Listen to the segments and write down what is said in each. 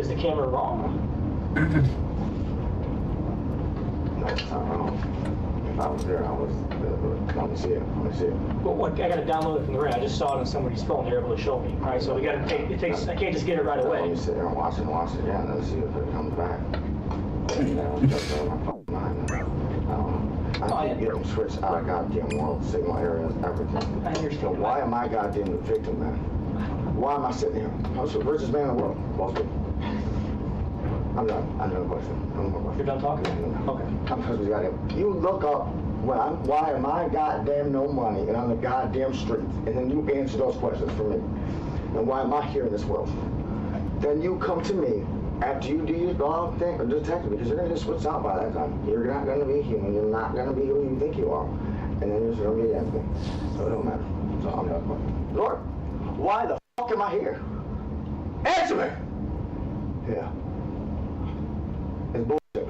is the camera wrong? No, it's not wrong. If I was there, I was. Let me see it. Let me see it. Well, what, I got to download it from the ring. I just saw it on somebody's phone. They're able to show me. All right, so we got to take. It takes. I can't just get it right away. Let me sit there and watch it again. Let's see if it comes back. You know, that's my fucking mind. I keep getting switched out of goddamn world signal areas, everything. I understand. So why am I goddamn the victim, man? Why am I sitting here? I'm the richest man in the world. Most people. I'm done. I have no question. No more question. You're done talking? Okay. I'm supposed to be goddamn. You look up why am I goddamn no money and on the goddamn streets, and then you answer those questions for me. And why am I here in this world? Then you come to me after you do your dog thing or detect me, because you're gonna just switch out by that time. You're not gonna be human. You're not gonna be who you think you are, and then you're just gonna be against me. So it don't matter. So I'm done. Lord, why the fuck am I here? Answer me. Yeah. It's bullshit.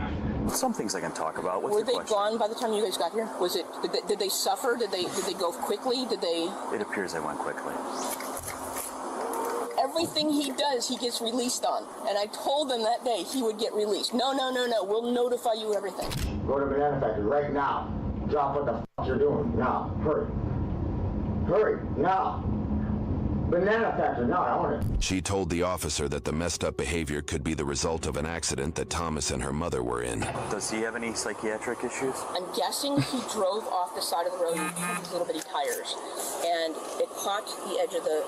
Some things I can talk about. What's Were your they question? gone by the time you guys got here? Was it? Did they suffer? Did they go quickly? Did they? It appears they went quickly. Everything he does, he gets released on. And I told them that day he would get released. No. We'll notify you everything. Go to Banana Factory right now. Drop what the fuck you're doing. Now. Hurry. Hurry. Now. Banana Factory. Now. I want it. She told the officer that the messed up behavior could be the result of an accident that Thomas and her mother were in. Does he have any psychiatric issues? I'm guessing he drove off the side of the road with his little bitty tires. And it caught the edge of the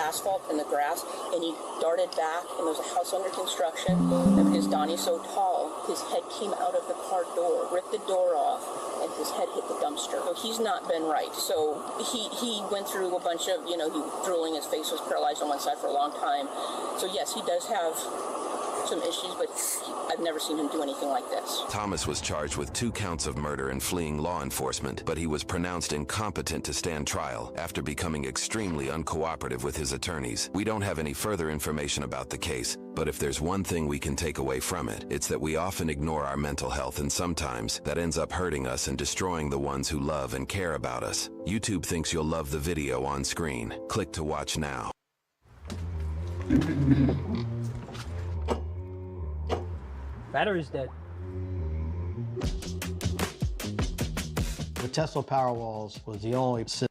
asphalt and the grass, and he darted back, and there was a house under construction, and because Donnie's so tall, his head came out of the car door, ripped the door off, and his head hit the dumpster. So he's not been right. So he went through a bunch of, he drooling, his face was paralyzed on one side for a long time. So yes, he does have some issues, but I've never seen him do anything like this. Thomas was charged with 2 counts of murder and fleeing law enforcement, but he was pronounced incompetent to stand trial after becoming extremely uncooperative with his attorneys. We don't have any further information about the case, but if there's one thing we can take away from it, it's that we often ignore our mental health, and sometimes that ends up hurting us and destroying the ones who love and care about us. YouTube thinks you'll love the video on screen. Click to watch now. Battery's dead. The Tesla Powerwalls was the only system.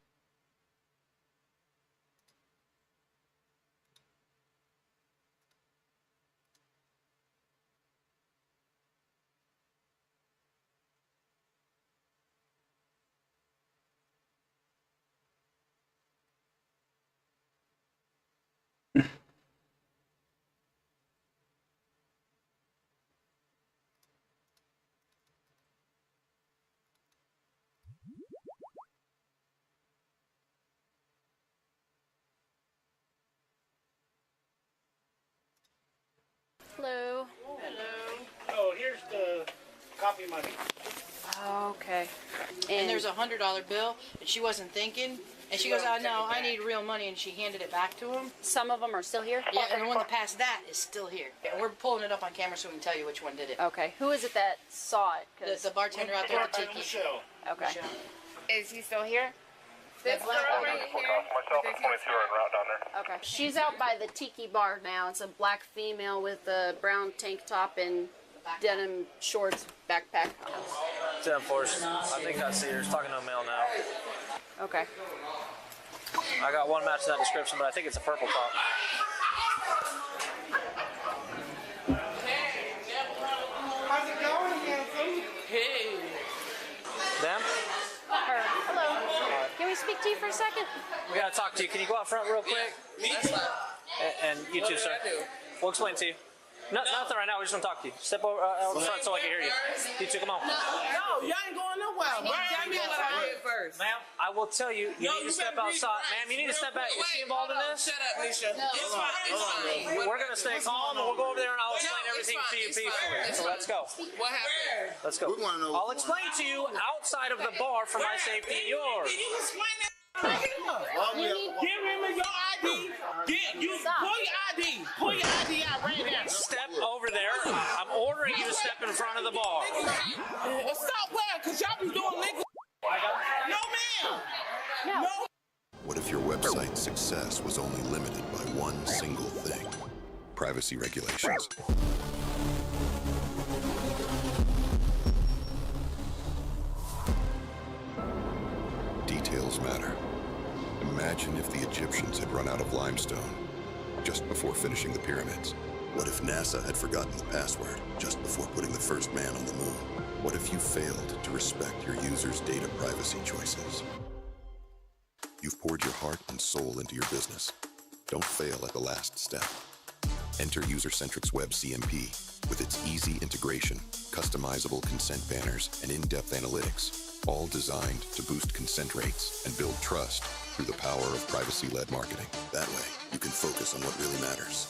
Hello. Hello. Oh, here's the coffee money. Okay. And there's a $100 bill, and she wasn't thinking. And she goes, oh, no, I need real money, and she handed it back to him. Some of them are still here? Yeah, and the one that passed that is still here. And we're pulling it up on camera so we can tell you which one did it. Okay. Who is it that saw it? 'Cause The bartender out there at the tiki. Okay. Michelle. Is he still here? This girl right here. Okay. She's out by the tiki bar now. It's a black female with a brown tank top and denim shorts, backpack. 10-4. I think I see her. She's talking to a male now. Okay. I got one match in that description, but I think it's a purple top. How's it going, handsome? Hey. Ma'am? Her. Hello. Can we speak to you for a second? We gotta talk to you. Can you go out front real quick? And you too, sir. We'll explain to you. Nothing right now. We just want to talk to you. Step over out front so I can hear you. You two, come on. No, y'all ain't going nowhere. Tell me what I did first. Ma'am, I will tell you, you need to step outside. Ma'am, you need to step back. Is she involved in this? Shut up, Nisha. It's fine. We're going to stay calm, and we'll go over there, and I'll explain everything to you peacefully. So let's go. What happened? Let's go. I'll explain to you outside of the bar for my safety and yours. Can you explain that? Give him your ID. Pull your ID. Pull your ID out right now. Step over there. I'm ordering you to step in front of the bar. Stop where? Because y'all be doing legal. No, ma'am. No. What if your website's success was only limited by one single thing? privacy regulations. Details matter. Imagine if the Egyptians had run out of limestone just before finishing the pyramids. What if NASA had forgotten the password just before putting the first man on the moon? What if you failed to respect your users' data privacy choices? You've poured your heart and soul into your business. Don't fail at the last step. Enter User-Centric's Web CMP with its easy integration, customizable consent banners, and in-depth analytics, all designed to boost consent rates and build trust through the power of privacy-led marketing. That way, you can focus on what really matters.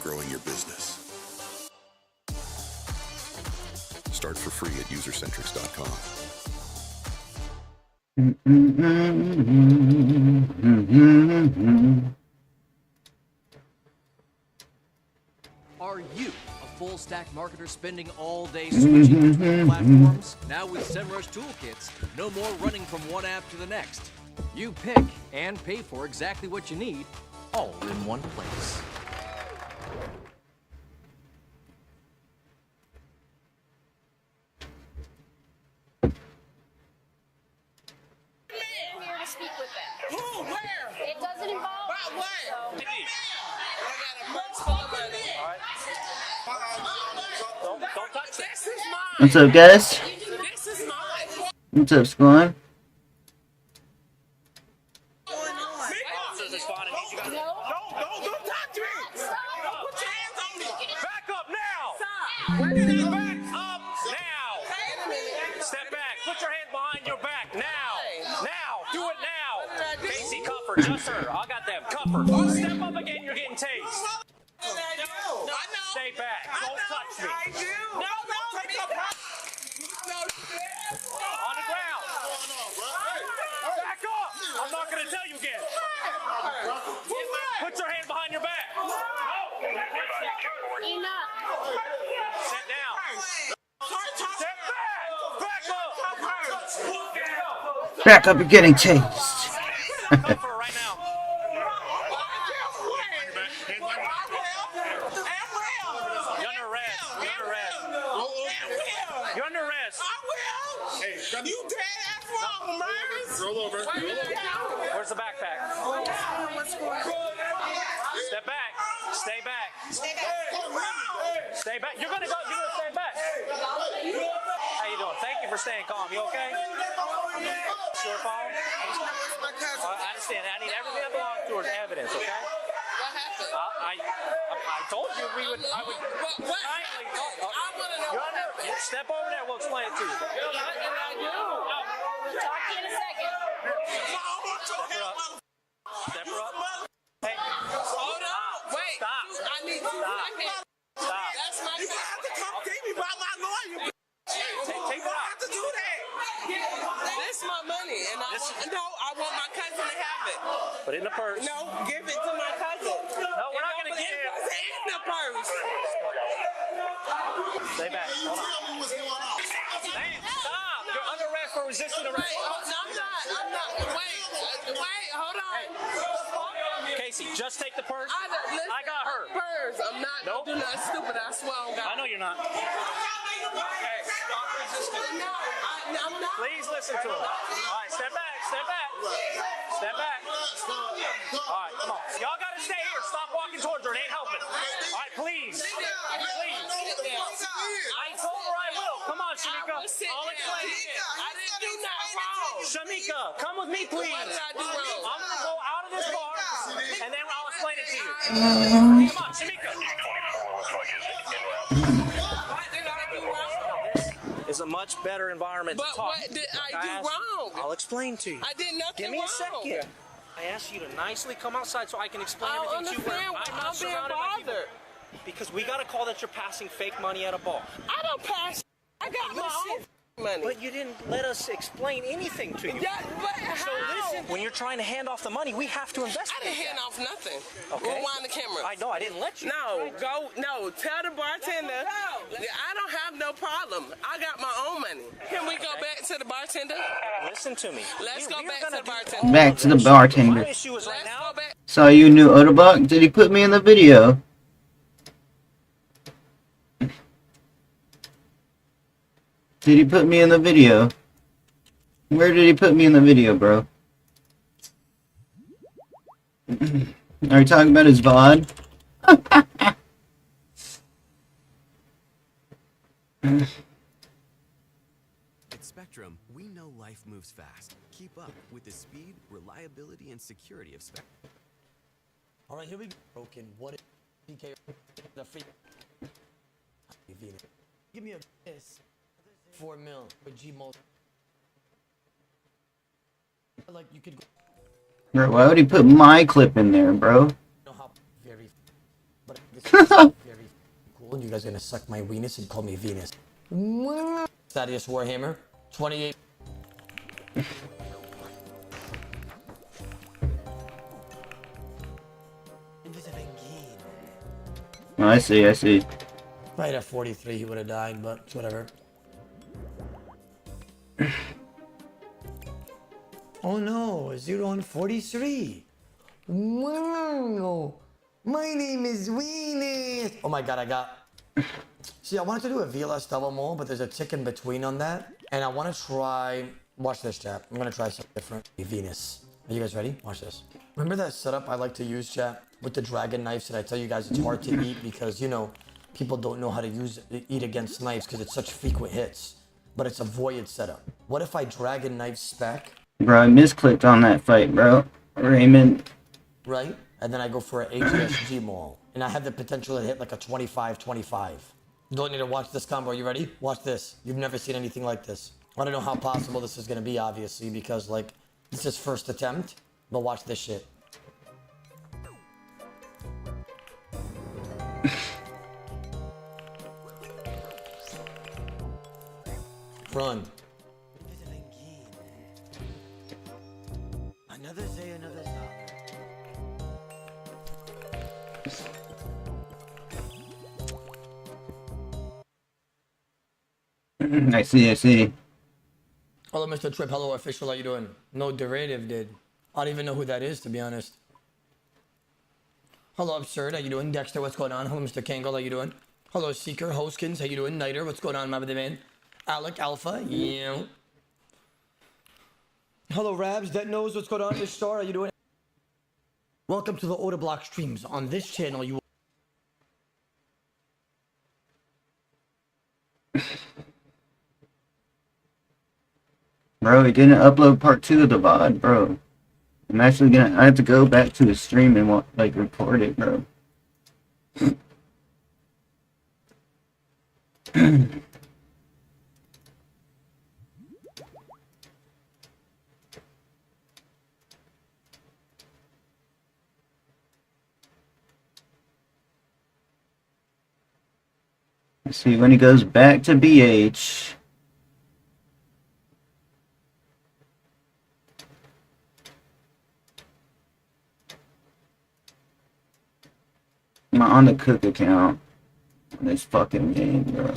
Growing your business. Start for free at usercentrics.com. Are you a full-stack marketer spending all day switching between platforms? Now with SEMrush toolkits, no more running from one app to the next. You pick and pay for exactly what you need, all in one place. Speak with them. Who? Where? It doesn't involve. About what? So. I got a purse full of money. Don't touch it. This is mine. What's up, guys? This is mine. What's up, Squad? Officers responding. Need you guys. Don't touch me. Don't put your hands on me. Back up now. Stop. Back up now. Step back. Put your hand behind your back now. Now. Do it now. Casey, cuff her. Just her. I got them. Cuff her. Step up again. You're getting tased. Stay back. Don't touch me. I do. No, take your back. On the ground. Back up. I'm not going to tell you again. Put your hand behind your back. No. Enough. Sit down. Step back. Back up. Back up, you're getting tased. Cuff her right now. You're under arrest. You're under arrest. I will. You dead ass wrong, man. Roll over. Where's the backpack? Step back. Stay back. Stay back. You're gonna stay back. How you doing? Thank you for staying calm. You okay? Your phone? I understand. I need everything that belongs to her as evidence, okay? What happened? I told you I would kindly. Step over there. We'll explain it to you. Talk to you in a second. Step her up. Step her up. Hey. Hold on. Wait. Stop. I need to. Stop. That's my. You gonna have to come get me by my lawyer. Take her out. have to do that. This is my money, and I want my cousin to have it. Put it in the purse. No, give it to my cousin. No, we're not gonna get it. It's in the purse. Stay back. Hold on. Damn, stop. You're under arrest for resisting arrest. I'm not. Wait, hold on. Casey, just take the purse. I got her. Purse. I'm not. Nope. Do nothing stupid. I swear on God. I know you're not. Hey, stop resisting. No, I'm not. Please listen to him. All right, step back. Step back. Step back. All right, come on. Y'all got to stay here. Stop walking towards her. It ain't helping. All right, please. Please. I told her I will. Come on, Shamika. I'll explain it. I didn't do nothing wrong. Shamika, come with me, please. What did I do wrong? I'm going to go out of this bar, and then I'll explain it to you. Come on, Shamika. What did I do wrong? It's a much better environment to But talk. what did I do wrong? I'll explain to you. I did nothing Give me wrong. a second. I asked you to nicely come outside so I can explain I don't everything to you. understand why I'm not I'm being surrounded by people. bothered. Because we got a call that you're passing fake money at a bar. I don't pass. I got my own money. But you didn't let us explain anything to you. Yeah, but how? So listen, when you're trying to hand off the money, we have to investigate. I didn't hand off nothing. Okay. Rewind the camera. I know, I didn't let you. No, tell the bartender. I don't have no problem. I got my own money. Can we go back to the bartender? Listen to me. Let's go back to the bartender. Back to the bartender. My issue is right now. So you knew Otterbuck? Did he put me in the video? Did he put me in the video? Where did he put me in the video, bro? Are you talking about his VOD? At Spectrum, we know life moves fast. Keep up with the speed, reliability, and security of Spectrum. All right, here we go. Broken. What is PK? The free. Give me a this. 4 mil with Gmo. Like you could go. Bro, why would he put my clip in there, bro? Very, but this is very cool. And you guys are gonna suck my weenus and call me Venus. Thaddeus Warhammer, 28. Oh, I see, I see. Right at 43, he would have died, but it's whatever. Oh no, 0 and 43. Wow, my name is Venus. Oh my god, I got. See, I wanted to do a VLS double mole, but there's a tick in between on that. And I want to try. Watch this, chat. I'm going to try something different. Venus. Are you guys ready? Watch this. Remember that setup I like to use, chat? With the dragon knives that I tell you guys it's hard to eat because, you know, people don't know how to eat against knives because it's such frequent hits. But it's a void setup. What if I dragon knife spec? Bro, I misclicked on that fight, bro. Raymond. Right? And then I go for an HSG mole. And I have the potential to hit like a 25-25. Don't need to watch this combo. Are you ready? Watch this. You've never seen anything like this. I don't know how possible this is going to be, obviously, because, like, this is first attempt. But watch this shit. Run. Another say, another stop. I see, I see. Hello, Mr. Trip. Hello, official. How you doing? No derivative did. I don't even know who that is, to be honest. Hello, Absurd. How you doing? Dexter, what's going on? Hello, Mr. Kangle. How you doing? Hello, Seeker. Hoskins. How you doing? Niter, what's going on, my brother man? Alec, Alpha. Yeah. Hello, Rabs. That knows what's going on. Miss Star. How you doing? Welcome to the Order Block streams. On this channel, you Bro, he didn't upload part 2 of the VOD, bro. I'm actually gonna, I have to go back to his stream and, like, record it, bro. Let's see, when he goes back to BH... I'm on the Cook account on this fucking game, bro.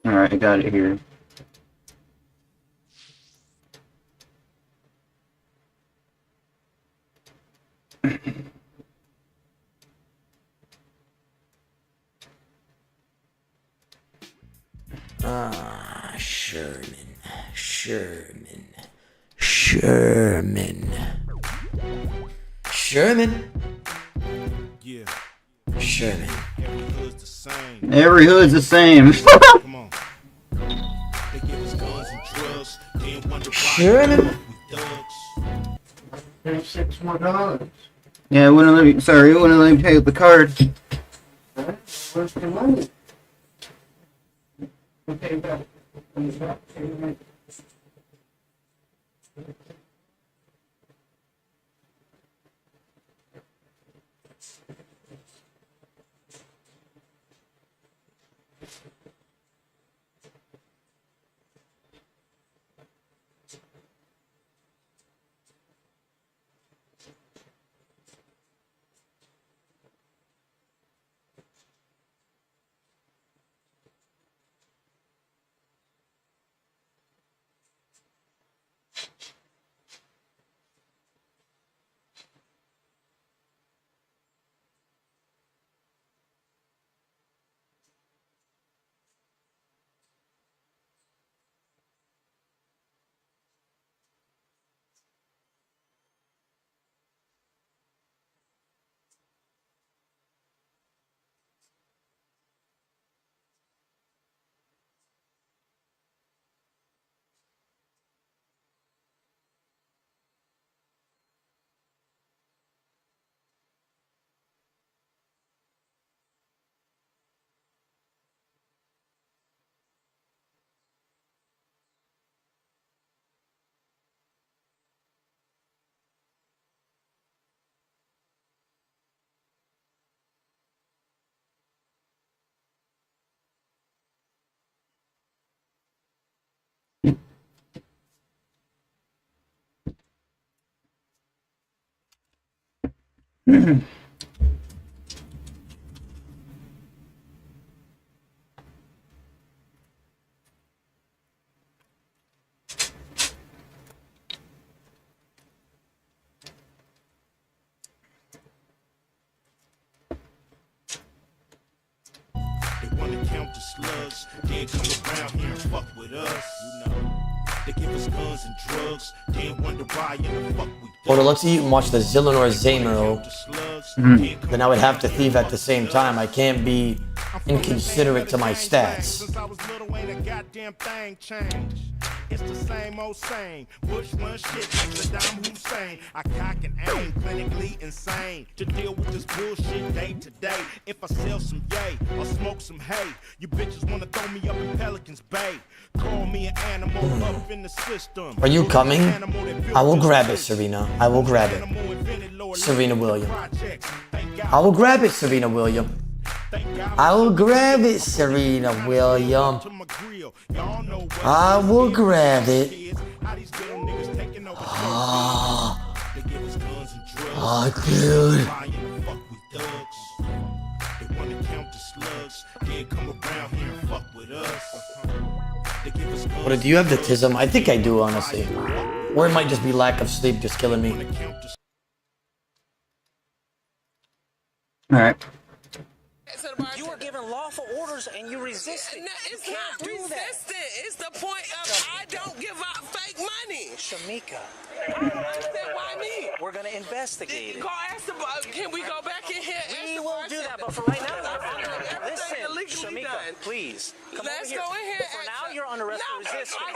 Alright, I got it here. Sherman. Yeah. Sherman. Every hood's the same. Come on. They give us guns and drugs. Didn't wonder why. Sherman. There's $6 more. Yeah, it wouldn't let me, sorry, it wouldn't let me pay with the card. Where's the money? Okay, back. They wanna count the slugs, then come around here and fuck with us. You know, they give us guns and drugs, then wonder why in the fuck we Or let's eat and watch the Zillinor Zamero. Then I would have to thief at the same time. I can't be inconsiderate to my stats. Since I was little, ain't a goddamn thing changed. It's the same old same. Bush run shit like Saddam Hussein. I cock and aim, clinically insane. To deal with this bullshit day to day. If I sell some yay or smoke some hay, you bitches wanna throw me up in Pelican's Bay. Call me an animal up in the system. Are you coming? I will grab it, Serena. I will grab it. Serena Williams. I will grab it, Serena Williams. I will grab it, Serena Williams. I will grab it. Oh, dude. What, do you have the tism? I think I do, honestly. Or it might just be lack of sleep just killing me. Alright. You were given lawful orders and you resisted. No, it's not resistant. It's the point of I don't give out fake money. Shamika. I don't understand why me. We're going to investigate it. Go ask the can we go back in here? We will do that, but for right now, listen, Shamika, please. Let's go in here. For now, you're under arrest for resisting.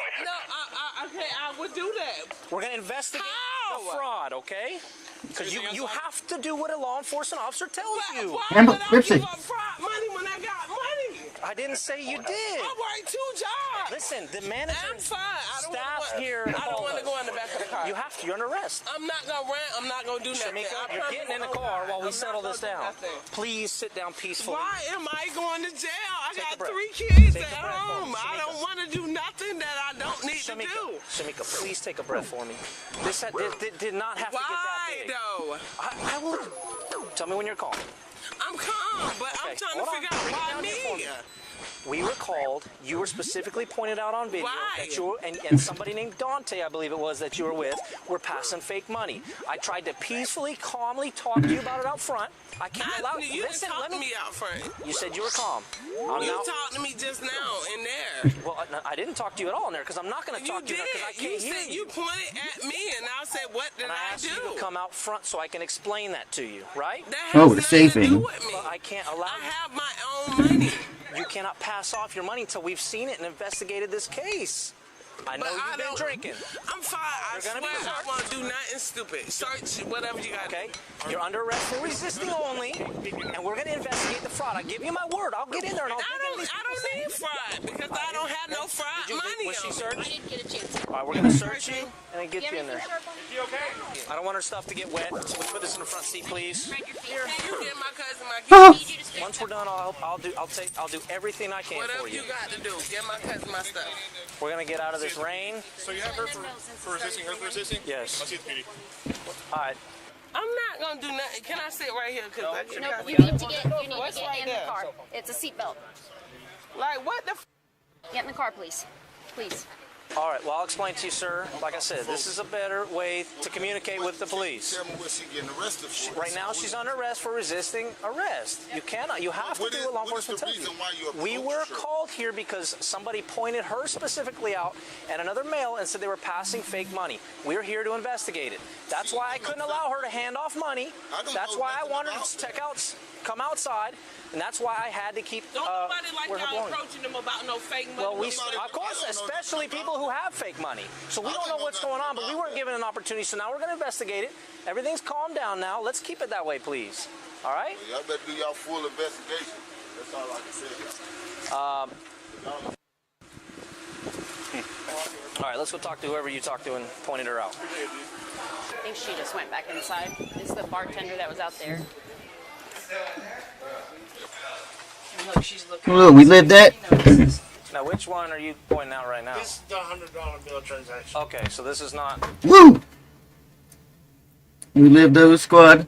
Okay, I would do that. We're going to investigate the fraud, okay? Because you have to do what a law enforcement officer tells you. Why would I give up fraud money when I got money? I didn't say you did. I work 2 jobs. Listen, the manager I'm fine. staff here. I don't want to go in the back of the car. You have to. You're under arrest. I'm not going to rant. I'm not going to do nothing. Shamika, you're getting in the car while we settle this down. Please sit down peacefully. Why am I going to jail? I got 3 kids at home. I don't want to do nothing that I don't need to do. Shamika, please take a breath for me. This did not have to get that big. Why, though? I will. Tell me when you're calm. I'm calm, but I'm trying to figure out why me. We were called. You were specifically pointed out on video that you and somebody named Dante, I believe it was, that you were with, were passing fake money. I tried to peacefully, calmly talk to you about it out front. I can't allow you. You didn't talk to me out front. You said you were calm. You talked to me just now in there. Well, I didn't talk to you at all in there because I'm not going to talk to you because I can't hear you. You pointed at me and I said, what did I do? I asked you to come out front so I can explain that to you, right? Oh, the saving. Well, I can't allow you. I have my own money. You cannot pass off your money until we've seen it and investigated this case. I know you've been drinking. I'm fine. I swear I won't do nothing stupid. Search whatever you got. Okay. You're under arrest for resisting only, and we're going to investigate the fraud. I give you my word. I'll get in there and I'll dig in. I don't need fraud because I don't have no fraud money. Was she searched? I didn't get a chance. All right, we're going to search you and then get you in there. You okay? I don't want her stuff to get wet, so we put this in the front seat, please. Here, you get my cousin my keys. Once we're done, I'll do everything I can Whatever for you. you got to do, get my cousin my stuff. We're going to get out of this rain. So you have her for resisting, her for resisting? Yes. I'll see the beauty. All right. I'm not going to do nothing. Can I sit right here? No, you need to get in the car. It's a seatbelt. Like, what the Get in the car, please. Please. All right, well, I'll explain to you, sir. Like I said, this is a better way to communicate with the police. Tell me what she's getting arrested for. Right now, she's under arrest for resisting arrest. You cannot. You have to do what law enforcement tells you. We were called here because somebody pointed her specifically out and another male and said they were passing fake money. We're here to investigate it. That's why I couldn't allow her to hand off money. That's why I wanted her to come outside. And that's why I had to keep. Don't nobody like y'all approaching them about no fake money. Well, of course, especially people who have fake money. So we don't know what's going on, but we weren't given an opportunity. So now we're going to investigate it. Everything's calmed down now. Let's keep it that way, please. All right? Well, y'all better do y'all full investigation. That's all I can say. All right, let's go talk to whoever you talked to and pointed her out. I think she just went back inside. It's the bartender that was out there. Look, she's looking. Look, we lived that. Now, which one are you pointing out right now? This is the $100 bill transaction. Okay, so this is not. Woo! We lived those, squad.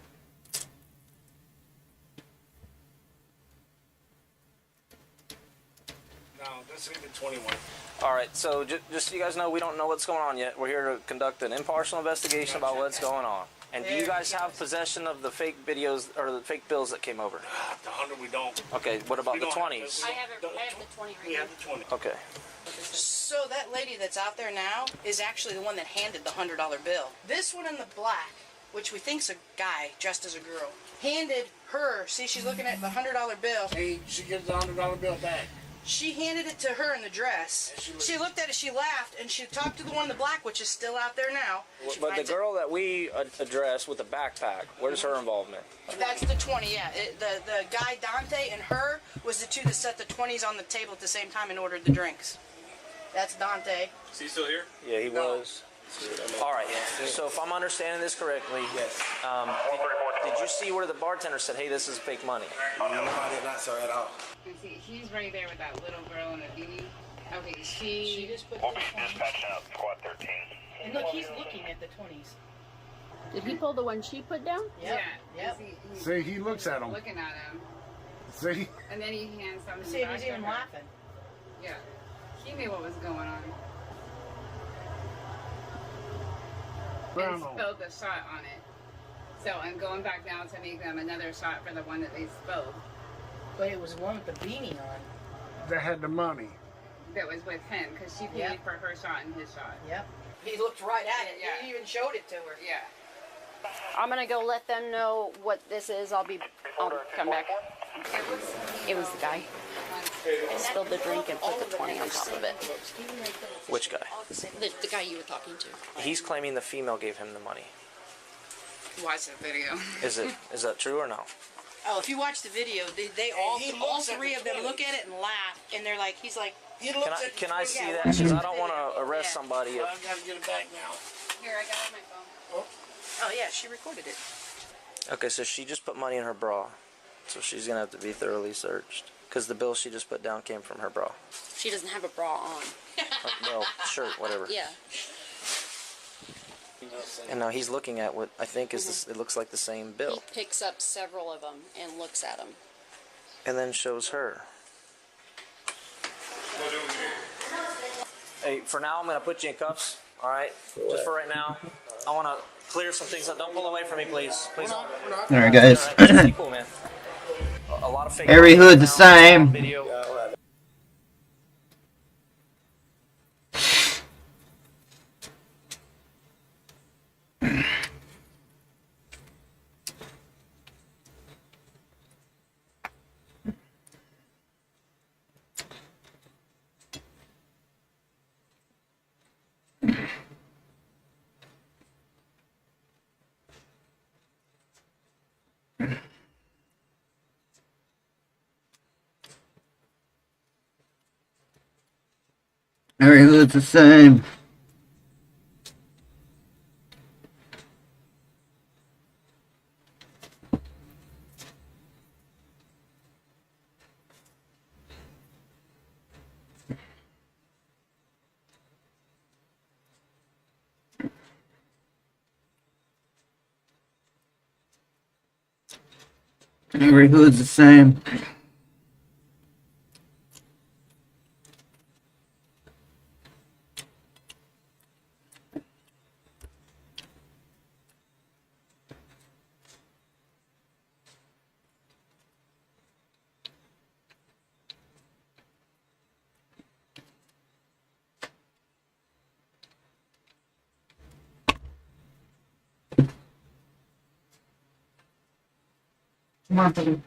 So just so you guys know, we don't know what's going on yet. We're here to conduct an impartial investigation about what's going on. And do you guys have possession of the fake videos or the fake bills that came over? The 100 we don't. Okay, what about the 20s? I have the 20 right We have the 20. Okay. So that lady that's out there now is actually the one that handed the $100 bill. This one in the black, which we think's a guy dressed as a girl, handed her. See, she's looking at the $100 bill. Hey, she gets the $100 bill back. She handed it to her in the dress. She looked at it, she laughed, and she talked to the one in the black, which is still out there now. But the girl that we addressed with the backpack, where's her involvement? That's the 20, yeah. The guy Dante and her was the two that set the 20s on the table at the same time and ordered the drinks. That's Dante. Is he still here? Yeah, he was. All right. So if I'm understanding this correctly, did you see where the bartender said, "Hey, this is fake money"? No, I did not saw at all. See, she's right there with that little girl in a beanie. Okay, She just put We'll be dispatching out squad 13. And look, he's looking at the 20s. Did he pull the one she put down? Yep. Yeah. Yep. See, he looks at him. Looking at him. See? And then he hands something See if back he's to even her. laughing. Yeah. He knew what was going on. And spilled the shot on it. So I'm going back down to make them another shot for the one that they spilled. But it was the one with the beanie on. That had the money. That was with him, because she paid for her shot and his shot. Yep. He looked right at it. Yeah. He even showed it to her. Yeah. I'm gonna go let them know what this is. I'll come back. It was the guy. Spilled the drink and put the 20 on top of it. Which guy? The guy you were talking to. He's claiming the female gave him the money. Watch the video. Is that true or no? Oh, if you watch the video, they all three of them look at it and laugh, and they're like, he's like, Can I see that? Because I don't want to arrest somebody. I gotta get it back now. Here, I got it on my phone. Oh yeah, she recorded it. Okay, so she just put money in her bra, so she's gonna have to be thoroughly searched. Because the bill she just put down came from her bra. She doesn't have a bra on. Well, shirt, whatever. Yeah. And now he's looking at what I think is this. It looks like the same bill, He picks up several of them and looks at them. and then shows her. Hey, for now I'm gonna put you in cuffs. All right, just for right now. I want to clear some things up. Don't pull away from me, please. Please. All right, guys. All right, just cool, man. A lot of fake. Every hood's the same. Video. Every hood's the same. Every hood's the same. Come on, buddy.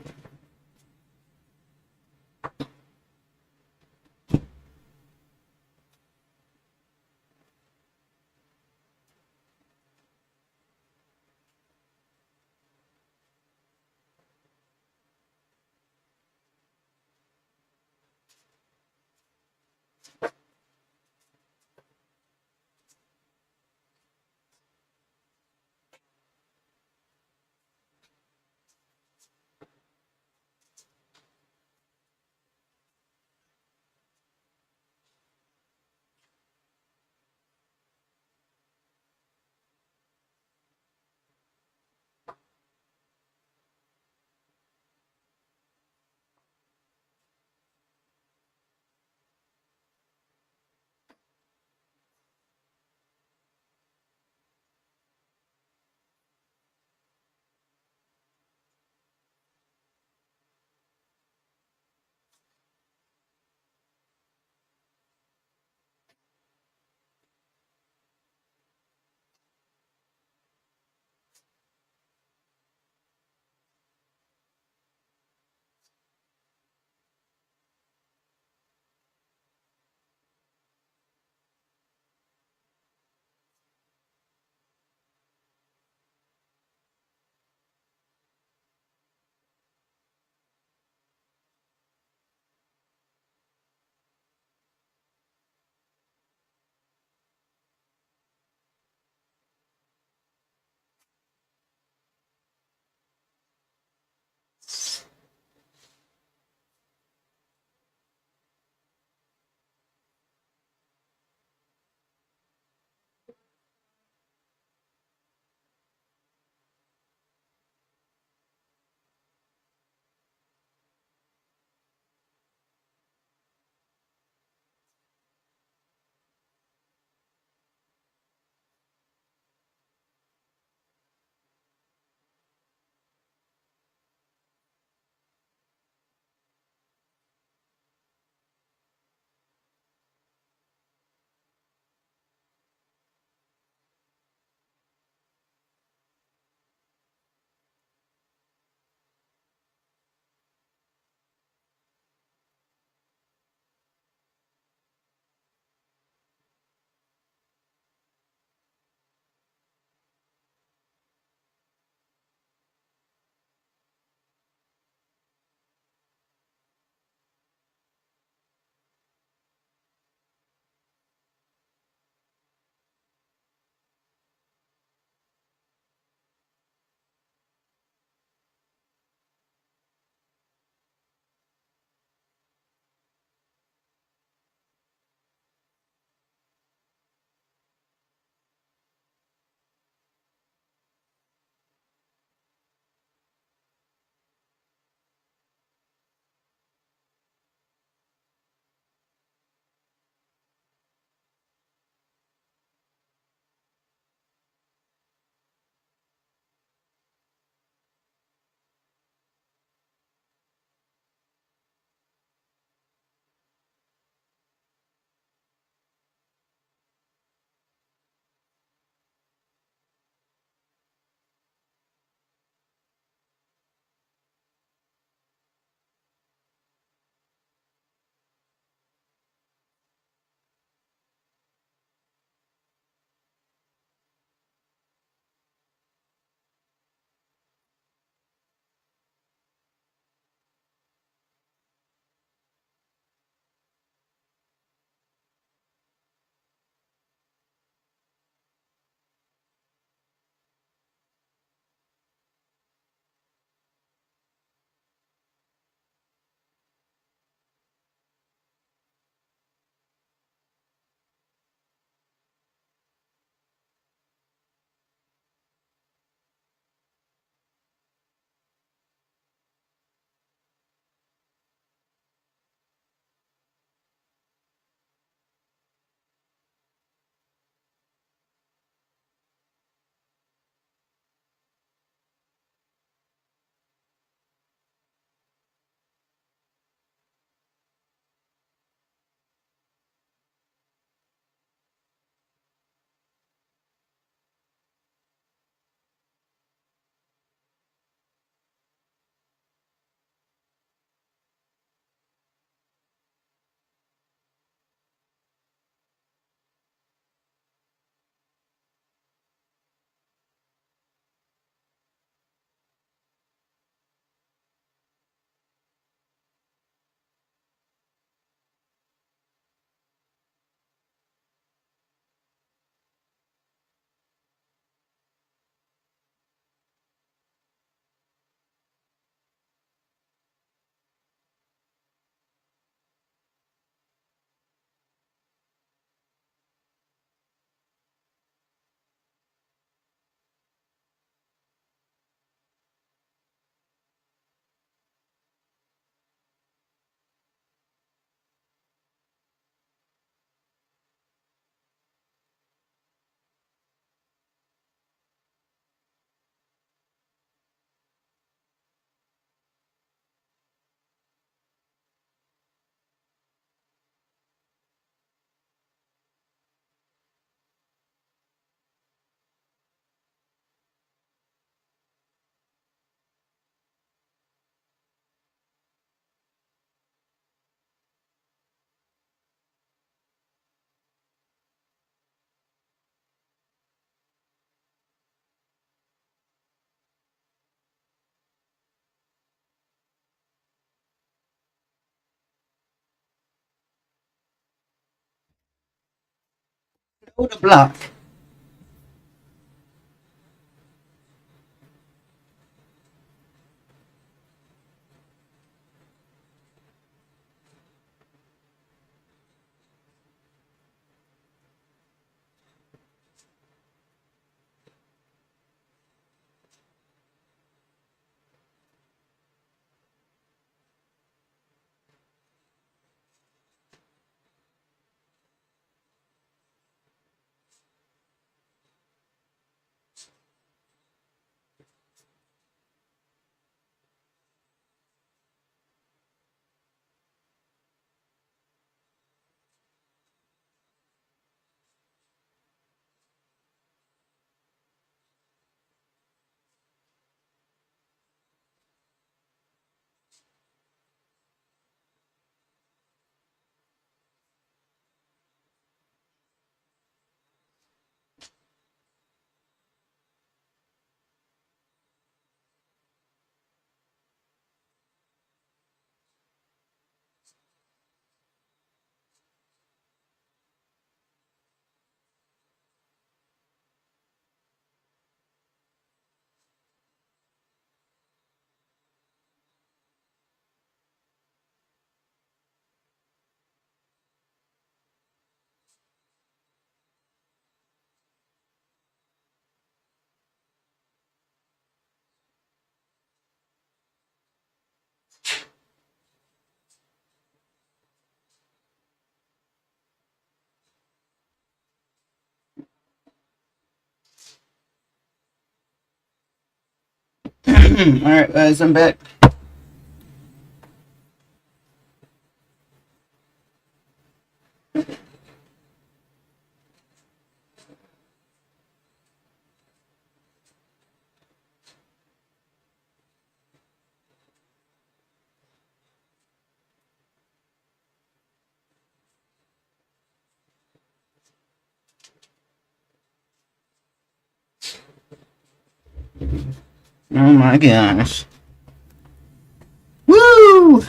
Hold the block. Alright guys, I'm back. Oh my gosh. Woo!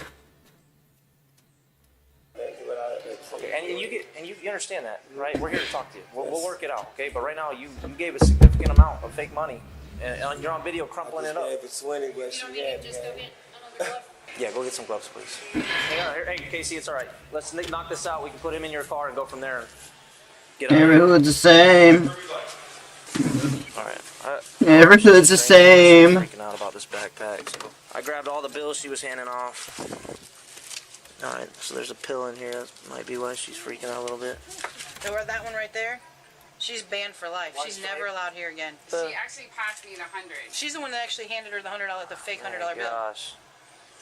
Okay, and you understand that, right? We're here to talk to you. We'll work it out, okay? But right now, you gave a significant amount of fake money, and you're on video crumpling it up. Yeah, go get some gloves, please. Hey, Casey, it's all right. Let's knock this out. We can put him in your car and go from there. And get out. Every hood's the same. All right. Every hood's the same. Freaking out about this backpack. So I grabbed all the bills she was handing off. All right, so there's a pill in here. That might be why she's freaking out a little bit. Or that one right there, she's banned for life. She's never allowed here again. She actually passed me the 100. She's the one that actually handed her the $100, the fake $100 bill. Gosh.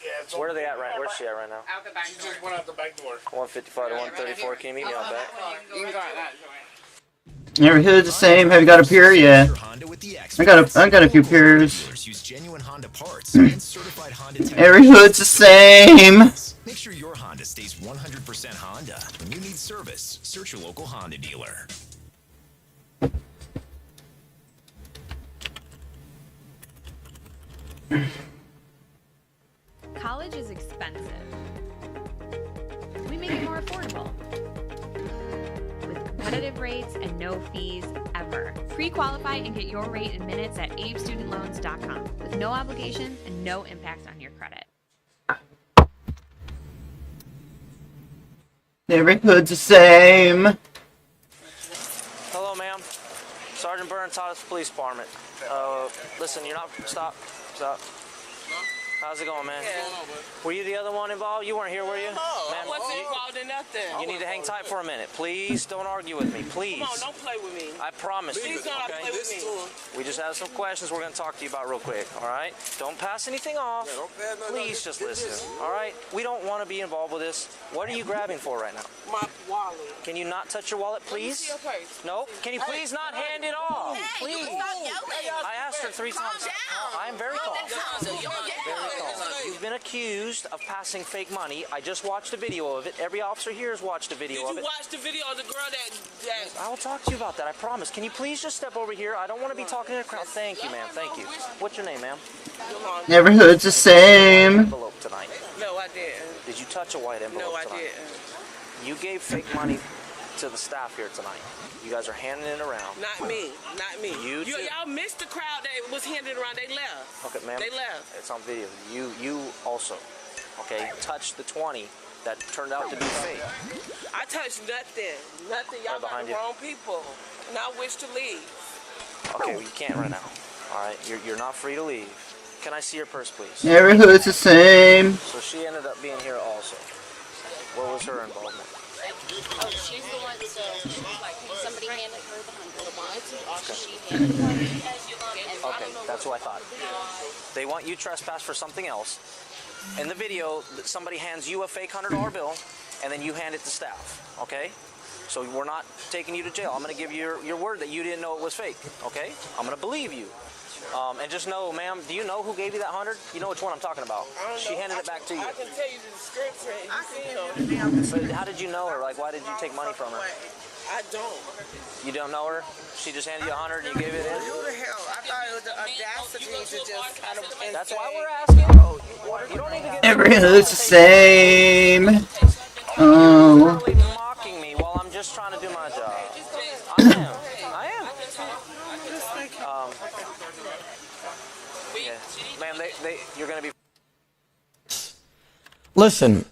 Yeah, where are they at right? Where's she at right now? Out the back door. Just went out the back door. 155 to 134. Can you meet me out back? You can go out that door. Every hood's the same. Have you got a pair yet? I got a few pairs. Every hood's the same. Make sure your Honda stays 100% Honda. When you need service, search your local Honda dealer. College is expensive. We make it more affordable. With competitive rates and no fees ever. Pre-qualify and get your rate in minutes at abestudentloans.com with no obligation and no impact on your credit. Every hood's the same. Hello, ma'am. Sergeant Byrne, Taos Police Department. Listen, you're not. Stop. How's it going, man? Were you the other one involved? You weren't here, were you? No, I wasn't involved in nothing. You need to hang tight for a minute. Please don't argue with me. Please. Come on, don't play with me. I promise you. Please don't okay? play with me. We just have some questions we're going to talk to you about real quick, all right? Don't pass anything off. Please just listen, all right? We don't want to be involved with this. What are you grabbing for right now? My wallet. Can you not touch your wallet, please? Let me see your purse. No? Can you please not hand it off? Please. I asked her 3 times. I am very calm. Very calm. You've been accused of passing fake money. I just watched a video of it. Every officer here has watched a video of it. Did you watch the video of the girl that... I will talk to you about that, I promise. Can you please just step over here? I don't want to be talking to the crowd. Thank you, ma'am. Thank you. What's your name, ma'am? Every hood's the same. Envelope tonight. No, I didn't. Did you touch a white envelope tonight? No, I didn't. You gave fake money to the staff here tonight. You guys are handing it around. Not me. Not me. Y'all missed the crowd that was handing around. They left. Okay, ma'am. They left. It's on video. You also, okay, touched the 20 that turned out to be fake. I touched nothing. Nothing. Y'all got the wrong people. And I wish to leave. Okay, well, you can't right now. All right, you're not free to leave. Can I see your purse, please? Every hood's the same. So she ended up being here also. What was her involvement? Oh, she's the one, so somebody handed her the 100. She handed her Okay, that's what I thought. They want you trespassed for something else. In the video, somebody hands you a fake $100 bill, and then you hand it to staff, okay? So we're not taking you to jail. I'm going to give you your word that you didn't know it was fake, okay? I'm going to believe you. And just know, ma'am, do you know who gave you that 100? You know which one I'm talking about. She handed it back to you. I can tell you the description. You see him. But how did you know her? Like, why did you take money from her? I don't. You don't know her? She just handed you 100 and you gave it in? Who the hell? I thought it was the audacity to just kind of. That's why we're asking. You don't need to get. Every hood's the same. Oh. You're mocking me while I'm just trying to do my job. I am. Yeah. Ma'am, you're going to be. Listen,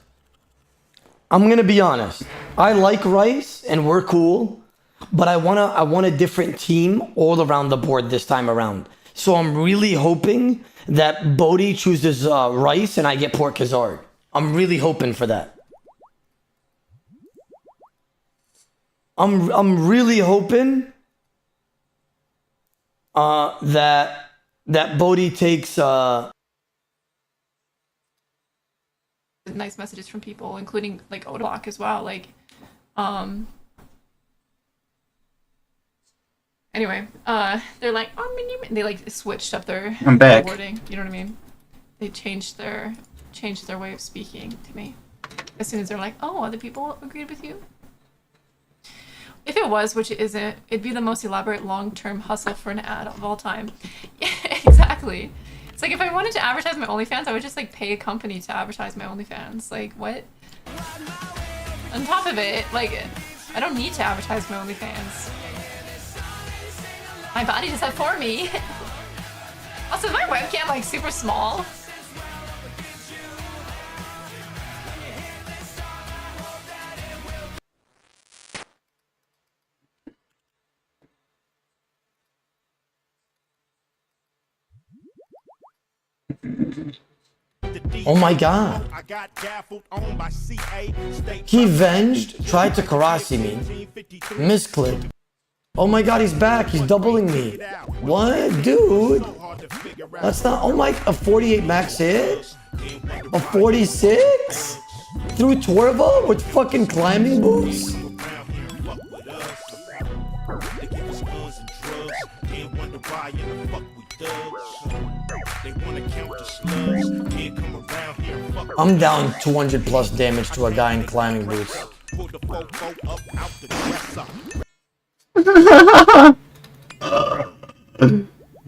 I'm gonna be honest. I like Rice and we're cool, but I want a different team all around the board this time around. So I'm really hoping that Bodie chooses Rice and I get Port Khazard. I'm really hoping for that. I'm really hoping that Bodie takes nice messages from people, including like Odablock as well. Like, anyway, they're like, they like switched up their wording. You know what I mean? They changed their way of speaking to me as soon as they're like, oh, other people agreed with you. If it was, which it isn't, it'd be the most elaborate long-term hustle for an ad of all time. Yeah, exactly. It's like if I wanted to advertise my OnlyFans, I would just like pay a company to advertise my OnlyFans. Like, what? On top of it, like, I don't need to advertise my OnlyFans. My body does that for me. Also, is my webcam like super small? Oh my god. He venged, tried to Karasi me, misclicked. Oh my god, he's back, he's doubling me. What, dude? That's not, oh my, a 48 max hit? A 46? Through Torval with fucking climbing boots? I'm down 200 plus damage to a guy in climbing boots.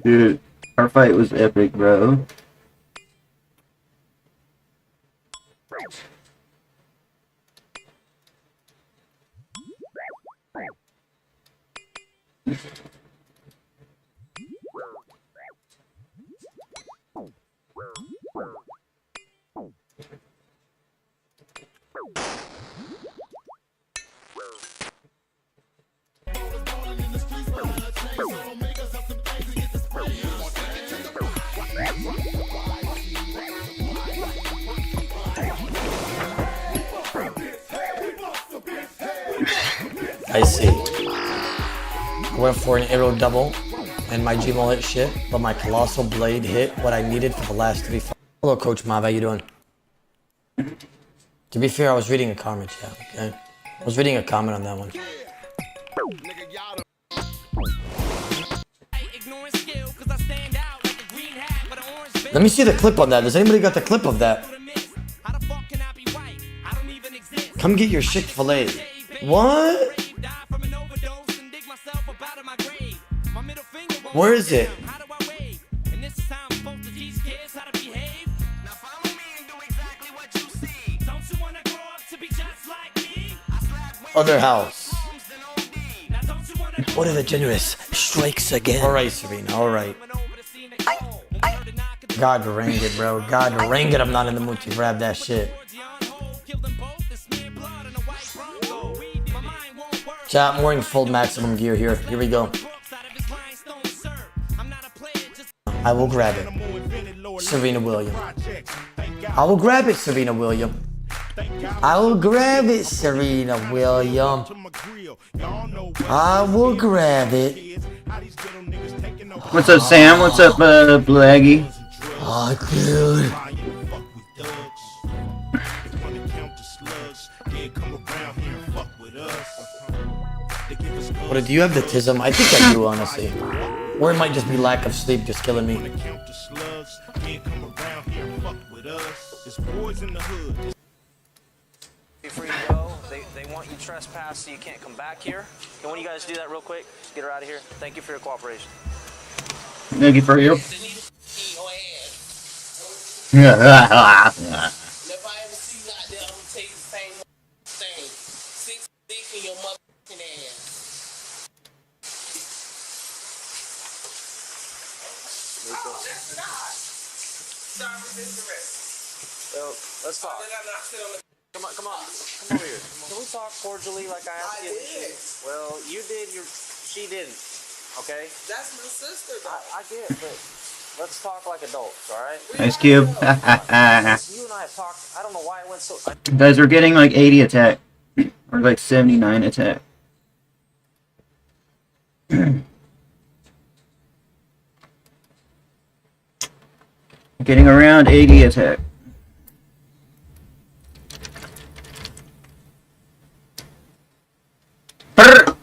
Dude, our fight was epic, bro. I see. I went for an arrow double, and my Gmail hit shit, but my Colossal Blade hit what I needed for the last 3 fights. Hello, Coach Mav, how you doing? To be fair, I was reading a comment, yeah, okay? I was reading a comment on that one. Let me see the clip on that. Does anybody got the clip of that? Come get your Chick-fil-A. What? Where is it? Other house. What are the generous strikes again? All right, Serena. All right. God rang it, bro. God rang it. I'm not in the mood to grab that shit. Chat, I'm wearing full maximum gear here. Here we go. I will grab it. Serena Williams. I will grab it, Serena Williams. I will grab it, Serena Williams. I will grab it. What's up, Sam? What's up, Blaggy? Oh, dude. What, do you have the tism? I think I do, honestly. Or it might just be lack of sleep just killing me. Before you go, they want you trespass so you can't come back here. Can one of you guys do that real quick? Just get her out of here. Thank you for your cooperation. Thank you for your... Well, let's talk. Come on, come over here. Can we talk cordially like I asked you? Well, you did she didn't. Okay? That's my sister, though. I get it, but let's talk like adults, alright? Ice Cube. You and I have talked, I don't know why it went so... Guys, we're getting like 80 attack. Or like 79 attack. Getting around 80 attack. Brr!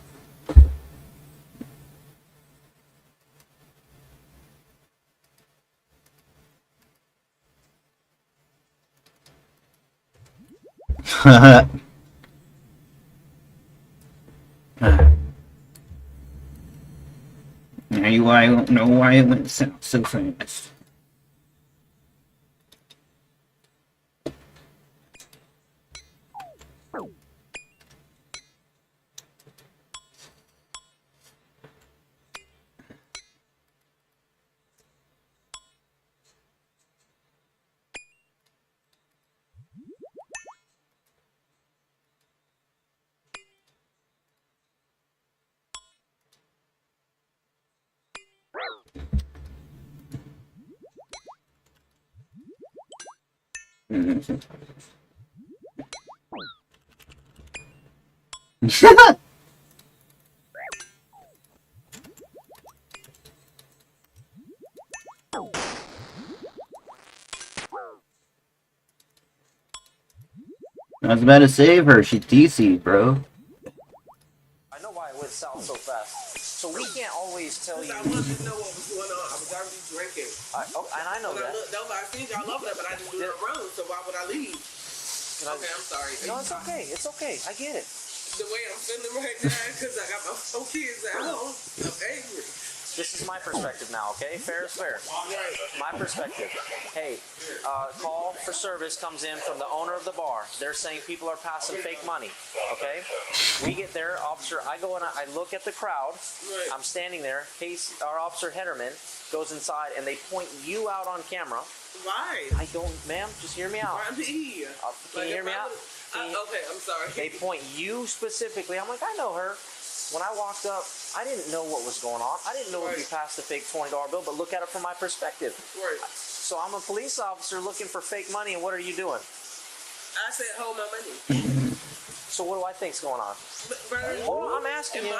Now you I don't know why it went so fast. I was about to save her. She DC'd, bro. I know why it went south so fast. So we can't always tell you... I wanted to know what was going on. I was already drinking. And I know that. I think y'all love that, but I didn't do it wrong, so why would I leave? Okay, I'm sorry. No, it's okay. It's okay. I get it. The way I'm feeling right now, because I got my 4 kids at home, I'm angry. This is my perspective now, okay? Fair is fair. My perspective. Hey, call for service comes in from the owner of the bar. They're saying people are passing fake money, okay? We get there, officer, I go and I look at the crowd. I'm standing there. Our officer Hederman goes inside and they point you out on camera. Why? I don't, ma'am, just hear me out. Why me? Can you hear me out? Okay, I'm sorry. They point you specifically. I'm like, I know her. When I walked up, I didn't know what was going on. I didn't know if you passed a fake $20 bill, but look at it from my perspective. Right. So I'm a police officer looking for fake money, and what are you doing? I said, hold my money. So what do I think's going on? Hold on, I'm asking you.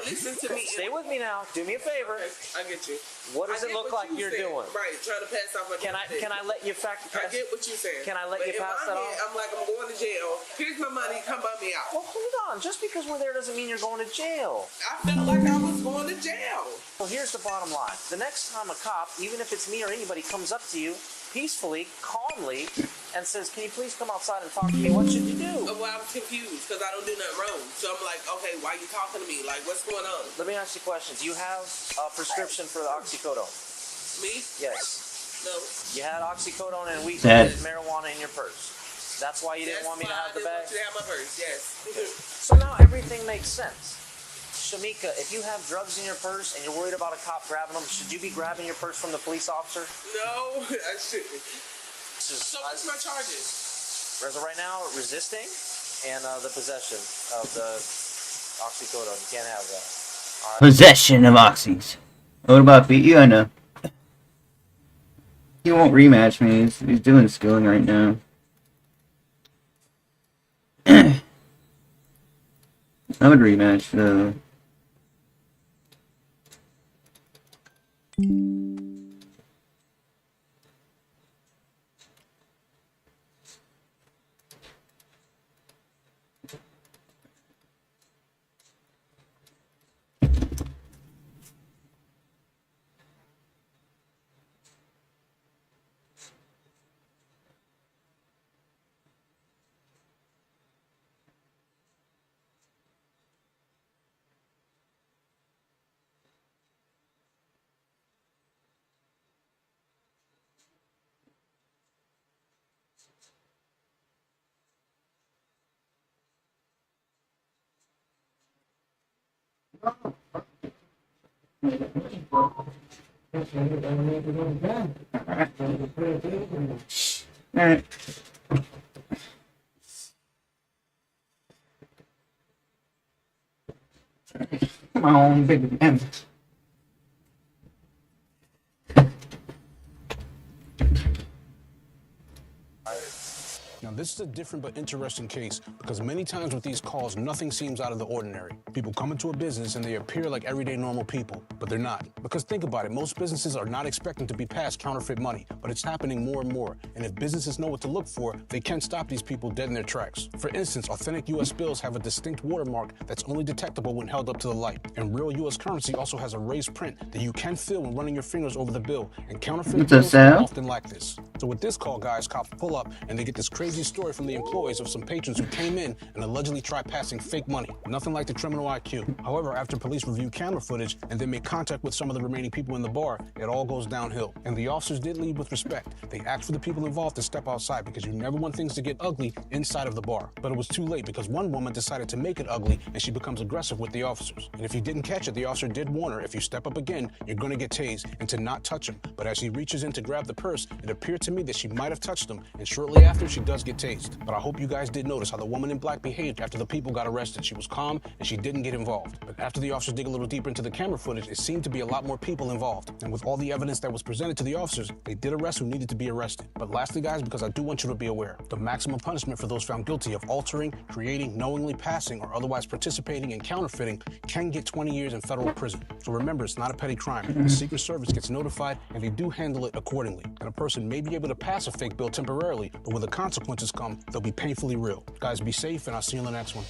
Listen to me. Stay with me now. Do me a favor. Okay, I get you. What does it look like you're doing? Right, trying to pass off. Can I let you pass? I get what you're saying. Can I let you pass that off? I'm like, I'm going to jail. Here's my money. Come buy me out. Well, hold on. Just because we're there doesn't mean you're going to jail. I felt like I was going to jail. Well, here's the bottom line. The next time a cop, even if it's me or anybody, comes up to you peacefully, calmly, and says, can you please come outside and talk to me? What should you do? Well, I was confused because I don't do nothing wrong. So I'm like, okay, why are you talking to me? Like, what's going on? Let me ask you a question. Do you have a prescription for the oxycodone? Me? Yes. No. You had oxycodone and weed Dad. and marijuana in your purse. That's why you didn't want me to have the bag? I didn't want you to have my purse, yes. So now everything makes sense. Shamika, if you have drugs in your purse and you're worried about a cop grabbing them, should you be grabbing your purse from the police officer? No, I shouldn't. So what's my charges? As of right now, resisting and the possession of the oxycodone. You can't have that. All right. Possession of oxys. What about beat you? I know. He won't rematch me. He's doing skilling right now. I would rematch though. Alright. Come on, big man. Now, this is a different but interesting case because many times with these calls, nothing seems out of the ordinary. People come into a business and they appear like everyday normal people, but they're not. Because think about it, most businesses are not expecting to be passed counterfeit money, but it's happening more and more. And if businesses know what to look for, they can stop these people dead in their tracks. For instance, authentic U.S. bills have a distinct watermark that's only detectable when held up to the light. And real U.S. currency also has a raised print that you can feel when running your fingers over the bill. And counterfeit bills often lack this. So with this call, guys, cops pull up and they get this crazy story from the employees of some patrons who came in and allegedly tried passing fake money. Nothing like the criminal IQ. However, after police review camera footage and then make contact with some of the remaining people in the bar, it all goes downhill. And the officers did lead with respect. They asked for the people involved to step outside because you never want things to get ugly inside of the bar. But it was too late because one woman decided to make it ugly and she becomes aggressive with the officers. And if you didn't catch it, the officer did warn her, if you step up again, you're gonna get tased and to not touch him. But as she reaches in to grab the purse, it appeared to me that she might have touched him, and shortly after, she does get tased. But I hope you guys did notice how the woman in black behaved after the people got arrested. She was calm and she didn't get involved. But after the officers dig a little deeper into the camera footage, it seemed to be a lot more people involved. And with all the evidence that was presented to the officers, they did arrest who needed to be arrested. But lastly, guys, because I do want you to be aware, the maximum punishment for those found guilty of altering, creating, knowingly passing, or otherwise participating in counterfeiting can get 20 years in federal prison. So remember, it's not a petty crime. The Secret Service gets notified and they do handle it accordingly. And a person may be able to pass a fake bill temporarily, but when the consequences come, they'll be painfully real. Guys, be safe, and I'll see you in the next one.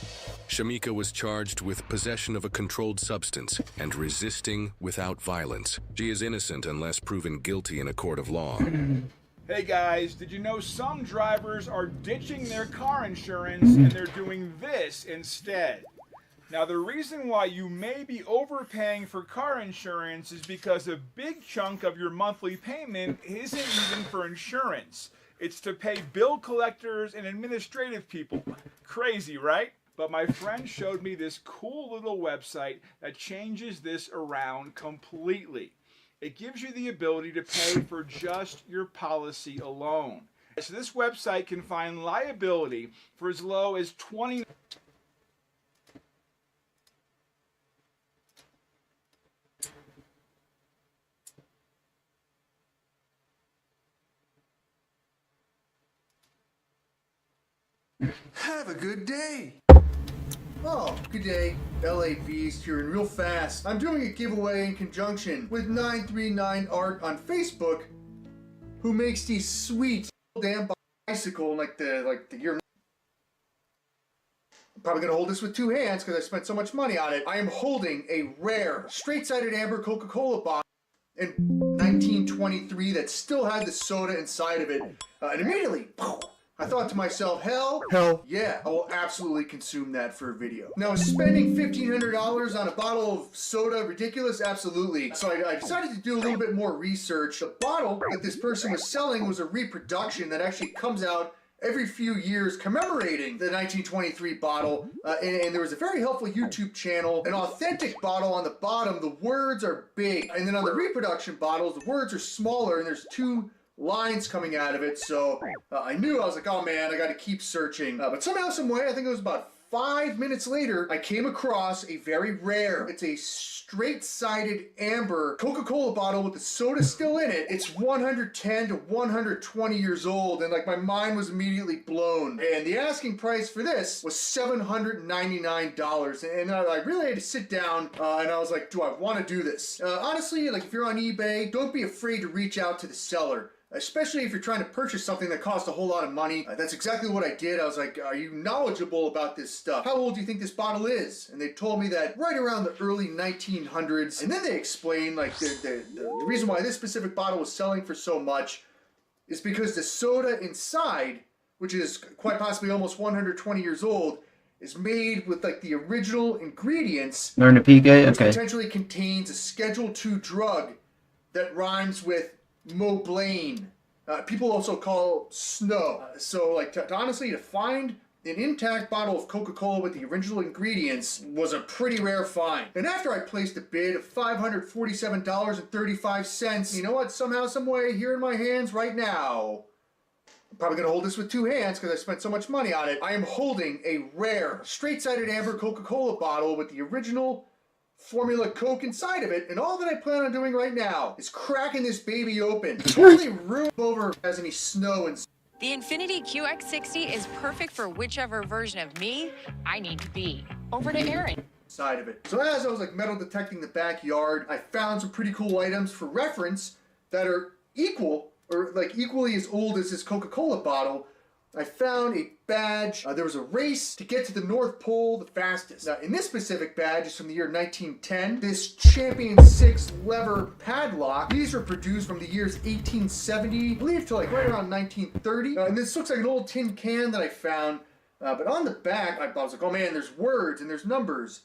Shamika was charged with possession of a controlled substance and resisting without violence. She is innocent unless proven guilty in a court of law. Hey guys, did you know some drivers are ditching their car insurance and they're doing this instead? Now, the reason why you may be overpaying for car insurance is because a big chunk of your monthly payment isn't even for insurance. It's to pay bill collectors and administrative people. Crazy, right? But my friend showed me this cool little website that changes this around completely. It gives you the ability to pay for just your policy alone. So this website can find liability for as low as $20. Have a good day. Oh, good day. LA Beast here, and real fast. I'm doing a giveaway in conjunction with 939 Art on Facebook, who makes these sweet damn bicycle like the gear. I'm probably gonna hold this with two hands because I spent so much money on it. I am holding a rare straight-sided amber Coca-Cola bottle in 1923 that still had the soda inside of it, and immediately, I thought to myself, hell yeah, I will absolutely consume that for a video. Now, is spending $1,500 on a bottle of soda ridiculous? Absolutely. So I decided to do a little bit more research. The bottle that this person was selling was a reproduction that actually comes out every few years commemorating the 1923 bottle, and there was a very helpful YouTube channel. An authentic bottle on the bottom, the words are big, and then on the reproduction bottles, the words are smaller, and there's 2 lines coming out of it. So I was like, oh man, I got to keep searching. But somehow, some way, I think it was about 5 minutes later, I came across a very rare, it's a straight-sided amber Coca-Cola bottle with the soda still in it. It's 110 to 120 years old, and like my mind was immediately blown. And the asking price for this was $799. And I really had to sit down and I was like, do I want to do this? Honestly, like if you're on eBay, don't be afraid to reach out to the seller. Especially if you're trying to purchase something that costs a whole lot of money. That's exactly what I did. I was like, are you knowledgeable about this stuff? How old do you think this bottle is? And they told me that right around the early 1900s. And then they explained like the reason why this specific bottle was selling for so much is because the soda inside, which is quite possibly almost 120 years old, is made with like the original ingredients. Learn to PK? Which Okay. potentially contains a Schedule II drug that rhymes with Moblain. People also call snow. So like honestly, to find an intact bottle of Coca-Cola with the original ingredients was a pretty rare find. And after I placed a bid of $547.35, you know what? Somehow, some way, here in my hands right now, I'm probably gonna hold this with 2 hands because I spent so much money on it. I am holding a rare, straight-sided amber Coca-Cola bottle with the original Formula Coke inside of it, and all that I plan on doing right now is cracking this baby open. Totally ruin over as any snow and The Infiniti QX60 is perfect for whichever version of me I need to be. Over to Aaron. side of it. So as I was like metal detecting the backyard, I found some pretty cool items for reference that are equal or like equally as old as this Coca-Cola bottle. I found a badge. There was a race to get to the North Pole the fastest. Now, in this specific badge is from the year 1910. This Champion 6 lever padlock. These were produced from the years 1870, I believe, to like right around 1930. And this looks like an old tin can that I found. But on the back, I was like, oh man, there's words and there's numbers.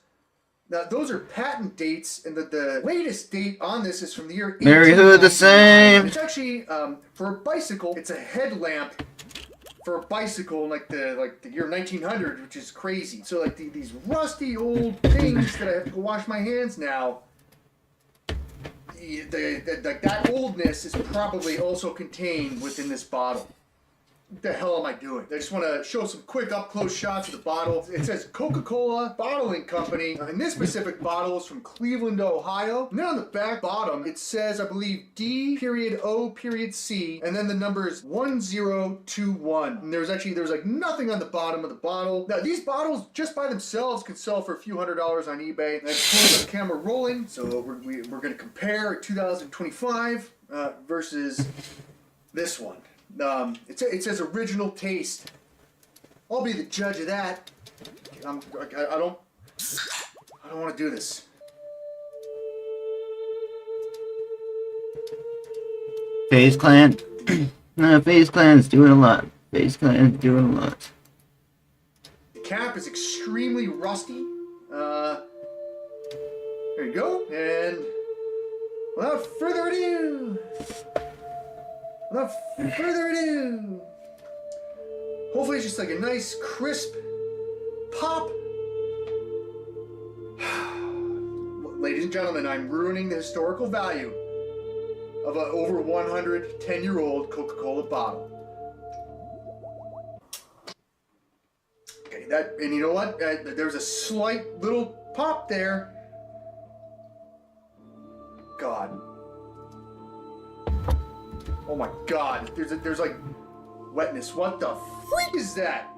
Now, those are patent dates, and the latest date on this is from the year Mary Hood the same. It's actually, for a bicycle, it's a headlamp for a bicycle in like the year 1900, which is crazy. So like these rusty old things that I have to go wash my hands now, that oldness is probably also contained within this bottle. What the hell am I doing? I just want to show some quick up-close shots of the bottle. It says Coca-Cola Bottling Company, and this specific bottle is from Cleveland, Ohio. And then on the back bottom, it says, I believe, D.O.C, and then the numbers 1021. And there's like nothing on the bottom of the bottle. Now, these bottles, just by themselves, could sell for a few $100s on eBay. And I just pulled the camera rolling, so we're going to compare 2025 versus this one. It says original taste. I'll be the judge of that. I don't want to do this. FaZe Clan. No, FaZe Clan's doing a lot. FaZe Clan's doing a lot. The cap is extremely rusty. There you go. And without further ado, hopefully it's just like a nice, crisp pop. Ladies and gentlemen, I'm ruining the historical value of an over 110-year-old Coca-Cola bottle. Okay, and you know what? There's a slight little pop there. God. Oh my God, there's like wetness. What the freak is that?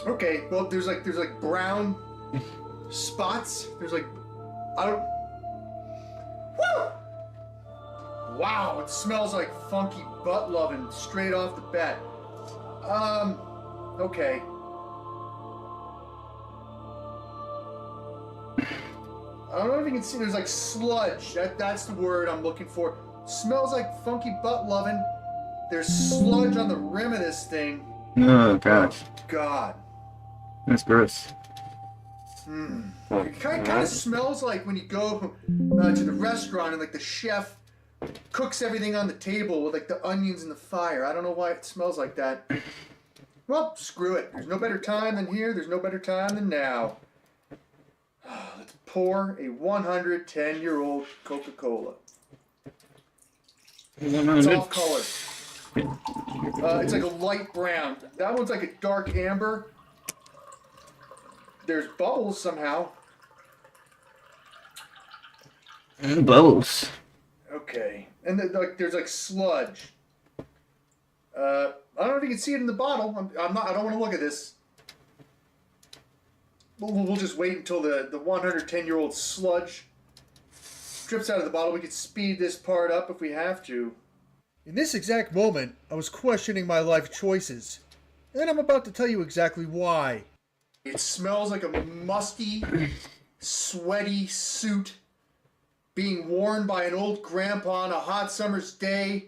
Okay, well there's like brown spots. There's like, I don't. Woo! Wow, it smells like funky butt loving straight off the bat. Okay. I don't know if you can see. There's like sludge. That's the word I'm looking for. Smells like funky butt loving. There's sludge on the rim of this thing. Oh gosh. Oh, God. That's gross. It kind of smells like when you go to the restaurant and like the chef cooks everything on the table with like the onions in the fire. I don't know why it smells like that. Well, screw it. There's no better time than here. There's no better time than now. Let's pour a 110-year-old Coca-Cola. It's off color. It's like a light brown. That one's like a dark amber. There's bubbles somehow. Bubbles. Okay. And there's like sludge. I don't know if you can see it in the bottle. I don't want to look at this. We'll just wait until the 110-year-old sludge drips out of the bottle. We can speed this part up if we have to. In this exact moment, I was questioning my life choices. And I'm about to tell you exactly why. It smells like a musty, sweaty suit being worn by an old grandpa on a hot summer's day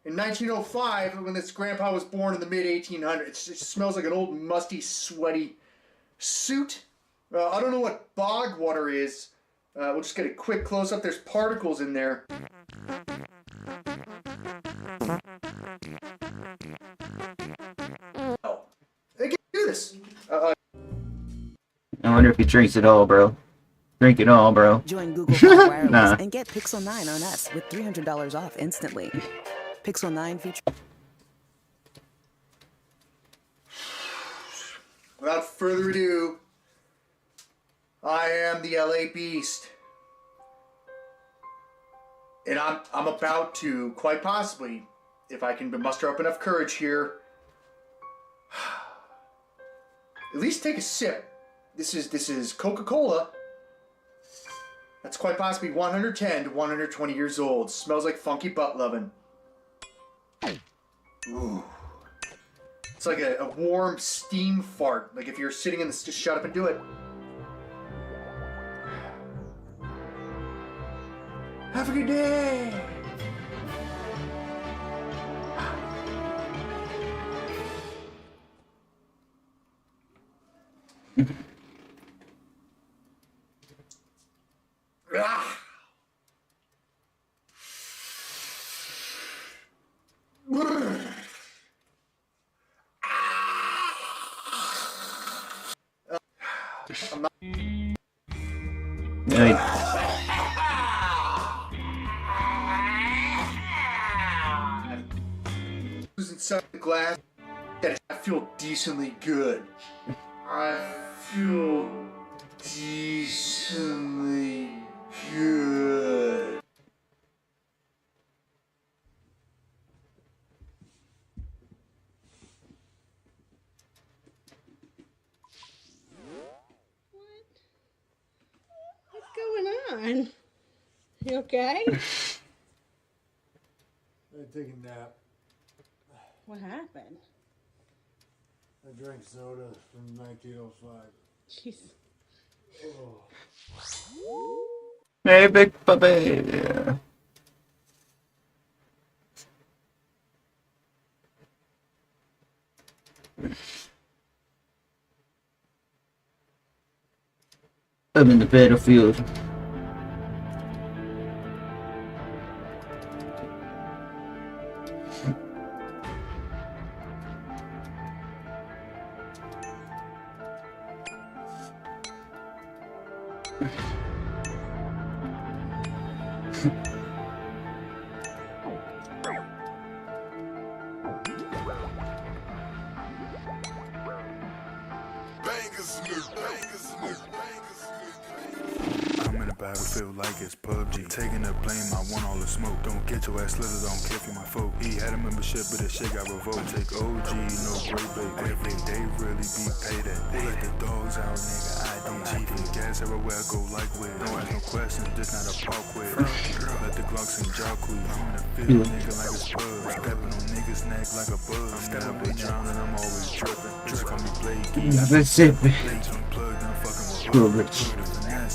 in 1905 when this grandpa was born in the mid-1800s. It smells like an old, musty, sweaty suit. I don't know what bog water is. We'll just get a quick close-up. There's particles in there. Oh, they can do this. I wonder if he drinks it all, bro. Drink it all, bro. Join Google Play Wireless Nah. and get Pixel 9 on us with $300 off instantly. Pixel 9 feature. Without further ado, I am the LA Beast. And I'm about to, quite possibly, if I can muster up enough courage here, at least take a sip. This is Coca-Cola. That's quite possibly 110 to 120 years old. Smells like funky butt loving. Ooh. It's like a warm steam fart. Like if you're sitting in this, just shut up and do it. Have a good day. Who's inside the glass? I feel decently good. I feel decently good. What's going on? You okay? I take a nap. What happened? I drank soda from 1905. Jeez. Oh. Hey, big puppy. Yeah. I'm in the battlefield. I'm in a battlefield like it's PUBG. Taking the blame, I want all the smoke. Don't get your ass slithered, don't care for my folk. He had a membership, but his shit got revoked. Take OG, no great bait. They really be paid at. Who let the dogs out, nigga? ID. Gas everywhere, I go like with. Don't ask no questions, this not a park with. Let the Glocks and Jacques. I'm in the field, nigga, like it's bug. Stepping on niggas' neck like a bug. I'm never drowning, I'm always dripping. Just call me Blakey. That's it. Blades unplugged, I'm fucking with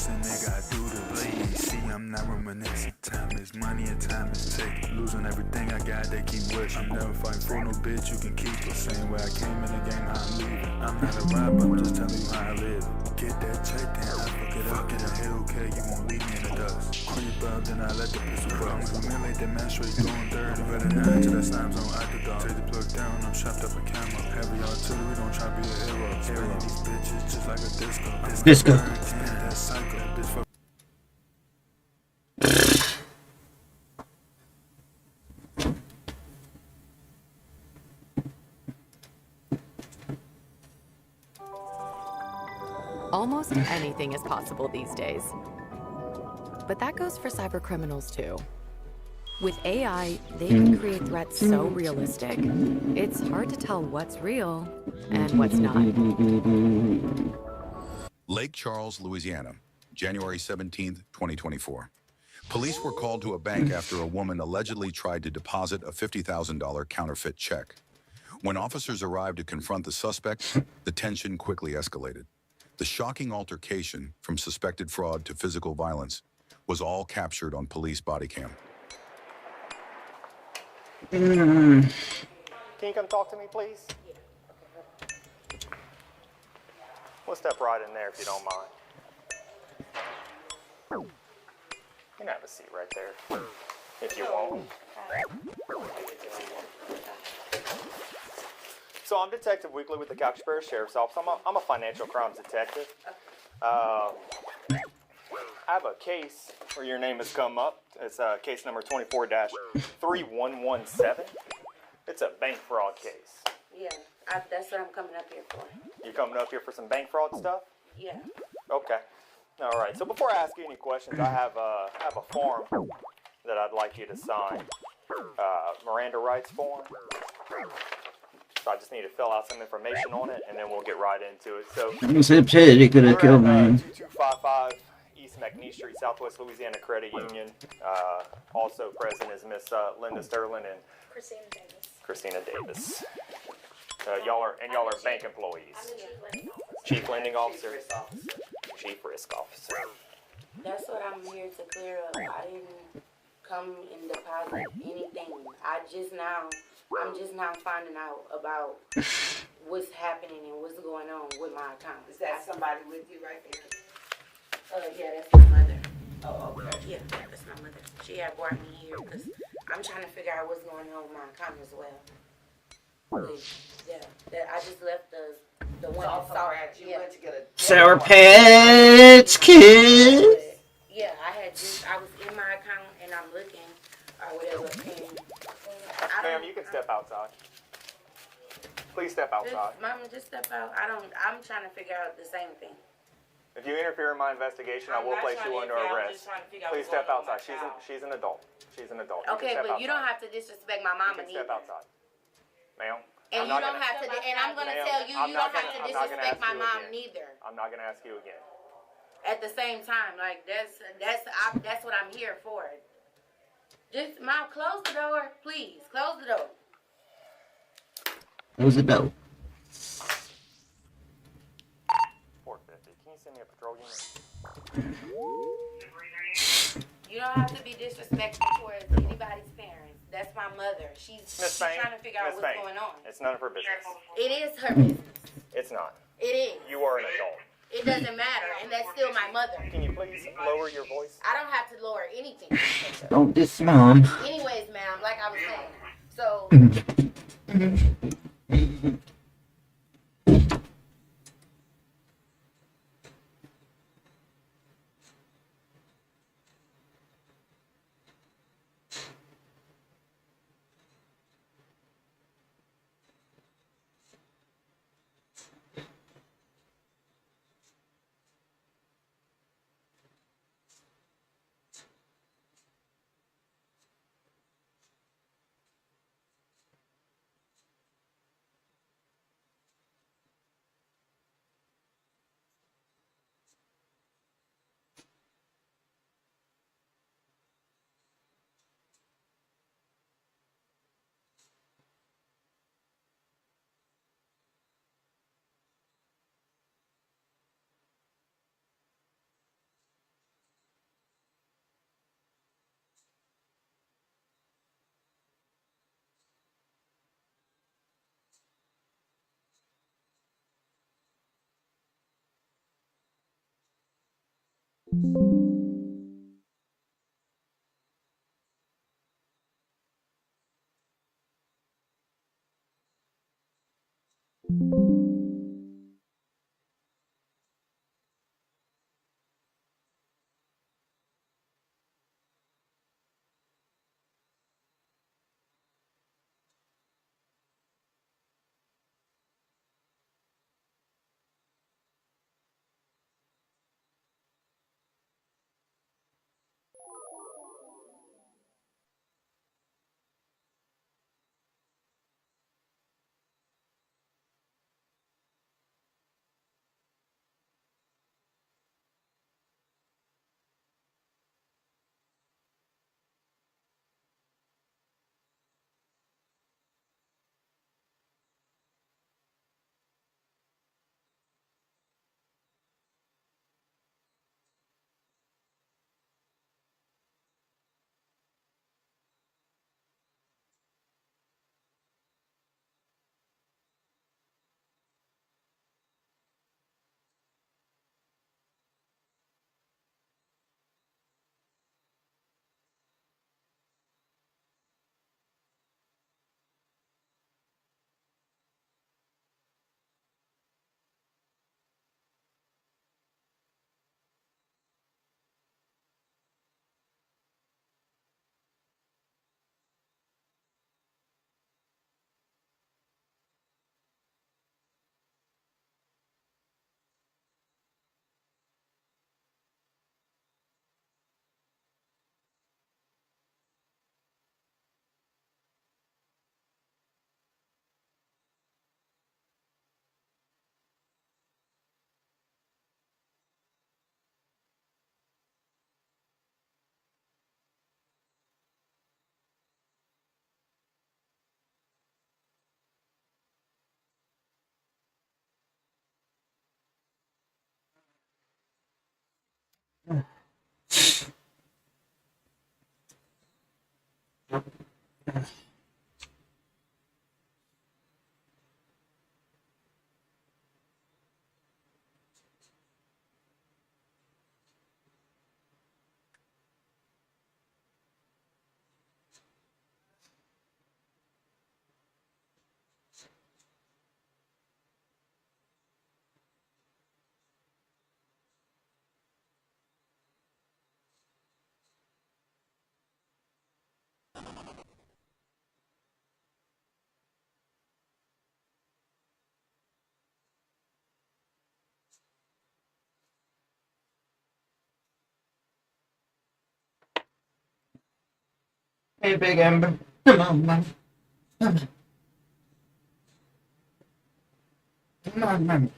nigga, I do the play. See, I'm not reminiscing. Time is money and time is taken. Losing everything I got, they keep wishing. I'm never fighting for no bitch, you can keep the same way I came in the game, how I'm leaving. I'm not a rapper, I'm just telling you how I live. Get that check, then I fucking it up, get a Hellcat, you won't leave me in the dust. Creep up, then I let the pistol bust. I'ma humiliate that man straight going dirty. Better not until that slime's on octodog. Take the plug down, I'm strapped up a camera. Heavy artillery, don't try to be a hero. Spraying these bitches just like a disco. Disco. Spin that cycle, bitch fuck. Almost anything is possible these days. But that goes for cybercriminals too. With AI, they can create threats so realistic, it's hard to tell what's real and what's not. Lake Charles, Louisiana, January 17th, 2024. Police were called to a bank after a woman allegedly tried to deposit a $50,000 counterfeit check. When officers arrived to confront the suspect, the tension quickly escalated. The shocking altercation, from suspected fraud to physical violence, was all captured on police body cam. Can you come talk to me, please? We'll step right in there if you don't mind. You can have a seat right there, if you want. So I'm Detective Weekly with the Cowboy Sheriff's Office. I'm a financial crimes detective. I have a case where your name has come up. It's case number 24-3117. It's a bank fraud case. Yeah, that's what I'm coming up here for. You coming up here for some bank fraud stuff? Yeah. Okay. All right. So before I ask you any questions, I have a form that I'd like you to sign. Miranda rights form. So I just need to fill out some information on it, and then we'll get right into it. So He could have killed me. 2255 East McNeese Street, Southwest Louisiana Credit Union. Also present is Miss Linda Sterling and Christina Davis. Y'all are bank employees. Chief Lending Officer. Chief Risk Officer. That's what I'm here to clear up. I didn't come and deposit anything. I'm just now finding out about what's happening and what's going on with my account. Is that somebody with you right there? Yeah, that's my mother. Oh, okay. Yeah, that's my mother. She had brought me here because I'm trying to figure out what's going on with my account as well. Yeah, I just left the one that saw it. You went to get a Sour Patch Kids. Yeah, I was in my account and I'm looking or whatever. Ma'am, you can step outside. Please step outside. Mama, just step out. I'm trying to figure out the same thing. If you interfere in my investigation, I will place you under arrest. Please step outside. She's an adult. She's an adult. Okay, but you don't have to disrespect my mama neither. Step outside. Ma'am. And you don't have to, and I'm going to tell you, you don't have to disrespect my mom neither. I'm not going to ask you again. At the same time, like that's what I'm here for. Just, Mom, close the door, please. Close the door. Close the door. 450. Can you send me a patrol unit? You don't have to be disrespectful towards anybody's parents. That's my mother. She's trying to figure out what's going on. It's none of her business. It is her business. It's not. It is. You are an adult. It doesn't matter, and that's still my mother. Can you please lower your voice? I don't have to lower anything. Don't diss mom. Anyways, ma'am, like I was saying, so. Hey, Big Ember. Come on, man. Come on. Come on, man.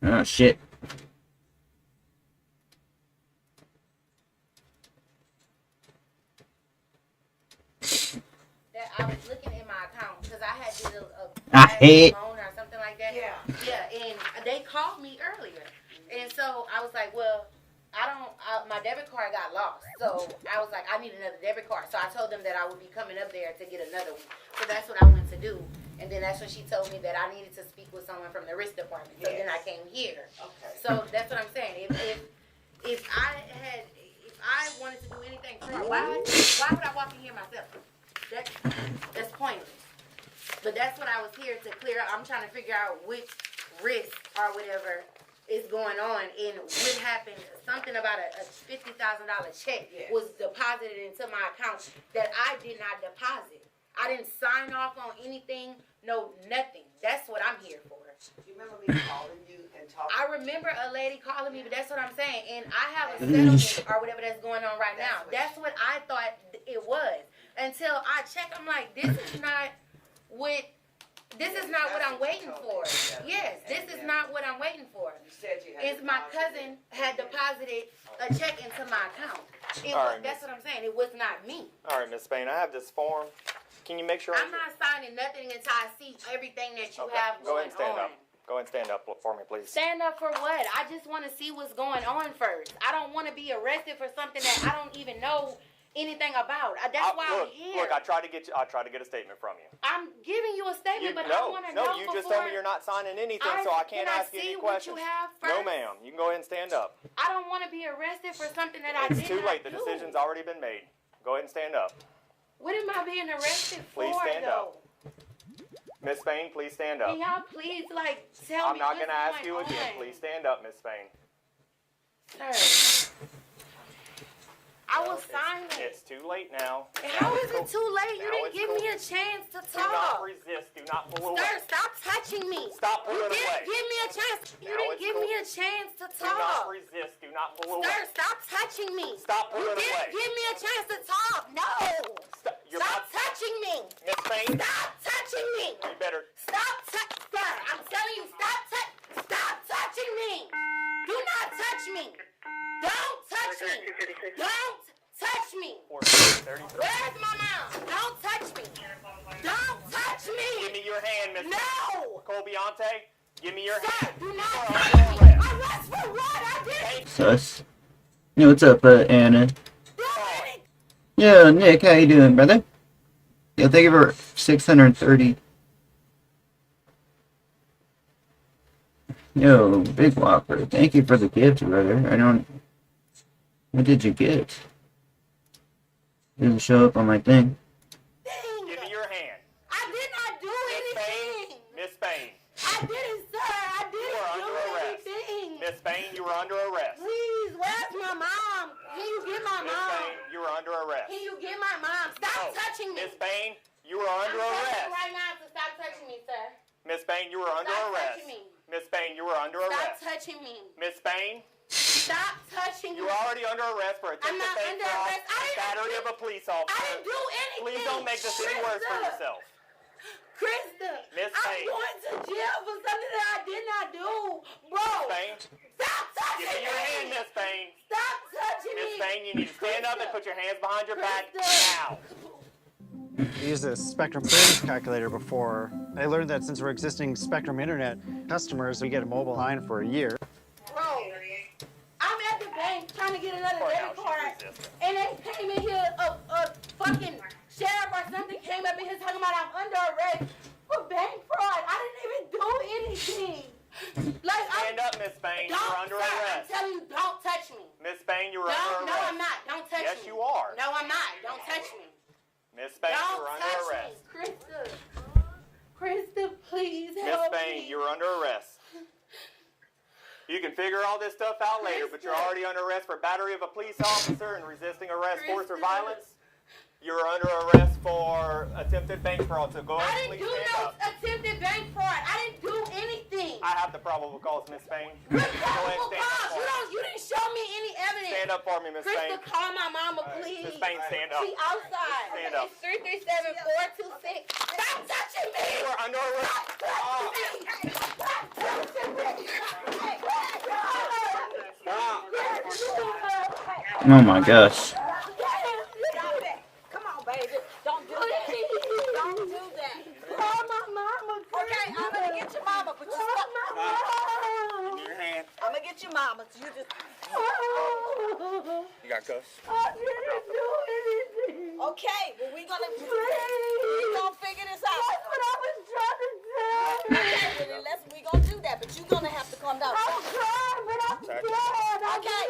Oh, shit. That I was looking in my account because I had did I hate loan or something like that. Yeah. Yeah, and they called me earlier. And so I was like, well, my debit card got lost. So I was like, I need another debit card. So I told them that I would be coming up there to get another one. So that's what I went to do. And then that's when she told me that I needed to speak with someone from the risk department. So then I came here. Okay. So that's what I'm saying. If I wanted to do anything fraud, why would I walk in here myself? That's pointless. But that's what I was here to clear up. I'm trying to figure out which risk or whatever is going on and what happened. Something about a $50,000 check was deposited into my account that I did not deposit. I didn't sign off on anything, no nothing. That's what I'm here for. You remember me calling you and talking? I remember a lady calling me, but that's what I'm saying. And I have a settlement or whatever that's going on right now. That's what I thought it was. Until I check, I'm like, this is not what I'm waiting for. Yes, this is not what I'm waiting for. It's my cousin had deposited a check into my account. That's what I'm saying. It was not me. All right, Miss Spain, I have this form. Can you make sure? I'm not signing nothing until I see everything that you have going on. Go ahead and stand up. Go ahead and stand up for me, please. Stand up for what? I just want to see what's going on first. I don't want to be arrested for something that I don't even know anything about. That's why I'm here. Look, I tried to get a statement from you. I'm giving you a statement, but I want to know No, you just told me you're not signing anything, so I can't ask you any questions. What you have first? No, ma'am. You can go ahead and stand up. I don't want to be arrested for something that I did not do. It's too late. The decision's already been made. Go ahead and stand up. What am I being arrested for, Please stand though? up. Miss Spain, please stand up. Can y'all please, like, tell I'm me not what's going to ask going you again. on? Please stand up, Miss Spain. Sir. I was silent. It's too late now. How is it too late? You didn't give me a chance to talk. Do not resist. Do not pull away. Sir, stop touching me. Stop pulling away. You didn't give me a chance. You didn't give me a chance to talk. Do not resist. Do not pull away. Sir, stop touching me. Stop pulling away. You didn't give me a chance to talk. No. Stop touching me. Miss Spain. Stop touching me. You better. Stop touching. Sir, I'm telling you, stop touching me. Do not touch me. Don't touch me. Don't touch me. Where's my mom? Don't touch me. Don't touch me. Give me your hand, Miss. No. Colbiante, give me your Sir, hand. do not touch me. Arrest for what? I didn't. Sus. Yo, what's up, Anna? Yo, Nick, how you doing, brother? Yo, thank you for 630. Yo, Big Whopper, thank you for the gift, brother. What did you get? Didn't show up on my thing. Give me your hand. I did not do anything. Miss Spain. I didn't, sir. I didn't do anything. Miss Spain, you were under arrest. Please, where's my mom? Can you get my Miss mom? Spain, you were under arrest. Can you get my mom? Stop touching me. Miss Spain, you were under I'm arrest. right now, so stop touching me, sir. Miss Spain, you were under Stop arrest. touching me. Miss Spain, you were under arrest. Stop touching me. Miss Spain, Stop touching me. you were already under arrest for I'm attempted not bank under fraud arrest. and battery of a police officer. I didn't do anything. Please don't make this any worse for yourself. Krista, Miss I'm Spain. going to jail for something that I did not do. Bro, Spain, stop touching give me your me. hand, Miss Spain. Stop touching Miss me. Spain, you need to stand up and put your hands behind your back now. We used a Spectrum savings calculator before. I learned that since we're existing Spectrum Internet customers, we get a mobile line for a year. Bro, I'm at the bank trying to get another debit card, and they came in here, a fucking sheriff or something came up in here talking about I'm under arrest for bank fraud. I didn't even do anything. Stand up, Miss Spain. You're under arrest. I'm telling you, don't touch me. Miss Spain, you're under arrest. No, I'm not. Don't touch me. Yes, you are. No, I'm not. Don't touch me. Miss Spain, Don't you're under touch arrest. me, Krista. Krista, please Miss help Spain, me. you're under arrest. You can figure all this stuff out later, but you're already under arrest for battery of a police officer and resisting arrest, force, or violence. You're under arrest for attempted bank fraud, so go ahead and please stand up. Attempted bank fraud. I didn't do anything. I have the probable cause, Miss Spain. Go ahead and stand up for me. You didn't show me any evidence. Stand up for me, Miss Spain. Krista, call my mama, please. Miss Spain, stand up. She outside. Stand up. It's 337-426. Stop touching me. You are under arrest. Stop touching me. Oh my gosh. Come on, baby. Don't do that. Don't do that. Call my mama. Okay, I'm gonna get your mama, but you stop. Give me your hand. I'm gonna get your mama. So you just. You got cuffs? I didn't do anything. Okay, well we gonna figure this out. That's what I was trying to say. Okay, well then we gonna do that, but you're gonna have to calm down. I'm trying, but I'm scared. Okay,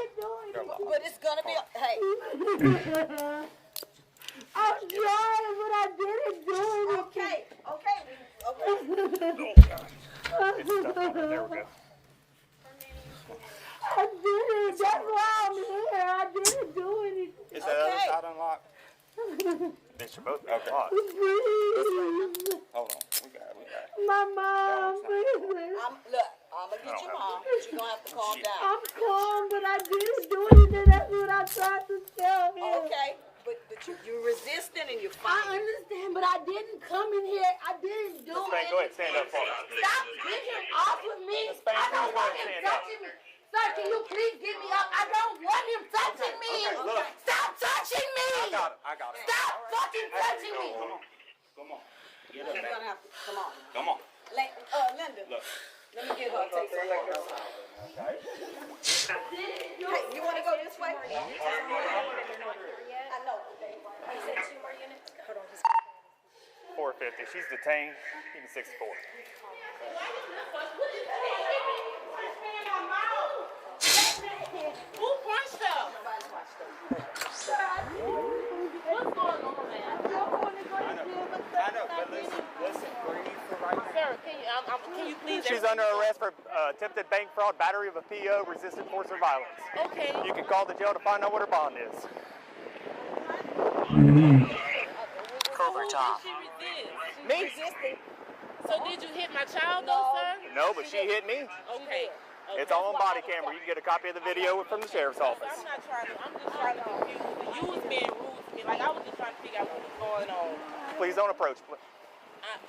but it's gonna be. Hey. I'm trying, but I didn't do it. Okay. There we go. I didn't. That's why I'm here. I didn't do anything. Is that other side unlocked? Bitch, you're both unlocked. Please. Hold on. We got it. My mom, please. I'm gonna get your mom, but you're gonna have to calm down. I'm calm, but I didn't do anything. That's what I tried to tell him. Okay, but you're resisting and you're fighting. I understand, but I didn't come in here. I didn't do anything. Go ahead, stand up for me. Stop getting off of me. I don't want him touching me. Sir, can you please get me up? I don't want him touching me. Look. Stop touching me. I got it. Stop fucking touching me. Come on. You're gonna have to, come on. Come on. Linda. Look. Let me get her a take some photos. Hey, you want to go this way? I know, $450. She's detained. Even 64. Who punched her? What's going on, man? I know, but listen, breathe for right now. Sir, can you please? She's under arrest for attempted bank fraud, battery of a PO, resistant force or violence. Okay. You can call the jail to find out what her bond is. Covert job. Me? So did you hit my child though, sir? No, but she hit me. Okay. It's all on body camera. You can get a copy of the video from the sheriff's office. I'm just trying to confuse you. You was being rude to me. Like, I was just trying to figure out what was going on. Please don't approach.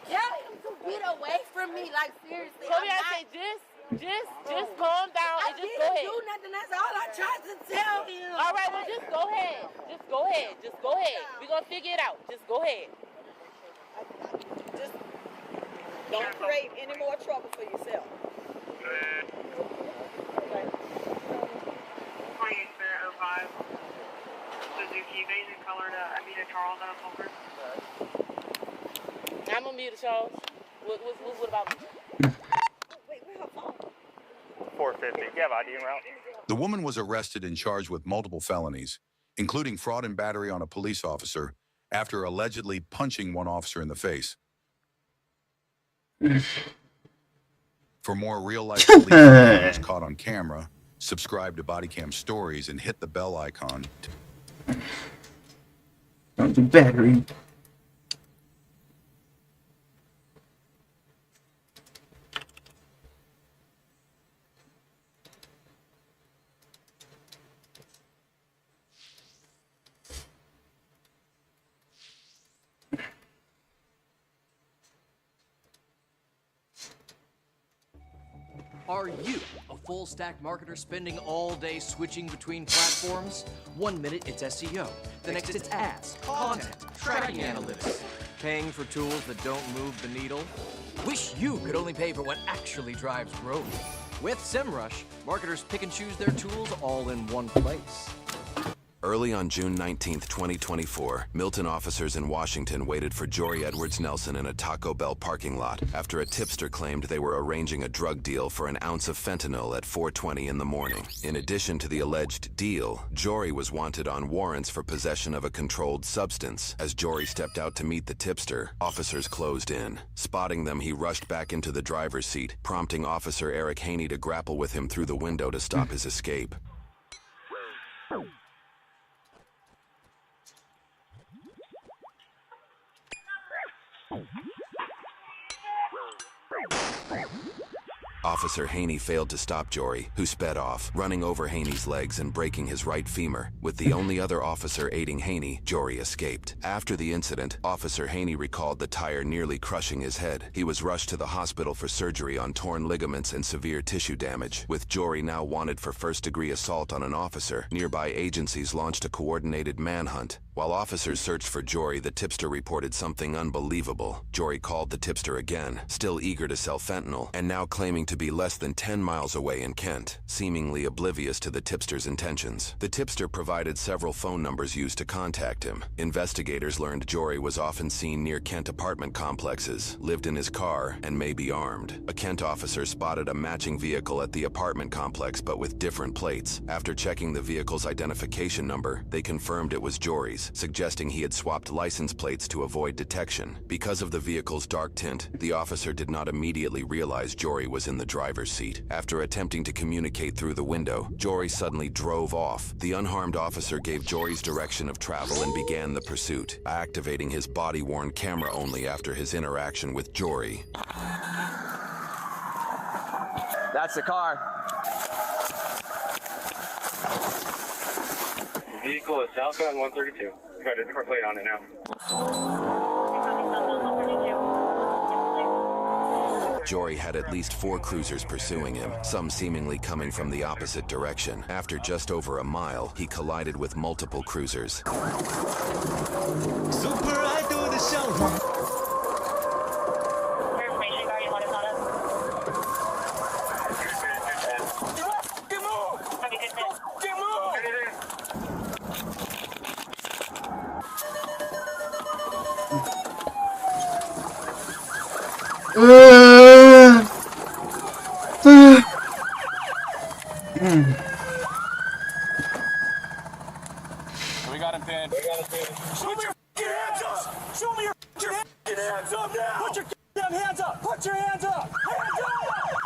Tell him to get away from me, like, seriously. Cody, I say just calm down and just go ahead. I didn't do nothing. That's all I tried to tell him. All right, well, just go ahead. Just go ahead. Just go ahead. We're going to figure it out. Just go ahead. Just don't create any more trouble for yourself. I'm gonna mute Charles. What about me? Wait, where her phone? 450. You have ID en route? The woman was arrested and charged with multiple felonies, including fraud and battery on a police officer after allegedly punching one officer in the face. For more real-life police encounters caught on camera, subscribe to Bodycam Stories and hit the bell icon. Don't do battery. Are you a full-stack marketer spending all day switching between platforms? 1 minute it's SEO, the next it's ads, content, tracking analytics. Paying for tools that don't move the needle? Wish you could only pay for what actually drives growth. With SEMrush, marketers pick and choose their tools all in one place. Early on June 19, 2024, Milton officers in Washington waited for Jory Edwards Nelson in a Taco Bell parking lot after a tipster claimed they were arranging a drug deal for an ounce of fentanyl at 4:20 in the morning. In addition to the alleged deal, Jory was wanted on warrants for possession of a controlled substance. As Jory stepped out to meet the tipster, officers closed in. Spotting them, he rushed back into the driver's seat, prompting Officer Eric Haney to grapple with him through the window to stop his escape. Officer Haney failed to stop Jory, who sped off, running over Haney's legs and breaking his right femur. With the only other officer aiding Haney, Jory escaped. After the incident, Officer Haney recalled the tire nearly crushing his head. He was rushed to the hospital for surgery on torn ligaments and severe tissue damage. With Jory now wanted for first-degree assault on an officer, nearby agencies launched a coordinated manhunt. While officers searched for Jory, the tipster reported something unbelievable. Jory called the tipster again, still eager to sell fentanyl, and now claiming to be less than 10 miles away in Kent, seemingly oblivious to the tipster's intentions. The tipster provided several phone numbers used to contact him. Investigators learned Jory was often seen near Kent apartment complexes, lived in his car, and may be armed. A Kent officer spotted a matching vehicle at the apartment complex but with different plates. After checking the vehicle's identification number, they confirmed it was Jory's, suggesting he had swapped license plates to avoid detection. Because of the vehicle's dark tint, the officer did not immediately realize Jory was in the driver's seat. After attempting to communicate through the window, Jory suddenly drove off. The unharmed officer gave Jory's direction of travel and began the pursuit, activating his body-worn camera only after his interaction with Jory. That's the car. Vehicle is southbound 132. Got a different plate on it now. Jory had at least 4 cruisers pursuing him, some seemingly coming from the opposite direction. After just over a mile, he collided with multiple cruisers. We got him pinned. Show me your hands up! Show me your hands up now! Put your goddamn hands up! Put your hands up! Hands up!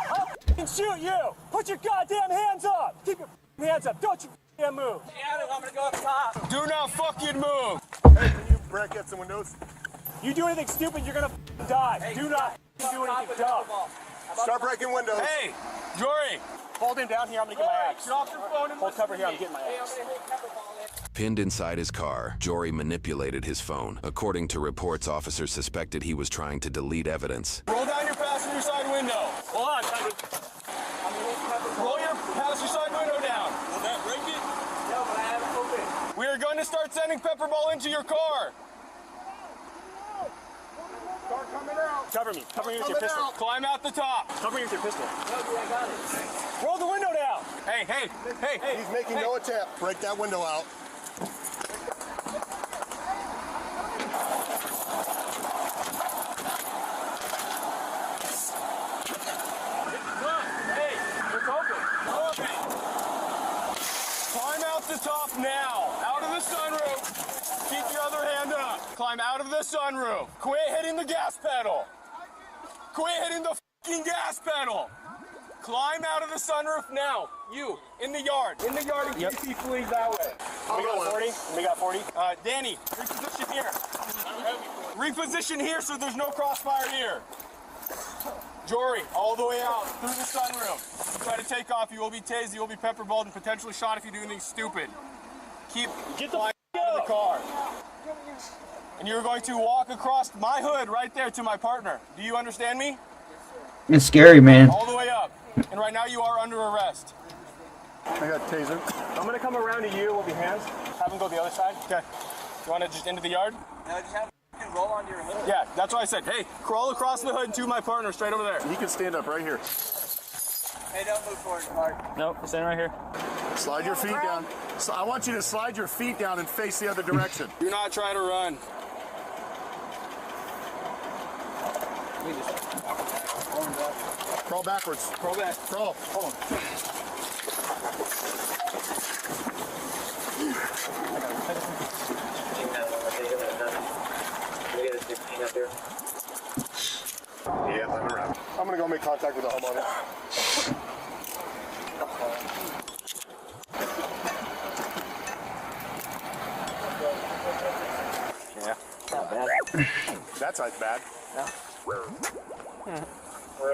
I'll f***ing shoot you! Put your goddamn hands up! Keep your hands up! Don't you f***ing move! Yeah, I'm gonna go up top. Do not fucking move! Hey, can you break out some windows? You do anything stupid, you're gonna f***ing die. Hey, do not do anything dumb. Start breaking windows. Hey, Jory! Hold him down here, I'm gonna get my axe. Hold cover here, I'm getting my axe. Pinned inside his car, Jory manipulated his phone. According to reports, officers suspected he was trying to delete evidence. Roll down your passenger side window. Hold on. Roll your passenger side window down. Will that break it? No, but I have it open. We are going to start sending pepper ball into your car. Start coming out. Cover me with your pistol. Climb out the top. Cover me with your pistol. No, dude, I got it. Roll the window down. Hey. He's making no attempt. Break that window out. Climb out the top now. Out of the sunroof. Keep your other hand up. Climb out of the sunroof. Quit hitting the gas pedal. Quit hitting the fucking gas pedal. Climb out of the sunroof now. You, in the yard. In the yard in case he flees that way. We got 40. Danny, reposition here. Reposition here so there's no crossfire here. Jory, all the way out through the sunroof. Try to take off. You will be tased, you will be pepper balled, and potentially shot if you do anything stupid. Get the out of the car. And you're going to walk across my hood right there to my partner. Do you understand me? It's scary, man. All the way up. And right now you are under arrest. I got a taser. I'm going to come around to you with your hands. Have him go the other side. Okay. You want to just into the yard? No, just have him roll onto your hood. Yeah, that's what I said. Hey, crawl across the hood to my partner straight over there. He can stand up right here. Hey, don't move forward, Mark. Nope, stand right here. Slide your feet down. So I want you to slide your feet down and face the other direction. Do not try to run. Crawl backwards. Crawl back. Crawl. Hold on. Yeah, let him around. I'm gonna go make contact with the homeowner. Yeah, not bad. That side's bad. No.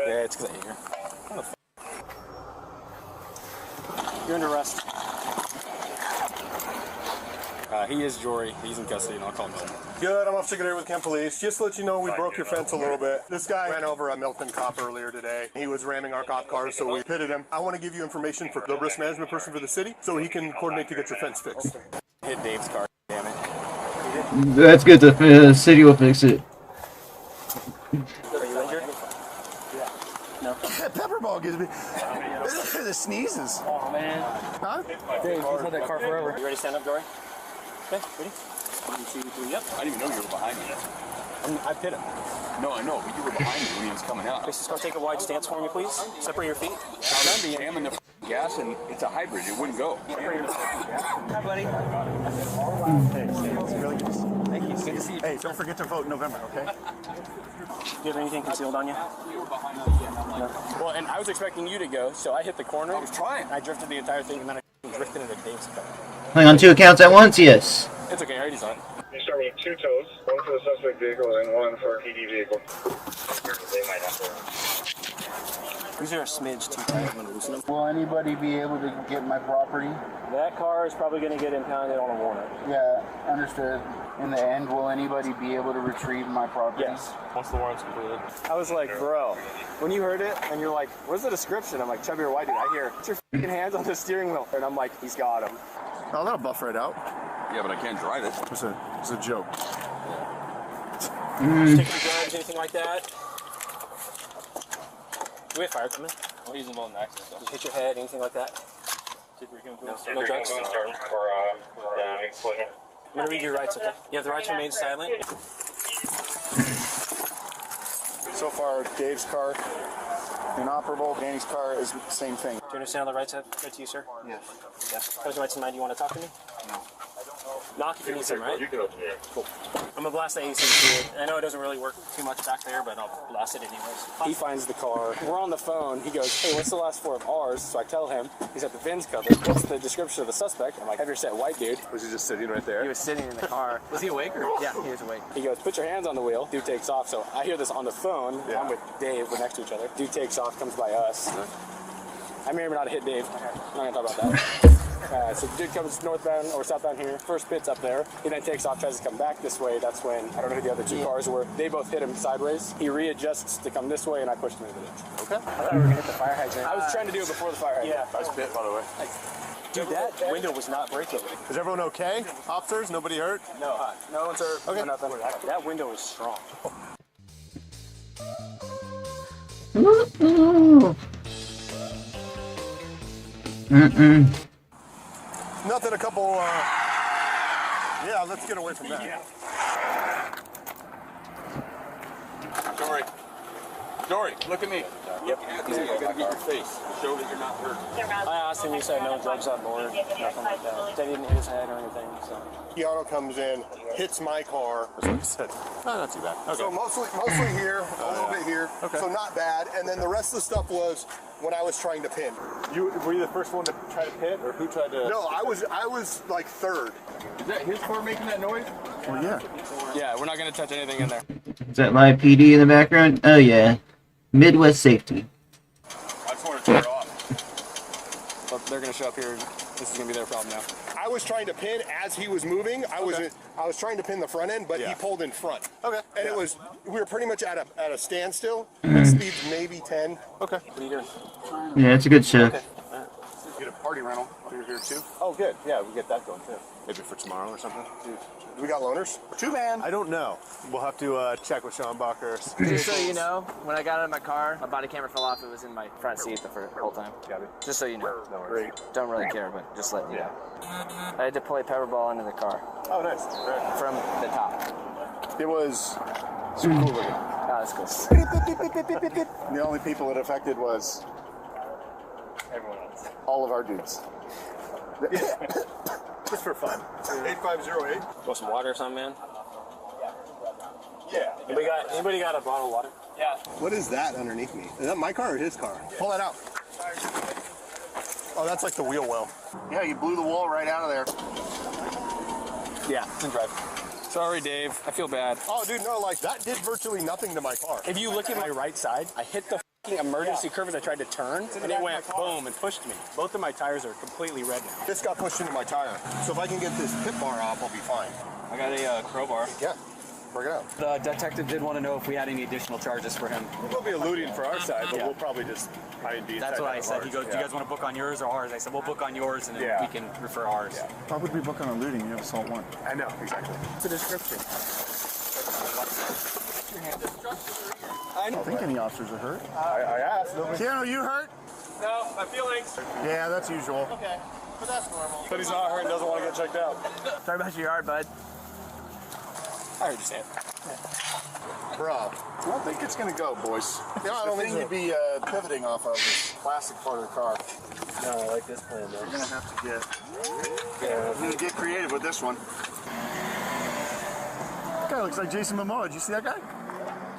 Yeah, it's because I hate her. You're under arrest. He is Jory. He's in custody, and I'll call him. Good, I'm off secretary with Kent Police. Just to let you know, we broke your fence a little bit. This guy ran over a Milton cop earlier today. He was ramming our cop car, so we pitted him. I want to give you information for the risk management person for the city, so he can coordinate to get your fence fixed. Hit Dave's car, damn it. That's good. The city will fix it. Are you injured? Yeah. No. That pepper ball gives me the sneezes. Oh, man. Huh? Dave, you've had that car forever. You ready to stand up, Jory? Okay, ready? 1, 2, 3, yep. I didn't even know you were behind me. I pit him. No, I know, but you were behind me when he was coming out. Just go take a wide stance for me, please. Separate your feet. I'm jamming the gas, and it's a hybrid. It wouldn't go. Hi, buddy. It's really good. Thank you. Good to see you. Hey, don't forget to vote in November, okay? Do you have anything concealed on you? No. Well, and I was expecting you to go, so I hit the corner. I was trying. I drifted the entire thing, and then I drifted into Dave's car. Playing on 2 accounts at once, yes. It's okay, I already saw it. You start with 2 tows, 1 for the suspect vehicle and 1 for a PD vehicle. They might have to. These are a smidge too tight. I'm going to loosen them. Will anybody be able to get my property? That car is probably going to get impounded on a warrant. Yeah, understood. In the end, will anybody be able to retrieve my property? Yes, once the warrant's completed. I was like, bro, when you heard it and you're like, what's the description? I'm like, chubby or white dude, I hear, put your f***ing hands on the steering wheel. And I'm like, he's got him. Oh, that'll buff right out. Yeah, but I can't drive it. It's a joke. Just take your drugs, anything like that. Do we have fire coming? Well, he's involved in accident. Just hit your head, anything like that? No drugs? I'm going to read your rights, okay? You have the right to remain silent. So far, Dave's car, inoperable. Danny's car is the same thing. Do you understand all the rights I read to you, sir? Yes. Yeah. Those rights in mind, do you want to talk to me? No. Knock if you need some, right? You can open it. Cool. I'm gonna blast the AC to it. I know it doesn't really work too much back there, but I'll blast it anyways. He finds the car. We're on the phone. He goes, hey, what's the last four of ours? So I tell him, he's at the VINs covered. What's the description of the suspect? I'm like, heavier set white dude. Was he just sitting right there? He was sitting in the car. Was he awake or? Yeah, he was awake. He goes, put your hands on the wheel. Dude takes off. So I hear this on the phone. Yeah. I'm with Dave. We're next to each other. Dude takes off, comes by us. I may or may not have hit Dave. I'm not gonna talk about that. So the dude comes northbound or southbound here. First pit's up there. He then takes off, tries to come back this way. That's when, I don't know who the other two cars were. They both hit him sideways. He readjusts to come this way, and I pushed him into the ditch. Okay. I thought we were gonna hit the fire hydrant. I was trying to do it before the fire hydrant. Yeah. Nice pit, by the way. Dude, that window was not breaking. Is everyone okay? Officers? Nobody hurt? No, no one's hurt. Okay. No, nothing. That window was strong. Nothing, a couple, yeah, let's get away from that. Yeah. Dory, look at me. Yep. I gotta get your face. Show that you're not hurt. I asked him, he said no drugs on board, nothing like that. They didn't hit his head or anything, so. Keanu comes in, hits my car. That's what I said. Oh, not too bad. Okay. So mostly here, a little bit here. Okay. So not bad. And then the rest of the stuff was when I was trying to pin. Were you the first one to try to pit, or who tried to? No, I was like third. Is that his car making that noise? Well, yeah. Yeah, we're not gonna touch anything in there. Is that my PD in the background? Oh yeah. Midwest Safety. I just want to turn it off. But they're gonna show up here. This is gonna be their problem now. I was trying to pin as he was moving. I was trying to pin the front end, but he pulled in front. Okay. And we were pretty much at a standstill. Speed's maybe 10. Okay. What are you doing? Yeah, it's a good show. Okay. Get a party rental while you're here too. Oh, good. Yeah, we get that going too. Maybe for tomorrow or something. Dude, do we got loaners? 2-man. I don't know. We'll have to check with Sean Bacher. Just so you know, when I got out of my car, my body camera fell off. It was in my front seat the whole time. Got it. Just so you know. No worries. Don't really care, but just let you know. I had to play Powerball into the car. Oh, nice. Right. From the top. It was super cool looking. Oh, that's cool. The only people it affected was Everyone else. all of our dudes. Just for fun. 8508. Want some water or something, man? Yeah. Anybody got a bottle of water? Yeah. What is that underneath me? Is that my car or his car? Pull that out. Oh, that's like the wheel well. Yeah, you blew the wall right out of there. Yeah, can drive. Sorry, Dave. I feel bad. Oh, dude, no, like that did virtually nothing to my car. If you look at my right side, I hit the emergency curve as I tried to turn, and it went boom and pushed me. Both of my tires are completely red now. This got pushed into my tire. So if I can get this pit bar off, I'll be fine. I got a crowbar. Yeah, work it out. The detective did want to know if we had any additional charges for him. We'll be eluding for our side, but we'll probably just IND. That's what I said. He goes, do you guys want to book on yours or ours? I said, we'll book on yours, and then we can refer ours. Yeah. Why would we book on eluding? You have assault 1. I know, exactly. What's the description? I don't think any officers are hurt. I asked. Keanu, you hurt? No, my feelings. Yeah, that's usual. Okay, but that's normal. But he's not hurt and doesn't want to get checked out. Sorry about your yard, bud. I heard you say it. Bro, I don't think it's going to go, boys. No, I don't think you'd be pivoting off of this plastic part of the car. No, I like this plan, though. You're going to have to you're going to get creative with this one. That guy looks like Jason Momoa. Did you see that guy?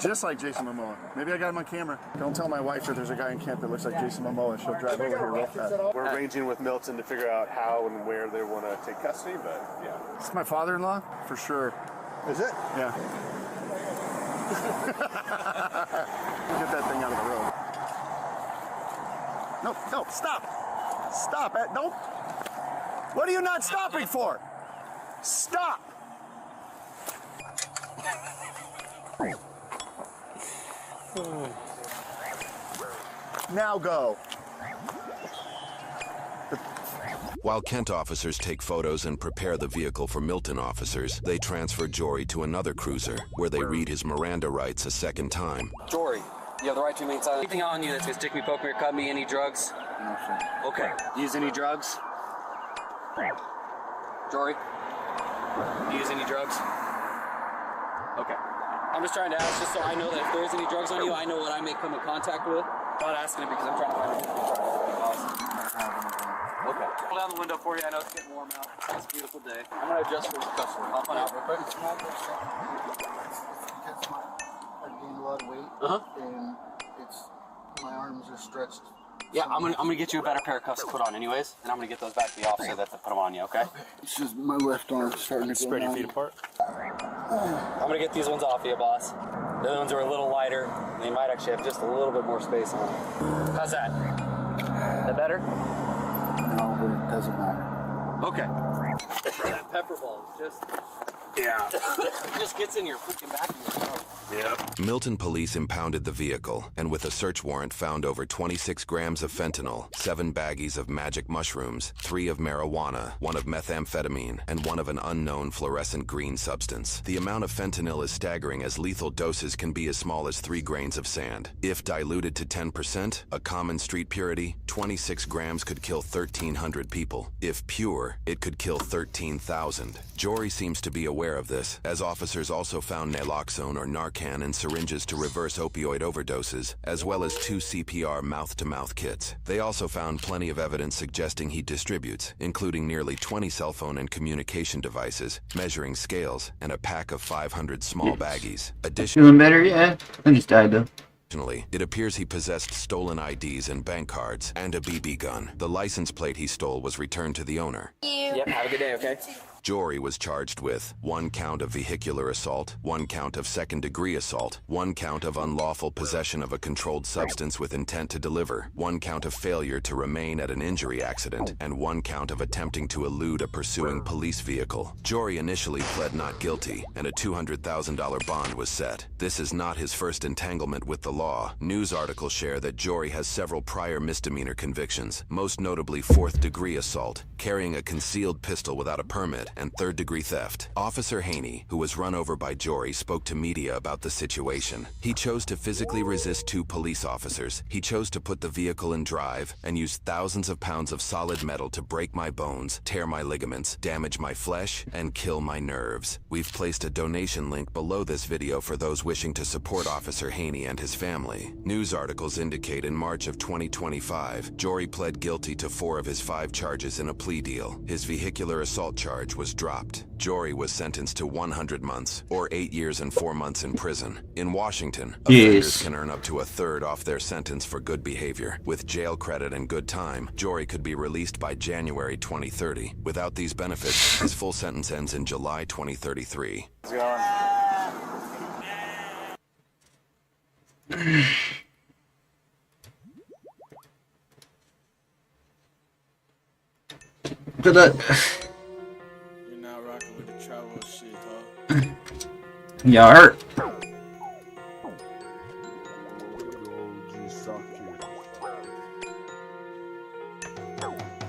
Just like Jason Momoa. Maybe I got him on camera. Don't tell my wife that there's a guy in camp that looks like Jason Momoa. She'll drive over here real fast. We're arranging with Milton to figure out how and where they want to take custody, but yeah. It's my father-in-law? For sure. Is it? Yeah. Get that thing out of the road. No, no, stop. Stop it. Don't. What are you not stopping for? Stop. Now go. While Kent officers take photos and prepare the vehicle for Milton officers, they transfer Jory to another cruiser, where they read his Miranda rights a second time. Jory, you have the right to remain silent. Anything on you that's gonna stick me, poke me, or cut me? Any drugs? No, sir. Okay. Use any drugs? Jory, you use any drugs? Okay. I'm just trying to ask just so I know that if there is any drugs on you, I know what I may come in contact with. I'm not asking it because I'm trying to find a Okay. Pull down the window for you. I know it's getting warm out. It's a beautiful day. I'm going to adjust for the customer. I'll find out real quick. It's not because I gained a lot of weight, and my arms are stretched. Yeah, I'm gonna get you a better pair of cuffs to put on anyways, and I'm gonna get those back to the officer that put them on you, okay? It's just my left arm starting to spread your feet apart. I'm gonna get these ones off you, boss. The other ones are a little lighter. They might actually have just a little bit more space on them. How's that? That better? No, but it doesn't matter. Okay. That pepper ball just... Yeah. It just gets in your freaking back of your throat. Yep. Milton police impounded the vehicle and with a search warrant found over 26 grams of fentanyl, 7 baggies of magic mushrooms, 3 of marijuana, 1 of methamphetamine, and 1 of an unknown fluorescent green substance. The amount of fentanyl is staggering as lethal doses can be as small as 3 grains of sand. If diluted to 10%, a common street purity, 26 grams could kill 1,300 people. If pure, it could kill 13,000. Jory seems to be aware of this, as officers also found naloxone or Narcan and syringes to reverse opioid overdoses, as well as 2 CPR mouth-to-mouth kits. They also found plenty of evidence suggesting he distributes, including nearly 20 cell phone and communication devices, measuring scales, and a pack of 500 small baggies. Feeling better? Yeah. I just died though. Additionally, it appears he possessed stolen IDs and bank cards and a BB gun. The license plate he stole was returned to the owner. Yep, have a good day, okay? Jory was charged with 1 count of vehicular assault, 1 count of second-degree assault, 1 count of unlawful possession of a controlled substance with intent to deliver, 1 count of failure to remain at an injury accident, and 1 count of attempting to elude a pursuing police vehicle. Jory initially pled not guilty, and a $200,000 bond was set. This is not his first entanglement with the law. News articles share that Jory has several prior misdemeanor convictions, most notably 4th-degree assault, carrying a concealed pistol without a permit, and 3rd-degree theft. Officer Haney, who was run over by Jory, spoke to media about the situation. He chose to physically resist 2 police officers. He chose to put the vehicle in drive and use thousands of pounds of solid metal to break my bones, tear my ligaments, damage my flesh, and kill my nerves. We've placed a donation link below this video for those wishing to support Officer Haney and his family. News articles indicate in March of 2025, Jory pled guilty to 4 of his 5 charges in a plea deal. His vehicular assault charge was dropped. Jory was sentenced to 100 months, or 8 years and 4 months in prison. In Washington, offenders can earn up to 1/3 off their sentence for good behavior. With jail credit and good time, Jory could be released by January 2030. Without these benefits, his full sentence ends in July 2033. How's it going? Good luck. You're not rocking with the travel shit, huh? Y'all hurt.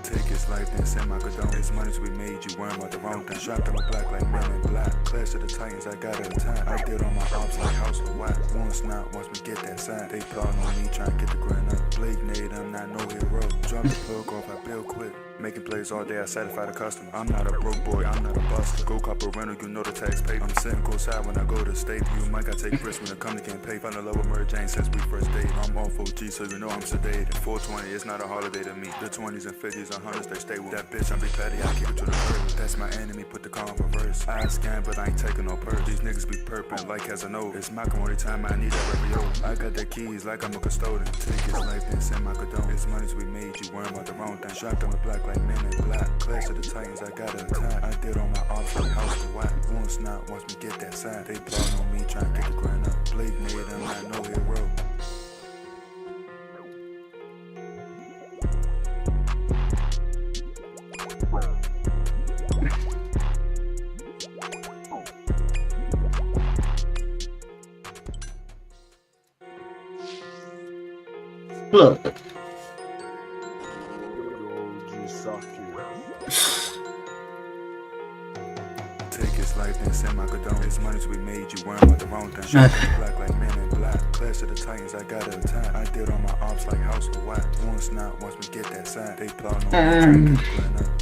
Take his life, then send my condone. It's money we made, you worrying about the wrong thing. Strapped on my black like men in black. Clash of the Titans, I got it in time. I did all my ops like House of White. Once not, once we get that sign. They plotting on me, trying to get the grind up. Blake Nate, I'm not no hero. Drop the plug off, I bill quick. Making plays all day, I satisfy the customer. I'm not a broke boy, I'm not a buster. Go cop a rental, you know the tax paid. I'm sitting courtside when I go to state. You might gotta take risks when I come to can't pay. Found a love with Mary Jane since we first dated. I'm off OG, so you know I'm sedated. 420, it's not a holiday to me. The 20s and 50s and 100s, they stay with that bitch. I'm be petty, I keep it to the earth. That's my enemy, put the car in reverse. I scan, but I ain't taking no purse. These niggas be perping like Casanova. It's my only time I need that ravioli. I got the keys like I'm a custodian. Take his life, then send my condone. It's money we made, you worrying about the wrong thing. Strapped on my black like men in black. Clash of the Titans, I got it in time. I did all my ops like House of White. Once not, once we get that sign. They plotting on me, trying to get the grind up. Blade Nate, I'm not no hero. Look. Take his life, then send my condone. It's money we made, you worrying about the wrong thing. Strapped on my black like men in black. Clash of the Titans, I got a time. I did on my ops like House of White. Once not, once we get that sign. They plotting on me,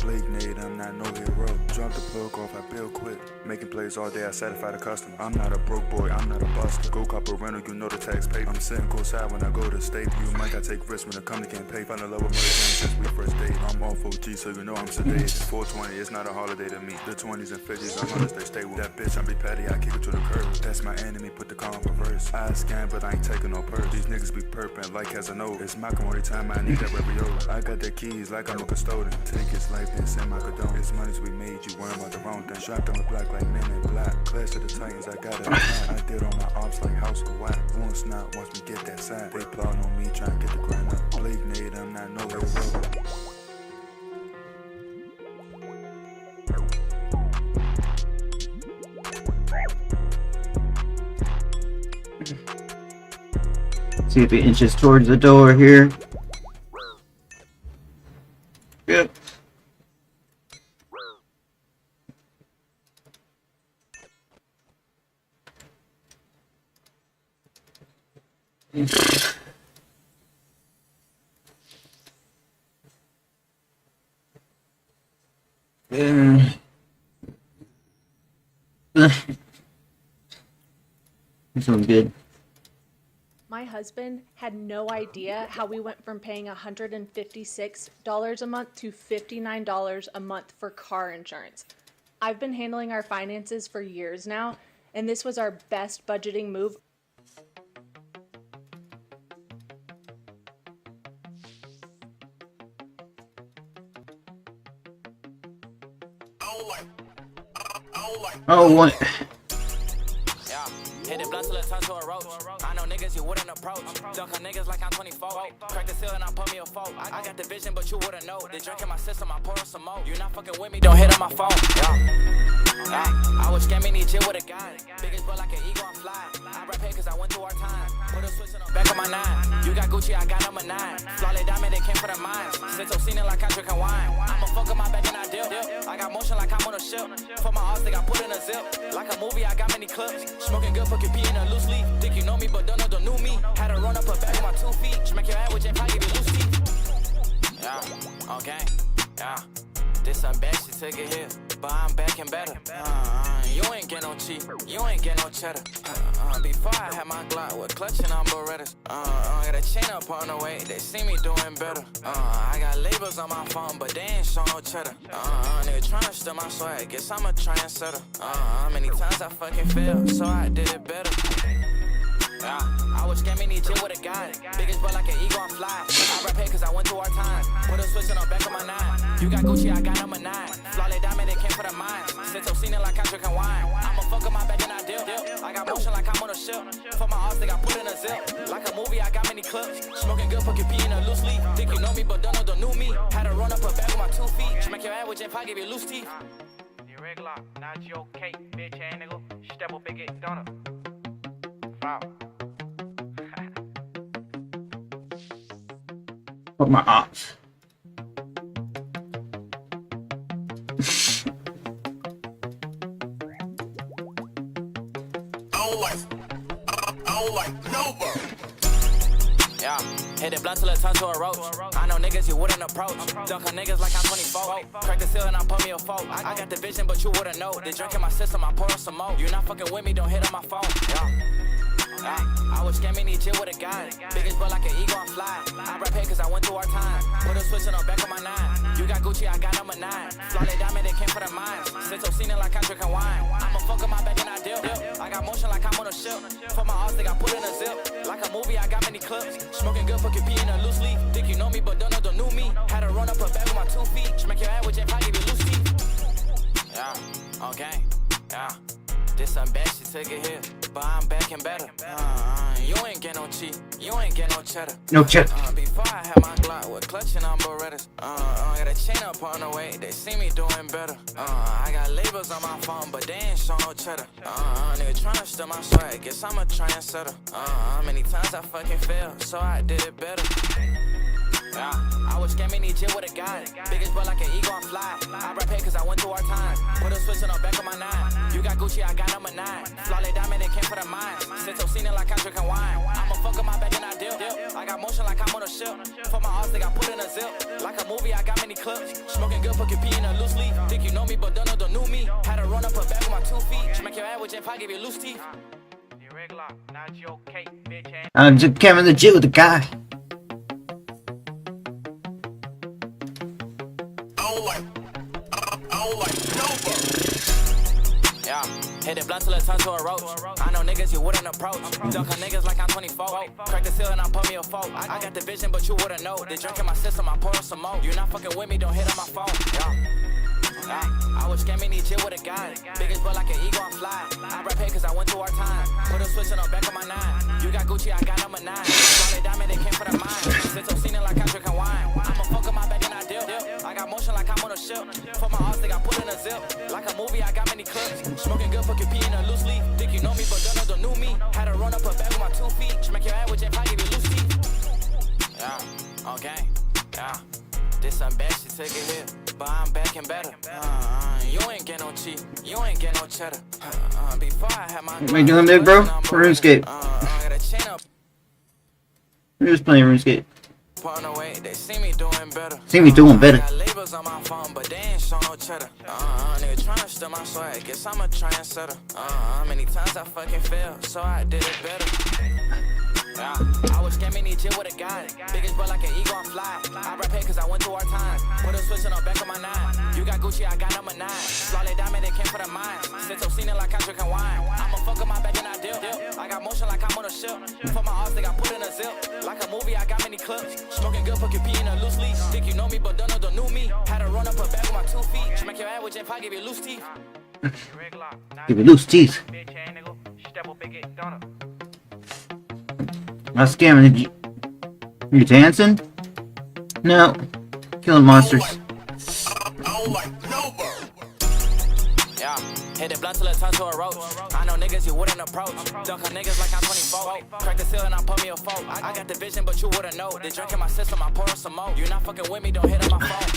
Blake Nate, I'm not no hero. Drop the plug off, I bill quick. Making plays all day, I satisfy the customer. I'm not a broke boy, I'm not a buster. Go cop a rental, you know the tax pay. I'm sitting courtside when I go to state. You might I take risks when I come to can't pay. Find a love with murder since we first date. I'm off OG, so you know I'm sedated. 420, it's not a holiday to me. The 20s and 50s, I'm honest, they stay with that bitch. I'm be petty, I kick it to the curb. That's my enemy, put the car in reverse. I scan, but I ain't taking no purse. These niggas be perping like Casanova. It's my commodity time, I need that ravioli. I got the keys like I'm a custodian. Take his life, then send my condone. It's monies we made, you worrying about the wrong thing. Strapped on the block like men in black. Clash of the Titans, I got it. I did on my ops like House of White. Once not, once we get that sign. They plotting on me, trying to get the grind up. Blake Nate, I'm not no hero. See if it inches towards the door here. Yep. This one's good. My husband had no idea how we went from paying $156 a month to $59 a month for car insurance. I've been handling our finances for years now, and this was our best budgeting move. Oh, what? Hit it blunt till it turn to a roach. I know niggas you wouldn't approach. Dunk on niggas like I'm 24. Crack the seal and I put me a fork. I got the vision, but you wouldn't know. They drink in my system, I pour some more. You not fucking with me, don't hit on my phone. I was scamming each year with a guy. Biggest but like an eagle, I'm fly. I rap here cause I went through our time. Put a switch in the back of my 9. You got Gucci, I got number 9. Flawless diamond, they came for the mines. Since seen it like I'm drinking wine. I'm a fuck up my back and I deal. I got motion like I'm on a ship. For my odds, they got put in a zip. Like a movie, I got many clips. Smoking good, fucking pee in a loose leaf. Think you know me, but don't know the new me. Had to run up a bag with my 2 feet. Smack your ass with J5, give you loose teeth. Yeah, okay, yeah. This some bad shit, take it here. But I'm back and better. You ain't get no cheap, you ain't get no cheddar. Before I had my Glock with clutching on Berettas. Got a chain up on the way, they see me doing better. I got labels on my phone, but they ain't show no cheddar. Nigga tryna steal my swag, guess I'm a trendsetter. Many times I fucking failed, so I did it better. I was scamming each year with a guy. Biggest but like an eagle, I'm fly. I rap here cause I went through our time. Put a switch on the back of my 9. You got Gucci, I got number 9. Flawless diamond, they came for the mines. Since seen it like I'm drinking wine. I'm a fuck up my back and I deal. I got motion like I'm on a ship. For my odds, they got put in a zip. Like a movie, I got many clips. Smoking good, fucking pee in a loose leaf. Think you know me, but don't know the new me. Had to run up a bag with my 2 feet. Smack your ass with J5, give you loose teeth. The regular, not your cake, bitch ass nigga. Step up and get done. Foul. Fuck my ops. Yeah, hit it blunt till it turn to a roach. I know niggas you wouldn't approach. Dunk on niggas like I'm 24. Crack the seal and I put me a fork. I got the vision, but you wouldn't know. They drink in my system, I pour some more. You not fucking with me, don't hit on my phone. I was scamming each year with a guy. Biggest but like an eagle, I'm fly. I rap here cause I went through our time. Put a switch on the back of my 9. You got Gucci, I got number 9. Flawless diamond, they came for the mines. Since seen it like I'm drinking wine. I'm a fuck up my back and I deal. I got motion like I'm on a ship. For my odds, they got put in a zip. Like a movie, I got many clips. Smoking good, fucking pee in a loose leaf. Think you know me, but don't know the new me. Had to run up a bag with my 2 feet. Smack your ass with J5, give you loose teeth. Yeah, okay, yeah. This some bad shit, take it here. But I'm back and better. You ain't get no cheap, you ain't get no cheddar. No cheddar. Before I had my Glock with clutching on Berettas. Got a chain up on the way, they see me doing better. I got labels on my phone, but they ain't show no cheddar. Nigga tryna steal my swag, guess I'm a trendsetter. Many times I fucking failed, so I did it better. Yeah, I was scamming each year with a guy. Biggest but like an ego, I'm fly. I rap pay cause I went through our time. Put a switch on the back of my 9. You got Gucci, I got number 9. Flawless diamond, they came for the mine. Since I'm seeing it like I'm drinking wine. I'm a fuck up my bag and I dip. I got motion like I'm on a ship. For my arms, they got put in a zip. Like a movie, I got many clips. Smoking good, put your pee in a loose leaf. Think you know me, but don't know me. Had to run up a bag with my 2 feet. Smack your ass with J Pie, give you loose teeth. I'm just coming legit with the guy. Yeah, hit it blunt till it turns to a roach. I know niggas you wouldn't approach. Dunk on niggas like I'm 24. Crack the seal and I put me a foe. I got the vision, but you wouldn't know. They drink in my system, I pour on some more. You not fucking with me, don't hit on my phone. Yeah. I was scamming each year with a guy. Biggest but like an ego, I'm fly. I rap pay cause I went through our time. Put a switch on the back of my 9. You got Gucci, I got number 9. Flawless diamond, they came for the mine. Since I'm seeing it like I'm drinking wine. I'm a fuck up my bag and I dip. I got motion like I'm on a ship. For my arms, they got put in a zip. Like a movie, I got many clips. Smoking good, put your pee in a loose leaf. Think you know me, but don't know me. Had to run up a bag with my 2 feet. Smack your ass with J Pie, give you loose teeth. Yeah, okay, yeah. This some bad shit, take it here. But I'm back and better. You ain't get no cheat, you ain't get no cheddar. Before I had my. What am I doing there, bro? RuneScape. We're just playing RuneScape. They see me doing better. See me doing better. Got labels on my phone, but they ain't show no cheddar. Nigga tryna steal my swag, guess I'm a trendsetter. Many times I fucking failed, so I did it better. Yeah, I was scamming each year with a guy. Biggest but like an ego, I'm fly. I rap pay cause I went through our time. Put a switch on the back of my 9. You got Gucci, I got number 9. Flawless diamond, they came for the mine. Since I'm seeing it like I'm drinking wine. I'm a fuck up my bag and I dip. I got motion like I'm on a ship. For my arms, they got put in a zip. Like a movie, I got many clips. Smoking good, put your pee in a loose leaf. Think you know me, but don't know me. Had to run up a bag with my 2 feet. Smack your ass with J Pie, give you loose teeth. Give me loose teeth. Not scamming. You dancing? No. Killing monsters. Yeah, hit it blunt till it turns to a roach. I know niggas you wouldn't approach. Dunk on niggas like I'm 24. Crack the seal and I put me a foe. I got the vision, but you wouldn't know. They drink in my system, I pour on some more. You not fucking with me, don't hit on my phone.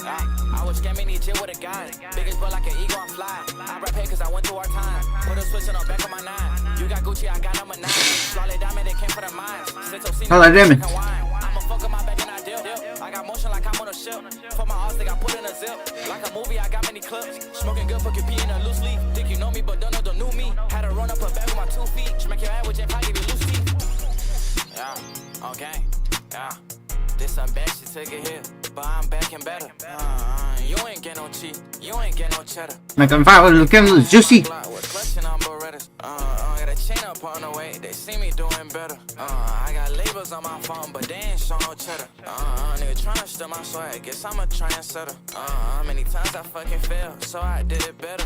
Yeah. I was scamming each year with a guy. Biggest but like an ego, I'm fly. I rap pay cause I went through our time. Put a switch on the back of my 9. You got Gucci, I got number 9. Flawless diamond, they came for the mine. Since I'm seeing it, I'm a fuck up my bag and I dip. I got motion like I'm on a ship. For my arms, they got put in a zip. Like a movie, I got many clips. Smoking good, put your pee in a loose leaf. Think you know me, but don't know me. Had to run up a bag with my 2 feet. Smack your ass with J Pie, give you loose teeth. Yeah, okay, yeah. This some bad shit, take it here. But I'm back and better. You ain't get no cheat, you ain't get no cheddar. Make them fire with the juicy. Got a chain up on the way, they see me doing better. I got labels on my phone, but they ain't show no cheddar. Nigga tryna steal my swag, guess I'm a trendsetter. Many times I fucking failed, so I did it better.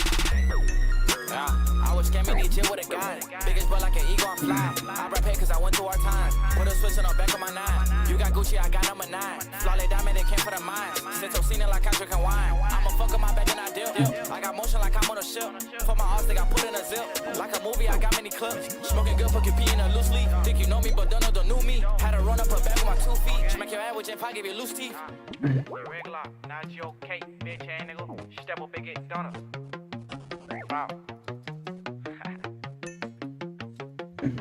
Yeah, I was scamming each year with a guy. Biggest but like an ego, I'm fly. I rap pay cause I went through our time. Put a switch on the back of my 9. You got Gucci, I got number 9. Flawless diamond, they came for the mine. Since I'm seeing it like I'm drinking wine. I'm a fuck up my bag and I dip. I got motion like I'm on a ship. For my arms, they got put in a zip. Like a movie, I got many clips. Smoking good, put your pee in a loose leaf. Think you know me, but don't know me. Had to run up a bag with my 2 feet. Smack your ass with J Pie, give you loose teeth. Regular, not your cake, bitch ass nigga. Step up and get Donos. Wow.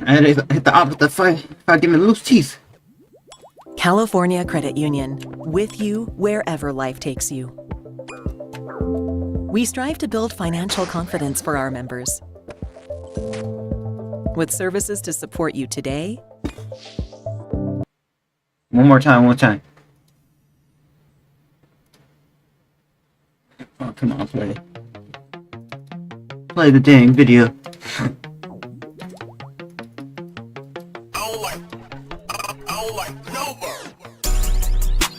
I had to hit the opposite if I give me loose teeth. California Credit Union, with you wherever life takes you. We strive to build financial confidence for our members, with services to support you today. One more time. Oh, come on, play. Play the dang video.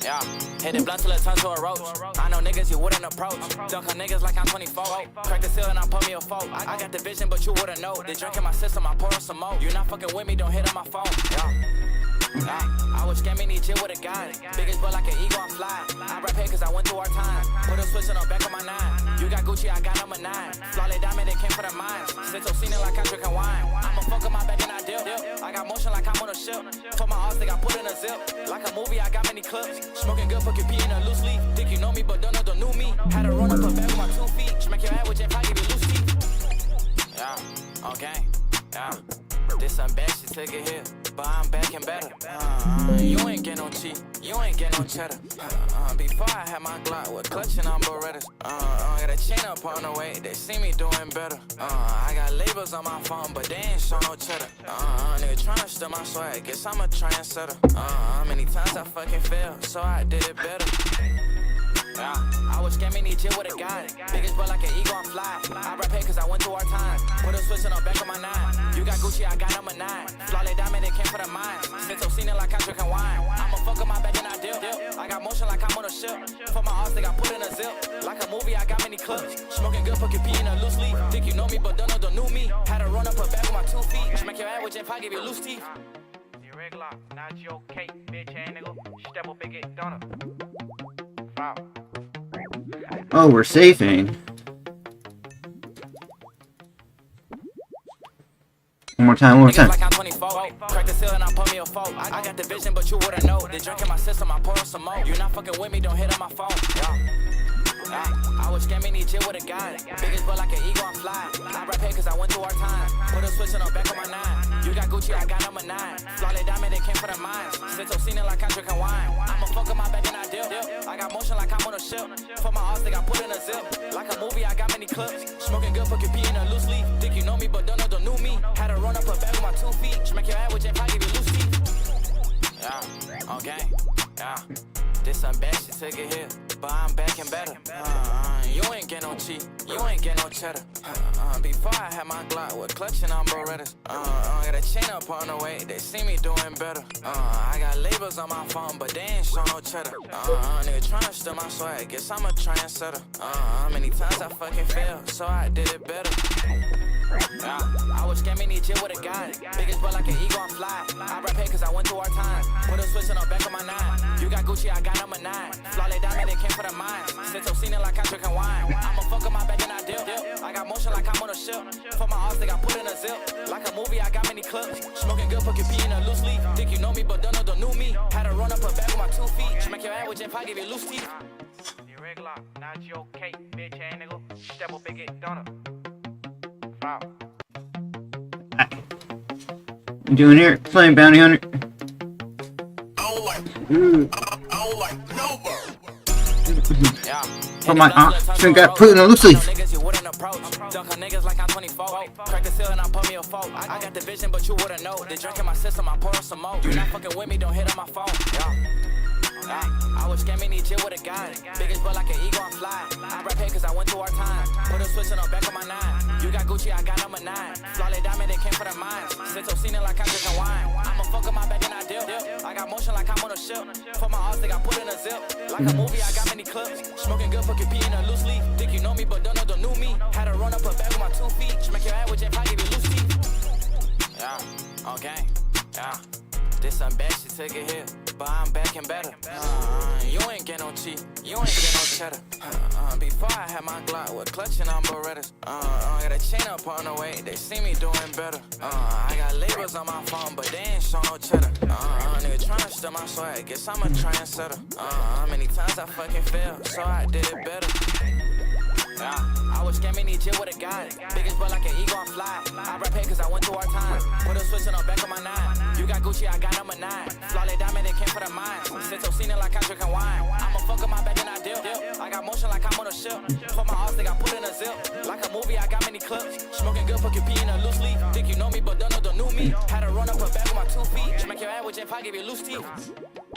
Yeah, hit it blunt till it turns to a roach. I know niggas you wouldn't approach. Dunk on niggas like I'm 24. Crack the seal and I put me a foe. I got the vision, but you wouldn't know. They drink in my system, I pour on some more. You not fucking with me, don't hit on my phone. Yeah. I was was scamming each year with a guy. Biggest but like an ego, I'm fly. I rap here cause I went through our time. Put a switch on the back of my 9. You got Gucci, I got number 9. Flawless diamond, they came for the mines. Since I'm seeing like I'm drinking wine. I'ma fuck up my back and I dip. I got motion like I'm on a ship. For my arms, they got put in a zip. Like a movie, I got many clips. Smoking good, fucking pee in a loose leaf. Think you know me, but don't know the new me. Had to run up a bag with my 2 feet. Smack your head with your pocket, give you loose teeth. Yeah, okay, yeah. This some bad shit, take it here. But I'm back and better. You ain't get no cheat, you ain't get no cheddar. Before I had my Glock with clutching on Berettas. Got a chain up on the way, they see me doing better. I got labels on my phone, but they ain't show no cheddar. Nigga tryna steal my swag, guess I'm a trendsetter. Many times I fucking failed, so I did it better. I was scamming each year with a guy. Biggest but like an ego, I'm fly. I rap here cause I went through our time. Put a switch on the back of my 9. You got Gucci, I got number 9. Flawless diamond, they came for the mines. Since I'm seeing it like I'm drinking wine. I'ma fuck up my back and I dip. I got motion like I'm on a ship. For my arms, they got put in a zip. Like a movie, I got many clips. Smoking good, fucking pee in a loose leaf. Think you know me, but don't know the new me. Had to run up a bag with my 2 feet. Smack your head with your pocket, give you loose teeth. Irregular, not your cake, bitch ass nigga. Step up and get Donos. Foul. Oh, we're safing. One more time, one more time. Like I'm 24. Crack the seal and I put me a fork. I got the vision, but you wouldn't know. They drink in my system, I pour some more. You're not fucking with me, don't hit on my phone. I was scamming each year with a guy. Biggest but like an ego, I'm fly. I rap here cause I went through our time. Put a switch on the back of my 9. You got Gucci, I got number 9. Flawless diamond, they came for the mines. Since I'm seeing it like I'm drinking wine. I'ma fuck up my back and I dip. I got motion like I'm on a ship. For my arms, they got put in a zip. Like a movie, I got many clips. Smoking good, fucking pee in a loose leaf. Think you know me, but don't know the new me. Had to run up a bag with my 2 feet. Smack your head with your pocket, give you loose teeth. Yeah, okay, yeah. This some bad shit, take it here. But I'm back and better. You ain't get no cheat, you ain't get no cheddar. Before I had my Glock with clutching on Berettas. Got a chain up on the way, they see me doing better. I got labels on my phone, but they ain't show no cheddar. Nigga tryna steal my swag, guess I'm a trendsetter. Many times I fucking failed, so I did it better. I was scamming each year with a guy. Biggest but like an ego, I'm fly. I rap here cause I went through our time. Put a switch on the back of my 9. You got Gucci, I got number 9. Flawless diamond, they came for the mines. Since I'm seeing it like I'm drinking wine. I'ma fuck up my back and I dip. I got motion like I'm on a ship. For my arms, they got put in a zip. Like a movie, I got many clips. Smoking good, fucking pee in a loose leaf. Think you know me, but don't know the new me. Had to run up a bag with my 2 feet. Smack your head with your pocket, give you loose teeth. Irregular, not your cake, bitch ass nigga. Step up and get Donos. Foul. You doing here? Playing Bounty Hunter. Oh my should've got put in a loose leaf. Dunk on niggas like I'm 24. Crack the seal and I put me a fork. I got the vision, but you wouldn't know. They drink in my system, I pour some more. You not fucking with me, don't hit on my phone. I was scamming each year with a guy. Biggest but like an ego, I'm fly. I rap here cause I went through our time. Put a switch on the back of my 9. You got Gucci, I got number 9. Flawless diamond, they came for the mines. Since I'm seeing it like I'm drinking wine. I'ma fuck up my back and I dip. I got motion like I'm on a ship. For my arms, they got put in a zip. Like a movie, I got many clips. Smoking good, fucking pee in a loose leaf. Think you know me, but don't know the new me. Had to run up a bag with my 2 feet. Smack your head with your pocket, give you loose teeth. Yeah, okay, yeah. This some bad shit, take it here. But I'm back and better. You ain't get no cheat, you ain't get no cheddar. Before I had my Glock with clutching on Berettas. Got a chain up on the way, they see me doing better. I got labels on my phone, but they ain't show no cheddar. Nigga tryna steal my swag, guess I'm a trendsetter. Many times I fucking failed, so I did it better. I was scamming each year with a guy. Biggest but like an ego, I'm fly. I rap here cause I went through our time. Put a switch on the back of my 9. You got Gucci, I got number 9. Flawless diamond, they came for the mines. Since I'm seeing it like I'm drinking wine. I'ma fuck up my back and I dip. I got motion like I'm on a ship. For my arms, they got put in a zip. Like a movie, I got many clips. Smoking good, fucking pee in a loose leaf. Think you know me, but don't know the new me. Had to run up a bag with my 2 feet. Smack your head with your pocket, give you loose teeth.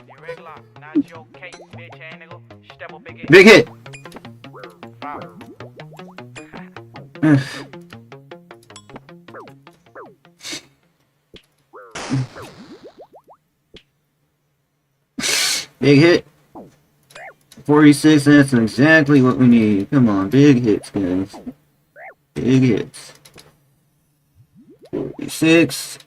Irregular, not your cake, bitch ass nigga. Step up and get Big hit. Foul. Big hit. 46, that's exactly what we need. Come on, big hits, guys. Big hits. 46.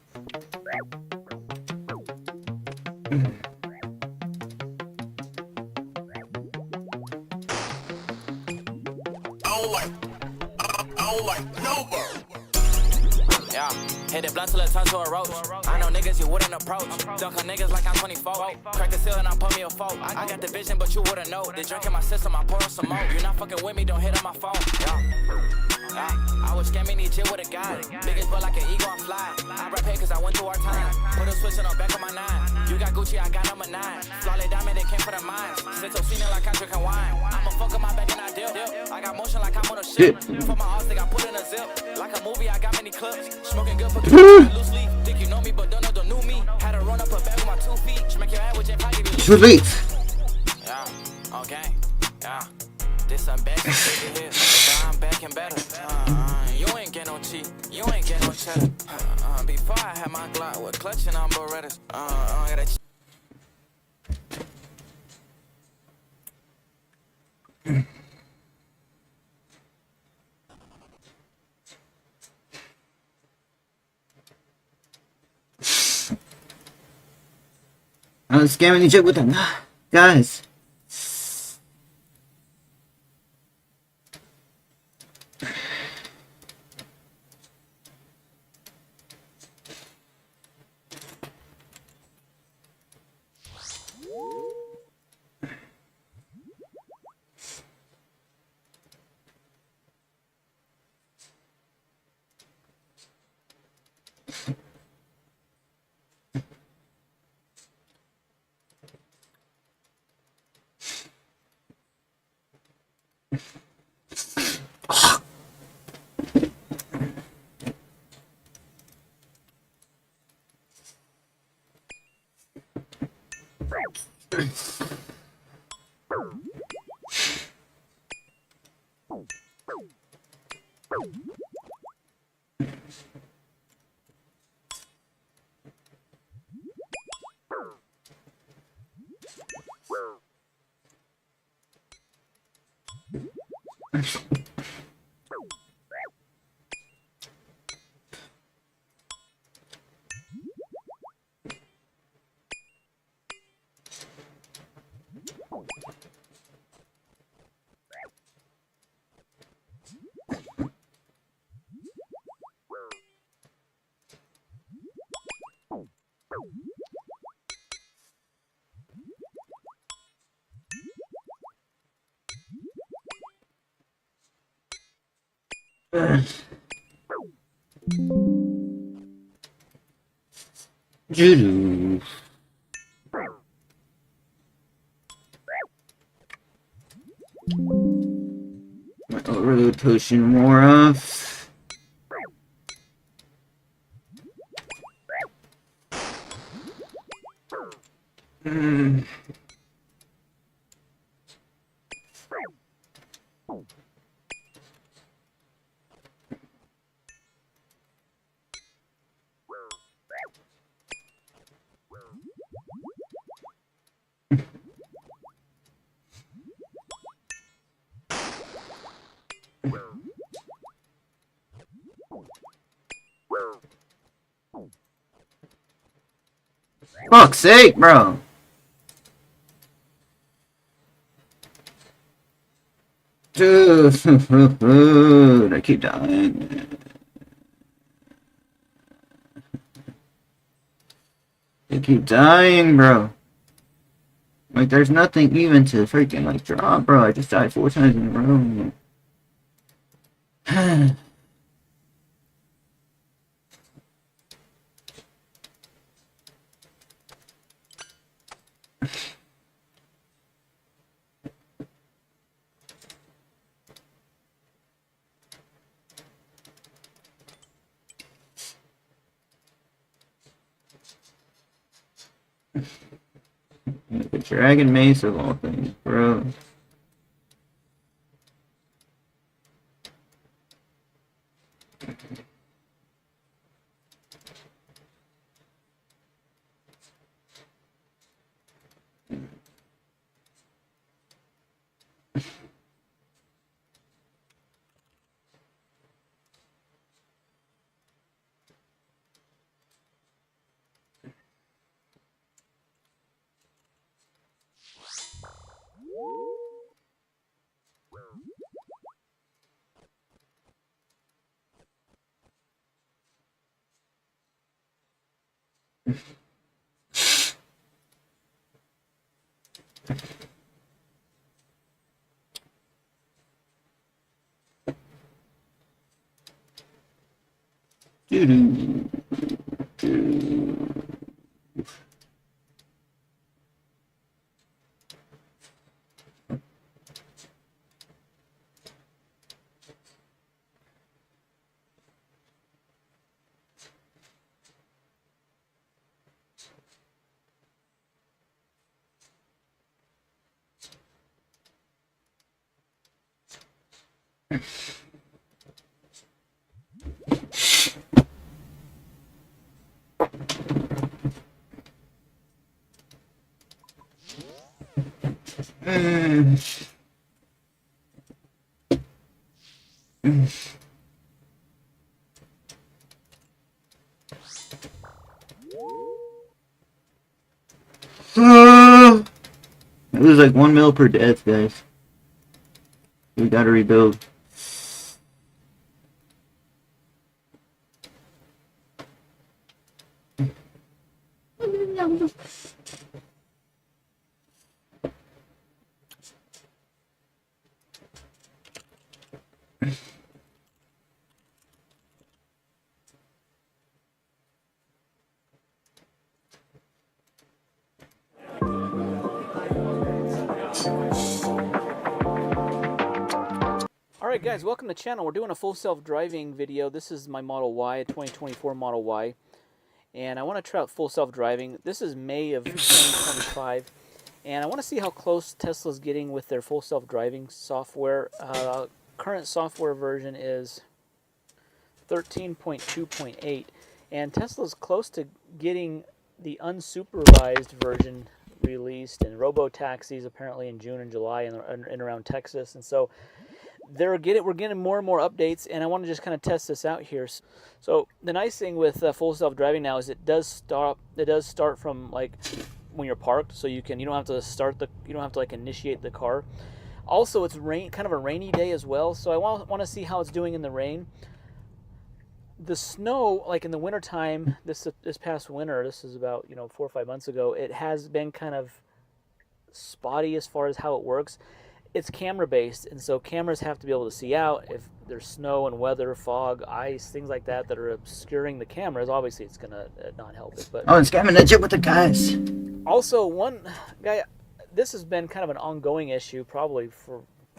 Yeah, hit it blunt till it turns to a roach. I know niggas you wouldn't approach. Dunk on niggas like I'm 24. Crack the ceiling, I put me a fork. I got the vision, but you wouldn't know. The drink in my system, I pour some more. You're not fucking with me, don't hit on my phone. Yeah. I was scamming each shit with a guy. Biggest butt like an eagle, I'm fly. I rap here cause I went through our time. Put a switch on the back of my 9. You got Gucci, I got number 9. Flawless diamond, they came for the mines. Since seen it like I'm drinking wine. I'ma fuck up my back and I deal. I got motion like I'm on a ship. For my arms, they got put in a zip. Like a movie, I got many clips. Smoking good, but loose leaf. Think you know me, but don't know me. Had to run up a bag with my 2 feet. Smack your head with your pocket. Yeah, okay, yeah. This some bad shit here. I'm back and better. You ain't get no cheat. You ain't get no cheddar. Before I had my Glock with clutching on Berettas. I was scamming each other with them. Guys. Judo. My overload potion wore off. Fuck's sake, bro. Dude, I keep dying. I keep dying, bro. Like, there's nothing even to freaking, like, draw, bro. I just died 4 times in a row. The dragon mace of all things, bro. It was like 1 mil per death, guys. We gotta rebuild. Alright guys, welcome to the channel. We're doing a full self-driving video. This is my Model Y, a 2024 Model Y. And I want to try out full self-driving. This is May of 2025. And I want to see how close Tesla's getting with their full self-driving software. Current software version is 13.2.8. And Tesla's close to getting the unsupervised version released, and robo-taxis apparently in June and July in around Texas. And so we're getting more and more updates, and I want to just kind of test this out here. So the nice thing with full self-driving now is it does start from like when you're parked, so you don't have to like initiate the car. Also, it's kind of a rainy day as well, so I want to see how it's doing in the rain. The snow, like in the wintertime, this past winter, this is about 4 or 5 months ago, it has been kind of spotty as far as how it works. It's camera based, and so cameras have to be able to see out if there's snow and weather, fog, ice, things like that are obscuring the cameras. Obviously, it's gonna not help it. But and scamming that shit with the guys. Also, one guy, this has been kind of an ongoing issue probably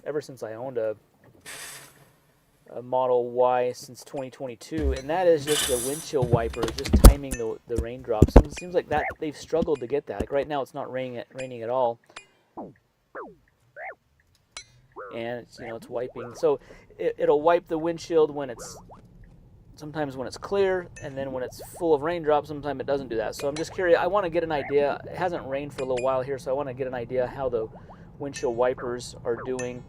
ever since I owned a Model Y since 2022, and that is just the windshield wipers, just timing the raindrops. And it seems like that they've struggled to get that. Like right now, it's not raining at all. And it's wiping, so it'll wipe the windshield sometimes when it's clear, and then when it's full of raindrops, sometimes it doesn't do that. So I'm just curious. I want to get an idea. It hasn't rained for a little while here, so I want to get an idea how the windshield wipers are doing,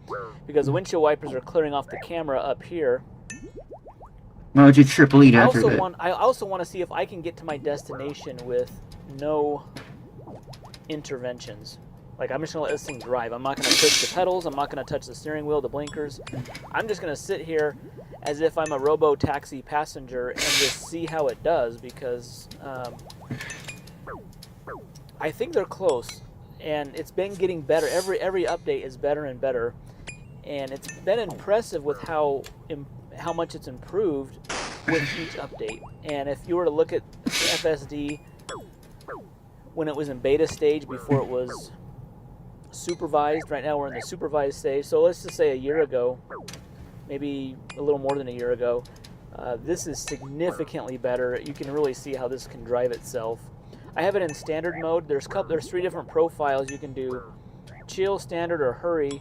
because the windshield wipers are clearing off the camera up here. Why would you triple eat after that? I also want to see if I can get to my destination with no interventions. Like, I'm just going to let this thing drive. I'm not going to push the pedals. I'm not going to touch the steering wheel, the blinkers. I'm just going to sit here as if I'm a robo-taxi passenger and just see how it does, because I think they're close. And it's been getting better. Every update is better and better. And it's been impressive with how much it's improved with each update. And if you were to look at FSD when it was in beta stage before it was supervised, right now we're in the supervised stage, so let's just say a year ago, maybe a little more than a year ago, this is significantly better. You can really see how this can drive itself. I have it in standard mode. There's 3 different profiles you can do: chill, standard, or hurry.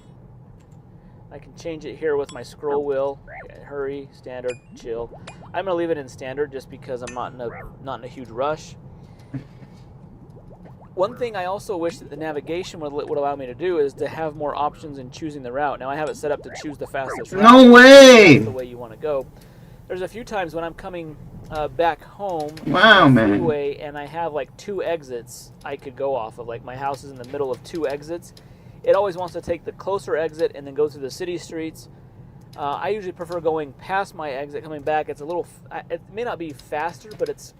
I can change it here with my scroll wheel. Hurry, standard, chill. I'm gonna leave it in standard just because I'm not in a huge rush. One thing I also wish that the navigation would allow me to do is to have more options in choosing the route. Now I have it set up to choose the fastest route. No way! That's the way you want to go. There's a few times when I'm coming back home on the freeway, and I have like 2 exits I could go off of. Like my house is in the middle of 2 exits. It always wants to take the closer exit and then go through the city streets. I usually prefer going past my exit, coming back. It's a little, it may not be faster, but it's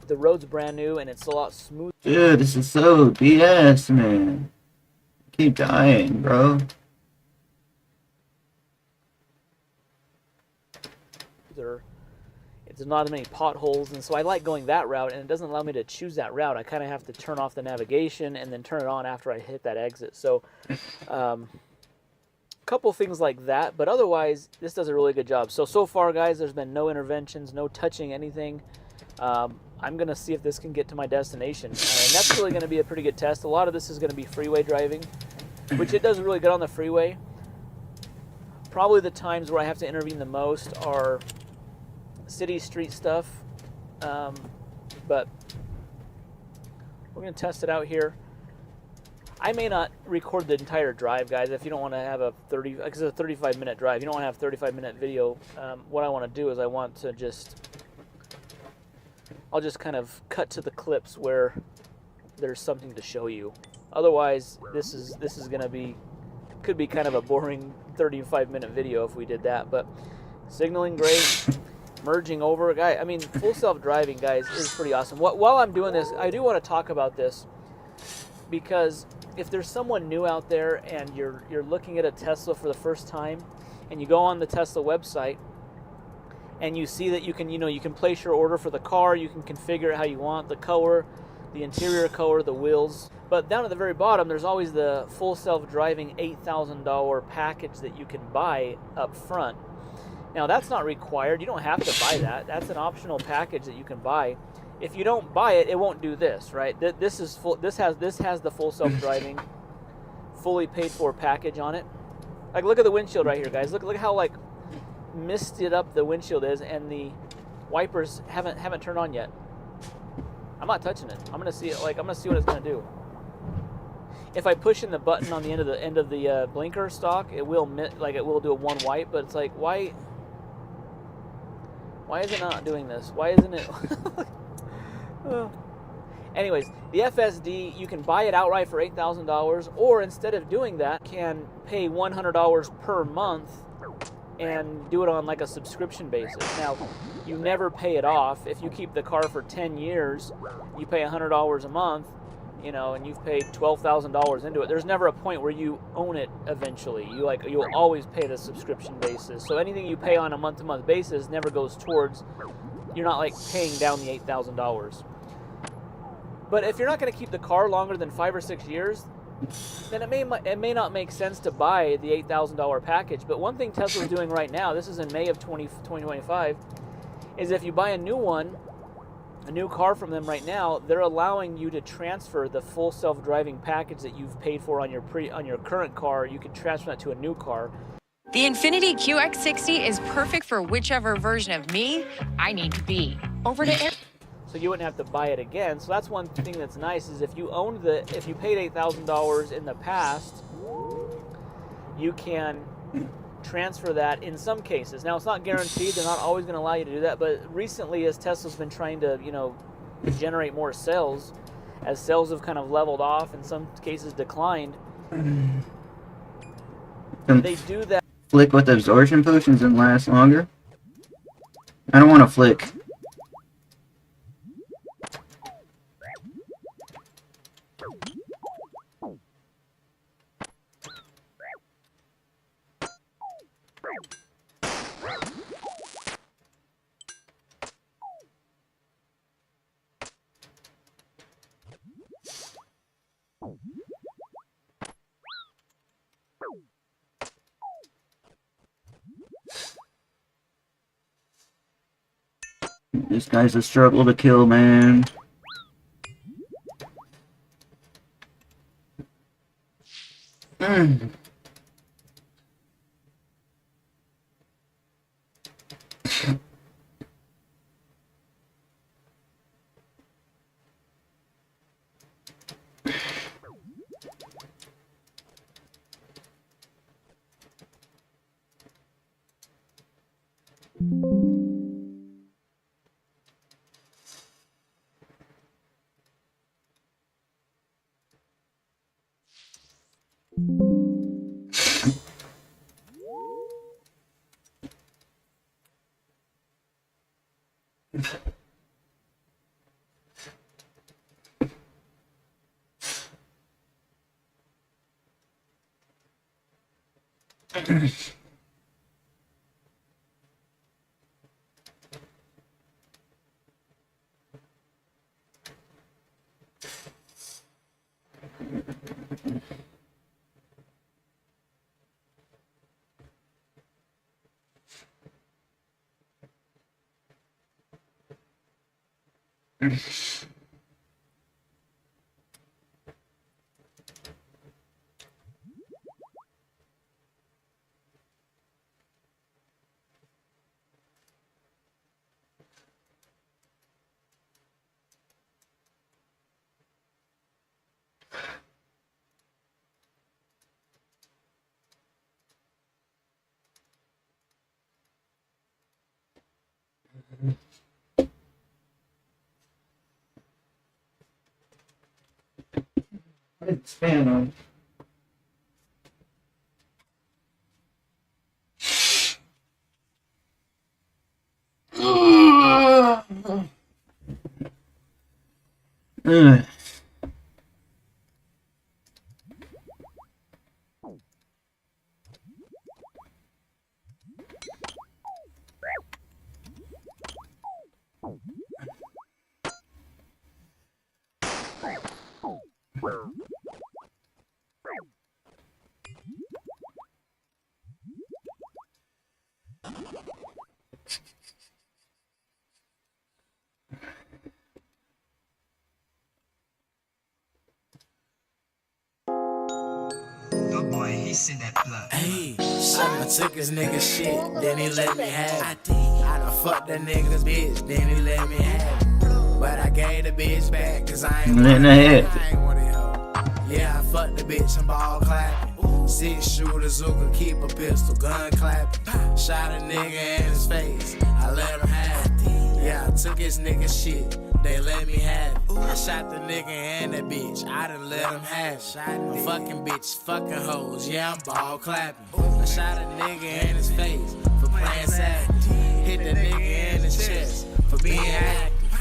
The road's brand new and it's a lot smoother. Dude, this is so BS, man. Keep dying, bro. There's not as many potholes, and so I like going that route, and it doesn't allow me to choose that route. I kind of have to turn off the navigation and then turn it on after I hit that exit. So a couple things like that, but otherwise this does a really good job. So far, guys, there's been no interventions, no touching anything. I'm gonna see if this can get to my destination, and that's really gonna be a pretty good test. A lot of this is gonna be freeway driving, which it does really good on the freeway. Probably the times where I have to intervene the most are city street stuff, but we're gonna test it out here. I may not record the entire drive, guys, if you don't want to have a 35-minute drive. You don't want to have 35-minute video. What I want to do is I'll just kind of cut to the clips where there's something to show you. Otherwise, this is could be kind of a boring 35-minute video if we did that. But signaling great, merging over, guy. I mean, full self-driving, guys, is pretty awesome. While I'm doing this, I do want to talk about this because if there's someone new out there and you're looking at a Tesla for the first time, and you go on the Tesla website and you see that you can place your order for the car, you can configure it how you want, the color, the interior color, the wheels. But down at the very bottom, there's always the full self-driving $8,000 package that you can buy up front. Now that's not required. You don't have to buy that. That's an optional package that you can buy. If you don't buy it, it won't do this, right? This has the full self-driving, fully paid for package on it. Like, look at the windshield right here, guys. Look how like misted up the windshield is, and the wipers haven't turned on yet. I'm not touching it. I'm gonna see it. Like, I'm gonna see what it's gonna do. If I push in the button on the end of the blinker stalk, it will do a one wipe. But it's like, why is it not doing this? Why isn't it? Anyways, the FSD, you can buy it outright for $8,000, or instead of doing that, can pay $100 per month and do it on like a subscription basis. Now, you never pay it off. If you keep the car for 10 years, you pay $100 a month, and you've paid $12,000 into it. There's never a point where you own it eventually. You'll always pay the subscription basis. So anything you pay on a month-to-month basis never goes towards, you're not like paying down the $8,000. But if you're not going to keep the car longer than 5 or 6 years, then it may not make sense to buy the $8,000 package. But one thing Tesla's doing right now, this is in May of 2025, is if you buy a new car from them right now, they're allowing you to transfer the full self-driving package that you've paid for on your current car. You can transfer that to a new car. The Infiniti QX60 is perfect for whichever version of me I need to be. Over to Air. So you wouldn't have to buy it again. So that's one thing that's nice, is if you paid $8,000 in the past, you can transfer that in some cases. Now, it's not guaranteed. They're not always going to allow you to do that. But recently, as Tesla's been trying to, generate more sales, as sales have kind of leveled off, in some cases declined, they do that. Flick with absorption potions and last longer. I don't want to flick. This guy's a struggle to kill, man. It's fan on. Ugh. He sent that blood. Hey, I took his nigga shit, then he let me have it. I done fucked that nigga's bitch, then he let me have it. But I gave the bitch back, cause I ain't want it. Yeah, I fucked the bitch and ball clapping. 6 shooter, Zuka, keep a pistol, gun clapping. Shot a nigga in his face, I let him have it. Yeah, I took his nigga shit, they let me have it. I shot the nigga and that bitch, I done let him have it. A fucking bitch, fucking hoes, yeah, I'm ball clapping. I shot a nigga in his face for playing savage. Hit the nigga in the chest for being active.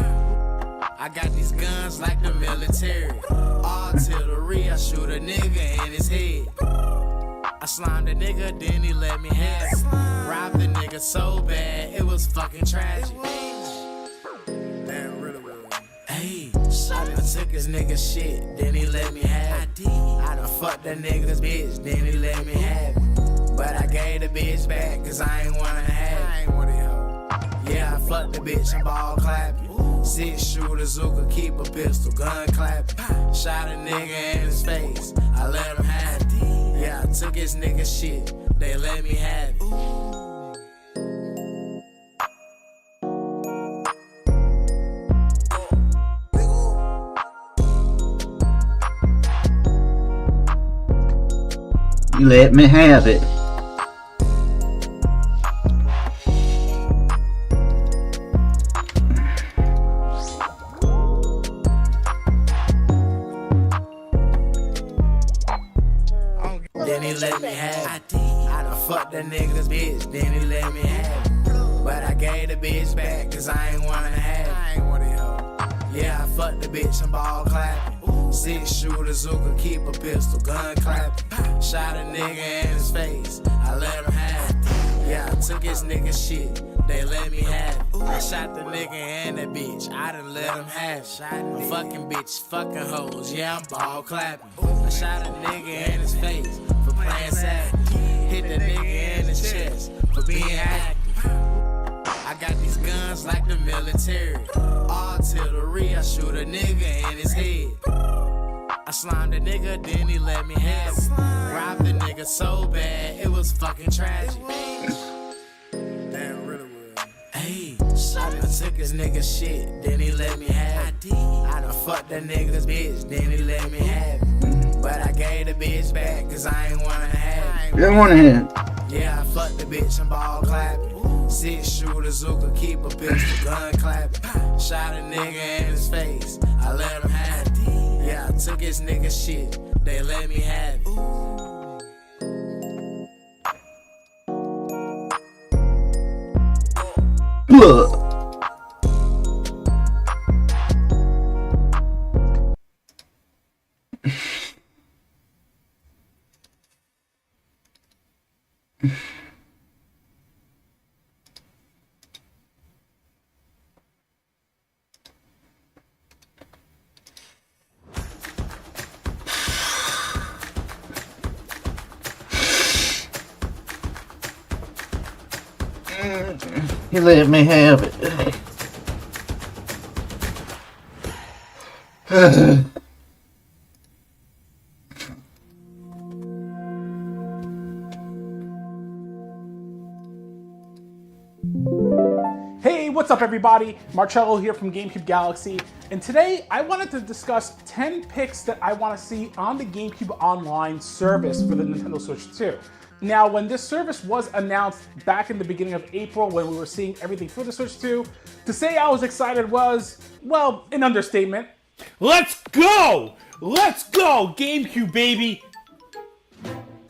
I got these guns like the military. Artillery, I shoot a nigga in his head. I slimed the nigga, then he let me have it. Robbed the nigga so bad, it was fucking tragic. Damn, really. Hey, I took his nigga shit, then he let me have it. I done fucked that nigga's bitch, then he let me have it. But I gave the bitch back, cause I ain't wanna have it. Yeah, I fucked the bitch and ball clapping. 6 shooter, Zuka, keep a pistol, gun clapping. Shot a nigga in his face, I let him have it. Yeah, I took his nigga shit, they let me have it. You let me have it. Then he let me have it. I done fucked that nigga's bitch, then he let me have it. But I gave the bitch back, cause I ain't wanna have it. Yeah, I fucked the bitch and ball clapping. 6 shooter, Zuka, keep a pistol, gun clapping. Shot a nigga in his face, I let him have it. Yeah, I took his nigga shit, they let me have it. I shot the nigga and that bitch, I done let him have it. A fucking bitch, fucking hoes, yeah, I'm ball clapping. I shot a nigga in his face for playing savage. Hit the nigga in the chest for being active. I got these guns like the military. Artillery, I shoot a nigga in his head. I slimed the nigga, then he let me have it. Robbed the nigga so bad, it was fucking tragic. Damn, really would. Hey, I done took his nigga shit, then he let me have it. I done fucked that nigga's bitch, then he let me have it. But I gave the bitch back, cause I ain't wanna have it. You don't want to have it. Yeah, I fucked the bitch and ball clapping. 6 shooter, Zuka, keep a pistol, gun clapping. Shot a nigga in his face, I let him have it. Yeah, I took his nigga shit, they let me have it. Look. He let me have it. Hey, what's up everybody? Marcello here from GameCube Galaxy, and today I wanted to discuss 10 picks that I want to see on the GameCube Online service for the Nintendo Switch 2. Now, when this service was announced back in the beginning of April, when we were seeing everything for the Switch 2, to say I was excited was, well, an understatement. Let's go! Let's go, GameCube, baby!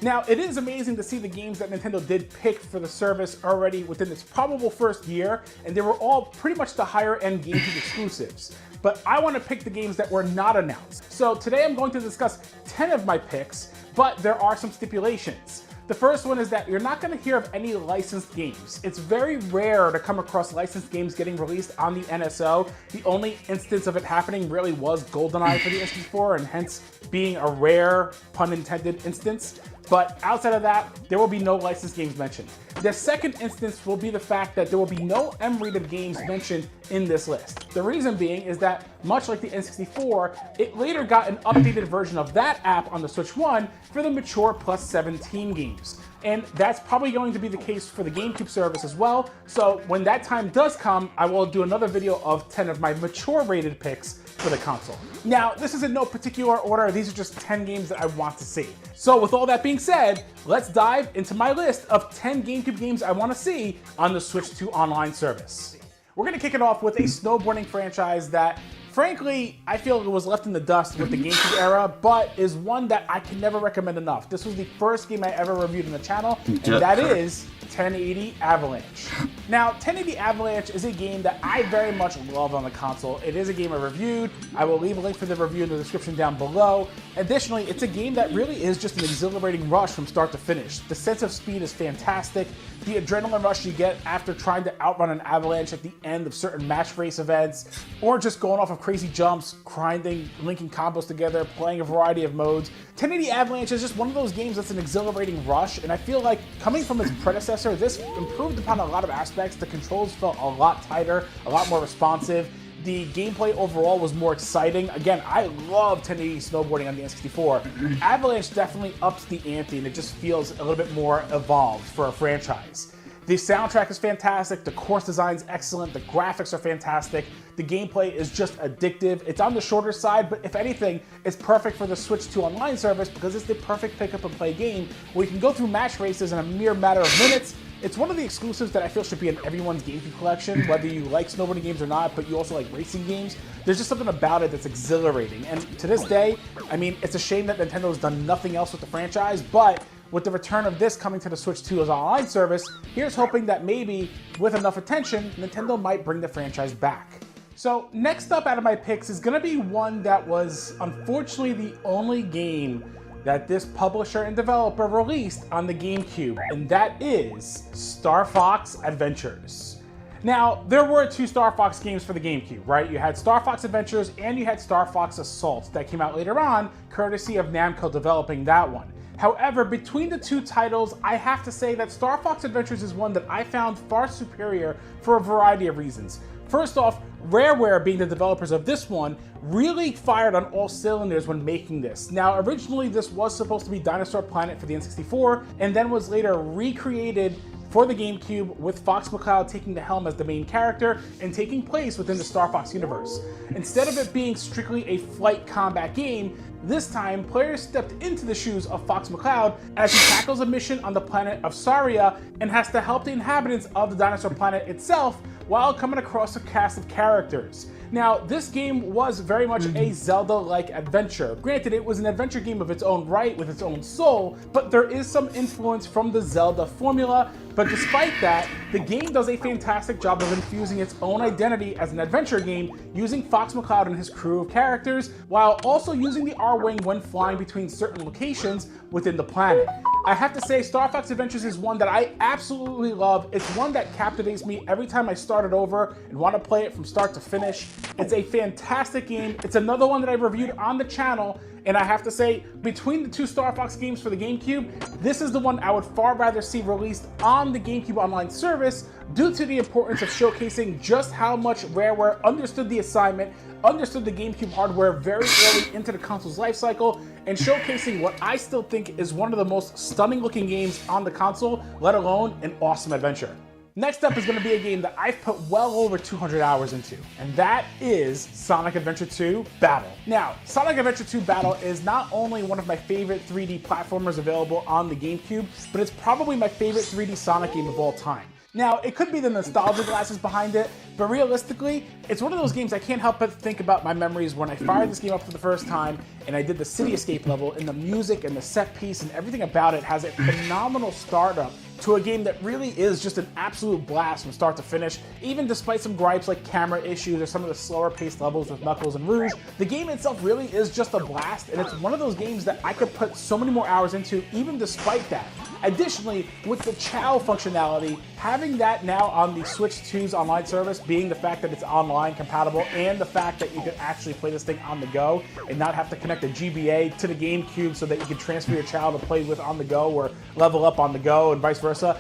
Now, it is amazing to see the games that Nintendo did pick for the service already within its probable first year, and they were all pretty much the higher-end GameCube exclusives. But I want to pick the games that were not announced. So today I'm going to discuss 10 of my picks, but there are some stipulations. The first one is that you're not going to hear of any licensed games. It's very rare to come across licensed games getting released on the NSO. The only instance of it happening really was GoldenEye for the N64, and hence being a rare, pun intended, instance. But outside of that, there will be no licensed games mentioned. The second instance will be the fact that there will be no M-rated games mentioned in this list. The reason being is that, much like the N64, it later got an updated version of that app on the Switch 1 for the mature plus 17 games. And that's probably going to be the case for the GameCube service as well. So when that time does come, I will do another video of 10 of my mature rated picks for the console. Now, this is in no particular order. These are just 10 games that I want to see. So with all that being said, let's dive into my list of 10 GameCube games I want to see on the Switch 2 online service. We're going to kick it off with a snowboarding franchise that, frankly, I feel it was left in the dust with the GameCube era, but is one that I can never recommend enough. This was the first game I ever reviewed on the channel, and that is 1080 Avalanche. Now, 1080 Avalanche is a game that I very much love on the console. It is a game I reviewed. I will leave a link for the review in the description down below. Additionally, it's a game that really is just an exhilarating rush from start to finish. The sense of speed is fantastic. The adrenaline rush you get after trying to outrun an avalanche at the end of certain match race events, or just going off of crazy jumps, grinding, linking combos together, playing a variety of modes. 1080 Avalanche is just one of those games that's an exhilarating rush, and I feel like coming from its predecessor, this improved upon a lot of aspects. The controls felt a lot tighter, a lot more responsive. The gameplay overall was more exciting. Again, I love 1080 snowboarding on the N64. Avalanche definitely ups the ante, and it just feels a little bit more evolved for a franchise. The soundtrack is fantastic, the course design is excellent, the graphics are fantastic, the gameplay is just addictive. It's on the shorter side, but if anything, it's perfect for the Switch 2 online service because it's the perfect pick up and play game where you can go through match races in a mere matter of minutes. It's one of the exclusives that I feel should be in everyone's GameCube collection, whether you like snowboarding games or not, but you also like racing games. There's just something about it that's exhilarating. And to this day, I mean, it's a shame that Nintendo has done nothing else with the franchise, but with the return of this coming to the Switch 2 as an online service, here's hoping that maybe, with enough attention, Nintendo might bring the franchise back. So next up out of my picks is going to be one that was unfortunately the only game that this publisher and developer released on the GameCube, and that is Star Fox Adventures. Now, there were two Star Fox games for the GameCube, right? You had Star Fox Adventures and you had Star Fox Assault that came out later on, courtesy of Namco developing that one. However, between the two titles, I have to say that Star Fox Adventures is one that I found far superior for a variety of reasons. First off, Rareware, being the developers of this one, really fired on all cylinders when making this. Now, originally this was supposed to be Dinosaur Planet for the N64, and then was later recreated for the GameCube with Fox McCloud taking the helm as the main character and taking place within the Star Fox universe. Instead of it being strictly a flight combat game, this time, players stepped into the shoes of Fox McCloud as he tackles a mission on the planet of Saria and has to help the inhabitants of the Dinosaur Planet itself while coming across a cast of characters. Now, this game was very much a Zelda-like adventure. Granted, it was an adventure game of its own right, with its own soul, but there is some influence from the Zelda formula. But despite that, the game does a fantastic job of infusing its own identity as an adventure game, using Fox McCloud and his crew of characters, while also using the R-Wing when flying between certain locations within the planet. I have to say, Star Fox Adventures is one that I absolutely love. It's one that captivates me every time I start it over and want to play it from start to finish. It's a fantastic game. It's another one that I reviewed on the channel, and I have to say, between the two Star Fox games for the GameCube, this is the one I would far rather see released on the GameCube Online service due to the importance of showcasing just how much Rareware understood the assignment, understood the GameCube hardware very early into the console's lifecycle, and showcasing what I still think is one of the most stunning looking games on the console, let alone an awesome adventure. Next up is going to be a game that I've put well over 200 hours into, and that is Sonic Adventure 2 Battle. Now, Sonic Adventure 2 Battle is not only one of my favorite 3D platformers available on the GameCube, but it's probably my favorite 3D Sonic game of all time. Now, it could be the nostalgia glasses behind it, but realistically, it's one of those games I can't help but think about my memories when I fired this game up for the first time and I did the City Escape level, and the music and the set piece and everything about it has a phenomenal startup to a game that really is just an absolute blast from start to finish. Even despite some gripes like camera issues or some of the slower paced levels with Knuckles and Rouge, the game itself really is just a blast, and it's one of those games that I could put so many more hours into even despite that. Additionally, with the Chow functionality, having that now on the Switch 2's online service, being the fact that it's online compatible and the fact that you can actually play this thing on the go and not have to connect a GBA to the GameCube so that you can transfer your Chow to play with on the go or level up on the go and vice versa.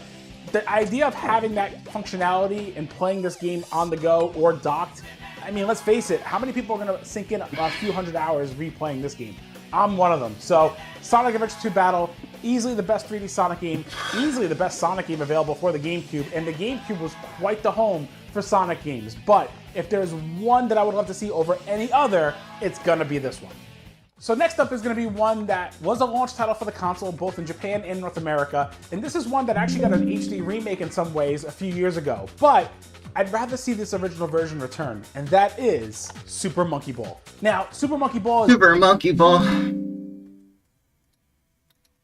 The idea of having that functionality and playing this game on the go or docked, I mean, let's face it, how many people are going to sink in a few hundred hours replaying this game? I'm one of them. So, Sonic Adventure 2 Battle, easily the best 3D Sonic game, easily the best Sonic game available for the GameCube, and the GameCube was quite the home for Sonic games. But if there's one that I would love to see over any other, it's gonna be this one. So next up is going to be one that was a launch title for the console, both in Japan and North America, and this is one that actually got an HD remake in some ways a few years ago, but I'd rather see this original version return, and that is Super Monkey Ball. Now, Super Monkey Ball is... Super Monkey Ball. I'm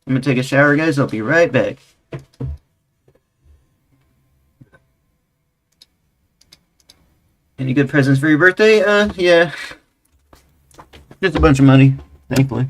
gonna take a shower, guys. I'll be right back. Any good presents for your birthday? Yeah. Just a bunch of money, thankfully.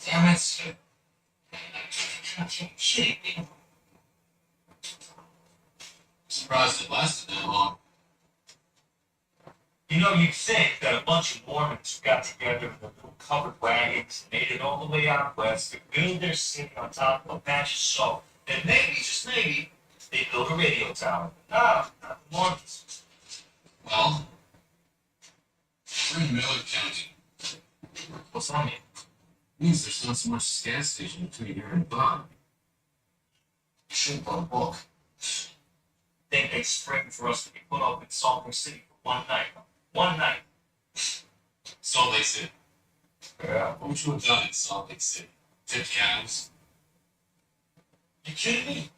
Damn it. Shit. Surprised it lasted that long. You know, you'd think that a bunch of Mormons got together in the little covered wagons and made it all the way out west to build their city on top of a patch of salt. And maybe, just maybe, they built a radio tower. Ah, not the Mormons. Well, we're in Miller County. What's on you? Means there's not so much gas station between here and Bob. You should buy a book. Think they'd spring for us to be put up in Salt Lake City for one night. One night. Salt Lake City. Yeah. What would you have done in Salt Lake City? Tipped cows? You kidding me?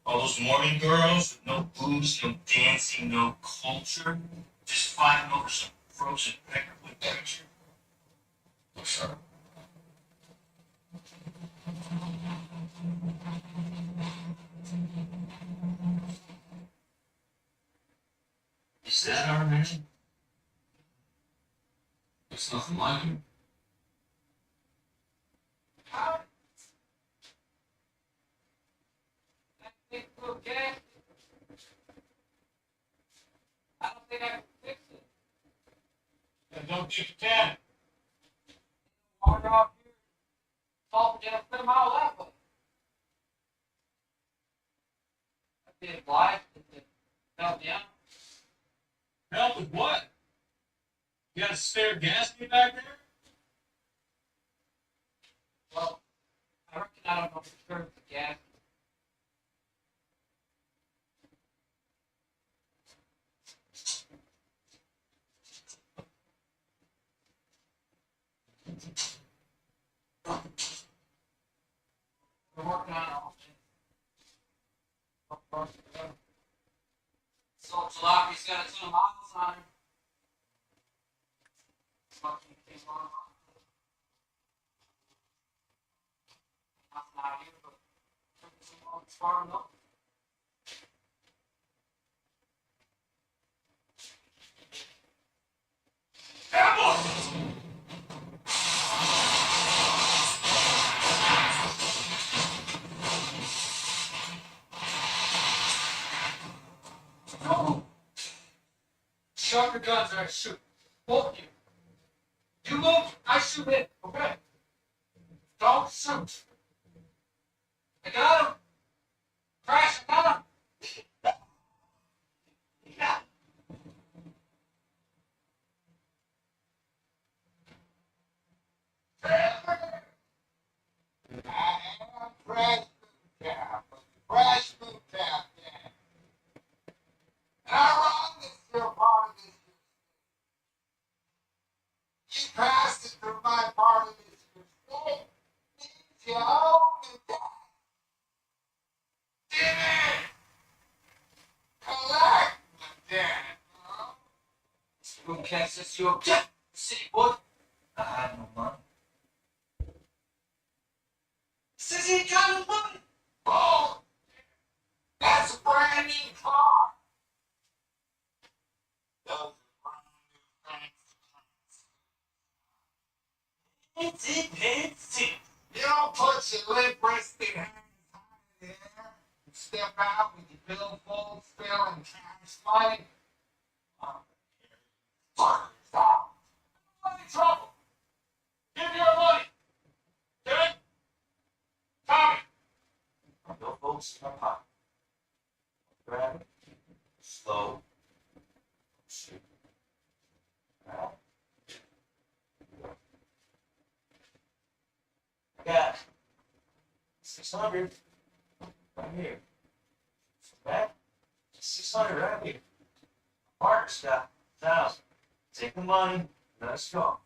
All those Mormon girls with no booze, no dancing, no culture, just fighting over some frozen pecker with picture. Look, sir. Is that our man? It's nothing like him. Okay. I don't think I can fix it. I don't think you can. Water off here. Salt and put them all that way. I'd be obliged to help me out. Help with what? You got a spare gas tank back there? Well, I reckon I don't know for sure if the gas. We're working on all things. So Jalopy's got a ton of miles on him. Fucking came on. Nothing out here, but some long farm though. No! Shut your guns or I shoot. Both of you. You move, I shoot in, okay? Don't shoot. I got him. Crash, I got him. Yeah. Crash boot cap, yeah. And I run this here part of this. You passed it through my part of this state. Means you owe me that. Did it? Collect my debt, huh? Who cares if you object? City boy. I had no money. Says he ain't got no money. Oh, that's a brand new car. Those are brand new things. It's it. You don't put your lip-breasted hands in the air and step out with your billfold spilling cash money. Fuck yourself. I'm in trouble. Give me your money. Okay? Tommy. Your folks in my pocket. Grab it. Slow. Shoot. Right. I got 600 right here. Back. 600 right here. Partner's got 1,000. Take the money. Let's go.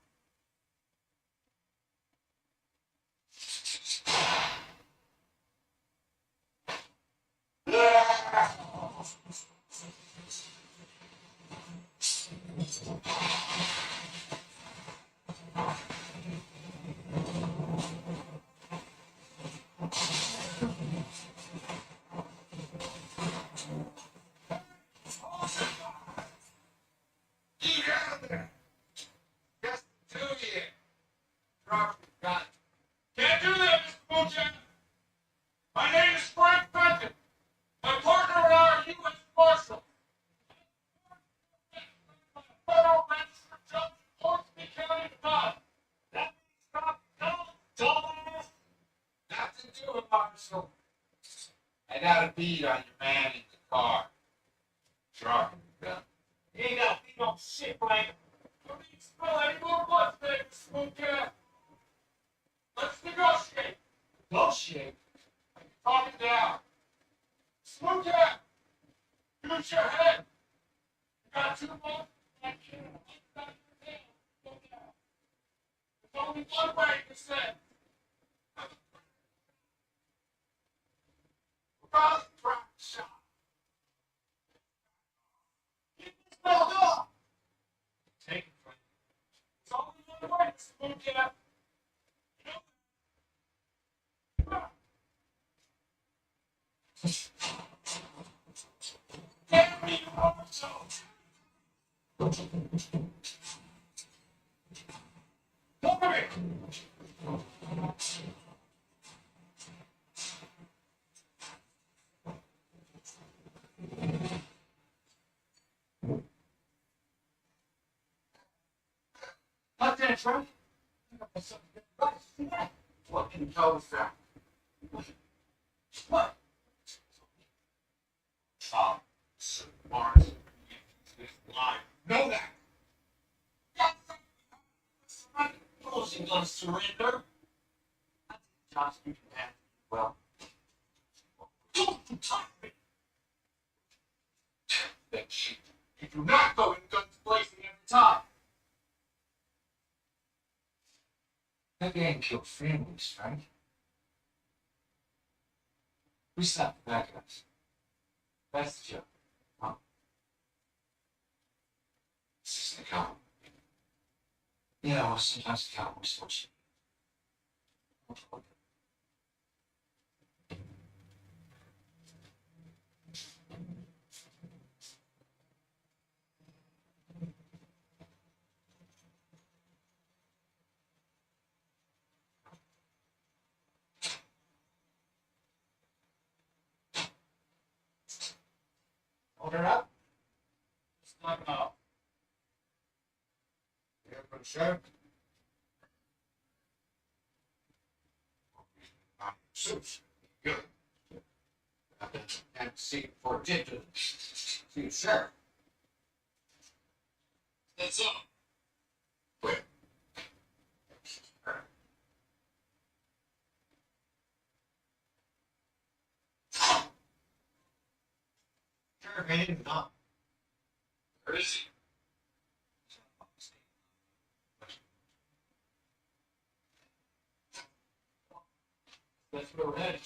You got there. Just 2 years. Drop your gun. Can't do that, Mr. Boucher. My name is Frank Fenton. My partner and I are U.S. Marshals. Federal registered judge in Hornsby County, Nevada. That means stop dumbass. Nothing to it, Marshal. I got a bead on your man in the car. Drop your gun. You ain't got to beat on shit, Frank. Don't need to spill any more blood today, Mr. Boucher. Let's negotiate. Negotiate? Talk it down. Swoop down. Use your head. You got 2 months. I can't. Got your tail. Go down. There's only one way to say. We're probably trying to shot. Keep this belt up. Take it, Frank. There's only one way to swoop down. You know. Cover me! Not that, right? What can you tell us that? What? Mars. Know that. He gonna surrender. Josh, you can have well. Don't touch me. That shit. You do not go in guns blazing every time. That gang killed families, right? We stopped the bad guys. That's the joke. Huh? This is the cowboy. Yeah, well, sometimes the cowboys force you. Order up. It's not up. You have been served. Suits. Good. And see for dinner. See, sir. That's all. Wait. Sure, man, not. Where is he? Let's go ahead.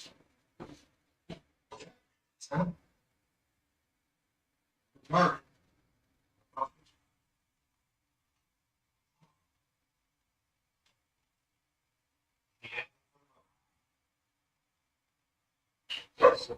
Huh? Murder. Yes.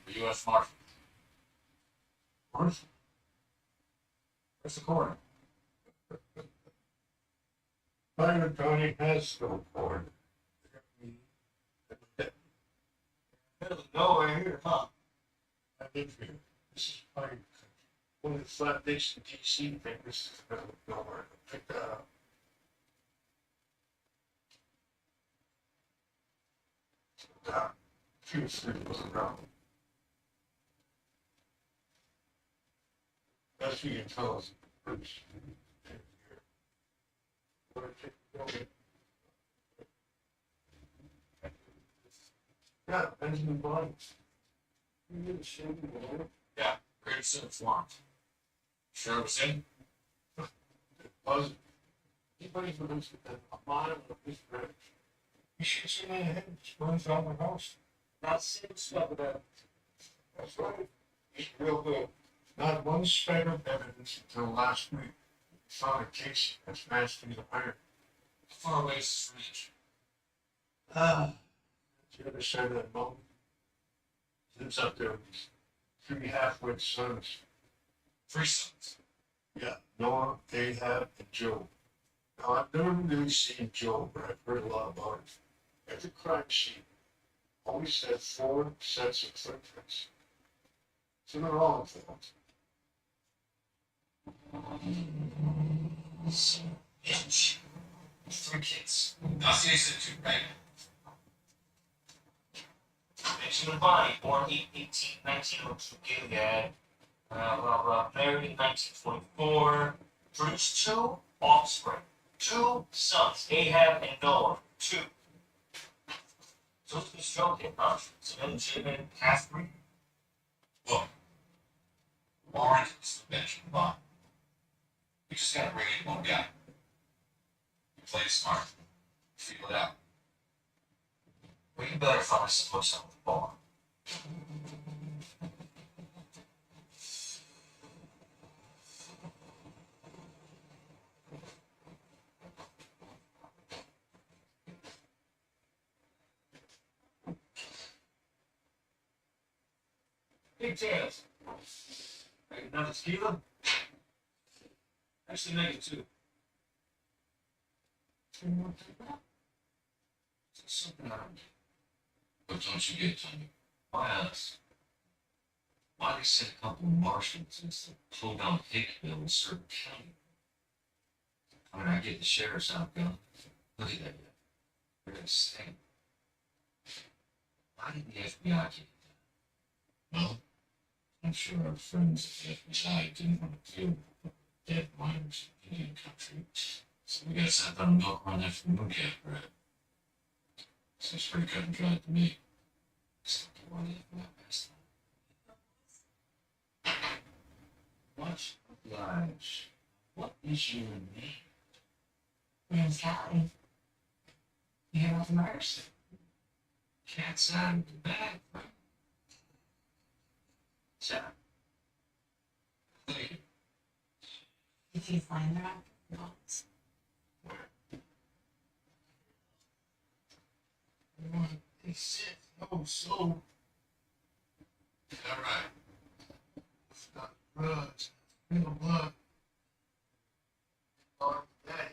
The U.S. Marshal. Where's the coroner? Fire Tony has no coroner. Nowhere here, huh? I did for you. This is fine. One of the flat dates in DC thing, this is nowhere. Pick that up. She was sleeping around. Best you can tell us. Yeah, Benjamin Bond. Yeah, great sense want. Sure it was in? It was. Anybody who lives within a mile of this bridge, you should see my head, runs out my house. Not seeing stuff of that. That's right. It's real good. Not one shred of evidence until last week. We found a case that smashed through the iron. How far away is this ridge? The other side of that mountain. Lives up there with these 3 half-wit sons. 3 sons? Yeah, Noah, Ahab, and Job. Now, I've never really seen Job, but I've heard a lot about him. At the crime scene, always said 4 sets of footprints. So they're all informed. Bitch. 3 kids. I'll see you soon, too, right? Benjamin Bonnie, born 1819 of Gilead. Blah, blah, married in 1944. Produced 2 offspring. 2 sons, Ahab and Noah. 2. So it's been strong hit some illegitimate half-breed. Look, Warren is the Benjamin Bond. You just gotta bring in one guy. You play it smart. Feel it out. Well, you better find us some hooks on the bar. Big tails. Make another tequila? Actually, make it 2. Something out. But don't you get to me? Why us? Why they sent a couple of marshals instead of pull down Hickville in certain county? I mean, I get the sheriff's outgun. Look at that. They're insane. Why did the FBI get that? Well, I'm sure our friends at the FBI didn't want to deal with dead miners in Indian country. So we got sent down milk run after mooncalf bread. Seems pretty cut and dry to me. Just like the one that went past time. Much obliged. What is your name? My name's Callie. You hear about the murders? Cat's out of the bag, bro. Sure. You think it's lying there after bones? What they said, no soul. All right. It's not grudge, real blood. On that,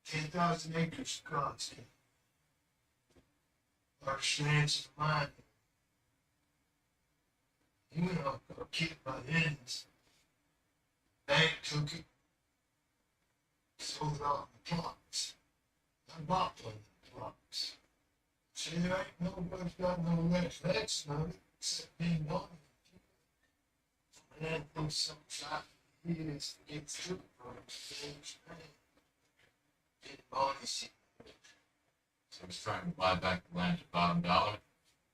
10,000 acres of God's game. Our strands of mine. You and I got kicked by the ends. Bank took it. Sold it off the blocks. I bought one of the blocks. See, there ain't nobody's got no legs. That's not it, except being on it. And that thing sometimes is to get through from the things, man. Get body shit. So he's trying to buy back the land at bottom dollar.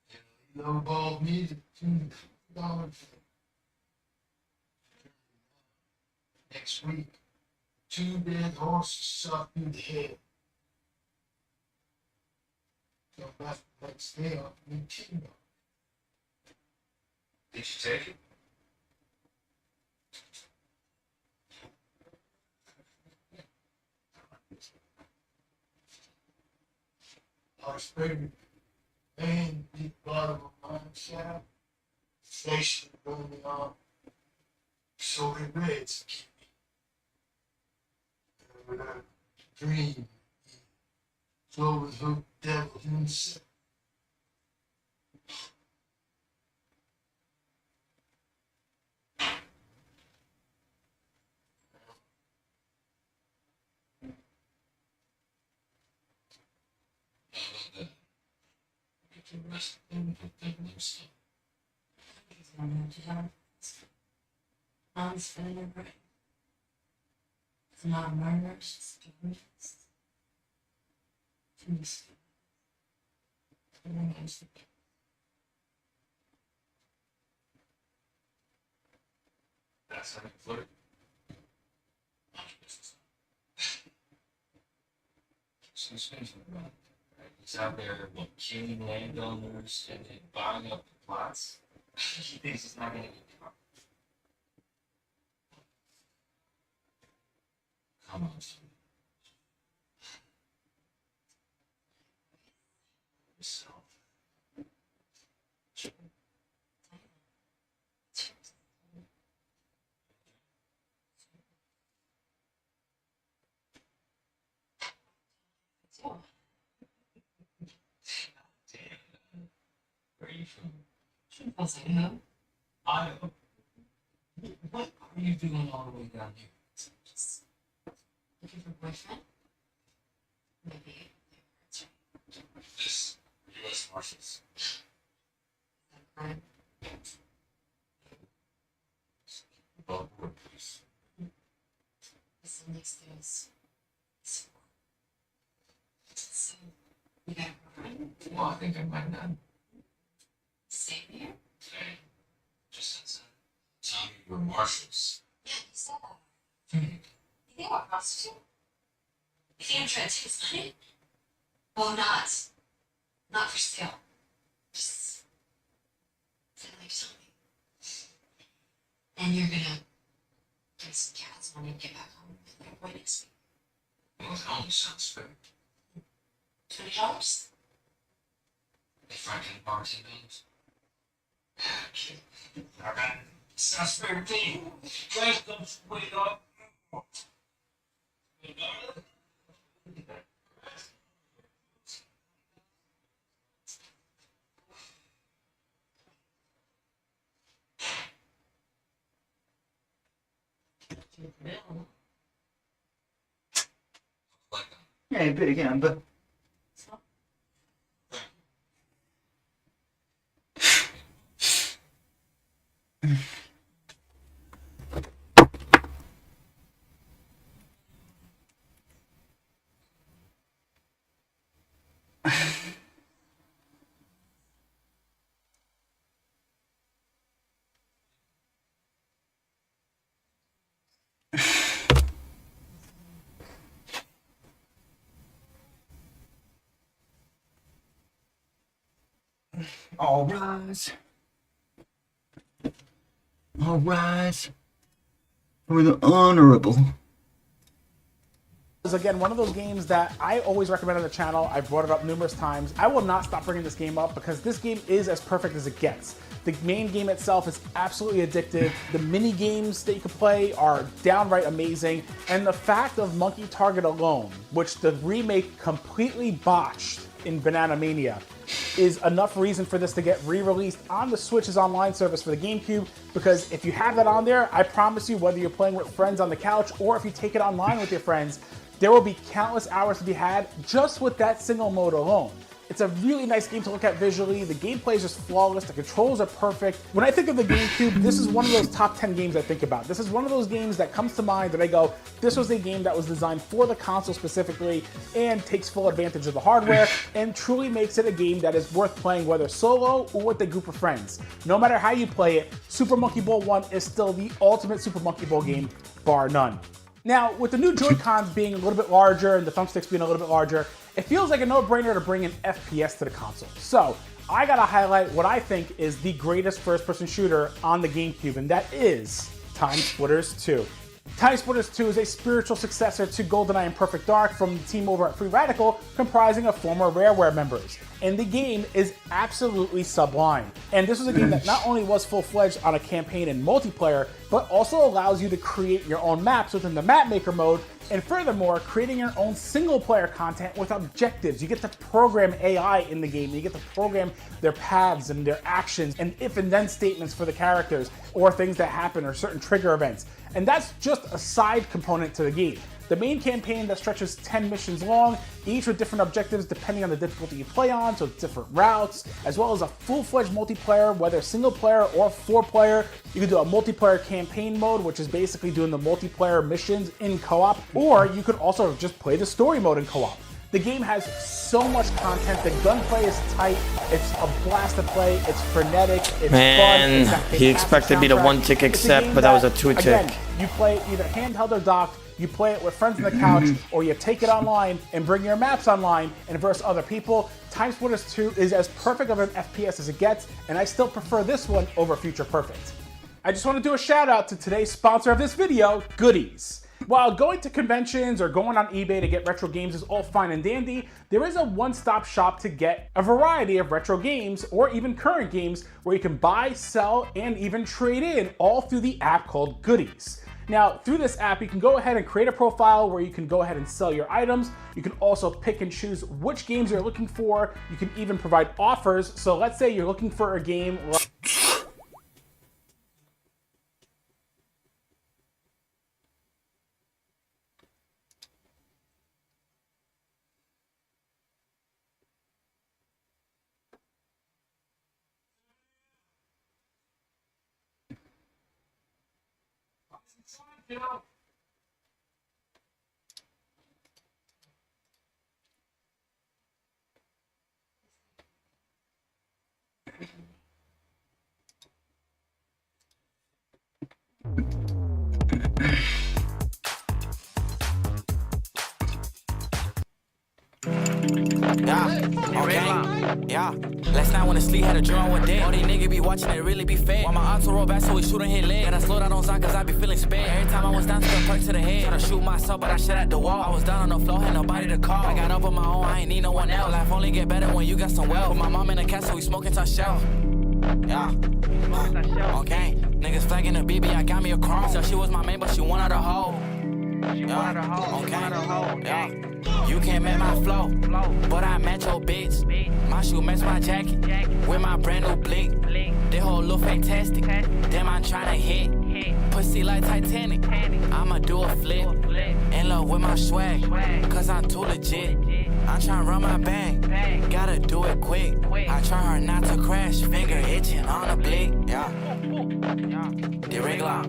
He lowballed me to $2 next week. 2 dead horses shot through the head. Come back the next day off me $10. Did you take it? I figured, man, deep bottom of mine shaft, station burning off, so they reds keep me. And a dream, flow with hook devil himself. The rest of them put them loose. Because I know what you have. I'm spinning your brain. It's not a murder, it's just a mess. It's That's how you flirt. So he's finishing the run. Right? He's out there, killing landowners and then buying up the plots. He thinks he's not gonna get caught. Come on, son. Yourself. I was like, who? I know. What are you doing all the way down here? Just looking for a boyfriend. Maybe. This U.S. Marshals. Crime. Above board, please. It's the next day's. So, you got a girlfriend? Well, I think I might not. Same here? Hey, just since tell me you were marshals. Yeah, you said that. You think I'm a prostitute? You think I'm trying to take his money? Well, not for sale. Just to leave something. And you're gonna get some gas money and get back home with my boy next week. Well, it only sounds fair. $20? If I can borrow $10. Alright. Sounds fair to me. Guys, don't wait up. Hey, bit again, but. All rise. All rise for the honorable. Is again one of those games that I always recommend on the channel. I've brought it up numerous times. I will not stop bringing this game up because this game is as perfect as it gets. The main game itself is absolutely addictive. The mini games that you can play are downright amazing. And the fact of Monkey Target alone, which the remake completely botched in Banana Mania, is enough reason for this to get re-released on the Switch's online service for the GameCube, because if you have that on there, I promise you, whether you're playing with friends on the couch or if you take it online with your friends, there will be countless hours to be had just with that single mode alone. It's a really nice game to look at visually. The gameplay is just flawless. The controls are perfect. When I think of the GameCube, this is one of those top 10 games I think about. This is one of those games that comes to mind that I go, this was a game that was designed for the console specifically and takes full advantage of the hardware and truly makes it a game that is worth playing whether solo or with a group of friends. No matter how you play it, Super Monkey Ball 1 is still the ultimate Super Monkey Ball game, bar none. Now, with the new Joy-Cons being a little bit larger and the thumbsticks being a little bit larger, it feels like a no-brainer to bring an FPS to the console. So, I gotta highlight what I think is the greatest first-person shooter on the GameCube, and that is Time Splitters 2. Time Splitters 2 is a spiritual successor to GoldenEye and Perfect Dark from the team over at Free Radical, comprising of former Rareware members. And the game is absolutely sublime. And this is a game that not only was full-fledged on a campaign and multiplayer, but also allows you to create your own maps within the map maker mode, and furthermore, creating your own single-player content with objectives. You get to program AI in the game. You get to program their paths and their actions and if and then statements for the characters, or things that happen or certain trigger events. And that's just a side component to the game. The main campaign that stretches 10 missions long, each with different objectives depending on the difficulty you play on, so different routes, as well as a full-fledged multiplayer, whether single player or 4-player. You can do a multiplayer campaign mode, which is basically doing the multiplayer missions in co-op, or you could also just play the story mode in co-op. The game has so much content, the gunplay is tight, it's a blast to play, it's frenetic, it's Man, fun, he expected me to one tick accept, but that was a 2-tick. Again, you play either handheld or docked, you play it with friends on the couch, or you take it online and bring your maps online and verse other people. Time Splitters 2 is as perfect of an FPS as it gets, and I still prefer this one over Future Perfect. I just want to do a shout out to today's sponsor of this video, Goodies. While going to conventions or going on eBay to get retro games is all fine and dandy, there is a one-stop shop to get a variety of retro games or even current games where you can buy, sell, and even trade in all through the app called Goodies. Now, through this app, you can go ahead and create a profile where you can go ahead and sell your items. You can also pick and choose which games you're looking for. You can even provide offers. So let's say you're looking for a game like Get out. Yeah, okay, yeah. Last night when the sleep had a drum one day. All these niggas be watching it really be fed. While my auto roll back so we shooting hit leg. Gotta slow down on Zon cause I be feeling sped. Every time I was down to the perk to the head. Try to shoot myself but I shot at the wall. I was down on the floor, had nobody to call. I got up on my own, I ain't need no one else. Life only get better when you got some wealth. Put my mom in the castle, we smoking top shelf. Yeah, okay. Niggas flagging the BB, I got me a chrome. So she was my main but she wanted a hoe. Yeah, okay, yeah. You can't match my flow, but I match your bitch. My shoe match my jacket, with my brand new blick. They whole look fantastic, damn I'm tryna hit. Pussy like Titanic, I'ma do a flip. In love with my swag, cause I'm too legit. I'm tryna run my bag, gotta do it quick. I try hard not to crash, finger itching on the blick. Yeah, the regular.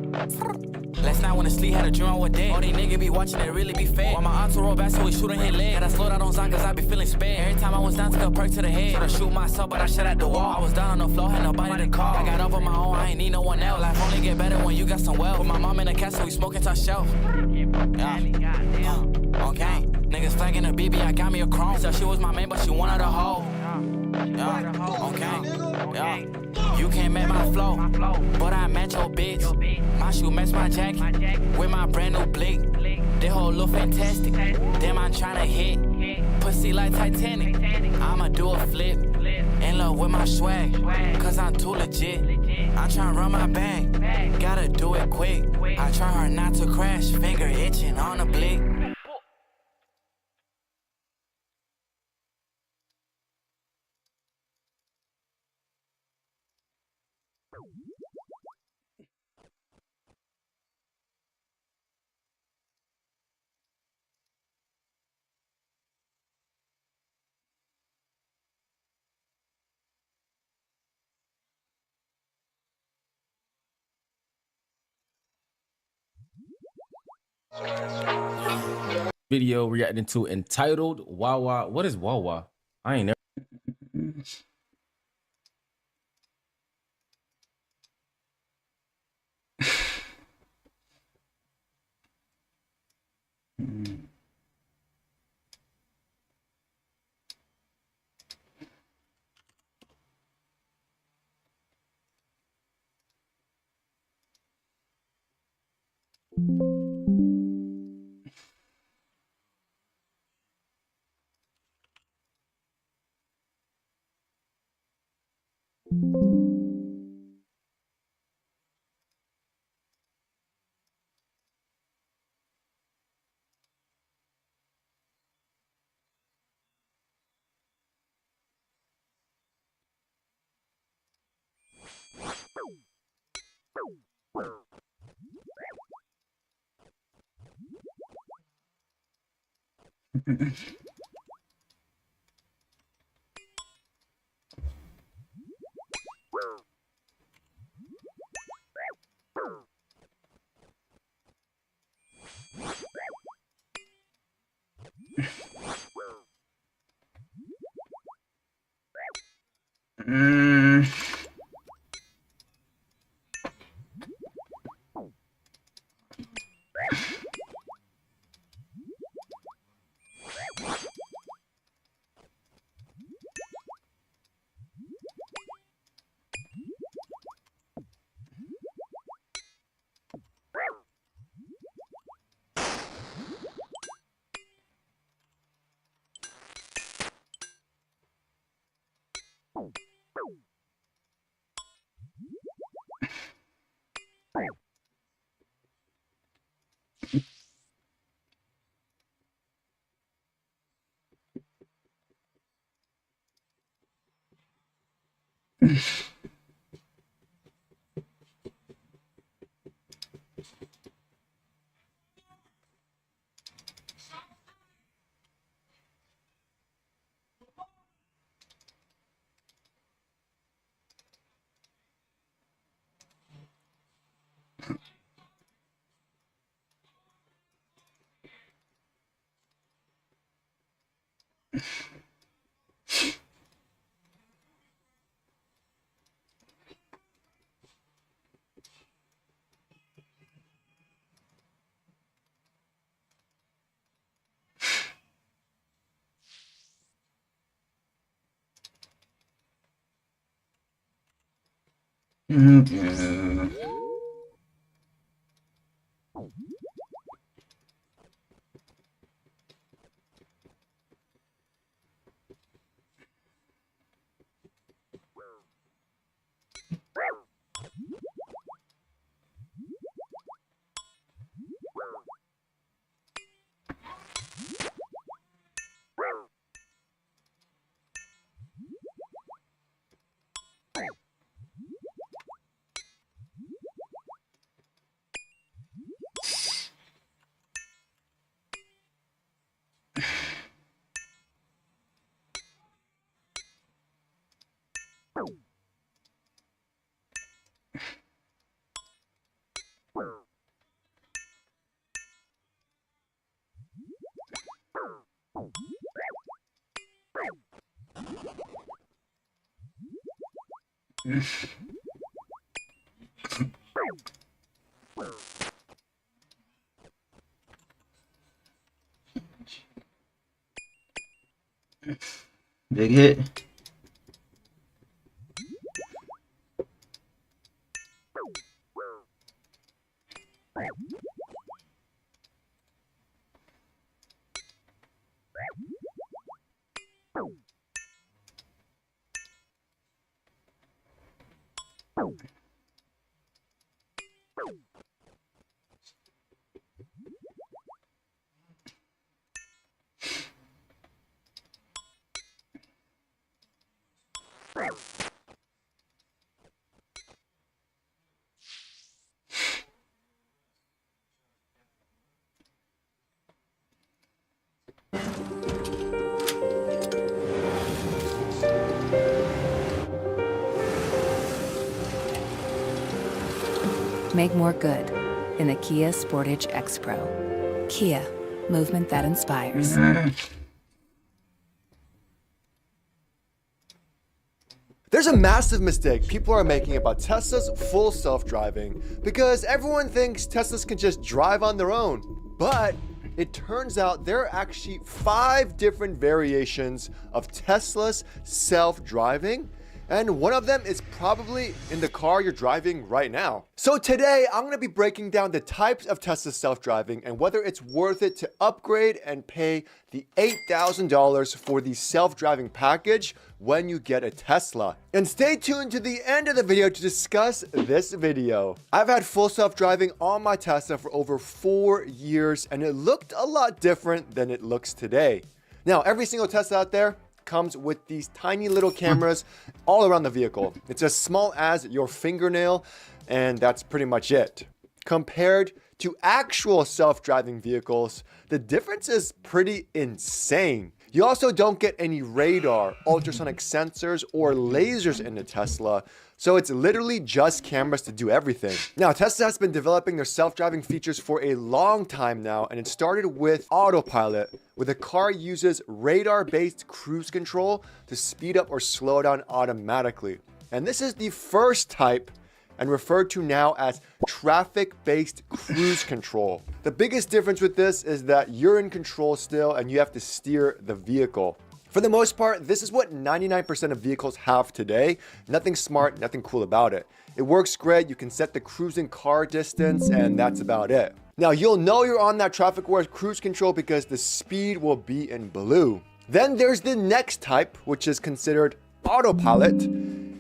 Last night when the sleep had a drum one day. All these niggas be watching it really be fed. While my auto roll back so we shooting hit leg. Gotta slow down on Zon cause I be feeling sped. Every time I was down, took a perk to the head. Try to shoot myself but I shot at the wall. I was down on the floor, had nobody to call. I got up on my own, I ain't need no one else. Life only get better when you got some wealth. Put my mom in the castle, we smoking top shelf. Yeah, okay. Niggas flagging the BB, I got me a chrome. So she was my main but she wanted a hoe. Yeah, okay, yeah. You can't match my flow, but I match your bitch. My shoe match my jacket, with my brand new blick. They whole look fantastic, damn I'm tryna hit. Pussy like Titanic, I'ma do a flip. In love with my swag, cause I'm too legit. I'm tryna run my bag, gotta do it quick. I try hard not to crash, finger itching on the blick. Video reacting to entitled Wawa. What is Wawa? I ain't never. Okay. Big hit. Make more good in the Kia Sportage X Pro. Kia, movement that inspires. There's a massive mistake people are making about Tesla's full self-driving because everyone thinks Teslas can just drive on their own. But it turns out there are actually 5 different variations of Tesla's self-driving, and one of them is probably in the car you're driving right now. So today, I'm gonna be breaking down the types of Tesla self-driving and whether it's worth it to upgrade and pay the $8,000 for the self-driving package when you get a Tesla. And stay tuned to the end of the video to discuss this video. I've had full self-driving on my Tesla for over 4 years, and it looked a lot different than it looks today. Now, every single Tesla out there comes with these tiny little cameras all around the vehicle. It's as small as your fingernail, and that's pretty much it. Compared to actual self-driving vehicles, the difference is pretty insane. You also don't get any radar, ultrasonic sensors, or lasers in the Tesla, so it's literally just cameras to do everything. Now, Tesla has been developing their self-driving features for a long time now, and it started with autopilot, where the car uses radar-based cruise control to speed up or slow down automatically. And this is the first type and referred to now as traffic-based cruise control. The biggest difference with this is that you're in control still and you have to steer the vehicle. For the most part, this is what 99% of vehicles have today. Nothing smart, nothing cool about it. It works great, you can set the cruising car distance, and that's about it. Now, you'll know you're on that traffic-aware cruise control because the speed will be in blue. Then there's the next type, which is considered autopilot,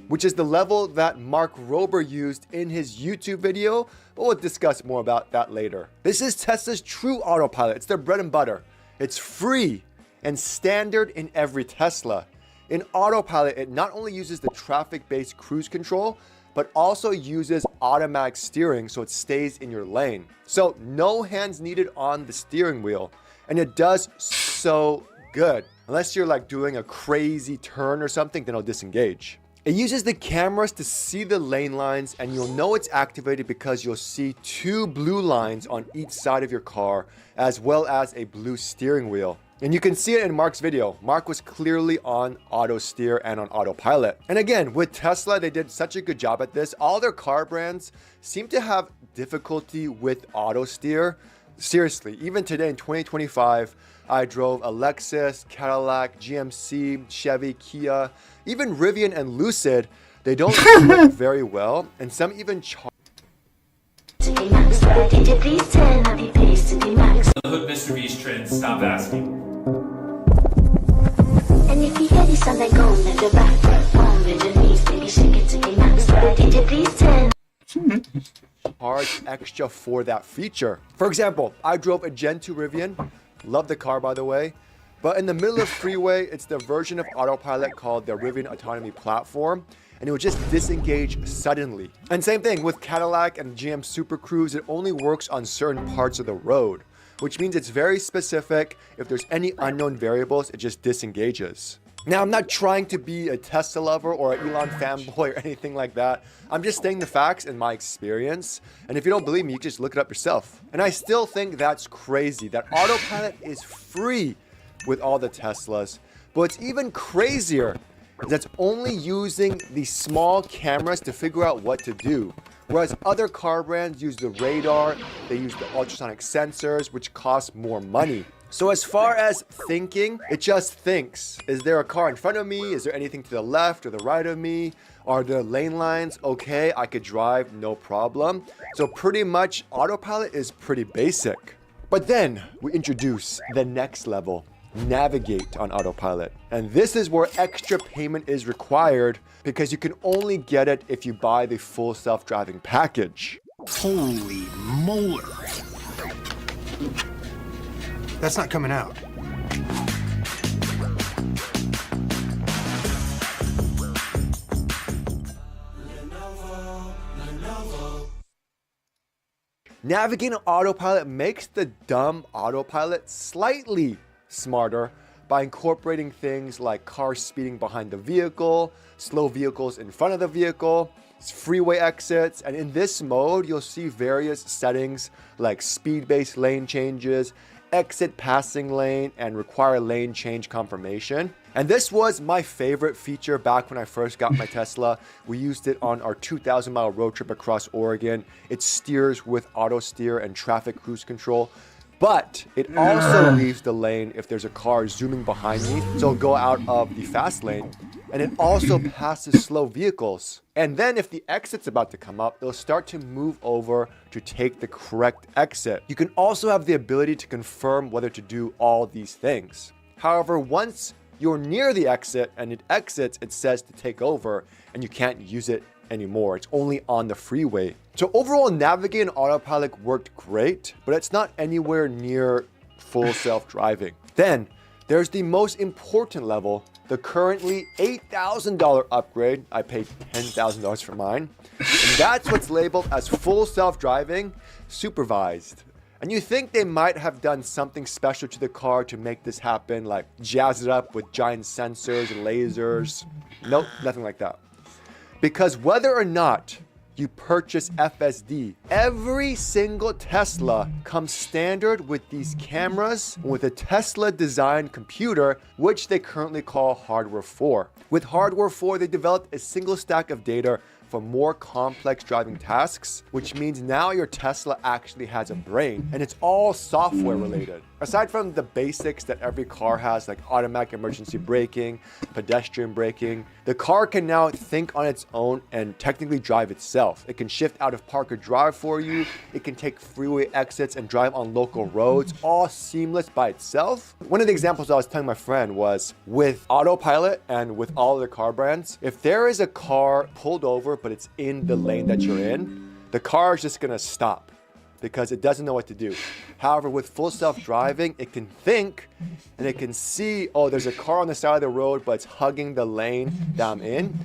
which is the level that Mark Rober used in his YouTube video, but we'll discuss more about that later. This is Tesla's true autopilot. It's their bread and butter. It's free and standard in every Tesla. In autopilot, it not only uses the traffic-based cruise control, but also uses automatic steering so it stays in your lane. So no hands needed on the steering wheel, and it does so good. Unless you're like doing a crazy turn or something, then it'll disengage. It uses the cameras to see the lane lines, and you'll know it's activated because you'll see 2 blue lines on each side of your car, as well as a blue steering wheel. And you can see it in Mark's video. Mark was clearly on auto steer and on autopilot. And again, with Tesla, they did such a good job at this. All their car brands seem to have difficulty with auto steer. Seriously, even today in 2025, I drove a Lexus, Cadillac, GMC, Chevy, Kia, even Rivian and Lucid. They don't work very well, and some even charge. The hood Mr. Beast trend, stop asking. And if you hear this sound like go let the back on with the knees, baby shake it to the max. Did you please tell? Charge extra for that feature. For example, I drove a Gen 2 Rivian. Love the car, by the way. But in the middle of freeway, it's the version of autopilot called the Rivian Autonomy Platform, and it would just disengage suddenly. And same thing with Cadillac and GM Super Cruise, it only works on certain parts of the road, which means it's very specific. If there's any unknown variables, it just disengages. Now, I'm not trying to be a Tesla lover or an Elon fanboy or anything like that. I'm just stating the facts in my experience. And if you don't believe me, you can just look it up yourself. And I still think that's crazy, that autopilot is free with all the Teslas. But what's even crazier is that's only using these small cameras to figure out what to do. Whereas other car brands use the radar, they use the ultrasonic sensors, which cost more money. So as far as thinking, it just thinks. Is there a car in front of me? Is there anything to the left or the right of me? Are the lane lines okay? I could drive, no problem. So pretty much autopilot is pretty basic. But then we introduce the next level, navigate on autopilot. And this is where extra payment is required because you can only get it if you buy the full self-driving package. Holy moly. That's not coming out. Navigating autopilot makes the dumb autopilot slightly smarter by incorporating things like cars speeding behind the vehicle, slow vehicles in front of the vehicle, freeway exits, and in this mode, you'll see various settings like speed-based lane changes, exit passing lane, and require lane change confirmation. And this was my favorite feature back when I first got my Tesla. We used it on our 2,000-mile road trip across Oregon. It steers with auto steer and traffic cruise control. But it also leaves the lane if there's a car zooming behind me, so it'll go out of the fast lane. And it also passes slow vehicles. And then if the exit's about to come up, it'll start to move over to take the correct exit. You can also have the ability to confirm whether to do all these things. However, once you're near the exit and it exits, it says to take over and you can't use it anymore. It's only on the freeway. So overall, navigating autopilot worked great, but it's not anywhere near full self-driving. Then there's the most important level, the currently $8,000 upgrade. I paid $10,000 for mine. And that's what's labeled as full self-driving supervised. And you think they might have done something special to the car to make this happen, like jazz it up with giant sensors and lasers. Nope, nothing like that. Because whether or not you purchase FSD, every single Tesla comes standard with these cameras with a Tesla designed computer, which they currently call Hardware 4. With Hardware 4, they developed a single stack of data for more complex driving tasks, which means now your Tesla actually has a brain, and it's all software related. Aside from the basics that every car has, like automatic emergency braking, pedestrian braking, the car can now think on its own and technically drive itself. It can shift out of park or drive for you. It can take freeway exits and drive on local roads, all seamless by itself. One of the examples I was telling my friend was with autopilot and with all other car brands, if there is a car pulled over but it's in the lane that you're in, the car is just gonna stop because it doesn't know what to do. However, with full self-driving, it can think and it can see, oh, there's a car on the side of the road, but it's hugging the lane that I'm in.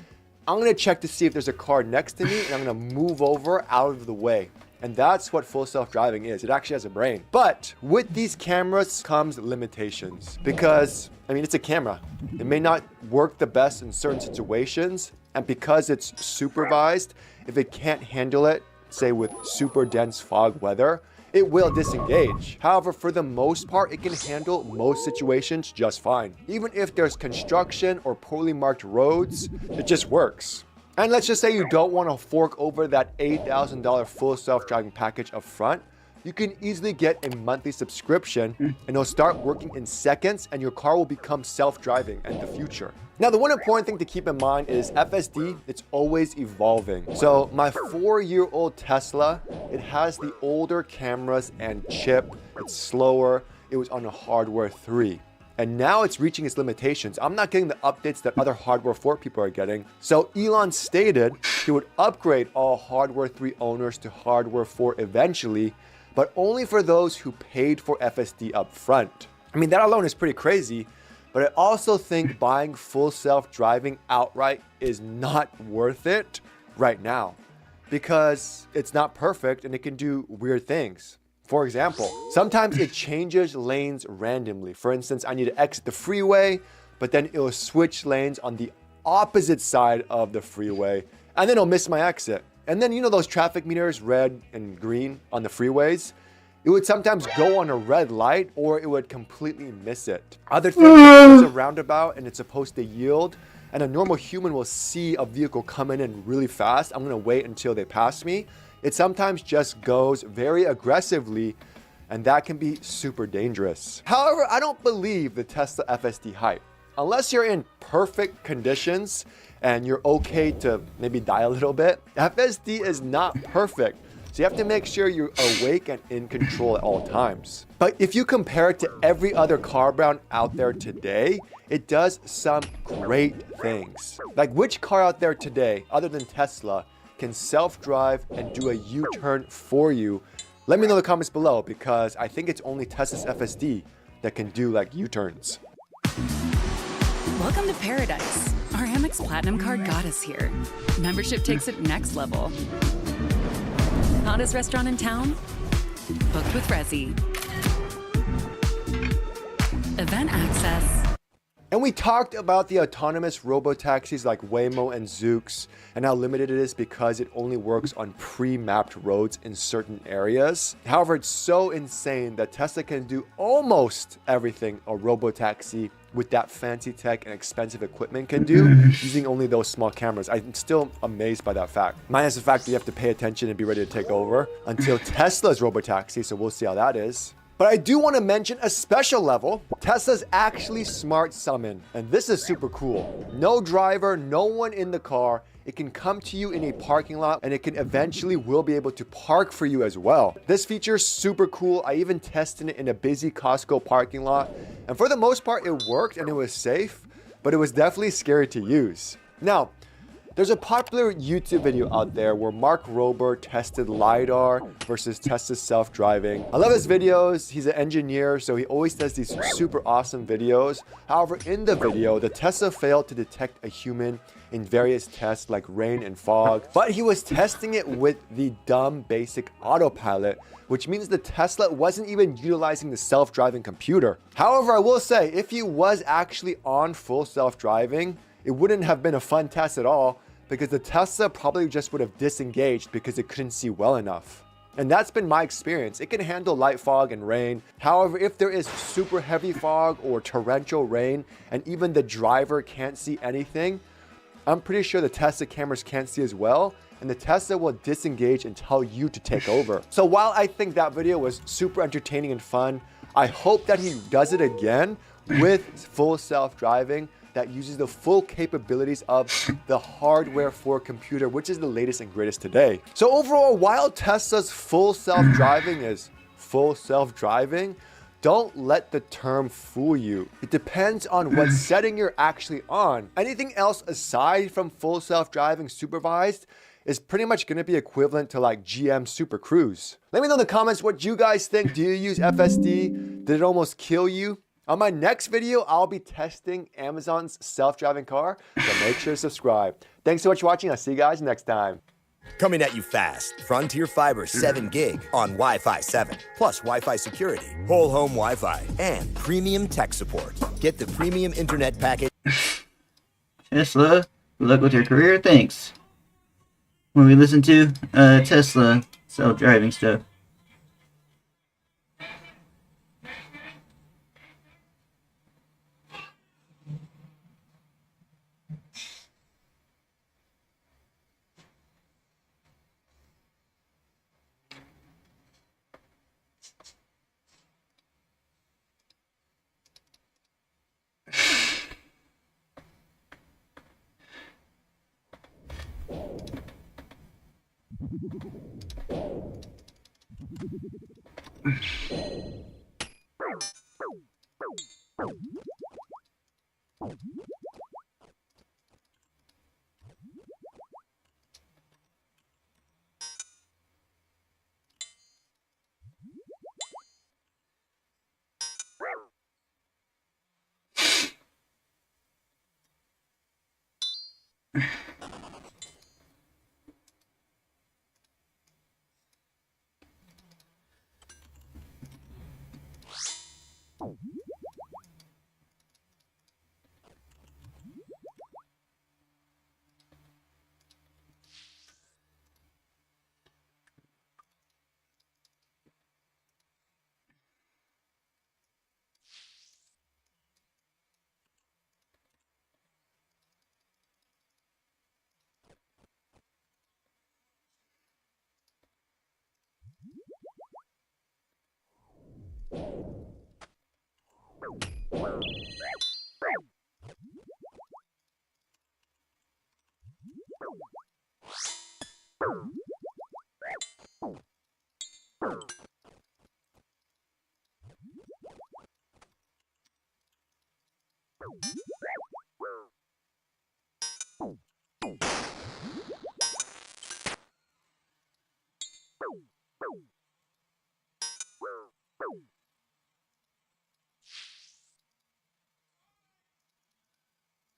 I'm gonna check to see if there's a car next to me and I'm gonna move over out of the way. And that's what full self-driving is. It actually has a brain. But with these cameras comes limitations because, I mean, it's a camera. It may not work the best in certain situations. And because it's supervised, if it can't handle it, say with super dense fog weather, it will disengage. However, for the most part, it can handle most situations just fine. Even if there's construction or poorly marked roads, it just works. And let's just say you don't want to fork over that $8,000 full self-driving package up front. you can easily get a monthly subscription and it'll start working in seconds and your car will become self-driving in the future. Now, the one important thing to keep in mind is FSD, it's always evolving. So my 4-year-old Tesla, it has the older cameras and chip, it's slower, it was on a hardware 3. And now it's reaching its limitations. I'm not getting the updates that other hardware 4 people are getting. So Elon stated he would upgrade all hardware 3 owners to hardware 4 eventually, but only for those who paid for FSD up front. I mean, that alone is pretty crazy, but I also think buying full self-driving outright is not worth it right now because it's not perfect and it can do weird things. For example, sometimes it changes lanes randomly. For instance, I need to exit the freeway, but then it'll switch lanes on the opposite side of the freeway, and then it'll miss my exit. And then, you know those traffic meters, red and green on the freeways? It would sometimes go on a red light or it would completely miss it. Other things, there's a roundabout and it's supposed to yield, and a normal human will see a vehicle coming in really fast. I'm gonna wait until they pass me. It sometimes just goes very aggressively, and that can be super dangerous. However, I don't believe the Tesla FSD hype. Unless you're in perfect conditions and you're okay to maybe die a little bit, FSD is not perfect. So you have to make sure you're awake and in control at all times. But if you compare it to every other car brand out there today, it does some great things. Like, which car out there today, other than Tesla, can self-drive and do a U-turn for you? Let me know in the comments below, because I think it's only Tesla's FSD that can do like U-turns. Welcome to paradise. Our Amex Platinum card got us here. Membership takes it next level. Hottest restaurant in town? Booked with Resi. Event access. And we talked about the autonomous robo-taxis like Waymo and Zoox and how limited it is because it only works on pre-mapped roads in certain areas. However, it's so insane that Tesla can do almost everything a robo-taxi with that fancy tech and expensive equipment can do using only those small cameras. I'm still amazed by that fact. Minus the fact that you have to pay attention and be ready to take over until Tesla's robo-taxi, so we'll see how that is. But I do want to mention a special level. Tesla's actually smart summon, and this is super cool. No driver, no one in the car. It can come to you in a parking lot, and it can eventually will be able to park for you as well. This feature is super cool. I even tested it in a busy Costco parking lot, and for the most part, it worked and it was safe, but it was definitely scary to use. Now, there's a popular YouTube video out there where Mark Rober tested LiDAR versus Tesla's self-driving. I love his videos. He's an engineer, so he always does these super awesome videos. However, in the video, the Tesla failed to detect a human in various tests like rain and fog, but he was testing it with the dumb basic autopilot, which means the Tesla wasn't even utilizing the self-driving computer. However, I will say, if he was actually on full self-driving, it wouldn't have been a fun test at all because the Tesla probably just would have disengaged because it couldn't see well enough. And that's been my experience. It can handle light fog and rain. However, if there is super heavy fog or torrential rain and even the driver can't see anything, I'm pretty sure the Tesla cameras can't see as well, and the Tesla will disengage and tell you to take over. So while I think that video was super entertaining and fun, I hope that he does it again with full self-driving that uses the full capabilities of the hardware for computer, which is the latest and greatest today. So overall, while Tesla's full self-driving is full self-driving, don't let the term fool you. It depends on what setting you're actually on. Anything else aside from full self-driving supervised is pretty much going to be equivalent to like GM Super Cruise. Let me know in the comments what you guys think. Do you use FSD? Did it almost kill you? On my next video, I'll be testing Amazon's self-driving car, so make sure to subscribe. Thanks so much for watching. I'll see you guys next time. Coming at you fast, Frontier Fiber 7 gig on Wi-Fi 7, plus Wi-Fi security, whole home Wi-Fi, and premium tech support. Get the premium internet package. Tesla, good luck with your career. Thanks. When we listen to Tesla self-driving stuff.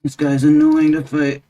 This guy's annoying to fight.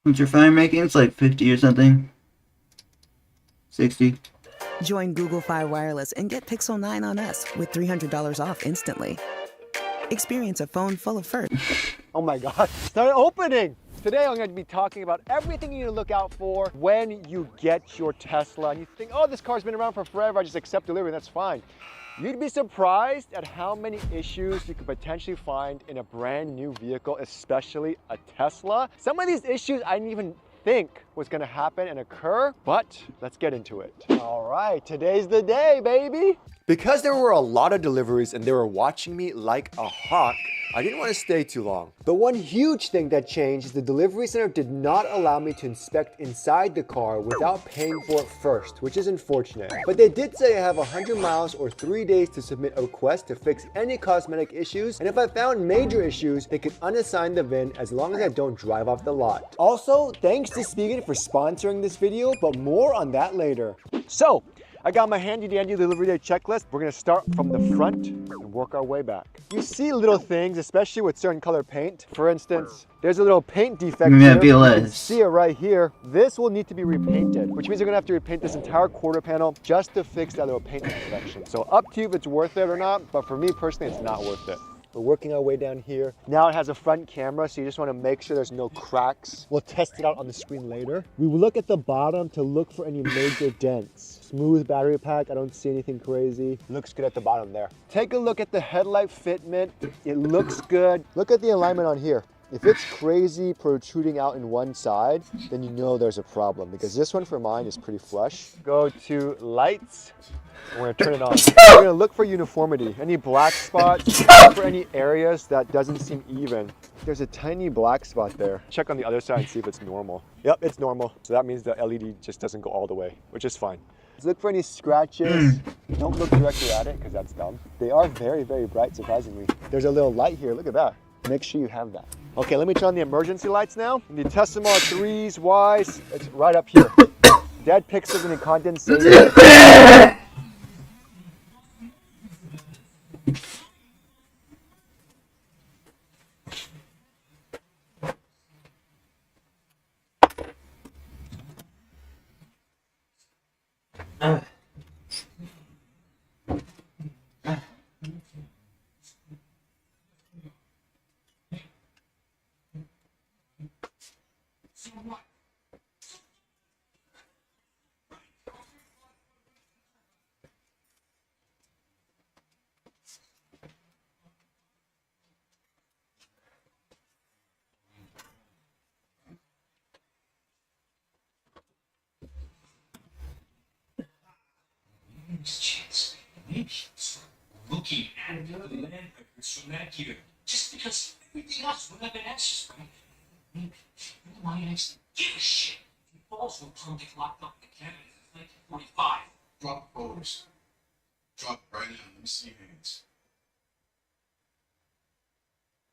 What's your fine making? It's like 50 or something. 60. Join Google Fi Wireless and get Pixel 9 on us with $300 off instantly. Experience a phone full of first. Oh my God, start opening! Today I'm going to be talking about everything you need to look out for when you get your Tesla. And you think, oh, this car's been around for forever, I just accept delivery, that's fine. You'd be surprised at how many issues you could potentially find in a brand new vehicle, especially a Tesla. Some of these issues I didn't even think was going to happen and occur, but let's get into it. All right, today's the day, baby. Because there were a lot of deliveries and they were watching me like a hawk, I didn't want to stay too long. But one huge thing that changed is the delivery center did not allow me to inspect inside the car without paying for it first, which is unfortunate. But they did say I have 100 miles or 3 days to submit a request to fix any cosmetic issues. And if I found major issues, they could unassign the VIN as long as I don't drive off the lot. Also, thanks to Spigen for sponsoring this video, but more on that later. So, I got my handy dandy delivery day checklist. We're gonna start from the front and work our way back. You see little things, especially with certain color paint. For instance, there's a little paint defect here. You can see it right here. This will need to be repainted, which means you're gonna have to repaint this entire quarter panel just to fix that little paint imperfection. So up to you if it's worth it or not, but for me personally, it's not worth it. We're working our way down here. Now it has a front camera, so you just want to make sure there's no cracks. We'll test it out on the screen later. We will look at the bottom to look for any major dents. Smooth battery pack, I don't see anything crazy. Looks good at the bottom there. Take a look at the headlight fitment. It looks good. Look at the alignment on here. If it's crazy protruding out in one side, then you know there's a problem, because this one for mine is pretty flush. Go to lights. We're gonna turn it on. We're gonna look for uniformity. Any black spots, look for any areas that doesn't seem even. There's a tiny black spot there. Check on the other side and see if it's normal. Yep, it's normal. So that means the LED just doesn't go all the way, which is fine. Let's look for any scratches. Don't look directly at it, because that's dumb. They are very, very bright, surprisingly. There's a little light here, look at that. Make sure you have that. Okay, let me turn on the emergency lights now. You need to test them all at 3s, Ys. It's right up here. Dead pixels and condensation. Chance. Maybe looking at the land records from that year, just because everything else would have been answers, right? Maybe you might actually give a shit. If balls will come get locked up in the cabinet in 1945. Drop the photos. Drop it right now. Let me see your hands.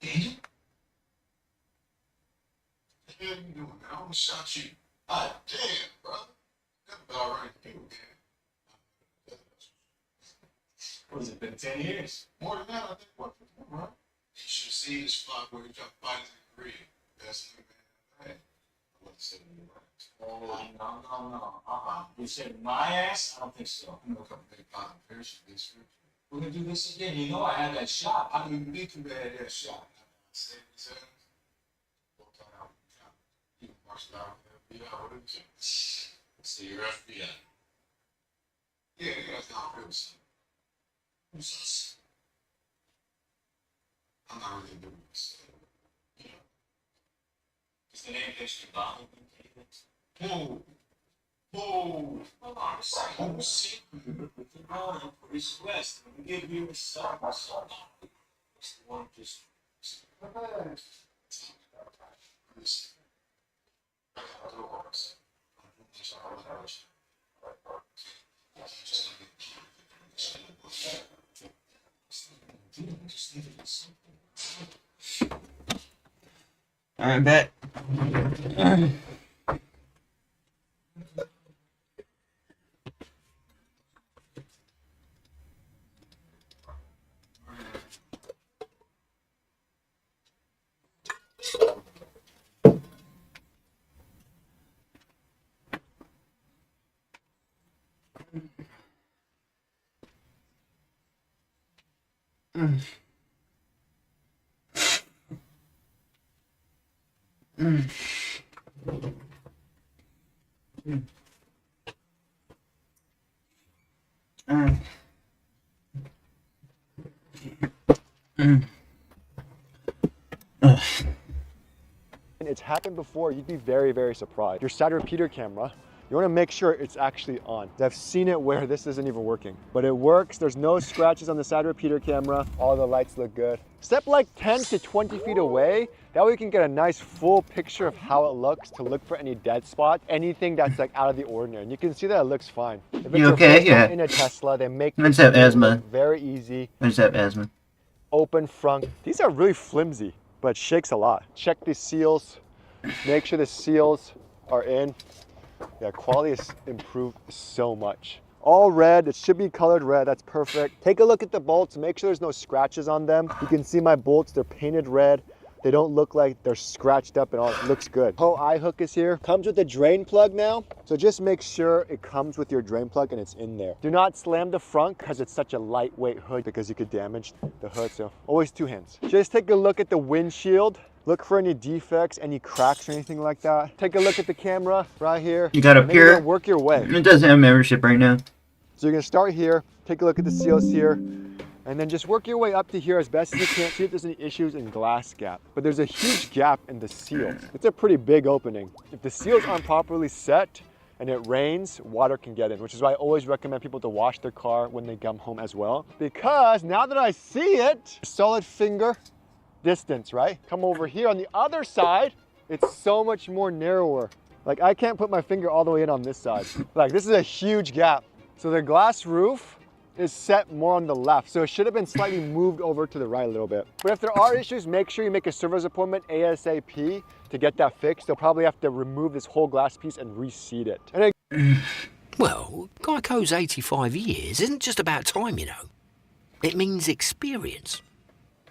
Daniel? What the hell you doing, man? I almost shot you. Ah, damn, brother. That's about right, people, man. What has it been, 10 years? More than that, I think, what, right? You should have seen this spot where he dropped bodies in the grid. That's the man, right? I wasn't saying you right. Oh, no. You said my ass? I don't think so. You know, a couple big bottom parachute this year. We're gonna do this again. You know I had that shot. I didn't need to have that shot. Say this else. Walk out. You martial out with the FBI. What did you say? See your FBI. Yeah, you guys don't feel something. Who's us? I'm not really doing this. You know. Is the name Mr. Bobby David? Whoa. Whoa. Hold on a second. Who's secret? With the Royal Police West. We give you a song. It's the one just. Listen. I got to do all this. I'm going to try to let it. Just let me. All right, bet. It's happened before, you'd be very, very surprised. Your side repeater camera, you want to make sure it's actually on. I've seen it where this isn't even working, but it works. There's no scratches on the side repeater camera. All the lights look good. Step like 10 to 20 feet away. That way you can get a nice full picture of how it looks to look for any dead spot, anything that's like out of the ordinary. And you can see that it looks fine. If it's You okay? Yeah. in a Tesla, they make I just have asthma. very easy. I just have asthma. Open front. These are really flimsy, but it shakes a lot. Check these seals. Make sure the seals are in. Yeah, quality is improved so much. All red, it should be colored red, that's perfect. Take a look at the bolts, make sure there's no scratches on them. You can see my bolts, they're painted red. They don't look like they're scratched up and all. It looks good. Whole eye hook is here. Comes with a drain plug now. So just make sure it comes with your drain plug and it's in there. Do not slam the front because it's such a lightweight hood because you could damage the hood. So always 2 hands. Just take a look at the windshield. Look for any defects, any cracks or anything like that. Take a look at the camera right here. You got a pure. Work your way. It doesn't have membership right now. So you're gonna start here, take a look at the seals here, and then just work your way up to here as best as you can. See if there's any issues in glass gap. But there's a huge gap in the seals. It's a pretty big opening. If the seals aren't properly set and it rains, water can get in, which is why I always recommend people to wash their car when they come home as well. Because now that I see it, solid finger distance, right? Come over here on the other side, it's so much more narrower. Like I can't put my finger all the way in on this side. Like this is a huge gap. So the glass roof is set more on the left. So it should have been slightly moved over to the right a little bit. But if there are issues, make sure you make a service appointment ASAP to get that fixed. They'll probably have to remove this whole glass piece and reseat it. And well, Geico's 85 years isn't just about time, you know. It means experience.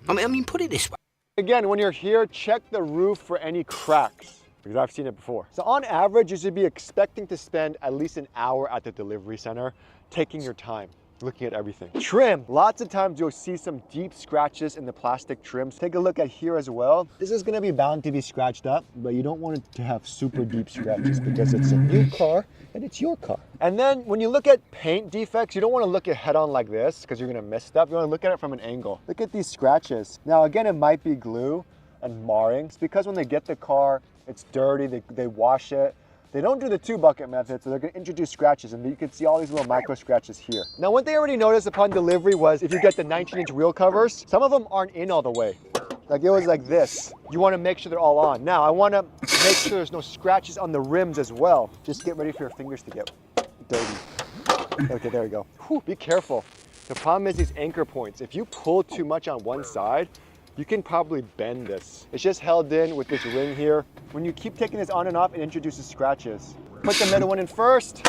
I mean, put it this way. again, when you're here, check the roof for any cracks, because I've seen it before. So on average, you should be expecting to spend at least an hour at the delivery center, taking your time, looking at everything. Trim, lots of times you'll see some deep scratches in the plastic trims. Take a look at here as well. This is gonna be bound to be scratched up, but you don't want it to have super deep scratches because it's a new car and it's your car. And then when you look at paint defects, you don't wanna look at head on like this because you're gonna miss stuff. You wanna look at it from an angle. Look at these scratches. Now again, it might be glue and marring. It's because when they get the car, it's dirty, they wash it. They don't do the 2-bucket method, so they're gonna introduce scratches, and you can see all these little micro scratches here. Now, one thing I already noticed upon delivery was if you get the 19-inch wheel covers, some of them aren't in all the way. Like it was like this. You wanna make sure they're all on. Now, I wanna make sure there's no scratches on the rims as well. Just get ready for your fingers to get dirty. Okay, there we go. Whew, be careful. The problem is these anchor points. If you pull too much on one side, you can probably bend this. It's just held in with this ring here. When you keep taking this on and off, it introduces scratches. Put the middle one in first.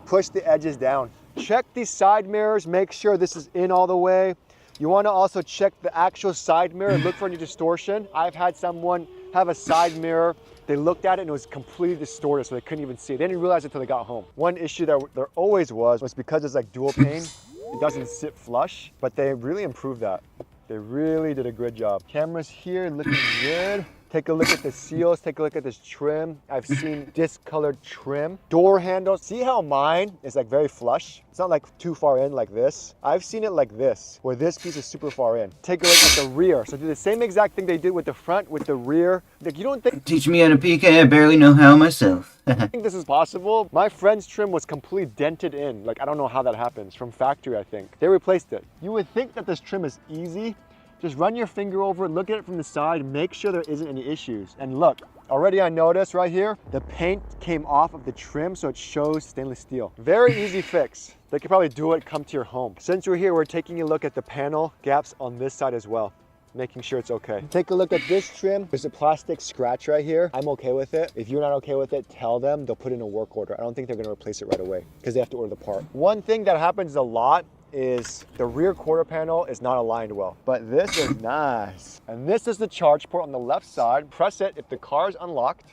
Push the edges down. Check these side mirrors, make sure this is in all the way. You wanna also check the actual side mirror, look for any distortion. I've had someone have a side mirror, they looked at it and it was completely distorted, so they couldn't even see it. They didn't realize it until they got home. One issue that there always was because it's like dual pane, it doesn't sit flush, but they really improved that. They really did a good job. Cameras here looking good. Take a look at the seals, take a look at this trim. I've seen discolored trim. Door handles, see how mine is like very flush? It's not like too far in like this. I've seen it like this, where this piece is super far in. Take a look at the rear. So do the same exact thing they did with the front, with the rear. Like you don't think- Teach me how to PK, I barely know how myself. I think this is possible. My friend's trim was completely dented in. Like I don't know how that happens, from factory I think. They replaced it. You would think that this trim is easy. Just run your finger over it, look at it from the side, make sure there isn't any issues. And look, already I noticed right here, the paint came off of the trim so it shows stainless steel. Very easy fix. They could probably do it, come to your home. Since we're here, we're taking a look at the panel gaps on this side as well, making sure it's okay. Take a look at this trim. There's a plastic scratch right here. I'm okay with it. If you're not okay with it, tell them. They'll put in a work order. I don't think they're gonna replace it right away because they have to order the part. One thing that happens a lot is the rear quarter panel is not aligned well, but this is nice. And this is the charge port on the left side. Press it if the car is unlocked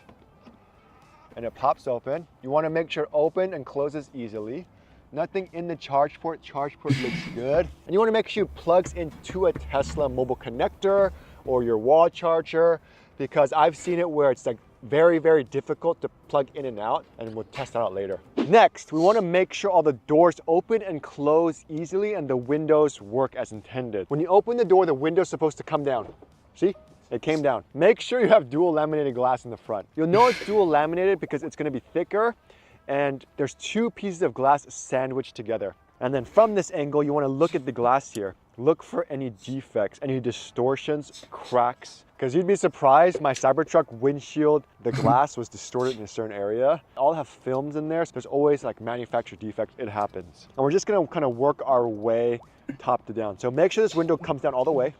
and it pops open. You want to make sure it opens and closes easily. Nothing in the charge port looks good. And you want to make sure it plugs into a Tesla mobile connector or your wall charger, because I've seen it where it's like very, very difficult to plug in and out, and we'll test that out later. Next, we want to make sure all the doors open and close easily and the windows work as intended. When you open the door, the window's supposed to come down. See? It came down. Make sure you have dual laminated glass in the front. You'll know it's dual laminated because it's going to be thicker and there's 2 pieces of glass sandwiched together. And then from this angle, you want to look at the glass here. Look for any defects, any distortions, cracks. Because you'd be surprised, my Cybertruck windshield, the glass was distorted in a certain area. All have films in there, so there's always like manufacturer defects. It happens. And we're just gonna kind of work our way top to down. So make sure this window comes down all the way.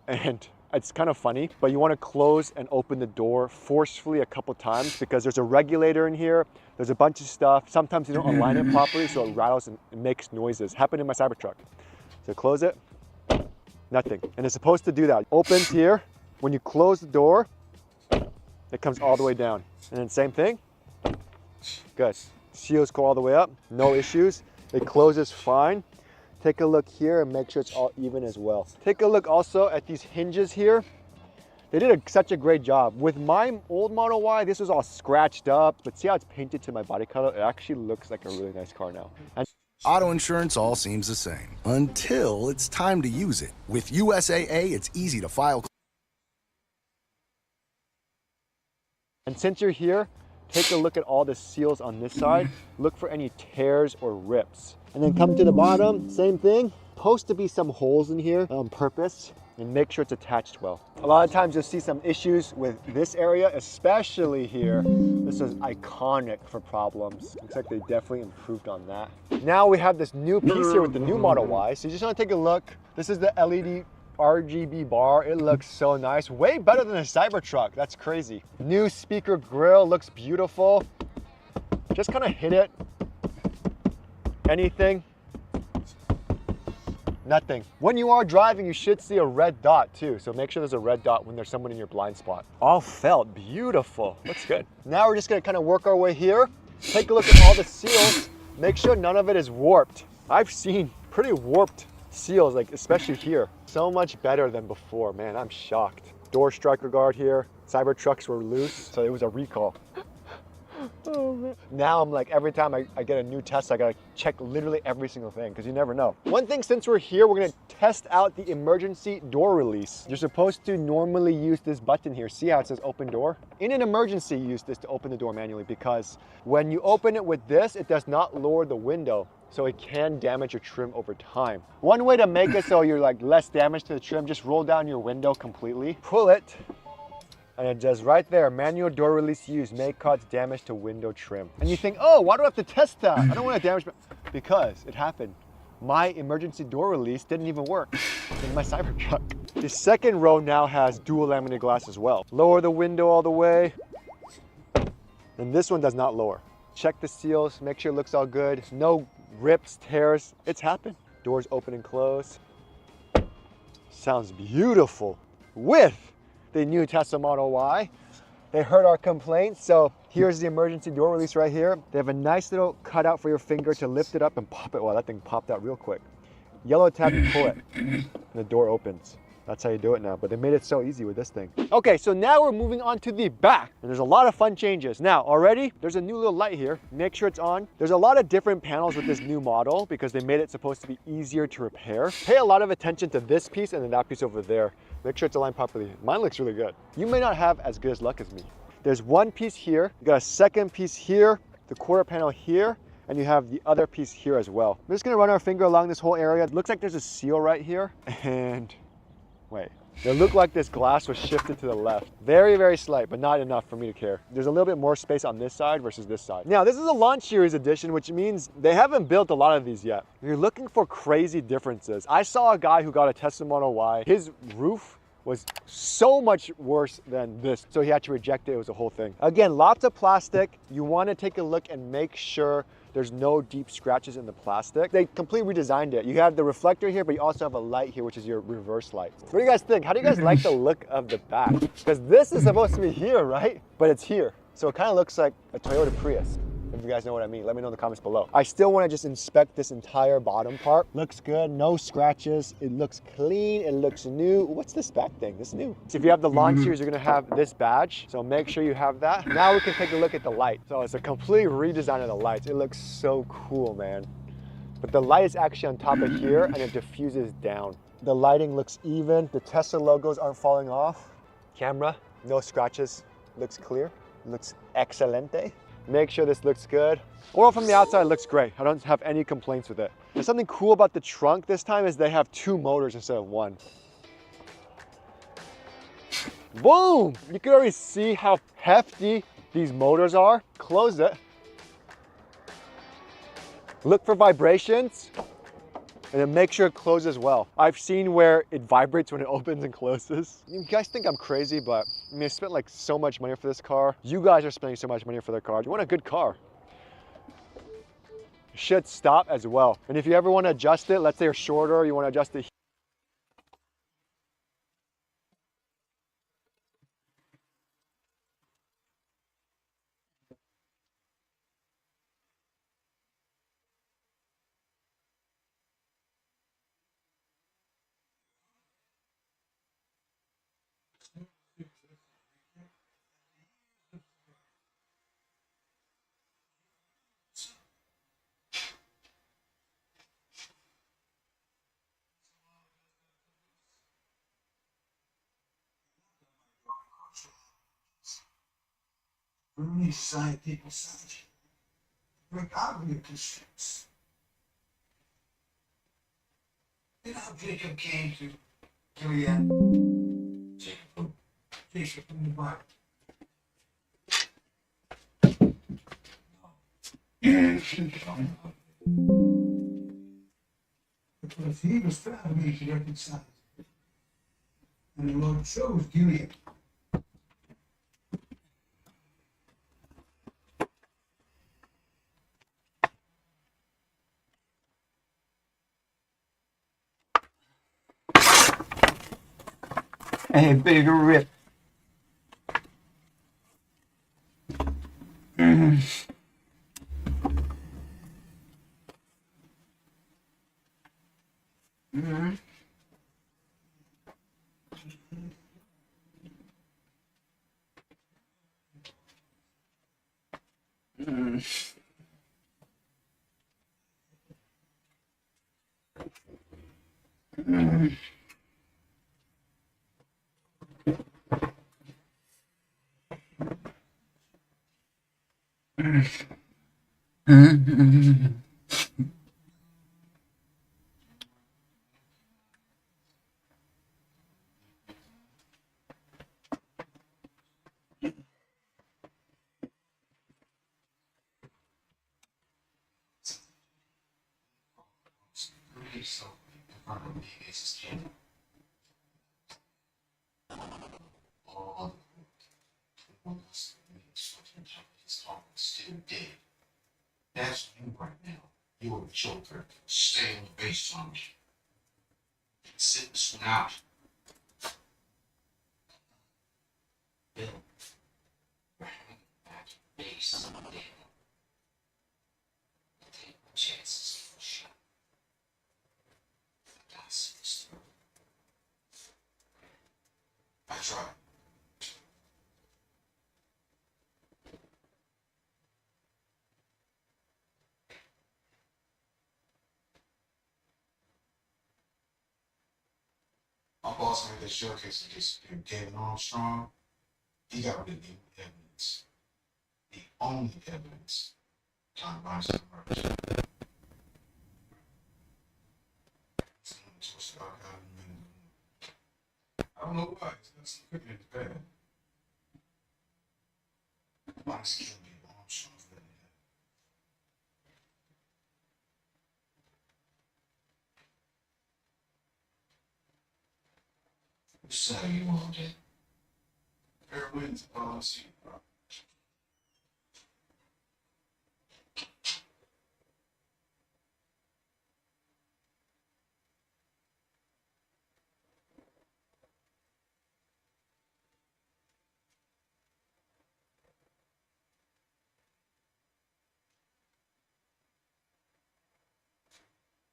And it's kind of funny, but you want to close and open the door forcefully a couple times because there's a regulator in here. There's a bunch of stuff. Sometimes you don't align it properly, so it rattles and it makes noises. Happened in my Cybertruck. So close it. Nothing. And it's supposed to do that. Opens here. When you close the door, it comes all the way down. And then same thing. Good. Seals go all the way up. No issues. It closes fine. Take a look here and make sure it's all even as well. Take a look also at these hinges here. They did such a great job. With my old Model Y, this was all scratched up, but see how it's painted to my body color? It actually looks like a really nice car now. And auto insurance all seems the same until it's time to use it. With USAA, it's easy to file. And since you're here, take a look at all the seals on this side. Look for any tears or rips. And then come to the bottom, same thing. Supposed to be some holes in here on purpose, and make sure it's attached well. A lot of times you'll see some issues with this area, especially here. This is iconic for problems. Looks like they definitely improved on that. Now we have this new piece here with the new Model Y. So you just wanna take a look. This is the LED RGB bar. It looks so nice. Way better than a Cybertruck. That's crazy. New speaker grille looks beautiful. Just kind of hit it. Anything. Nothing. When you are driving, you should see a red dot too. So make sure there's a red dot when there's someone in your blind spot. All felt beautiful. Looks good. Now we're just gonna kind of work our way here. Take a look at all the seals. Make sure none of it is warped. I've seen pretty warped seals, like especially here. So much better than before, man, I'm shocked. Door striker guard here. Cybertrucks were loose, so it was a recall. Oh, man. Now I'm like, every time I get a new Tesla, I gotta check literally every single thing, because you never know. One thing, since we're here, we're gonna test out the emergency door release. You're supposed to normally use this button here. See how it says open door? In an emergency, use this to open the door manually, because when you open it with this, it does not lower the window. So it can damage your trim over time. One way to make it so you're like less damage to the trim, just roll down your window completely, pull it, and it does right there. Manual door release used may cause damage to window trim. And you think, oh, why do I have to test that? I don't want to damage my... Because it happened. My emergency door release didn't even work in my Cybertruck. The second row now has dual laminated glass as well. Lower the window all the way. And this one does not lower. Check the seals, make sure it looks all good. No rips, tears, it's happened. Doors open and close. Sounds beautiful. With the new Tesla Model Y. They heard our complaints, so here's the emergency door release right here. They have a nice little cutout for your finger to lift it up and pop it. Wow, that thing popped out real quick. Yellow tab, you pull it, and the door opens. That's how you do it now, but they made it so easy with this thing. Okay, so now we're moving on to the back, and there's a lot of fun changes. Now, already, there's a new little light here. Make sure it's on. There's a lot of different panels with this new model because they made it supposed to be easier to repair. Pay a lot of attention to this piece and then that piece over there. Make sure it's aligned properly. Mine looks really good. You may not have as good as luck as me. There's one piece here, you got a second piece here, the quarter panel here, and you have the other piece here as well. We're just gonna run our finger along this whole area. It looks like there's a seal right here, and wait. It looked like this glass was shifted to the left. Very, very slight, but not enough for me to care. There's a little bit more space on this side versus this side. Now, this is a launch series edition, which means they haven't built a lot of these yet. You're looking for crazy differences. I saw a guy who got a Tesla Model Y. His roof was so much worse than this, so he had to reject it. It was a whole thing. Again, lots of plastic. You want to take a look and make sure there's no deep scratches in the plastic. They completely redesigned it. You have the reflector here, but you also have a light here, which is your reverse light. What do you guys think? How do you guys like the look of the back? Because this is supposed to be here, right? But it's here. So it kind of looks like a Toyota Prius. If you guys know what I mean, let me know in the comments below. I still want to just inspect this entire bottom part. Looks good, no scratches. It looks clean, it looks new. What's this back thing? This is new. So if you have the launch series, you're gonna have this badge. So make sure you have that. Now we can take a look at the light. So it's a complete redesign of the lights. It looks so cool, man. But the light is actually on top of here and it diffuses down. The lighting looks even. The Tesla logos aren't falling off. Camera, no scratches. Looks clear, looks excelente. Make sure this looks good. Or from the outside, it looks great. I don't have any complaints with it. There's something cool about the trunk this time is they have 2 motors instead of 1. Boom! You can already see how hefty these motors are. Close it. Look for vibrations. And then make sure it closes well. I've seen where it vibrates when it opens and closes. You guys think I'm crazy, but I mean, I spent like so much money for this car. You guys are spending so much money for their car. You want a good car. It should stop as well. And if you ever want to adjust it, let's say you're shorter, you want to adjust it. Really scientific science. Break out of your constraints. You know how Jacob came to Gilead? Jacob from the Bible. Because he was trying to reconcile. And the Lord chose Gilead. Hey, bigger rip. So, in front of me is his kid. All the ones his heart is still dead. That's you right now. You're a joker. Stay on the base on me. Sit this one out. Bill. We're hanging at base. Take chances for sure. I tried. My boss made that showcase against David Armstrong. He got rid of the evidence. The only evidence. John Weinstein murders. I don't know why. It's got some cooking in the bed. Why is killing me Armstrong for that? Which side are you on, Jay? Fair winds, policy.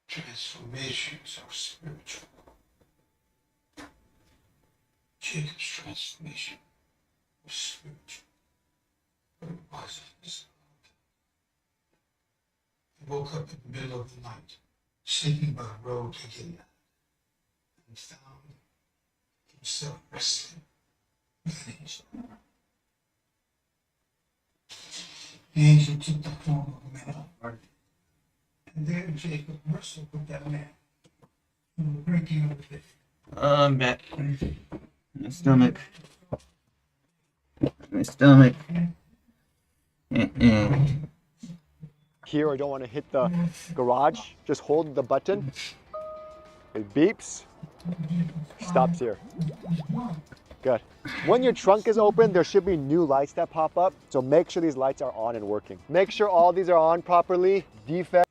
Transformations are spiritual. Jacob's transformation was spiritual, but it wasn't physical. He woke up in the middle of the night, sleeping by the road to Gilead, and found himself wrestling with an angel. The angel took the form of a man, and there Jacob wrestled with that man, in the breaking of the faith. I'm back. My stomach. My stomach. Here, I don't want to hit the garage. Just hold the button. It beeps. Stops here. Good. When your trunk is open, there should be new lights that pop up. So make sure these lights are on and working. Make sure all these are on properly. Defect.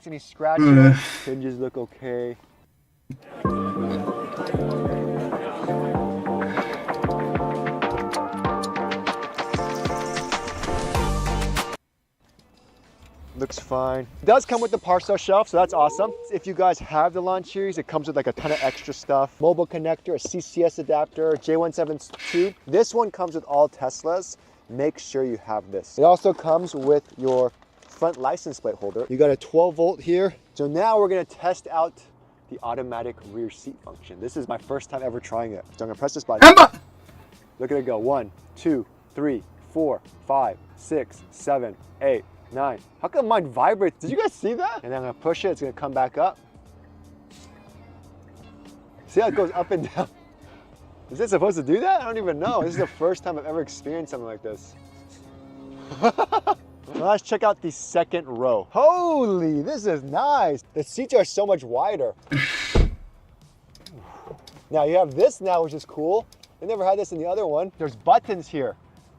Any scratches, hinges look okay. Looks fine. It does come with the parcel shelf, so that's awesome. If you guys have the launch series, it comes with like a ton of extra stuff. Mobile connector, a CCS adapter, J172. This one comes with all Teslas. Make sure you have this. It also comes with your front license plate holder. You got a 12 volt here. So now we're gonna test out the automatic rear seat function. This is my first time ever trying it. So I'm gonna press this button. Look at it go. 1, 2, 3, 4, 5, 6, 7, 8, 9. How come mine vibrates? Did you guys see that? And then I'm gonna push it, it's gonna come back up. See how it goes up and down? Is it supposed to do that? I don't even know. This is the first time I've ever experienced something like this. Now let's check out the second row. Holy, this is nice. The seats are so much wider. Now you have this now, which is cool. I never had this in the other one. There's buttons here.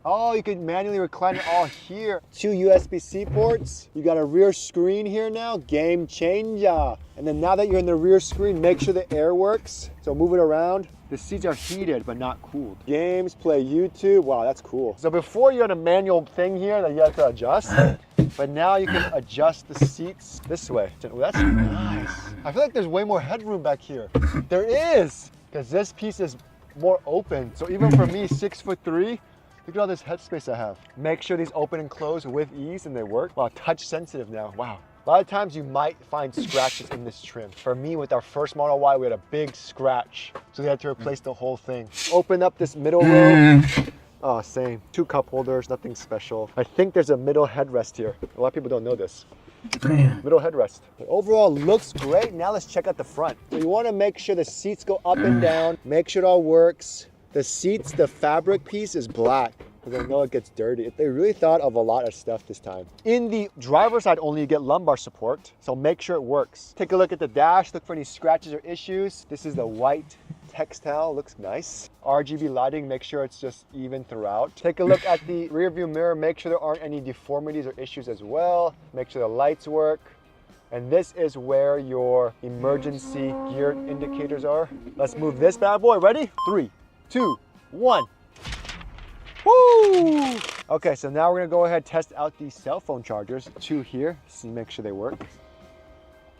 Oh, you can manually recline it all here. 2 USB-C ports. You got a rear screen here now, game changer. And then now that you're in the rear screen, make sure the air works. So move it around. The seats are heated, but not cooled. Games, play YouTube. Wow, that's cool. So before you had a manual thing here that you had to adjust, but now you can adjust the seats this way. Oh, that's nice. I feel like there's way more headroom back here. There is, because this piece is more open. So even for me, 6'3", look at all this headspace I have. Make sure these open and close with ease and they work. Wow, touch sensitive now, wow. A lot of times you might find scratches in this trim. For me, with our first Model Y, we had a big scratch. So we had to replace the whole thing. Open up this middle row. Oh, same. 2 cup holders, nothing special. I think there's a middle headrest here. A lot of people don't know this. Middle headrest. But overall, looks great. Now let's check out the front. So you wanna make sure the seats go up and down. Make sure it all works. The seats, the fabric piece is black, because I know it gets dirty. They really thought of a lot of stuff this time. In the driver's side only, you get lumbar support, so make sure it works. Take a look at the dash, look for any scratches or issues. This is the white textile, looks nice. RGB lighting, make sure it's just even throughout. Take a look at the rear view mirror, make sure there aren't any deformities or issues as well. Make sure the lights work. And this is where your emergency gear indicators are. Let's move this bad boy, ready? 3, 2, 1. Woo! Okay, so now we're gonna go ahead and test out these cell phone chargers. 2 here, see, make sure they work.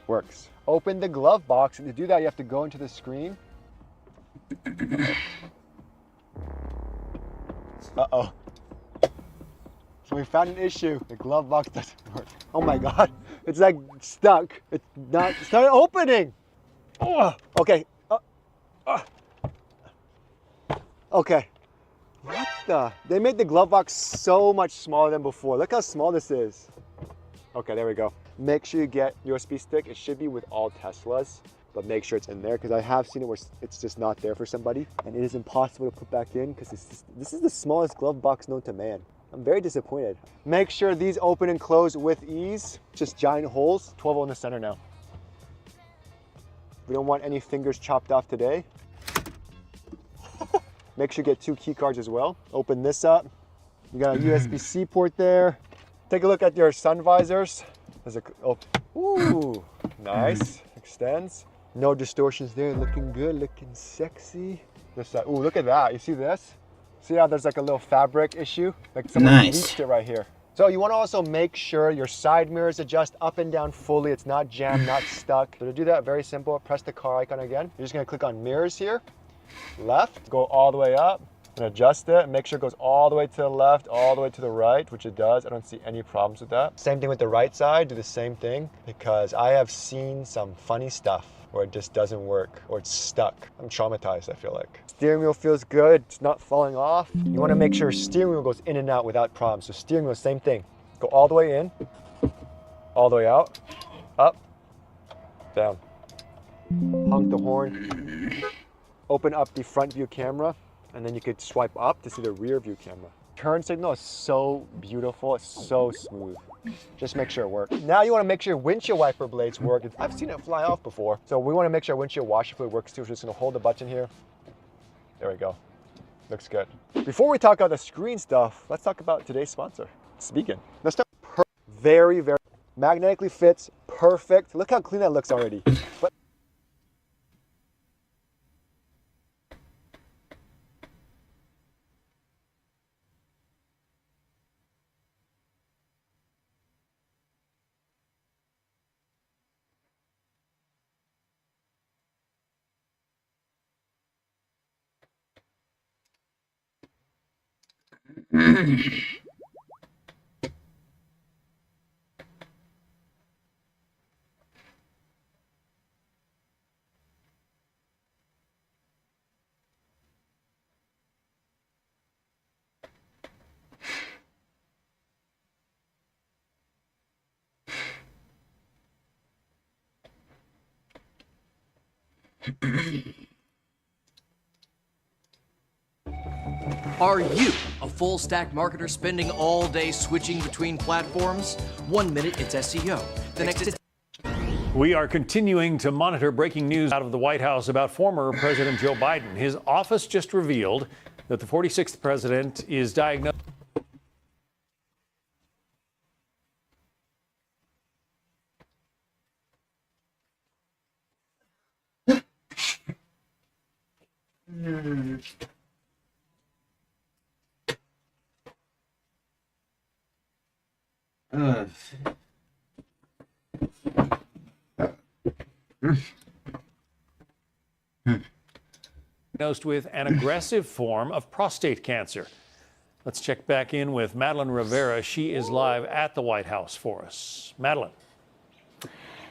Works. Open the glove box, and to do that, you have to go into the screen. Uh-oh. So we found an issue. The glove box doesn't work. Oh my God, it's like stuck. It's not opening. Oh, okay. Okay. What the? They made the glove box so much smaller than before. Look how small this is. Okay, there we go. Make sure you get USB stick. It should be with all Teslas, but make sure it's in there, because I have seen it where it's just not there for somebody, and it is impossible to put back in because this is the smallest glove box known to man. I'm very disappointed. Make sure these open and close with ease. Just giant holes. 12 in the center now. We don't want any fingers chopped off today. Make sure you get 2 key cards as well. Open this up. You got a USB-C port there. Take a look at your sun visors. There's a, oh, ooh, nice. Extends. No distortions there. Looking good, looking sexy. This side. Ooh, look at that. You see this? See how there's like a little fabric issue? Like someone bleached it right here. So you want to also make sure your side mirrors adjust up and down fully. It's not jammed, not stuck. So to do that, very simple. Press the car icon again. You're just going to click on mirrors here. Left, go all the way up and adjust it. Make sure it goes all the way to the left, all the way to the right, which it does. I don't see any problems with that. Same thing with the right side, do the same thing, because I have seen some funny stuff where it just doesn't work or it's stuck. I'm traumatized, I feel like. Steering wheel feels good, it's not falling off. You want to make sure steering wheel goes in and out without problems. So steering wheel, same thing. Go all the way in, all the way out, up, down. Honk the horn. Open up the front view camera, and then you could swipe up to see the rear view camera. Turn signal is so beautiful, it's so smooth. Just make sure it works. Now you want to make sure your windshield wiper blades work. I've seen it fly off before. So we want to make sure our windshield washer fluid works too. We're just going to hold the button here. There we go. Looks good. Before we talk about the screen stuff, let's talk about today's sponsor, Speakin. Let's start. Very, very magnetically fits, perfect. Look how clean that looks already. But Are you a full stack marketer spending all day switching between platforms? 1 minute it's SEO, the next it's We are continuing to monitor breaking news out of the White House about former President Joe Biden. His office just revealed that the 46th president is diagnosed. Diagnosed with an aggressive form of prostate cancer. Let's check back in with Madeline Rivera. She is live at the White House for us. Madeline.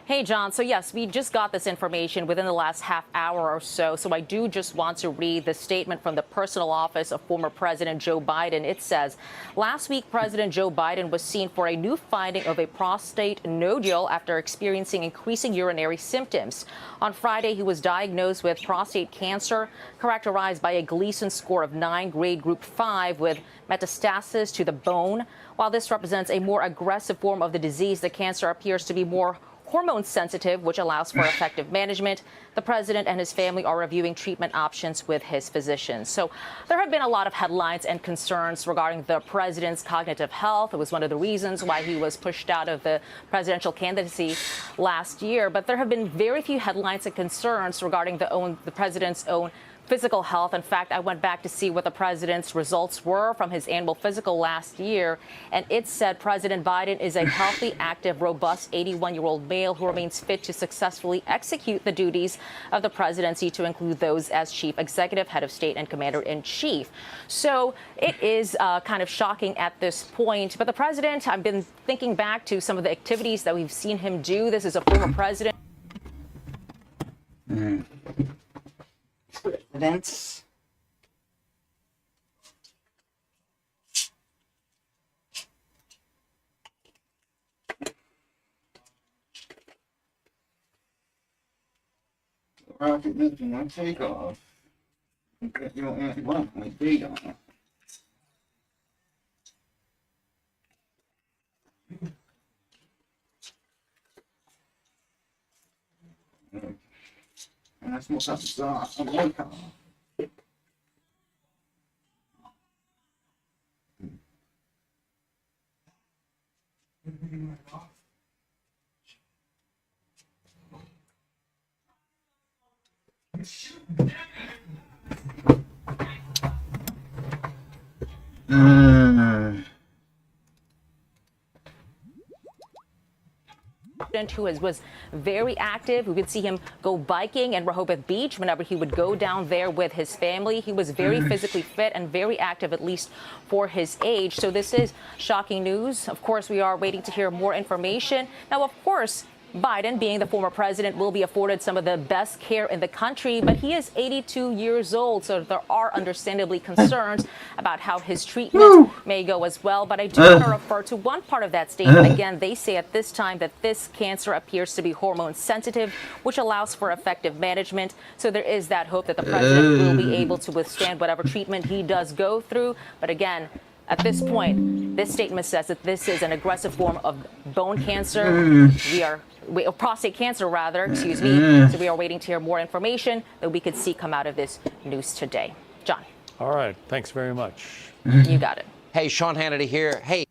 Hey, John. So, yes, we just got this information within the last half hour or so. So I do just want to read the statement from the personal office of former President Joe Biden. It says, last week, President Joe Biden was seen for a new finding of a prostate nodule after experiencing increasing urinary symptoms. On Friday, he was diagnosed with prostate cancer, characterized by a Gleason score of 9, grade group 5, with metastasis to the bone. While this represents a more aggressive form of the disease, the cancer appears to be more hormone sensitive, which allows for effective management. The president and his family are reviewing treatment options with his physicians. So there have been a lot of headlines and concerns regarding the president's cognitive health. It was one of the reasons why he was pushed out of the presidential candidacy last year. But there have been very few headlines and concerns regarding the president's own physical health. In fact, I went back to see what the president's results were from his annual physical last year, and it said President Biden is a healthy, active, robust 81-year-old male who remains fit to successfully execute the duties of the presidency, to include those as chief executive, head of state, and commander-in-chief. So it is kind of shocking at this point. But the president, I've been thinking back to some of the activities that we've seen him do. This is a former president. Events. Rocket moving on takeoff. You don't want my feet on it. And that's what I saw on one car. Who was very active. We could see him go biking in Rehoboth Beach whenever he would go down there with his family. He was very physically fit and very active, at least for his age. So this is shocking news. Of course, we are waiting to hear more information. Now, of course, Biden, being the former president, will be afforded some of the best care in the country, but he is 82 years old, so there are understandably concerns about how his treatment may go as well. But I do want to refer to one part of that statement. Again, they say at this time that this cancer appears to be hormone sensitive, which allows for effective management. So there is that hope that the president will be able to withstand whatever treatment he does go through. But again, at this point, this statement says that this is an aggressive form of bone cancer. Prostate cancer, rather, excuse me. So we are waiting to hear more information that we could see come out of this news today. John. All right. Thanks very much. You got it. Hey, Sean Hannity here. Hey.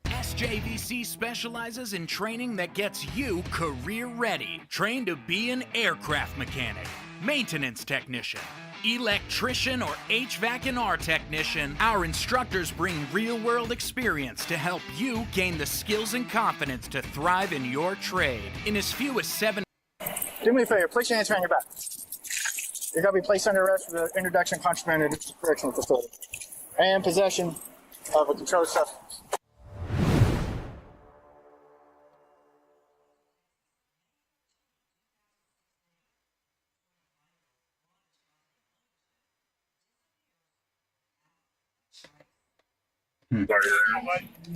SJVC specializes in training that gets you career ready. Train to be an aircraft mechanic, maintenance technician, electrician, or HVAC&R technician. Our instructors bring real-world experience to help you gain the skills and confidence to thrive in your trade. In as few as 7... Do me a favor, place your hands behind your back. You're going to be placed under arrest for the introduction of contraband to the correctional facility and possession of a controlled substance.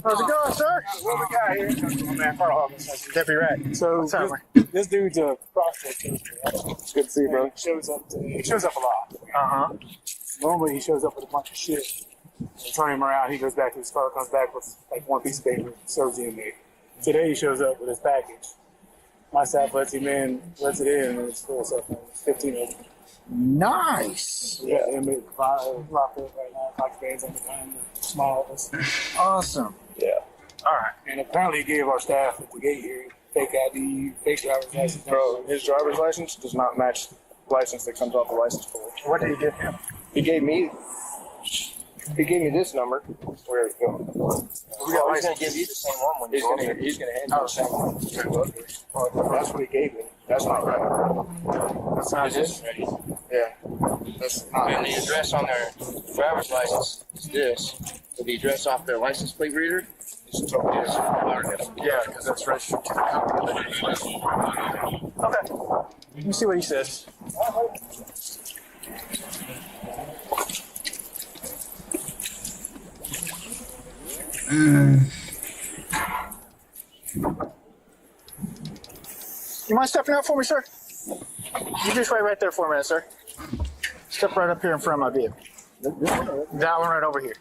How's it going, sir? What we got here? My man, Carl Hawkins. Deputy Rat. So this dude's a prospect. It's good to see you, bro. He shows up a lot. Normally he shows up with a bunch of shit. You turn him around, he goes back to his car, comes back with like one piece of paper, serves the inmate. Today he shows up with his package. My staff lets him in, lets it in, and it's full of stuff. It's 15 of them. Nice. Yeah, inmate locked up right now. Contraband's on the gun. Small. Awesome. Yeah. All right. And apparently he gave our staff at the gate here fake ID, fake driver's license. Bro, his driver's license does not match the license that comes off the license plate. What did he give him? He gave me this number. Where is it going? He's going to give you the same one when he's going to hand you the same one. Well, that's what he gave me. That's not right. That's not his. Yeah. That's not. And the address on their driver's license is this. But the address off their license plate reader is totally different. Yeah, because that's registered to the company. Okay. Let me see what he says. You mind stepping out for me, sir? You just wait right there for a minute, sir. Step right up here in front of my vehicle. That one right over here.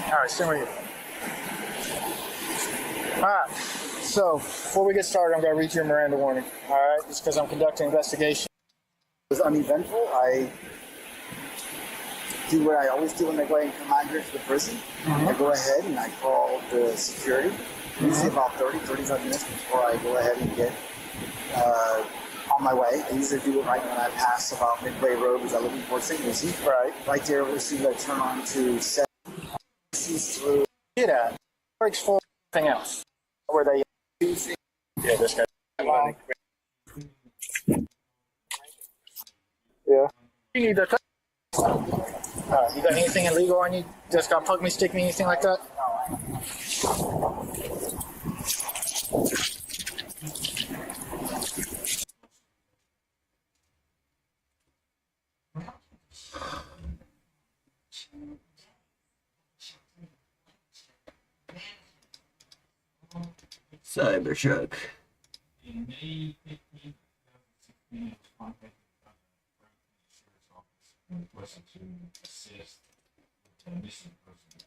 All right, stand right here. All right, so before we get started, I'm going to read you a Miranda warning. All right, just because I'm conducting an investigation. It was uneventful. I do what I always do when I go ahead and come out here to the prison. I go ahead and I call the security. Usually about 35 minutes before I go ahead and get on my way. I usually do it right when I pass about Midway Road, because I live in Port St. Lucie. Right there, we'll see that turn on to 7 through. Get at works for everything else. Where they yeah, this guy. Yeah. You need that. You got anything illegal on you? Just got plug me, stick me, anything like that? Cybertruck.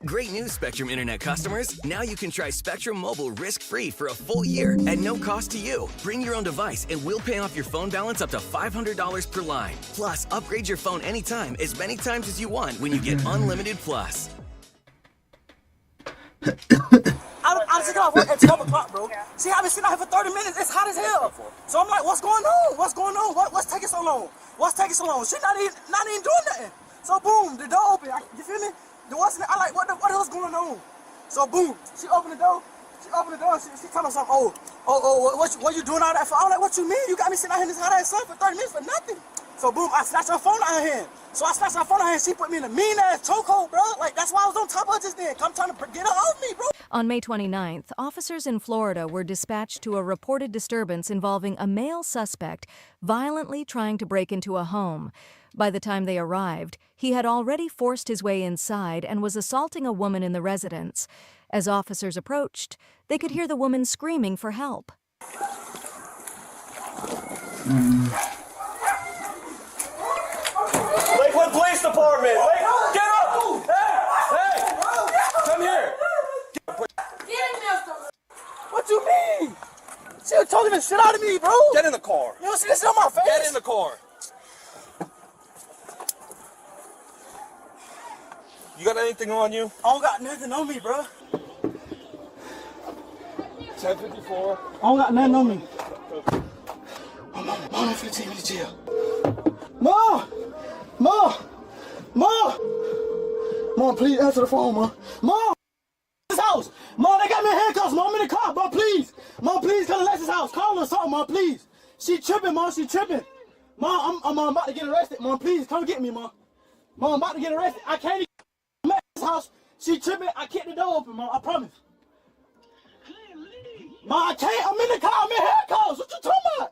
Great news, Spectrum Internet customers. Now you can try Spectrum Mobile risk-free for a full year at no cost to you. Bring your own device and we'll pay off your phone balance up to $500 per line. Plus, upgrade your phone anytime, as many times as you want when you get Unlimited Plus. I just got off work at 12 o'clock, bro. See, I've been sitting out here for 30 minutes. It's hot as hell. So I'm like, what's going on? What's going on? What's taking so long? What's taking so long? She not even doing nothing. So boom, the door open. You feel me? The what's I like, what the hell's going on? So boom, she opened the door. She told me something. What you doing all that for? I'm like, what you mean? You got me sitting out here in this hot ass sun for 30 minutes for nothing. So boom, I snatched her phone out of her hand. So I snatched her phone out of her hand. She put me in a mean-ass chokehold, bro. Like, that's why I was on top of her just then. I'm trying to get her off me, bro. On May 29th, officers in Florida were dispatched to a reported disturbance involving a male suspect violently trying to break into a home. By the time they arrived, he had already forced his way inside and was assaulting a woman in the residence. As officers approached, they could hear the woman screaming for help. Lakewood Police Department! Get up! Hey! Come here! What you mean? She was talking the shit out of me, bro! Get in the car! You don't see this shit on my face? Get in the car! You got anything on you? I don't got nothing on me, bro. 1054. I don't got nothing on me. Mom, don't finna take me to jail. Mom! Mom, please answer the phone, Mom. Mom! This house! Mom, they got me in handcuffs, Mom. I'm in the car, Mom, please. Mom, please come to Alexis' house. Call her something, Mom, please. She tripping, Mom, she tripping. Mom, I'm about to get arrested. Mom, please, come get me, Mom. Mom, I'm about to get arrested. I can't even I'm at this house. She tripping. I kicked the door open, Mom. I promise. Mom, I can't. I'm in the car. I'm in handcuffs. What you talking about?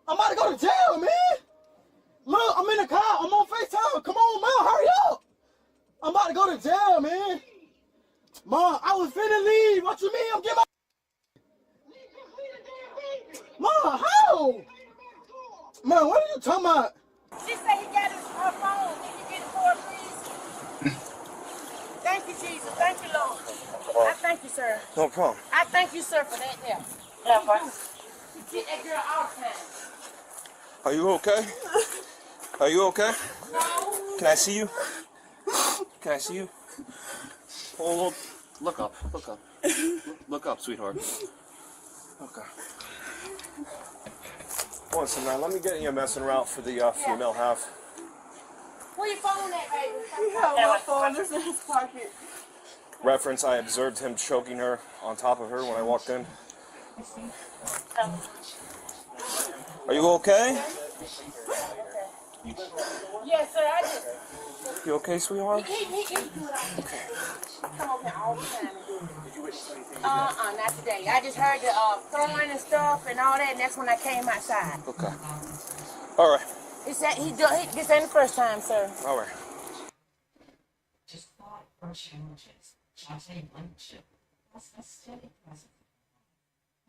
I'm about to go to jail, man. Look, I'm in the car. I'm on FaceTime. Come on, man. Hurry up. I'm about to go to jail, man. Mom, I was finna leave. What you mean? I'm getting my... Mom, how? Mom, what are you talking about? She said he got her phone. Can you get it for her, please? Thank you, Jesus. Thank you, Lord. I thank you, sir. No problem. I thank you, sir, for that help. Yeah, but get that girl out of town. Are you okay? Are you okay? No. Can I see you? Can I see you? Hold. Look up. Look up. Look up, sweetheart. Okay. Listen, man, let me get you a messing route for the female half. Where your phone at, baby? He had my phone. It's in his pocket. Reference, I observed him choking her on top of her when I walked in. Are you okay? Yes, sir, I just... You okay, sweetheart? He do it all. Okay. Come over here all the time and do it. Not today. I just heard the throwing and stuff and all that, and that's when I came outside. Okay. All right. This ain't the first time, sir. All right. Just thought brush sandwiches. I say lunch. That's a steady present.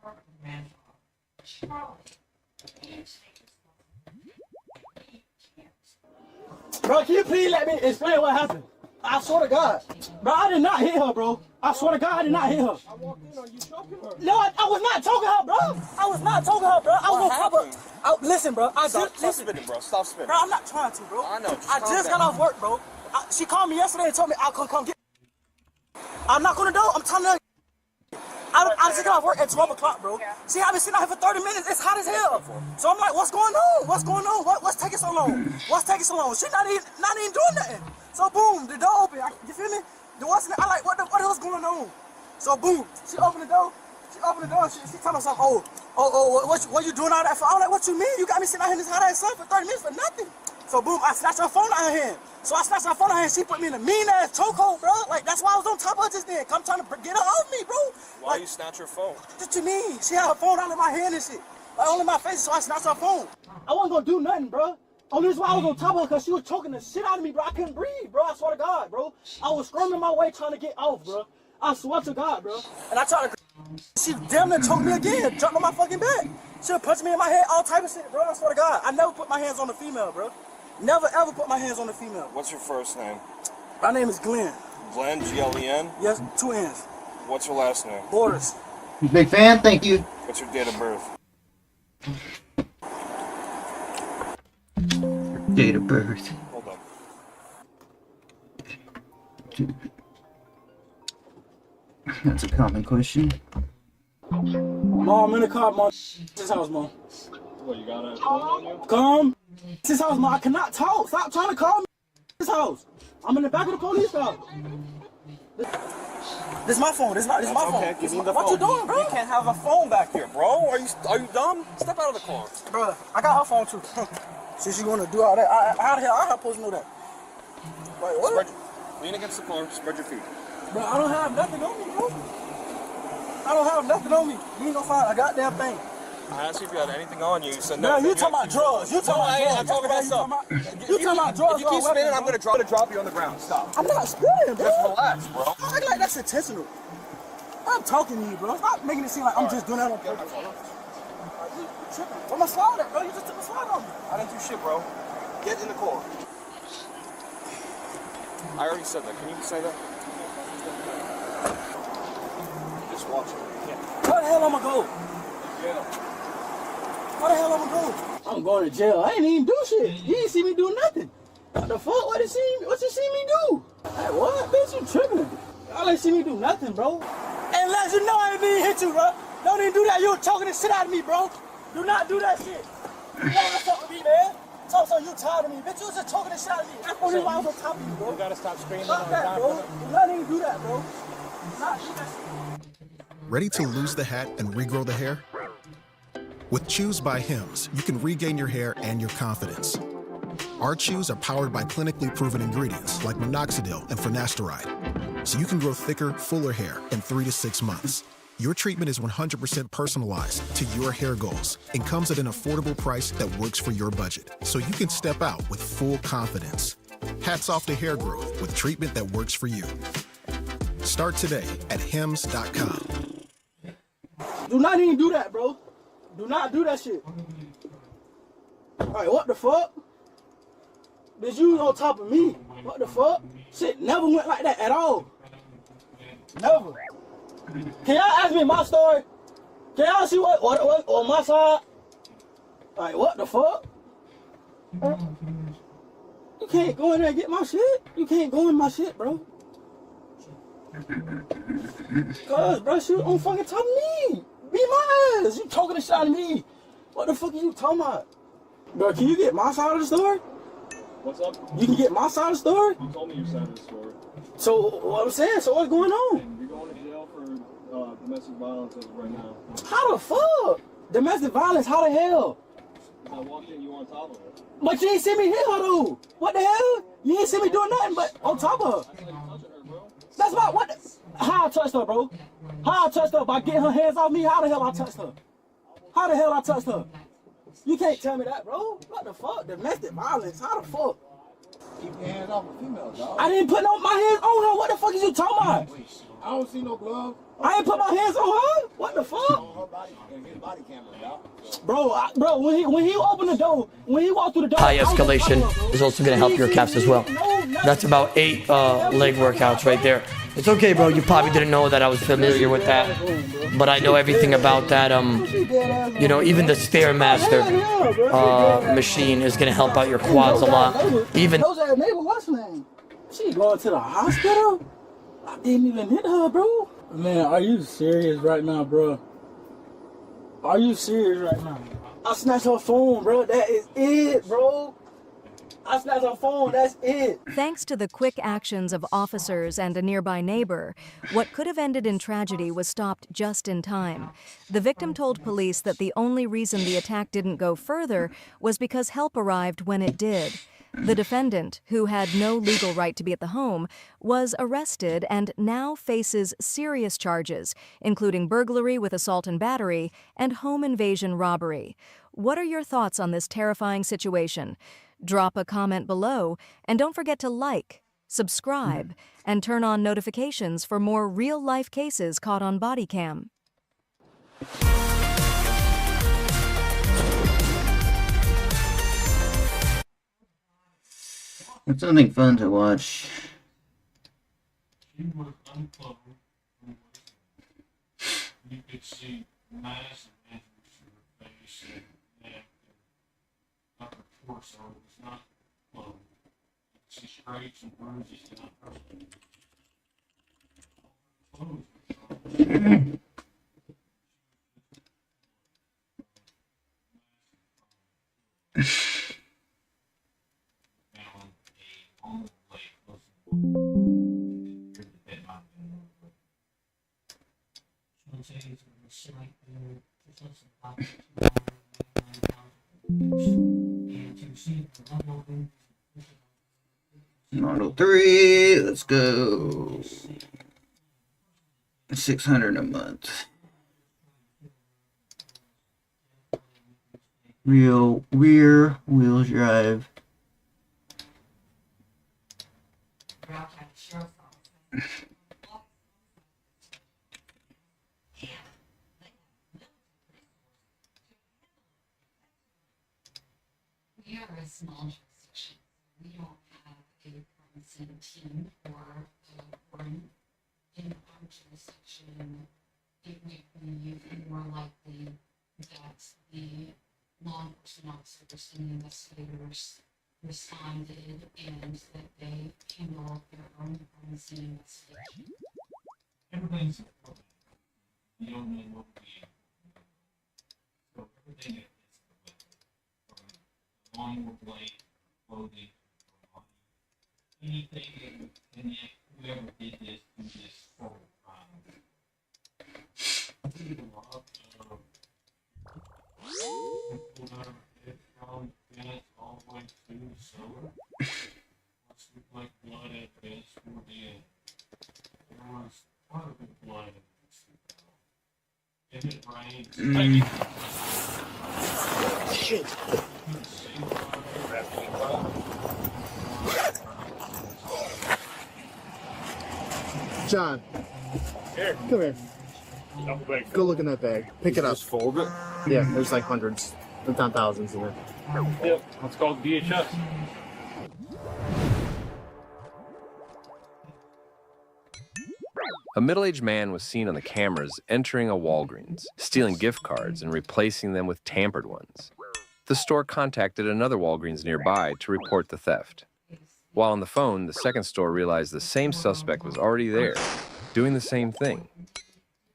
Her grandfather, Charlie. Bro, can you please let me explain what happened? I swear to God. Bro, I did not hit her, bro. I swear to God, I did not hit her. I walked in on you choking her. No, I was not choking her, bro. I was not choking her, bro. I was on top of... Listen, bro. Stop spinning, bro. Stop spinning. Bro, I'm not trying to, bro. I know. I just got off work, bro. She called me yesterday and told me I'll come get... I'm not gonna do. I'm telling her. I just got off work at 12 o'clock, bro. See, I've been sitting out here for 30 minutes. It's hot as hell. So I'm like, what's going on? What's going on? What's taking so long? What's taking so long? She not even doing nothing. So boom, the door open. You feel me? The what's in it? I like, what the hell's going on? So boom, she opened the door. She told me something. What you doing all that for? I'm like, what you mean? You got me sitting out here in this hot ass sun for 30 minutes for nothing. So boom, I snatched her phone out of her hand. So I snatched her phone out of her hand. She put me in a mean-ass chokehold, bro. Like, that's why I was on top of her just then. I'm trying to get her off me, bro. Why you snatch her phone? What you mean? She had her phone out of my hand and shit. Like, all in my face, so I snatched her phone. I wasn't gonna do nothing, bro. Only reason why I was on top of her, because she was choking the shit out of me, bro. I couldn't breathe, bro. I swear to God, bro. I was screaming my way trying to get off, bro. I swear to God, bro. And I tried to... She damn near choked me again, jumped on my fucking back. She punched me in my head, all type of shit, bro. I swear to God. I never put my hands on a female, bro. Never ever put my hands on a female. What's your first name? My name is Glenn. Glenn, G-L-E-N? Yes, 2 N's. What's your last name? Borders. Big fan, thank you. What's your date of birth? Date of birth. Hold on. That's a common question. Mom, I'm in the car, Mom. This house, Mom. What, you got a phone on you? Come. This house, Mom. I cannot talk. Stop trying to call me. This house. I'm in the back of the police car. This is my phone. This is my phone. Give me the what phone. You doing, bro? You can't have a phone back here, bro. Are you dumb? Step out of the car. Bro, I got her phone too. Since you want to do all that, how the hell I supposed to know that? Like, what? Lean against the floor, spread your feet. Bro, I don't have nothing on me, bro. I don't have nothing on me. You ain't gonna find a goddamn thing. I asked you if you had anything on you. You said no. Man, you talking about drugs. You talking about drugs. I'm talking about stuff. You talking about drugs. If you keep spinning, I'm gonna drop you on the ground. Stop. I'm not spinning, bro. Just relax, bro. I act like that's intentional. I'm talking to you, bro. Stop making it seem like I'm just doing that on purpose. Where my slide at, bro? You just took my slide on me. I didn't do shit, bro. Get in the car. I already said that. Can you say that? Just watch it. Where the hell I'm gonna go? Yeah. Where the hell I'm gonna go? I'm going to jail. I ain't even do shit. You ain't see me do nothing. What the fuck? What you see me do? Hey, what? Bitch, you tripping. Y'all ain't see me do nothing, bro. Hey, Les, you know I ain't even hit you, bro. Don't even do that. You were choking the shit out of me, bro. Do not do that shit. You know what's up with me, man? Talk so you tired of me. Bitch, you was just choking the shit out of me. That's the only why I was on top of you, bro. You gotta stop screaming. Stop that, bro. Do not even do that, bro. Do not do that shit. Ready to lose the hat and regrow the hair? With Choose by Hims, you can regain your hair and your confidence. Our chews are powered by clinically proven ingredients like minoxidil and finasteride, so you can grow thicker, fuller hair in 3 to 6 months. Your treatment is 100% personalized to your hair goals and comes at an affordable price that works for your budget, so you can step out with full confidence. Hats off to hair growth with treatment that works for you. Start today at hims.com. Do not even do that, bro. Do not do that shit. Alright, what the fuck? Bitch, you was on top of me. What the fuck? Shit never went like that at all. Never. Can y'all ask me my story? Can y'all see what on my side? Alright, what the fuck? You can't go in there and get my shit. You can't go in my shit, bro. Cause, bro, she was on fucking top of me. Beat my ass. You choking the shit out of me. What the fuck are you talking about? Bro, can you get my side of the story? What's up? You can get my side of the story? You told me your side of the story. So, what I'm saying, so what's going on? You're going to jail for domestic violence as of right now. How the fuck? Domestic violence, how the hell? I walked in, you were on top of it. But you ain't see me hit her though. What the hell? You ain't see me doing nothing but on top of her. That's about what? How I touched her, bro? How I touched her? By getting her hands off me? How the hell I touched her? How the hell I touched her? You can't tell me that, bro. What the fuck? Domestic violence? How the fuck? Keep your hands off a female, dog. I didn't put my hands on her. What the fuck is you talking about? I don't see no glove. I ain't put my hands on her. What the fuck? On her body, and his body camera, dog. Bro, when he opened the door, when he walked through the door, High escalation is also going to help your calves as well. That's about 8 leg workouts right there. It's okay, bro. You probably didn't know that I was familiar with that, but I know everything about that. You know, even the Stairmaster machine is going to help out your quads a lot. Even those ass neighbor, what's her name? She going to the hospital? I didn't even hit her, bro. Man, are you serious right now, bro? Are you serious right now? I snatched her phone, bro. That is it, bro. I snatched her phone. That's it. Thanks to the quick actions of officers and a nearby neighbor, what could have ended in tragedy was stopped just in time. The victim told police that the only reason the attack didn't go further was because help arrived when it did. The defendant, who had no legal right to be at the home, was arrested and now faces serious charges, including burglary with assault and battery and home invasion robbery. What are your thoughts on this terrifying situation? Drop a comment below, and don't forget to like, subscribe, and turn on notifications for more real-life cases caught on body cam. It's something fun to watch. You could see massive injuries to her face and neck and upper torso. It was not closed. You could see scrapes and bruises down her clothes. Model 3, let's go. 600 a month. Rear wheel drive. We are a small jurisdiction. We don't have a permanent team or in our jurisdiction. It would be more likely that the law enforcement officers and the investigators responded and that they handled their own forensic investigation. Everything's you don't know what we so everything is from long blade, clothing, anything, and yet whoever did this do this for all the way to solar. What's look like blood evidence for the there was part of the blood evidence. If it rains, Shit. John, here. come here. Go look in that bag. Pick it up. Just fold it? Yeah, there's like hundreds, if not thousands in there. Yep, it's called VHS. A middle-aged man was seen on the cameras entering a Walgreens, stealing gift cards and replacing them with tampered ones. The store contacted another Walgreens nearby to report the theft. While on the phone, the second store realized the same suspect was already there, doing the same thing.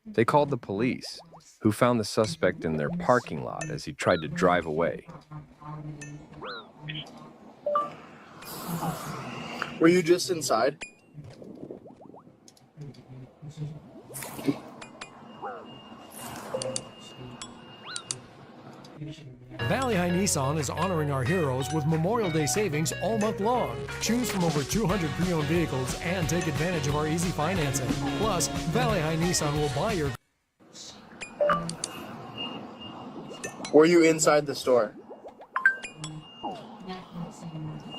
They called the police, who found the suspect in their parking lot as he tried to drive away. Were you just inside? Valley High Nissan is honoring our heroes with Memorial Day savings all month long. Choose from over 200 pre-owned vehicles and take advantage of our easy financing. Plus, Valley High Nissan will buy your... Were you inside the store?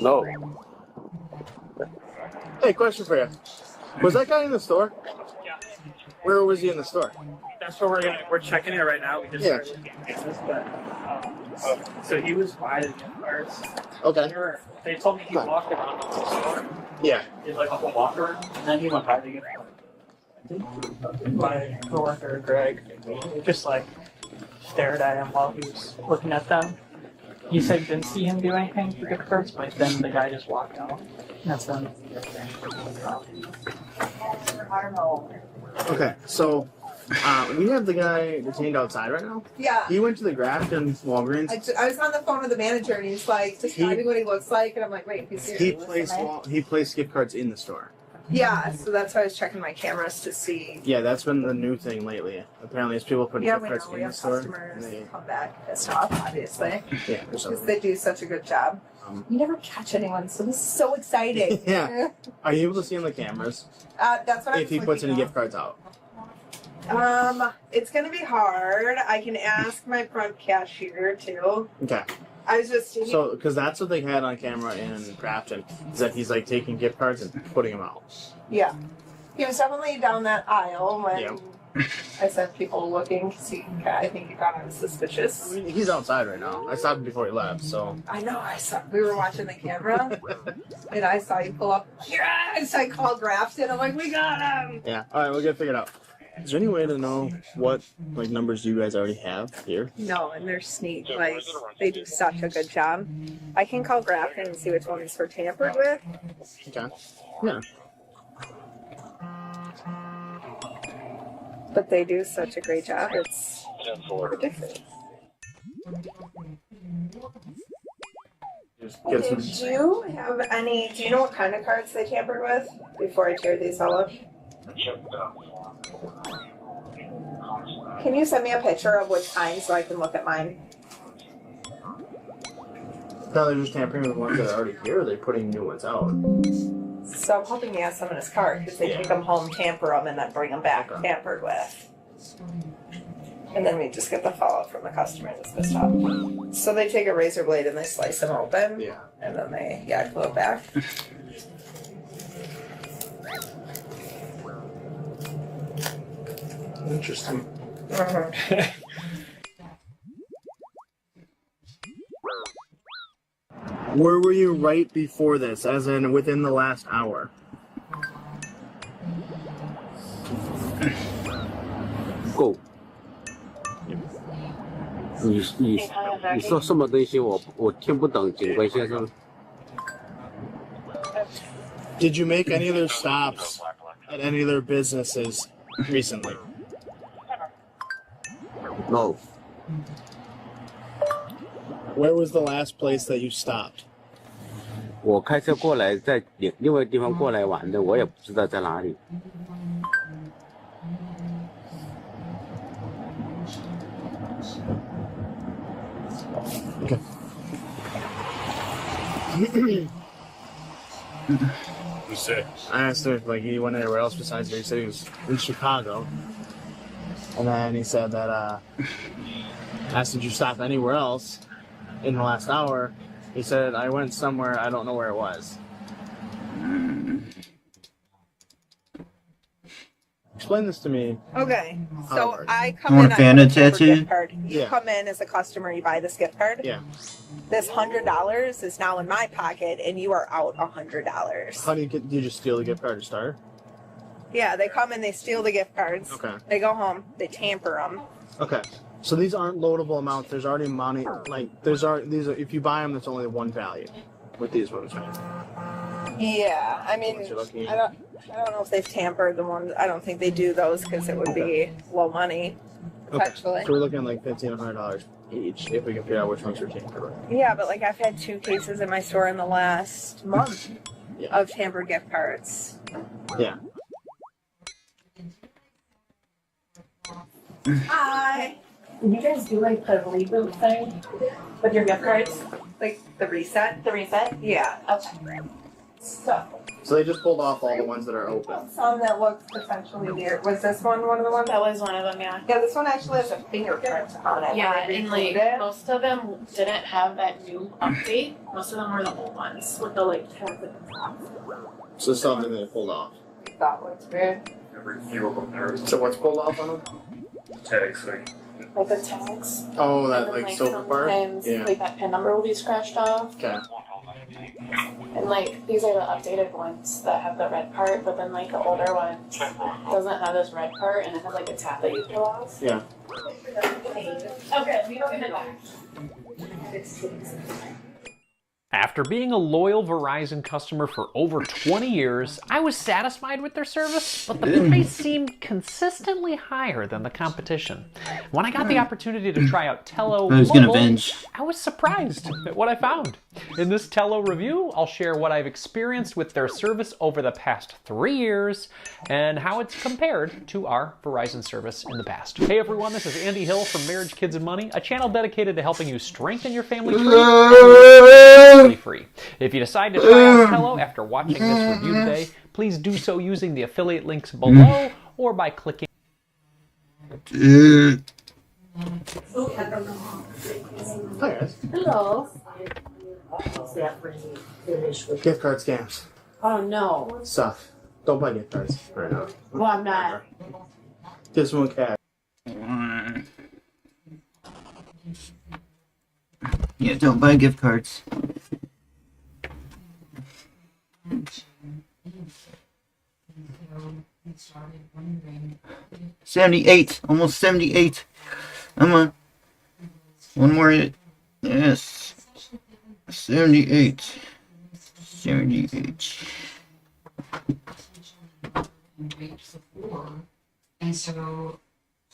No. Hey, question for you. Was that guy in the store? Yeah. Where was he in the store? That's where we're checking it right now. We just Yeah. started checking cases, but so he was by the gift cards. Okay. They told me he walked around the store. Yeah. He had like a whole walker, and then he went by the gift card. My coworker Greg just like stared at him while he was looking at them. He said he didn't see him do anything for gift cards, but then the guy just walked out. And that's when. Okay, so we have the guy detained outside right now. Yeah. He went to the Grafton Walgreens. I was on the phone with the manager and he's like describing what he looks like, and I'm like, wait, he's He serious. placed gift cards in the store. Yeah, so that's why I was checking my cameras to see. Yeah, that's been the new thing lately. Apparently, is people putting gift We cards know in we the have store. customers come back pissed off, obviously, Yeah, because they do such a good job. You never catch anyone, so this is so exciting. Yeah. Are you able to see on the cameras That's what I if he puts any gift cards out? It's gonna be hard. I can ask my front cashier too. Okay. I was just So, because that's what they had on camera in Grafton, is that he's like taking gift cards and putting them out. yeah, he was definitely down that aisle when Yeah. I sent people looking. I think he thought I was suspicious. I mean, he's outside right now. I stopped him before he left, so. I know. We were watching the camera, and I saw you pull up. Yes! I called Grafton. I'm like, we got him. Yeah. All right, we'll get it figured out. Is there any way to know what like numbers you guys already have here? No, and they're sneak. Like they do such a good job. I can call Grafton and see which ones were tampered with. Okay. Yeah. But they do such a great job. It's ridiculous. Okay, do you have any? Do you know what kind of cards they tampered with before I tear these all up? Can you send me a picture of which kind so I can look at mine? No, they're just tampering with the ones that are already here, or they're putting new ones out. So I'm hoping he has some in his car because they take them home, tamper them, and then bring them back tampered with. And then we just get the follow-up from the customer that's pissed off. So they take a razor blade and they slice them open. Yeah. And then they glue it back. Interesting. Where were you right before this, as in within the last hour? Go. 你说什么东西我听不懂，警官先生。Did you make any other stops at any other businesses recently? No. Where was the last place that you stopped? 我开车过来，在另外地方过来玩的，我也不知道在哪里。Okay. Who's sick? I asked her if he went anywhere else besides here. He said he was in Chicago. And then he said that, I asked, did you stop anywhere else in the last hour? He said, I went somewhere, I don't know where it was. Explain this to me. Okay, How it so works. I come in, I have a gift card. You Yeah. come in as a customer, you buy this gift card. Yeah. This $100 is now in my pocket, and you are out $100. How do you just steal the gift card to start? Yeah, they come in, they steal the gift cards. Okay. They go home, they tamper them. Okay. So these aren't loadable amounts. There's already money. Like these are if you buy them, that's only one value. With these ones, right? Yeah, I mean, Once you're lucky. I don't know if they've tampered the ones. I don't think they do those because it would be low money, potentially. So we're looking at like $1,500 each if we can figure out which ones are tampered. Yeah, but like I've had 2 cases in my store in the last month of tampered gift cards. Yeah. Hi. Did you guys do like the reboot thing with your gift cards? Like the reset? The reset? Yeah. Okay. So they just pulled off all the ones that are open. Some that looked potentially weird. Was this one of the ones? That was one of them, yeah. Yeah, this one actually has a fingerprint on it. Yeah, When I and like rebooted it. most of them didn't have that new update. Most of them were the old ones with the like tabs at the top. So something they pulled off. That looks weird. So what's pulled off on them? Tags, Like the tags. Oh, that And then, like silver part? sometimes, Yeah. like that pin number will be scratched off. Okay. And like these are the updated ones that have the red part, but then like the older one doesn't have this red part and it has like a tab that you peel off. Yeah. Okay, we go in the back. After being a loyal Verizon customer for over 20 years, I was satisfied with their service, but the price seemed consistently higher than the competition. When I got the opportunity to try out Tello I was gonna Mobile, binge. I was surprised at what I found. In this Tello review, I'll share what I've experienced with their service over the past 3 years and how it's compared to our Verizon service in the past. Hey everyone, this is Andy Hill from Marriage, Kids, and Money, a channel dedicated to helping you strengthen your family tree free. If you decide to try out Tello after watching this review today, please do so using the affiliate links below or by clicking. Hi guys. Hello. Gift card scams. Oh no. Stuff. Don't buy gift cards right now. Well, I'm not. This one cash. Yeah, don't buy gift cards. $78, almost 78. I'm on. One more hit. Yes. 78. 78. And so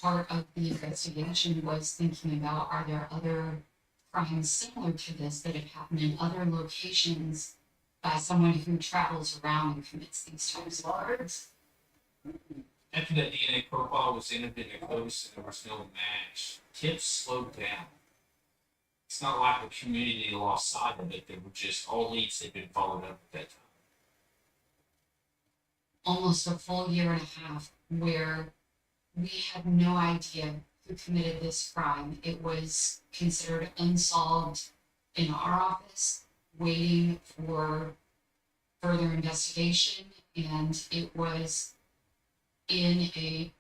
part of the investigation was thinking about, are there other crimes similar to this that have happened in other locations by someone who travels around and commits these types of crimes? After that DNA profile was entered into Incluse and there was no match, tips slowed down. it's not like the community lost sight of it. They were just all leads had been followed up at that time. Almost a full year and a half where we had no idea who committed this crime. It was considered unsolved in our office, waiting for further investigation, and it was in a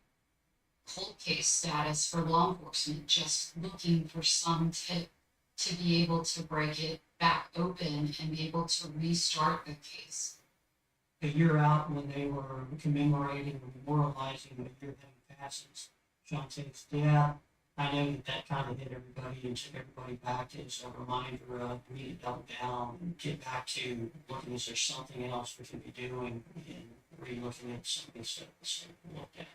cold case status for law enforcement, just looking for some tip to be able to break it back open and be able to restart the case. A year out, when they were commemorating or memorializing the year that passes Shantae's death, I know that kind of hit everybody and took everybody back as a reminder of we need to double down and get back to looking, is there something else we can be doing, and re-looking at some of these stuff we looked at.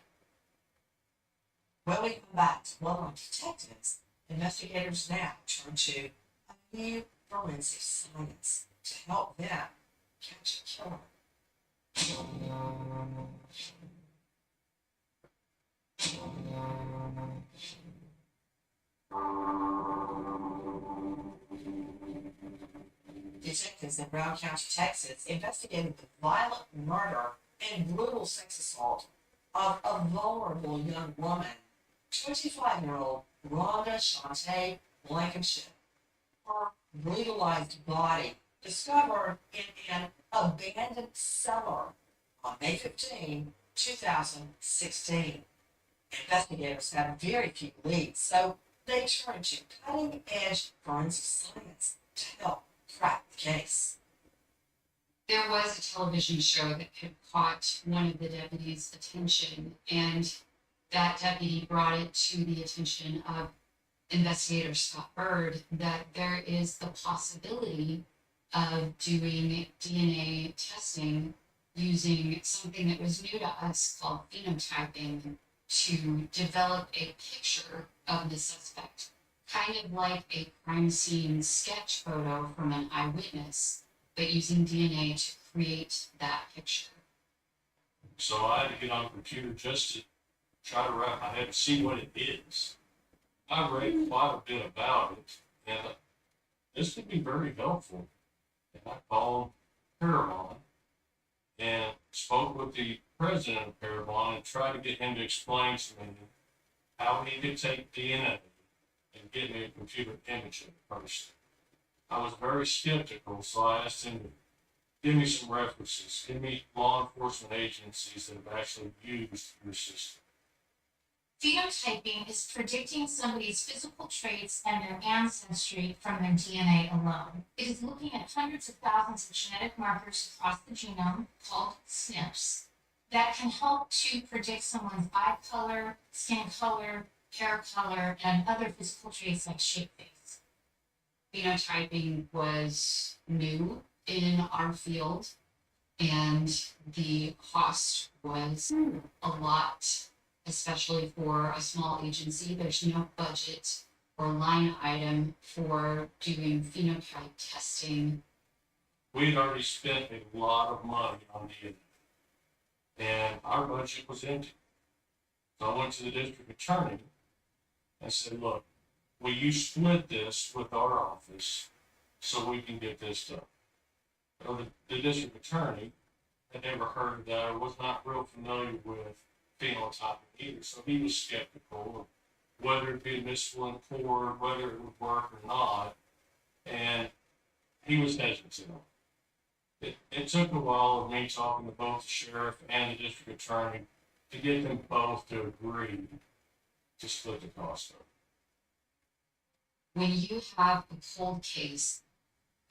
When we come back to Well-Known Detectives, investigators now turn to a new forensic science to help them catch a killer. Detectives in Brown County, Texas, investigated the violent murder and brutal sex assault of a vulnerable young woman, 25-year-old Rhonda Shantae Blankenship. Her brutalized body discovered in an abandoned cellar on May 15, 2016. Investigators had very few leads, so they turned to cutting-edge forensic science to help crack the case. There was a television show that had caught one of the deputies' attention, and that deputy brought it to the attention of investigator Scott Bird that there is the possibility of doing DNA testing using something that was new to us called phenotyping to develop a picture of the suspect, kind of like a crime scene sketch photo from an eyewitness, but using DNA to create that picture. So I had to get on the computer just to try to wrap my head and see what it is. I read quite a bit about it, and this could be very helpful. And I called Paramount and spoke with the president of Paramount and tried to get him to explain to me how he could take DNA and get me a computer image of the person. I was very skeptical, so I asked him to give me some references, give me law enforcement agencies that have actually used your system. Phenotyping is predicting somebody's physical traits and their ancestry from their DNA alone. It is looking at hundreds of thousands of genetic markers across the genome, called SNPs, that can help to predict someone's eye color, skin color, hair color, and other physical traits like shape face. Phenotyping was new in our field, and the cost was a lot, especially for a small agency. There's no budget or line item for doing phenotype testing. We'd already spent a lot of money on the and our budget was empty. So I went to the district attorney and said, look, will you split this with our office so we can get this done? So the district attorney had never heard of that or was not real familiar with phenotyping either. So he was skeptical of whether it be admissible in court, whether it would work or not. And he was hesitant on it. It took a while of me talking to both the sheriff and the district attorney to get them both to agree to split the cost of it. When you have a cold case,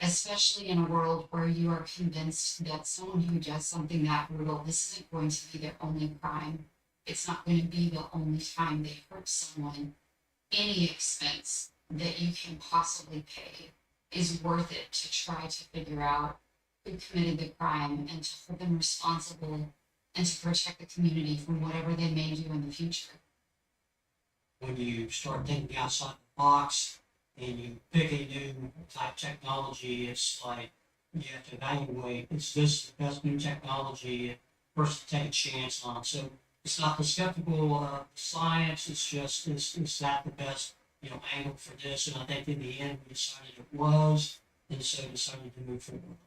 especially in a world where you are convinced that someone who does something that brutal, this isn't going to be their only crime. It's not going to be the only time they hurt someone. Any expense that you can possibly pay is worth it to try to figure out who committed the crime and to hold them responsible and to protect the community from whatever they may do in the future. When you start thinking outside the box and you pick a new type technology, it's like you have to evaluate, is this the best new technology first to take a chance on? So it's not the skeptical science, it's just, is that the best angle for this, and I think in the end we decided it was, and so decided to move forward.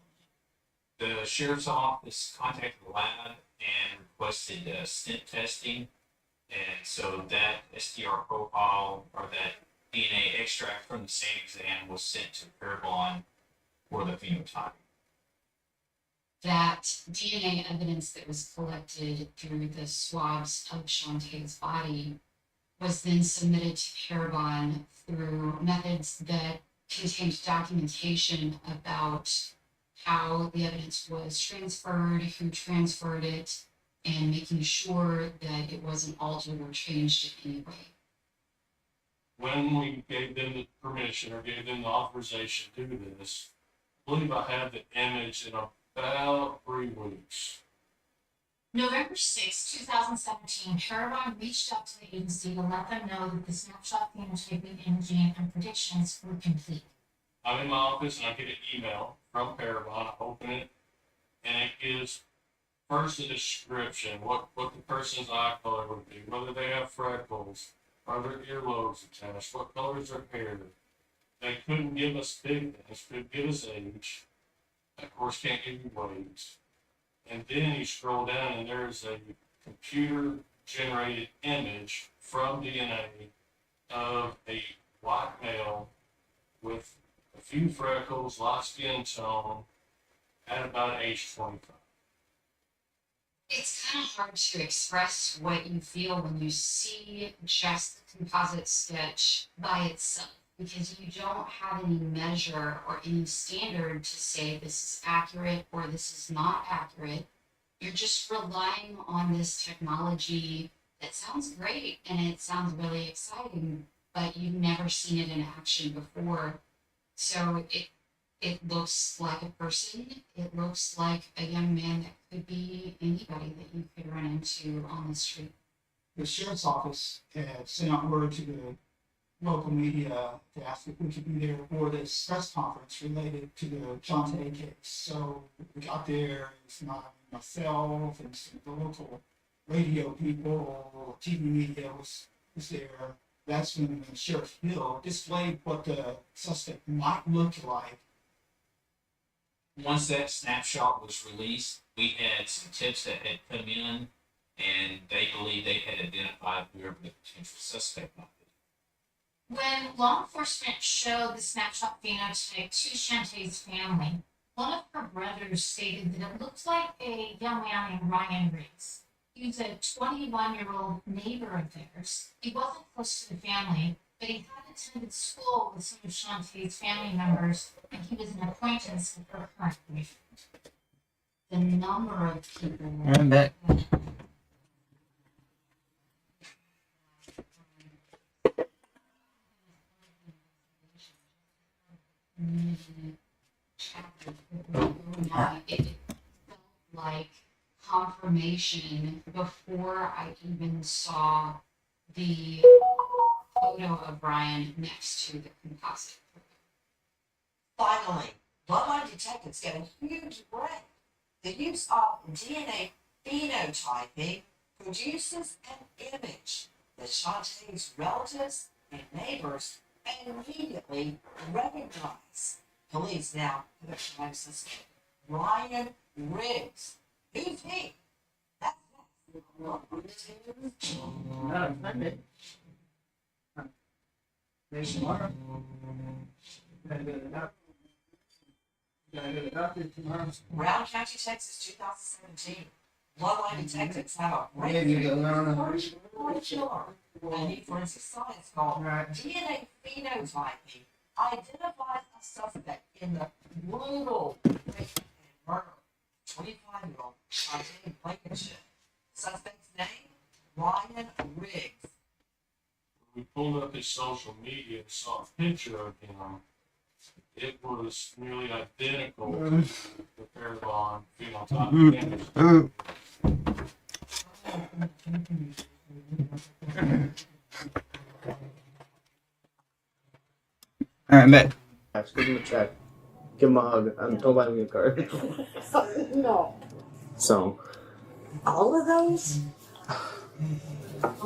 The sheriff's office contacted the lab and requested stent testing, and so that STR profile or that DNA extract from the same exam was sent to Parabon for the phenotype. That DNA evidence that was collected through the swabs of Shantae's body was then submitted to Parabon through methods that contained documentation about how the evidence was transferred, who transferred it, and making sure that it wasn't altered or changed in any way. When we gave them the permission or gave them the authorization to do this, I believe I had the image in about 3 weeks. November 6, 2017, Parabon reached out to the agency to let them know that the snapshot phenotyping imaging and predictions were complete. I'm in my office and I get an email from Parabon. I open it and it gives first a description, what the person's eye color would be, whether they have freckles, are their earlobes attached, what color is their hair. They couldn't give us thickness, couldn't give us age. Of course, can't give you weight. And then you scroll down and there's a computer generated image from DNA of a white male with a few freckles, light skin tone, at about age 25. It's kind of hard to express what you feel when you see just the composite sketch by itself, because you don't have any measure or any standard to say this is accurate or this is not accurate. You're just relying on this technology that sounds great and it sounds really exciting, but you've never seen it in action before. So it looks like a person. It looks like a young man that could be anybody that you could run into on the street. The sheriff's office had sent out word to the local media to ask if we could be there for this press conference related to the Shantae case. So we got there, it's not myself and some of the local radio people, TV media was there. That's when the Sheriff's Bill displayed what the suspect might look like. Once that snapshot was released, we had some tips that had come in, and they believed they had identified whoever the potential suspect might be. When law enforcement showed the snapshot phenotype to Shantae's family, one of her brothers stated that it looked like a young man named Ryan Riggs. He was a 21-year-old neighbor of theirs. He wasn't close to the family, but he had attended school with some of Shantae's family members, and he was an acquaintance with her current boyfriend. The number of people... I'm back. It felt like confirmation before I even saw the photo of Brian next to the composite. Finally, bloodline detectives get a huge break. The use of DNA phenotyping produces an image that Shantae's relatives and neighbors immediately recognize. Police now have a crime suspect, Ryan Riggs. Who's he? That's tomorrow. Gotta go to the doctor. Gotta go to the doctor tomorrow. Brown County, Texas, 2017. Bloodline detectives have a a new forensic science called DNA phenotyping identifies a suspect in the brutal rape and murder of 25-year-old Shantae Blankenship. Suspect's name, Ryan Riggs. We pulled up his social media and saw a picture of him. It was nearly identical to the Parabon phenotype. Alright, I'm back. Give him a check. Give him a hug. I'm nobody me a card. No. So. All of those?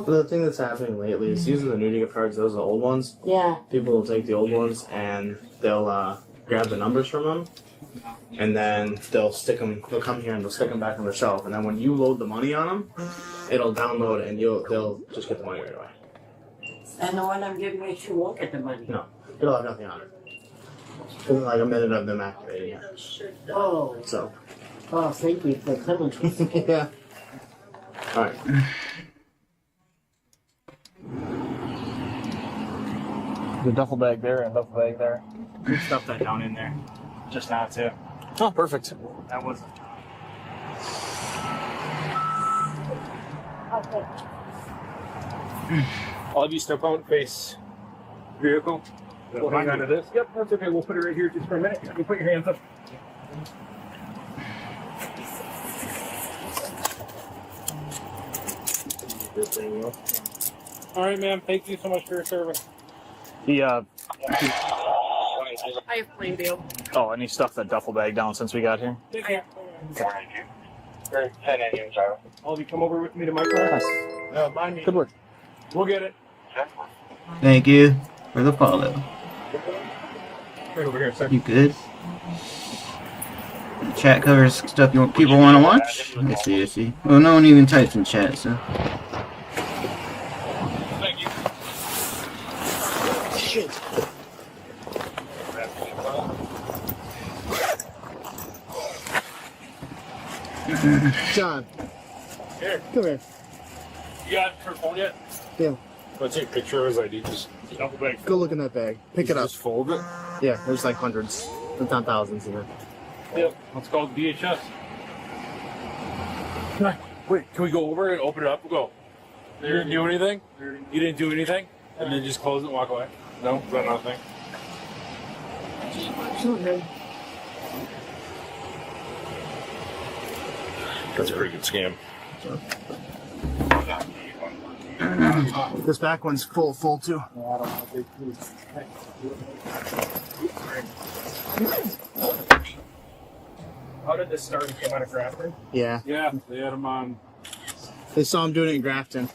The thing that's happening lately is using the new gift cards, those are the old ones. Yeah. People will take the old ones and they'll grab the numbers from them, and then they'll come here and they'll stick them back on the shelf, and then when you load the money on them, it'll download it and they'll just get the money right away. And the one I'm giving you to won't get the money. No, it'll have nothing on it. It's like a minute of them activating it. Oh. So. Oh, thank you for coming. Yeah. All right. The duffel bag there and duffel bag there. We stuffed that down in there just now too. Oh, perfect. That was. Okay. All of you step out, face vehicle. We'll hang on to this. Yep, that's okay. We'll put it right here just for a minute. You put your hands up. All right, ma'am. Thank you so much for your service. I have plain deal. Oh, and he stuffed that duffel bag down since we got here. Take care. All of you come over with me to my car. Nice. Good work. We'll get it. Thank you for the follow. Right over here, sir. You good? Chat covers stuff people want to watch? I see. Well, no one even types in chat, so. Thank you. Shit. John. Here. Come here. You got her phone yet? Yeah. I'll take a picture of his ID. Just duffel bag. Go look in that bag. Pick it up. Just fold it. Yeah, there's like hundreds, if not thousands in there. Yep. Let's call it DHS. Wait, can we go over and open it up and go? You didn't do anything? You didn't do anything? And then just close it and walk away? No? Is that nothing? That's a pretty good scam. This back one's full too. How did this start? It came out of Grafton? Yeah. Yeah, they had them on. They saw him doing it in Grafton.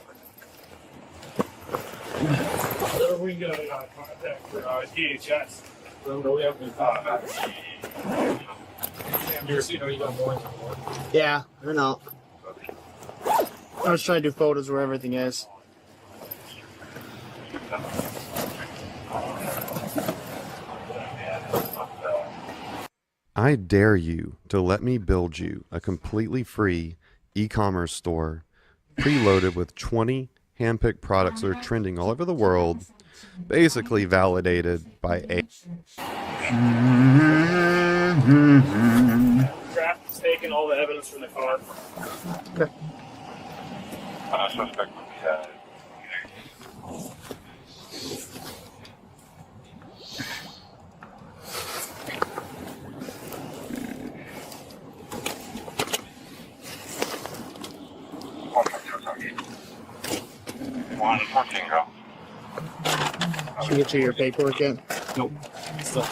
So we got contact for DHS. So we have you know you got more. Yeah, I know. I was trying to do photos where everything is. I dare you to let me build you a completely free e-commerce store preloaded with 20 handpicked products that are trending all over the world, basically validated by a... Draft's taking all the evidence from the car. Okay. Suspect would Should we get you your paperwork yet? Nope. Still.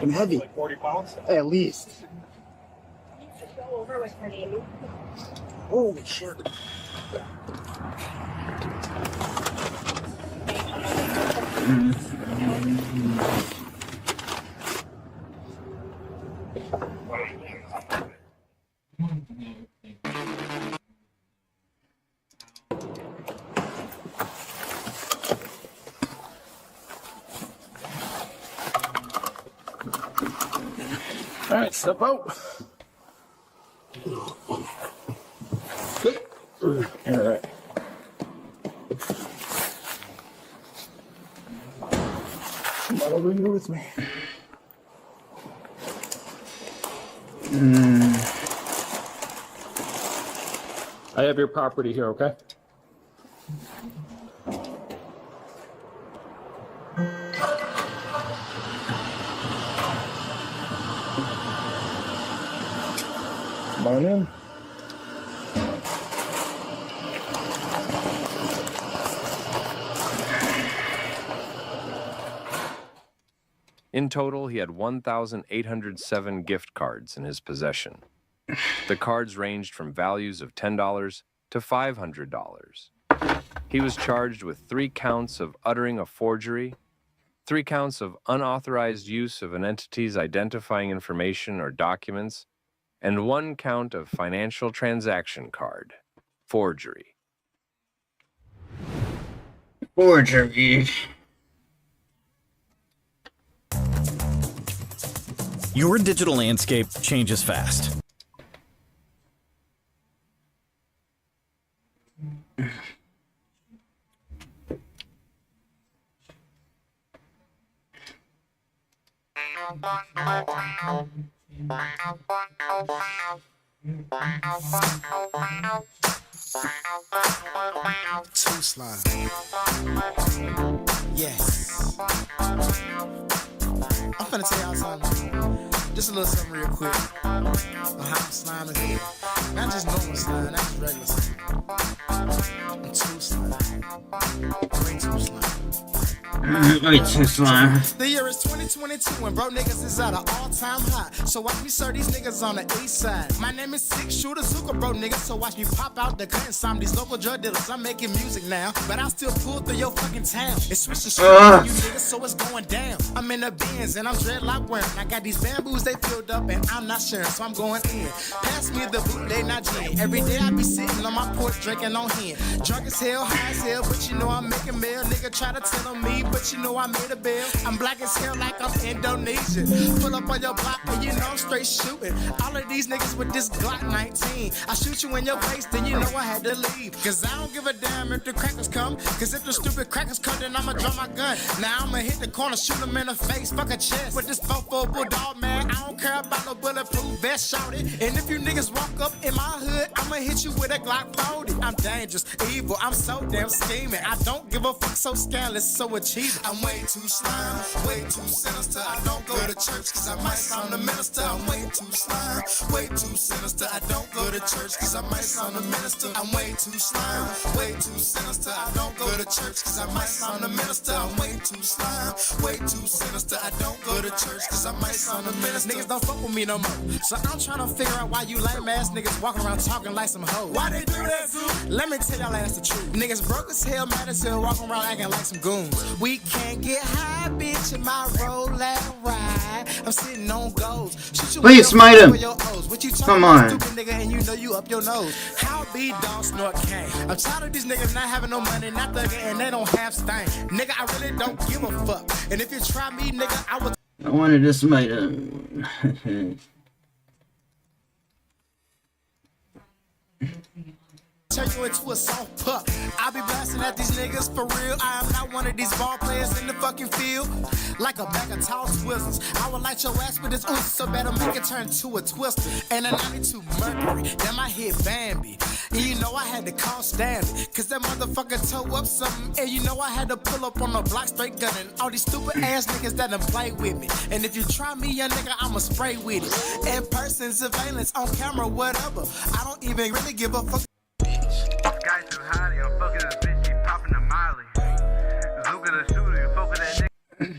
I'm heavy. Like 40 pounds? At least. Go over with her, Amy. Holy shit. All right, step out. Good. All right. That'll bring you with me. I have your property here, okay? Come on in. In total, he had 1,807 gift cards in his possession. The cards ranged from values of $10 to $500. He was charged with 3 counts of uttering a forgery, 3 counts of unauthorized use of an entity's identifying information or documents, and 1 count of financial transaction card, forgery. Forgery. Your digital landscape changes fast. Too slime. Yes. I'm finna tell y'all something. Just a little something real quick. On how slime is here. Not just normal slime, not just regular slime. I'm too slime. Way too slime. Way too slime. The year is 2022 and bro niggas is at an all-time high. So watch me serve these niggas on the east side. My name is Six Shooter Zuka, bro niggas. So watch me pop out the cut and some these local drug dealers. I'm making music now, but I'll still pull through your fucking town. It's switch the street you niggas, so it's going down. I'm in the Benz and I'm dreadlock wearing. I got these bamboos, they filled up and I'm not sharing, so I'm going in. Pass me the boot, they not gin. Every day I be sitting on my porch drinking on hen. Drunk as hell, high as hell, but you know I'm making mail. Nigga try to tell on me, but you know I made a bill. I'm black as hell like I'm Indonesian. Pull up on your block and you know I'm straight shooting. All of these niggas with this Glock 19. I shoot you in your face, then you know I had to leave. Cause I don't give a damn if the crackers come. Cause if the stupid crackers come, then I'ma draw my gun. Now I'ma hit the corner, shoot them in the face, fuck a chest. With this 4-4 bulldog, man, I don't care about no bulletproof vest, shout it. And if you niggas walk up in my hood, I'ma hit you with a Glock 40. I'm dangerous, evil, I'm so damn scheming. I don't give a fuck, so scandalous, so achieving. I'm way too slime, way too sinister. I don't go to church cause I might sound a minister. I'm way too slime, way too sinister. I don't go to church cause I might sound a minister. I'm way too slime, way too sinister. I don't go to church cause I might sound a minister. I'm way too slime, way too sinister. I don't go to church cause I might sound a minister. Niggas don't fuck with me no more. So I'm trying to figure out why you lame ass niggas walking around talking like some hoes. Why they do that, Zoo? Let me tell y'all that's the truth. Niggas broke as hell, mad as hell, walking around acting like some goons. We can't get high, bitch, in my roll and ride. I'm sitting on goals. Please smite him. Come on. Stupid nigga, and you know you up your nose. How be dog snort cane? I'm tired of these niggas not having no money, not thugging, and they don't have stain. Nigga, I really don't give a fuck. And if you try me, nigga, I will. I wanted to smite him. Turn you into a soft pup. I be blasting at these niggas for real. I am not one of these ball players in the fucking field. Like a bag of tall twizzlers. I will light your ass with this ooze so better make it turn to a twister. And a 92 Mercury. Then I hit Bambi. And you know I had to call Stanley. Cause that motherfucker tore up something. And you know I had to pull up on the block straight gunning. All these stupid ass niggas that done play with me. And if you try me, young nigga, I'ma spray with it. In person, surveillance, on camera, whatever. I don't even really give a fuck. Guys too high, I'm fucking this bitch, she popping a Miley. Zuka the shooter, you fuck with that nigga.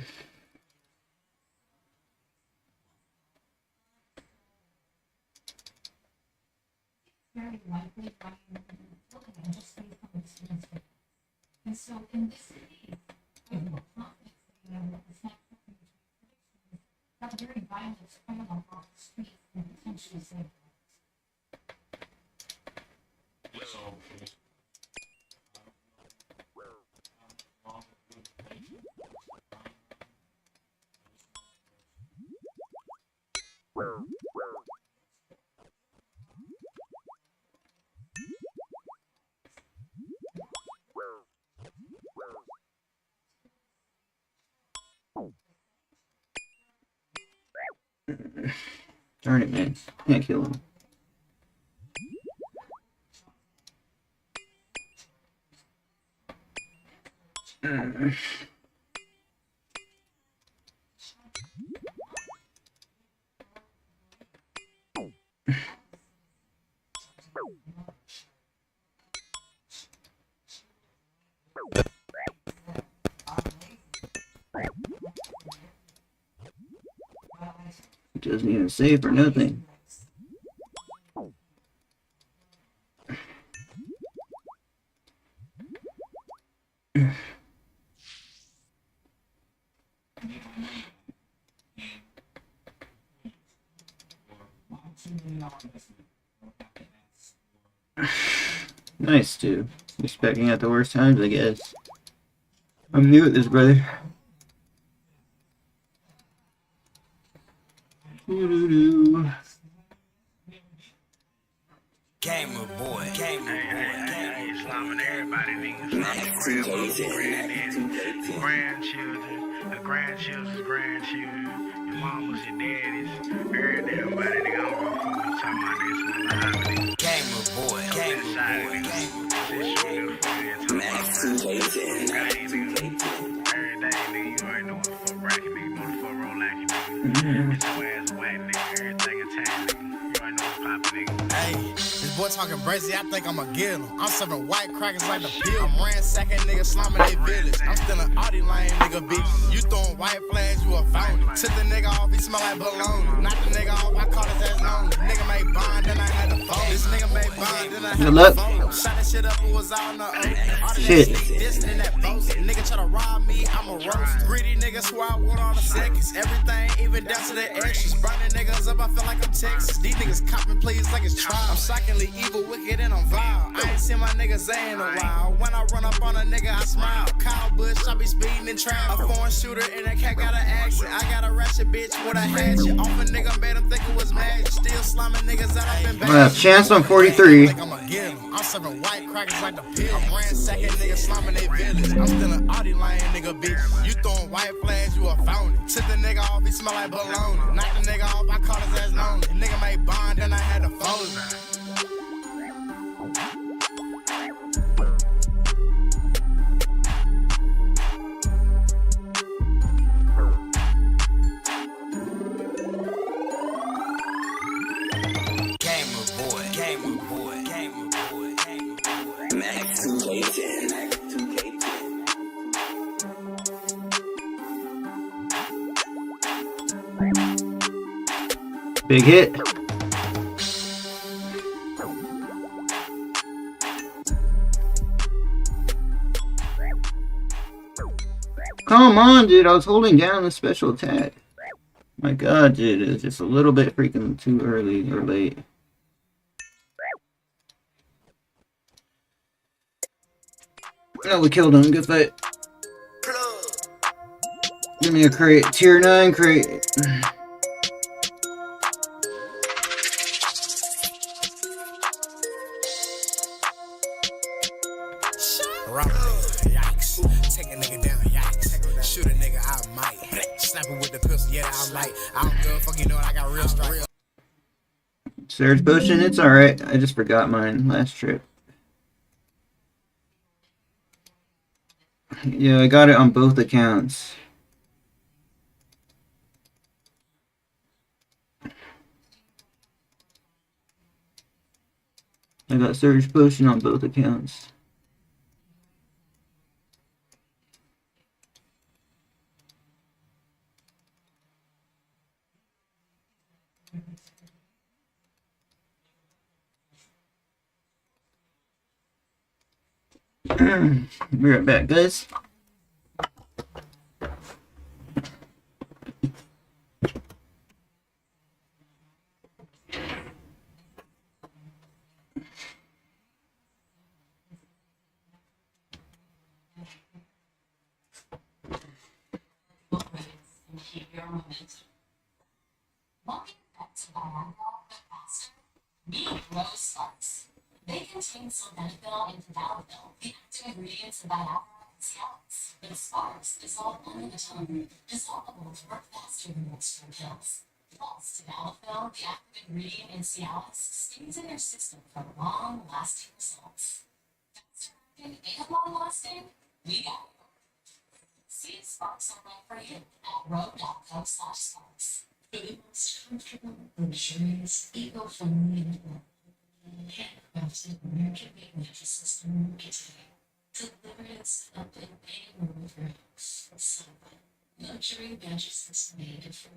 Very likely why you're looking at just based on experience. And so in this case, I feel confident that it's not got a very violent criminal off the street and potentially save lives. Darn it, man. Can't kill him. doesn't even save for nothing. Nice, too. Respecting at the worst times, I guess. I'm new at this, brother. Gamer boy, hey, slamming everybody, niggas. Grandchildren, the grandchildren's grandchildren, your mamas, your daddies, every damn body, nigga. I don't give a fuck what you talking about, nigga. Gamer boy, every day, nigga, you already know what the fuck bracket, nigga. Know the fuck roll lacking, nigga. It's your ass whack, nigga. Everything intact, nigga. You already know what's poppin', nigga. Hey, this boy talking brazy, I think I'ma get him. I'm serving white crackers like the pill. I'm ransacking niggas, slamming they village. I'm still an Audi lane, nigga, bitch. You throwing white flags, you a phony. Took the nigga off, he smell like bologna. Knock the nigga off, I call his ass lonely. Nigga made bond, then I had to phone. This nigga made bond, then I had to phone. Shot that shit up, it was all in the open. Shit. This and that boast. Nigga try to rob me, I'm a roast. Greedy niggas swear I want all the seconds. Everything, even down to the extras. Burning niggas up, I feel like I'm Texas. These niggas copping please like it's trial. I'm shockingly evil, wicked, and I'm vile. I ain't seen my niggas in a while. When I run up on a nigga, I smile. Kyle Bush, I be speeding in traffic. A foreign shooter and that cat got an accent. I got a ratchet bitch with a hatchet. Off a nigga made him think it was magic. Still slamming niggas out up in bed. Chance on 43. I'm serving white crackers like the pill. I'm ransacking niggas, slamming they village. I'm still an Audi lane, nigga, bitch. You throwing white flags, you a phony. Took the nigga off, he smell like bologna. Knock the nigga off, I call his ass lonely. Nigga made bond, then I had to fold him. Big hit. Come on, dude. I was holding down the special attack. My god, dude. It was just a little bit freaking too early or late. No, we killed him. Good fight. Give me a crate. Tier 9 crate. Yikes. Take a nigga down, yikes. Shoot a nigga, I might. Snap him with the pistol, yeah, I might. I don't give a fuck, you know what, I got real strike. Surge potion, it's alright. I just forgot mine last trip. Yeah, I got it on both accounts. I got surge potion on both accounts. Be right back, guys. And keep your momentum. Looking back to Viagra but faster? Meet Rose Sparks. They contain sildenafil and tadalafil, the active ingredients of Viagra and Cialis. But Sparks dissolve under the tongue, dissolvable to work faster than most drug pills. Plus, tadalafil, the active ingredient in Cialis, stays in your system for long-lasting results. Faster acting and long-lasting? We got it. See if Sparks are right for you at road.co/sparks. The most comfortable, luxurious, eco-friendly, and handcrafted American-made mattress system today. Delivered and set up in any room of your house. Luxury mattress system made for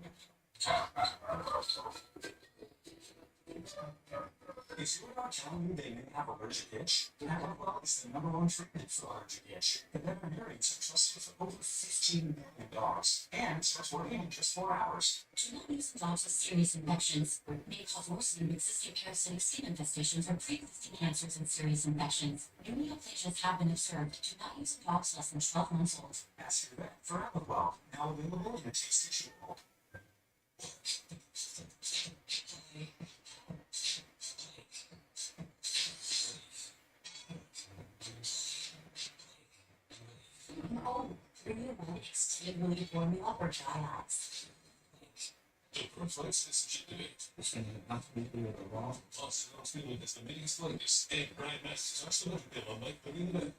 Is your dog telling you they may have allergic itch? Venmo is the #1 treatment for allergic itch. The veterinarians are trusted for over 15 million dogs and starts working in just 4 hours. Do not use dogs with serious infections. May cause worsening of existing parasitic skin infestations or pre-existing cancers and serious infections. New neoplasias have been observed. Do not use dogs less than 12 months old. Ask your vet for Venmo, now available in a tasty chew. Oh, renewable extended relief formula for dry eyes. Reflexes should do it. Not to be with the wrong. Plus, I don't feel like it's the biggest latest. Hey, Brian Master, touch the little bit on Mike, put in the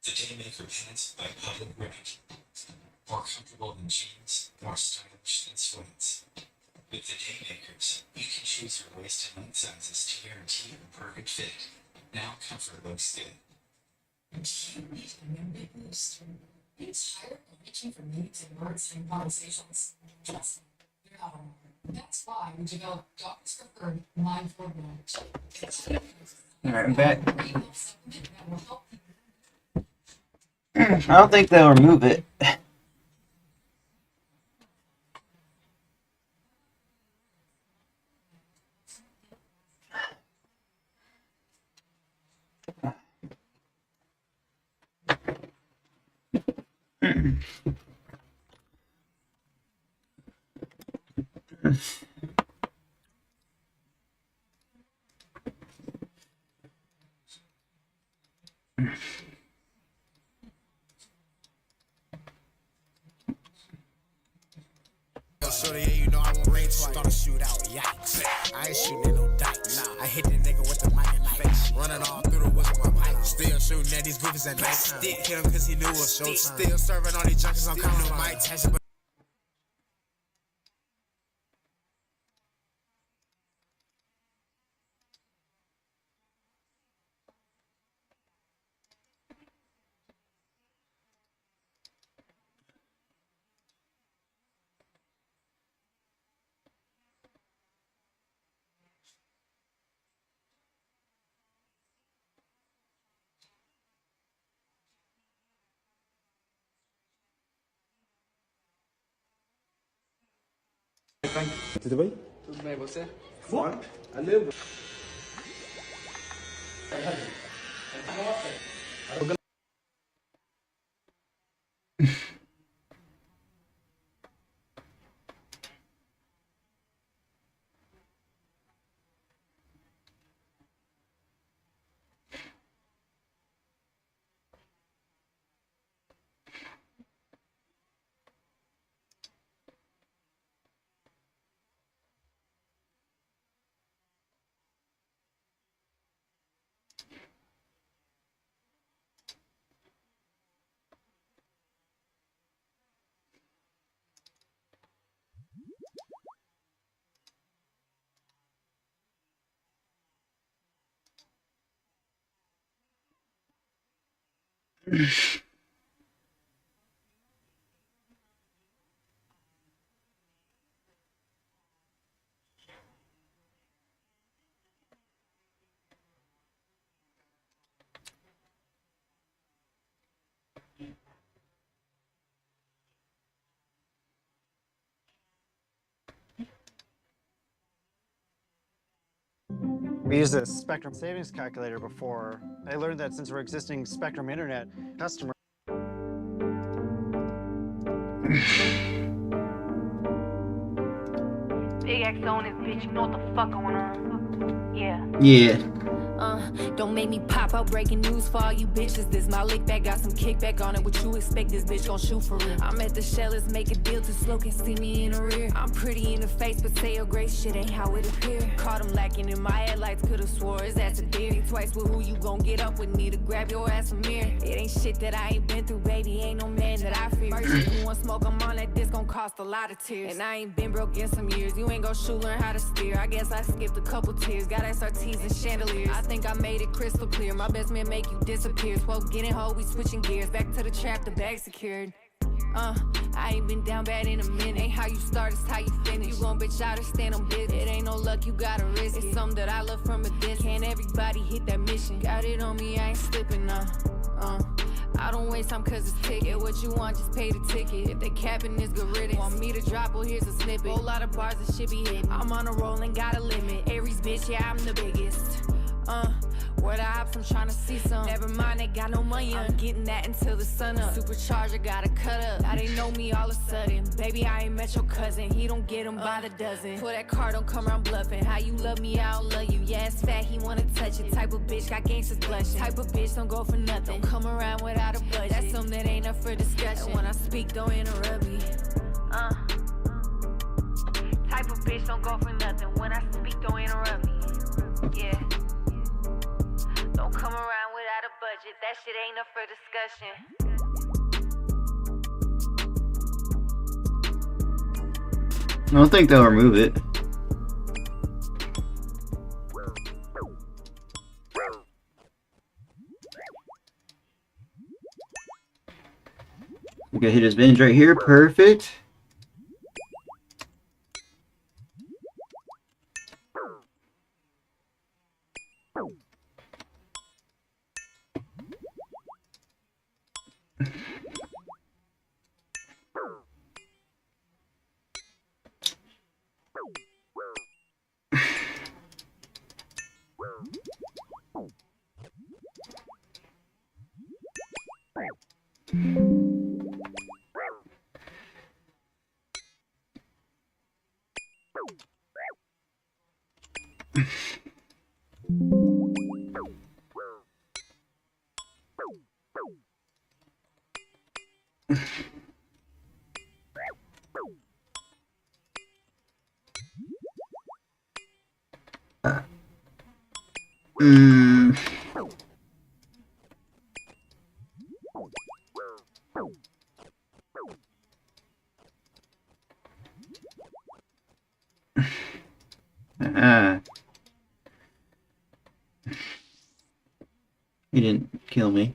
The Daymaker pants by Public Ribbon. More comfortable than jeans, more stylish than sweats. With the Daymakers, you can choose your waist and length sizes to guarantee a perfect fit. Now comfort looks good. Can't wait for your big boost. Are you tired of reaching for needs and words and conversations? Trust me, you're not alone. That's why we developed Doctor's Preferred Mindful Mode. Alright, I'm back. I don't think they'll remove it. Shorty, yeah, you know I won't rain twice. Gonna shoot out, yikes. I ain't shooting at no dikes. Nah, I hit the nigga with the mic and knife. Running all through the woods with my pipe. Still shooting at these goofies at night. Still hit him cause he knew it was showtime. Still serving all these junkies, I'm coming to Mike Tyson. Tudo bem? Tudo bem, você? Fora? Valeu. We used a Spectrum savings calculator before. I learned that since we're existing Spectrum Internet customer. Big X on this bitch, you know what the fuck going on? Yeah. Yeah. Don't make me pop out breaking news for all you bitches. This my lick back, got some kickback on it. What you expect, this bitch gon' shoot for real. I'm at the Shellers, make a deal too slow, can see me in the rear. I'm pretty in the face, but say your grace, shit ain't how it appear. Caught him lacking in my headlights, could've swore his ass a deer. Think twice with who you gon' get up with me to grab your ass a mirror. It ain't shit that I ain't been through, baby, ain't no man that I fear. First you want smoke, I'm on that, this gon' cost a lot of tears. And I ain't been broke in some years, you ain't gon' shoot, learn how to steer. I guess I skipped a couple tears, got SRTs and chandeliers. I think I made it crystal clear, my best man make you disappear. 12 getting hoe, we switching gears, back to the trap, the bag secured. I ain't been down bad in a minute. Ain't how you start, it's how you finish. You gon' bitch out or stand on business. It ain't no luck, you gotta risk it. It's something that I love from a distance. Can't everybody hit that mission? Got it on me, I ain't slipping, I don't waste time cause it's ticket. What you want, just pay the ticket. If they capping, it's good riddance. Want me to drop, well here's a snippet. Whole lot of bars that shit be hitting. I'm on a roll and got a limit. Aries bitch, yeah, I'm the biggest. Where the ops, I'm tryna see some. Never mind, they got no money. I'm getting that until the sun up. Supercharger gotta cut up. Now they know me all of a sudden. Baby, I ain't met your cousin. He don't get them by the dozen. For that car, don't come around bluffing. How you love me, I don't love you. Yeah, it's fat, he wanna touch it. Type of bitch, got gangsters blushing. Type of bitch, don't go for nothing. Don't come around without a budget. That's something that ain't up for discussion. And when I speak, don't interrupt me. Type of bitch, don't go for nothing. When I speak, don't interrupt me. Yeah. Don't come around without a budget. That shit ain't up for discussion. I don't think they'll remove it. We can hit his binge right here. Perfect. He didn't kill me.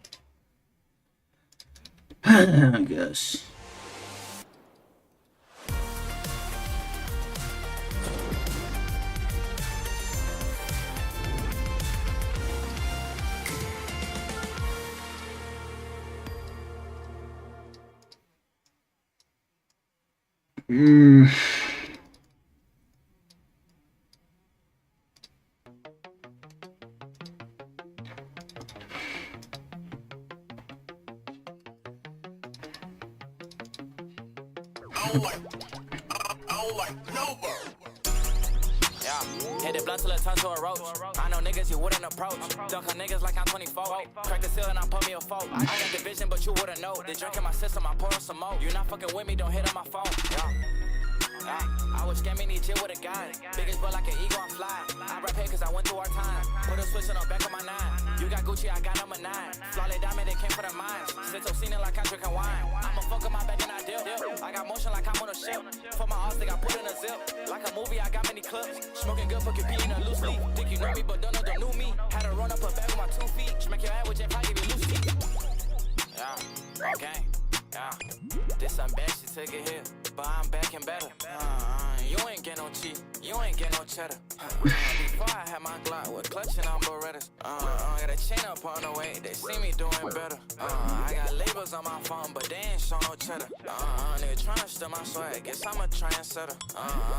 I guess. Hit it blunt till it turn to a roach. I know niggas you wouldn't approach. Dunk on niggas like I'm 24. Crack the seal and I put me a fork. I got the vision, but you wouldn't know. They drinking my system, I'm pouring some more. You're not fucking with me, don't hit on my phone. I was scamming each year with a guy. Biggest but like an eagle, I'm fly. I rap here cause I went through our time. Put a switch on the back of my 9. You got Gucci, I got number 9. Flawless diamond, they came for the mines. Sit so seen it like I'm drinking wine. I'ma fuck up my bed and I deal. I got motion like I'm on a ship. For my arms, they got put in a zip. Like a movie, I got many clips. Smoking good, fucking pee in a loose leaf. Think you know me, but don't know the new me. Had to run up a bag with my 2 feet. Smack your head with J5, give you loose teeth. Yeah, okay. Yeah, this some bad shit, take it here. But I'm back and better. You ain't get no cheese, you ain't get no cheddar. Before I had my Glock with clutching on Berettas. Got a chain up on the way, they see me doing better. I got labels on my phone, but they ain't show no cheddar. Nigga tryna steal my swag, guess I'm a trendsetter.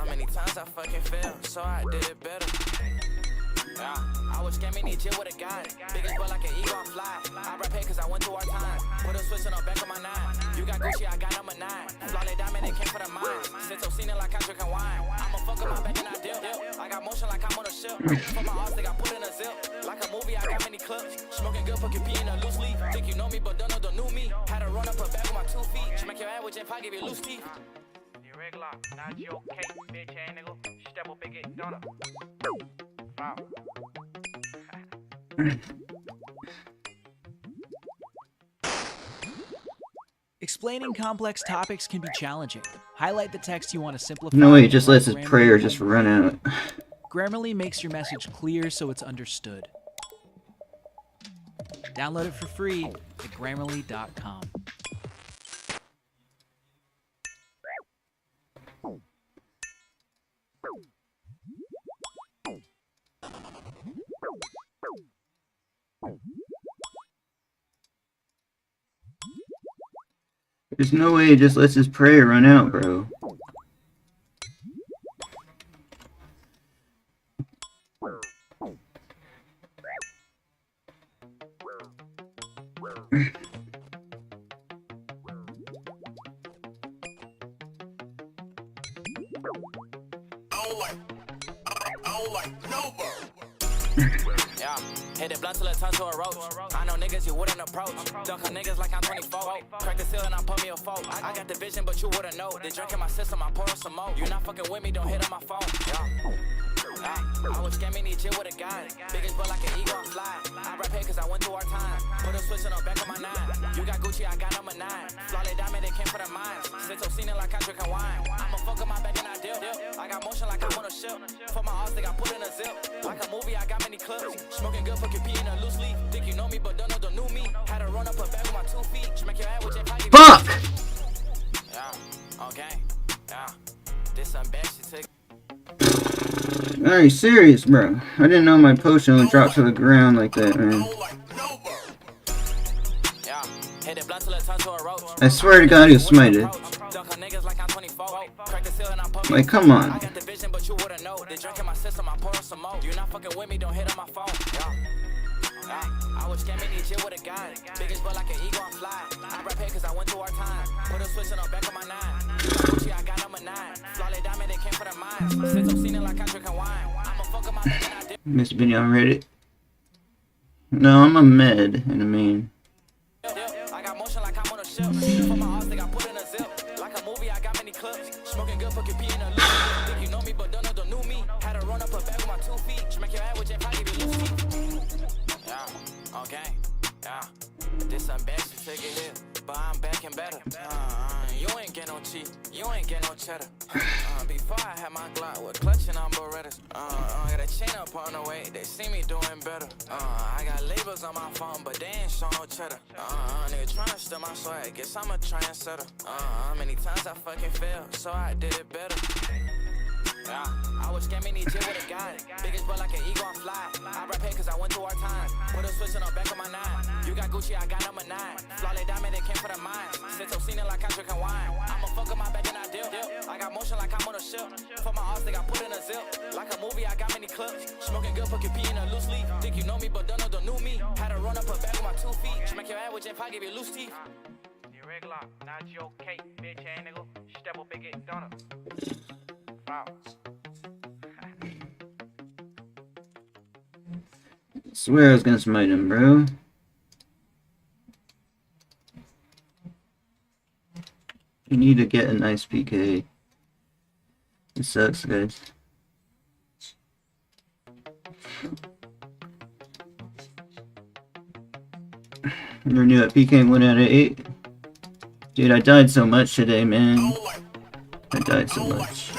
Many times I fucking failed, so I did it better. I was scamming each year with a guy. Biggest but like an eagle, I'm fly. I rap here cause I went through our time. Put a switch on the back of my 9. You got Gucci, I got number 9. Flawless diamond, they came for the mines. Sit so seen it like I'm drinking wine. I'ma fuck up my back and I deal. I got motion like I'm on a ship. For my arms, they got put in a zip. Like a movie. clips. Smoking good, fucking pee in a loose leaf. Think you know me, but don't know the new me. Had to run up a bag with my 2 feet. Smack your ass with Jen Pie, give you loose teeth. Irregular, not your cake, bitch ass nigga. Step up and get done. Wow. Explaining complex topics can be challenging. Highlight the text you want to simplify. No way, he just lets his prayer just run out. Grammarly makes your message clear so it's understood. Download it for free at Grammarly.com. There's no way he just lets his prayer run out, bro. Yeah, hit it blunt till it turns to a roach. I know niggas you wouldn't approach. Dunk on niggas like I'm 24. Crack the seal and I put me a fork. I got the vision, but you wouldn't know. They drink in my system, I pour some more. You not fucking with me, don't hit on my phone. Yeah. I was scamming each year with a guy. Biggest butt like an eagle, I fly. I rap here cause I went through our time. Put a switch on the back of my 9. You got Gucci, I got number 9. Flawless diamond, they came for the mines. Since I'm seen it like I drink wine. I'ma fuck up my back and I dip. I got motion like I'm on a ship. For my ass, they got put in a zip. Like a movie, I got many clips. Smoking good, fucking pee in a loose leaf. Think you know me, but don't know the new me. Had to run up a bag with my 2 feet. Smack your ass with your pocket. Fuck! Yeah, okay. Yeah, this some bad shit took. Are you serious, bro? I didn't know my potion would drop to the ground like that, man. I swear to God, he'll smite it. Like, come on. I was scamming each year with a guy. Biggest butt like an eagle, I fly. I rap here cause I went through our time. Put a switch on the back of my 9. Gucci, I got number 9. Flawless diamond, they came for the mines. Since I'm seen it like I drink wine. I'ma fuck up my back and I dip. Mr. Benny on Reddit. No, I'm a med, and I mean. I got motion like I'm on a ship. For my ass, they got put in a zip. Like a movie, I got many clips. Smoking good, fucking pee in a loop. Think you know me, but don't know the new me. Had to run up a bag with my 2 feet. Smack your ass with your pocket, give you loose teeth. Yeah, okay, yeah. This some bad shit, take it here. But I'm back and better. You ain't get no cheat, you ain't get no cheddar. Before I had my Glock with clutching on Berettas. Got a chain up on the way, they see me doing better. I got labels on my phone, but they ain't show no cheddar. Nigga tryna steal my swag, guess I'm a trendsetter. Many times I fucking failed, so I did it better. Yeah, I was scamming each year with a guy. Biggest butt like an eagle, I fly. I rap here cause I went through our time. Put a switch on the back of my 9. You got Gucci, I got number 9. Flawless diamond, they came for the mines. Since I'm seen it like I drink wine. I'ma fuck up my back and I dip. I got motion like I'm on a ship. For my ass, they got put in a zip. Like a movie, I got many clips. Smoking good, fucking pee in a loose leaf. Think you know me, but don't know the new me. Had to run up a bag with my 2 feet. Smack your ass with Jen Pie, give you loose teeth. Irregular, not your cake, bitch ass nigga. Step up and get done. Wow. Swear I was gonna smite him, bro. You need to get a nice PK. It sucks, guys. Never knew that PK went out of 8. Dude, I died so much today, man. I died so much.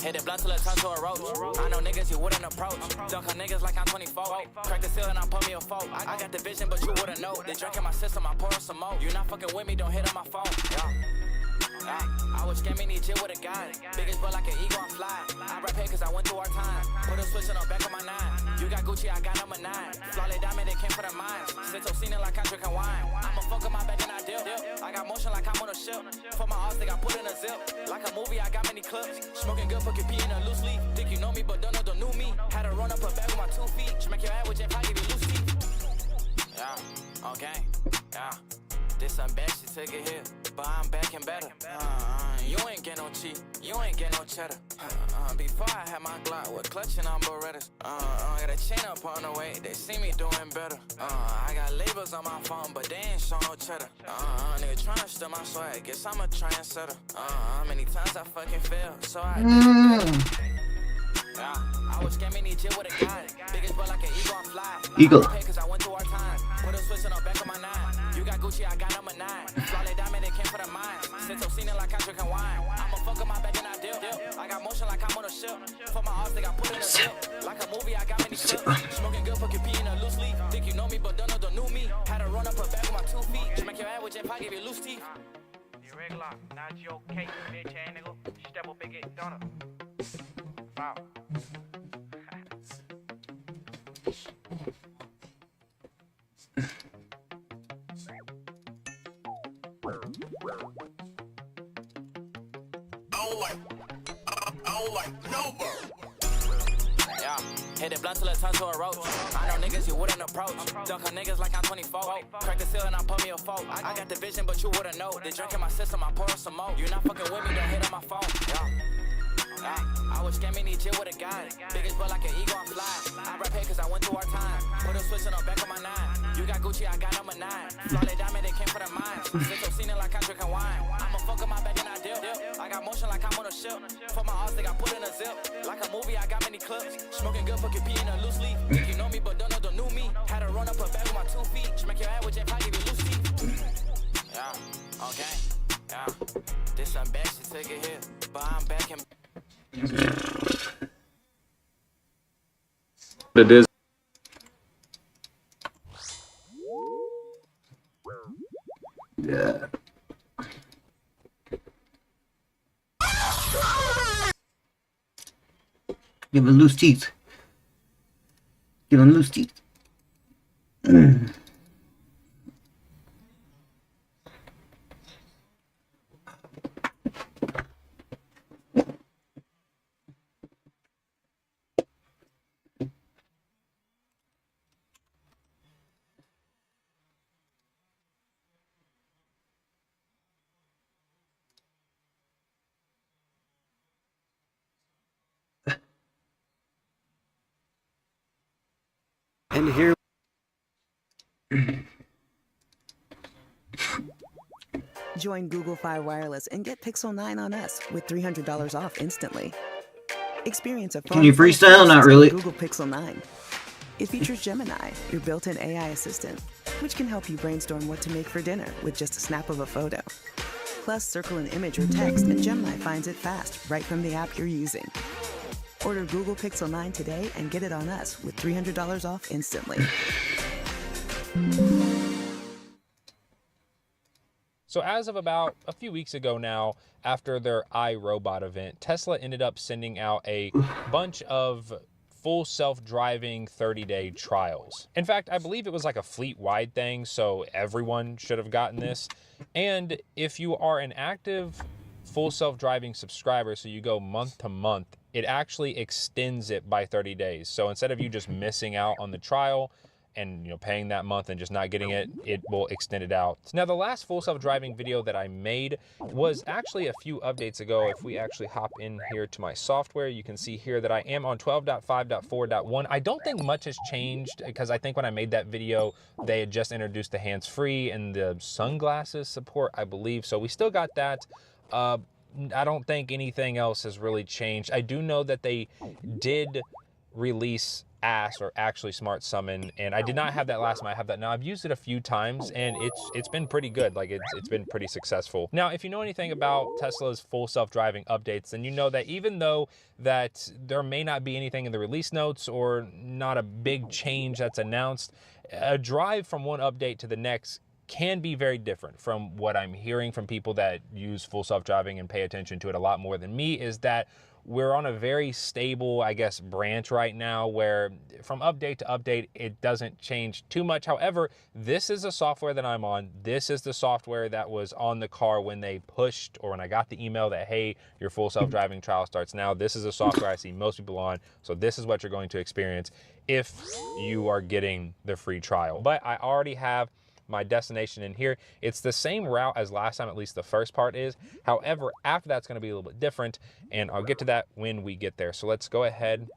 Hit it blunt till it turns to a roach. I know niggas you wouldn't approach. Dunk on niggas like I'm 24. Crack the seal and I put me a fork. I got the vision, but you wouldn't know. They drink in my system, I pour some more. You not fucking with me, don't hit on my phone. Yeah. I was scamming each year with a guy. Biggest butt like an eagle, I fly. I rap here cause I went through our time. Put a switch on the back of my 9. You got Gucci, I got number 9. Flawless diamond, they came for the mines. Since I'm seen it like I drink wine. I'ma fuck up my back and I dip. I got motion like I'm on a ship. For my ass, they got put in a zip. Like a movie, I got many clips. Smoking good, fucking pee in a loose leaf. Think you know me, but don't know the new me. Had to run up a bag with my 2 feet. Smack your ass with your pocket, give you loose teeth. Yeah, okay, yeah. This some bad shit, take it here. but I'm back and better. You ain't get no cheat, you ain't get no cheddar. Before I had my Glock with clutching on Berettas. Got a chain up on the way, they see me doing better. I got labels on my phone, but they ain't show no cheddar. Nigga tryna steal my swag, guess I'm a trendsetter. Many times I fucking fail, so I I was scamming each year with a guy. Biggest but like an eagle, I'm fly. Eagle. Cause I went through our time. Put a switch on the back of my nine. You got Gucci, I got number 9. Flawless diamond, they came for the mine. Since I'm seen it like I drink wine. I'ma fuck up my back and I dip. I got motion like I'm on a ship. For my arms, they got put in a zip. Like a movie, I got many clips. Smoking good, put your pee in a loose leaf. Think you know me, but don't know me. Had to run up a bag with my 2 feet. Smack your ass with your pocket, give you loose teeth. Irregular, not your cake, bitch ass nigga. Step up and get done. Wow. Yeah, hit it blunt till it turns to a roach. I know niggas you wouldn't approach. Dunk on niggas like I'm 24. Crack the seal and I put me a fork. I got the vision, but you wouldn't know. They drink in my system, I pour some more. You not fucking with me, don't hit on my phone. Yeah. I was scamming each year with a guy. Biggest but like an eagle, I'm fly. I rap here cause I went through our time. Put a switch on the back of my 9. You got Gucci, I got number 9. Flawless diamond, they came for the mine. Since I'm seen it like I'm drinking wine. I'ma fuck up my back and I dip. I got motion like I'm on a ship. For my arms, they got put in a zip. Like a movie, I got many clips. Smoking good, put your pee in a loose leaf. Think you know me, but don't know me. Had to run up a bag with my 2 feet. Smack your ass with your pocket, give you loose teeth. Yeah, okay. Yeah, this some bad shit, take it here. But I'm back and It is. Yeah. Give him loose teeth. Give him loose teeth. And here Join Google Fi Wireless and get Pixel 9 on us with $300 off instantly. Experience a Can you freestyle? Not really. Google Pixel 9. It features Gemini, your built-in AI assistant, which can help you brainstorm what to make for dinner with just a snap of a photo. Plus, circle an image or text and Gemini finds it fast right from the app you're using. Order Google Pixel 9 today and get it on us with $300 off instantly. So as of about a few weeks ago now, after their iRobot event, Tesla ended up sending out a bunch of full self-driving 30-day trials. In fact, I believe it was like a fleet-wide thing, so everyone should have gotten this. And if you are an active full self-driving subscriber, so you go month to month, it actually extends it by 30 days. So instead of you just missing out on the trial and paying that month and just not getting it, it will extend it out. Now, the last full self-driving video that I made was actually a few updates ago. If we actually hop in here to my software, you can see here that I am on 12.5.4.1. I don't think much has changed because I think when I made that video, they had just introduced the hands-free and the sunglasses support, I believe. So we still got that. I don't think anything else has really changed. I do know that they did release Ask, or actually Smart Summon, and I did not have that last time. I have that now. I've used it a few times and it's been pretty good. Like it's been pretty successful. Now, if you know anything about Tesla's full self-driving updates, then you know that even though that there may not be anything in the release notes or not a big change that's announced, a drive from one update to the next can be very different. From what I'm hearing from people that use full self-driving and pay attention to it a lot more than me, is that we're on a very stable, I guess, branch right now where from update to update, it doesn't change too much. However, this is the software that I'm on. This is the software that was on the car when they pushed, or when I got the email that, hey, your full self-driving trial starts now. This is the software I see most people on. So this is what you're going to experience if you are getting the free trial. But I already have my destination in here. It's the same route as last time, at least the first part is. However, after that's going to be a little bit different, and I'll get to that when we get there. So let's go ahead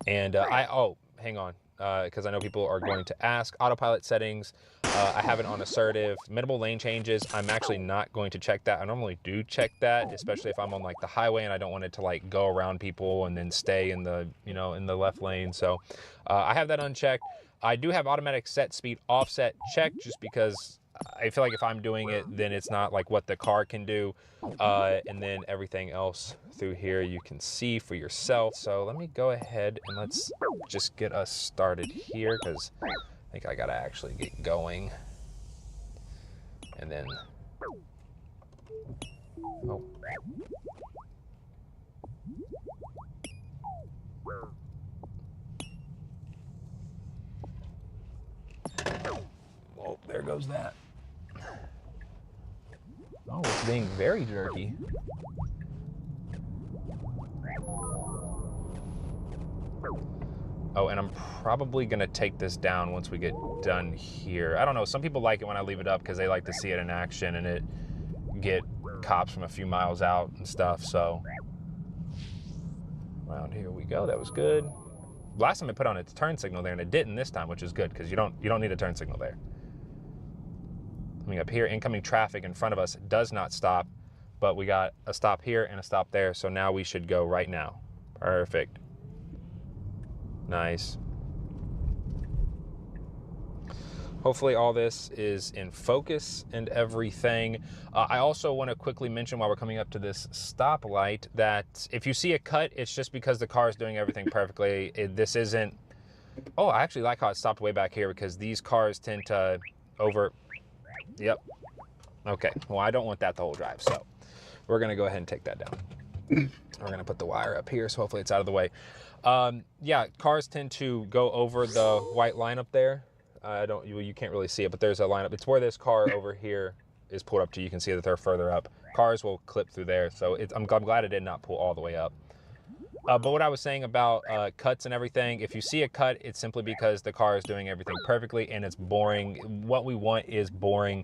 and hang on, because I know people are going to ask. Autopilot settings, I have it on assertive. Minimal lane changes, I'm actually not going to check that. I normally do check that, especially if I'm on like the highway and I don't want it to like go around people and then stay in the, you know, in the left lane. So I have that unchecked. I do have automatic set speed offset checked, just because I feel like if I'm doing it, then it's not like what the car can do. And then everything else through here you can see for yourself. So let me go ahead and let's just get us started here, because I think I gotta actually get going. And then, oh. Well, there goes that. Oh, it's being very jerky. Oh, and I'm probably gonna take this down once we get done here. I don't know, some people like it when I leave it up because they like to see it in action and it get cops from a few miles out and stuff, so. Around here we go, that was good. Last time it put on its turn signal there and it didn't this time, which is good because you don't need a turn signal there. Coming up here, incoming traffic in front of us does not stop, but we got a stop here and a stop there, so now we should go right now. Perfect. Nice. Hopefully all this is in focus and everything. I also want to quickly mention while we're coming up to this stoplight that if you see a cut, it's just because the car is doing everything perfectly. This isn't... Oh, I actually like how it stopped way back here because these cars tend to Yep. Okay, well, I don't want that the whole drive, so we're gonna go ahead and take that down. We're gonna put the wire up here, so hopefully it's out of the way. Yeah, cars tend to go over the white line up there. You can't really see it, but there's a line up. It's where this car over here is pulled up to. You can see that they're further up. Cars will clip through there, so I'm glad it did not pull all the way up. But what I was saying about cuts and everything, if you see a cut, it's simply because the car is doing everything perfectly and it's boring. What we want is boring.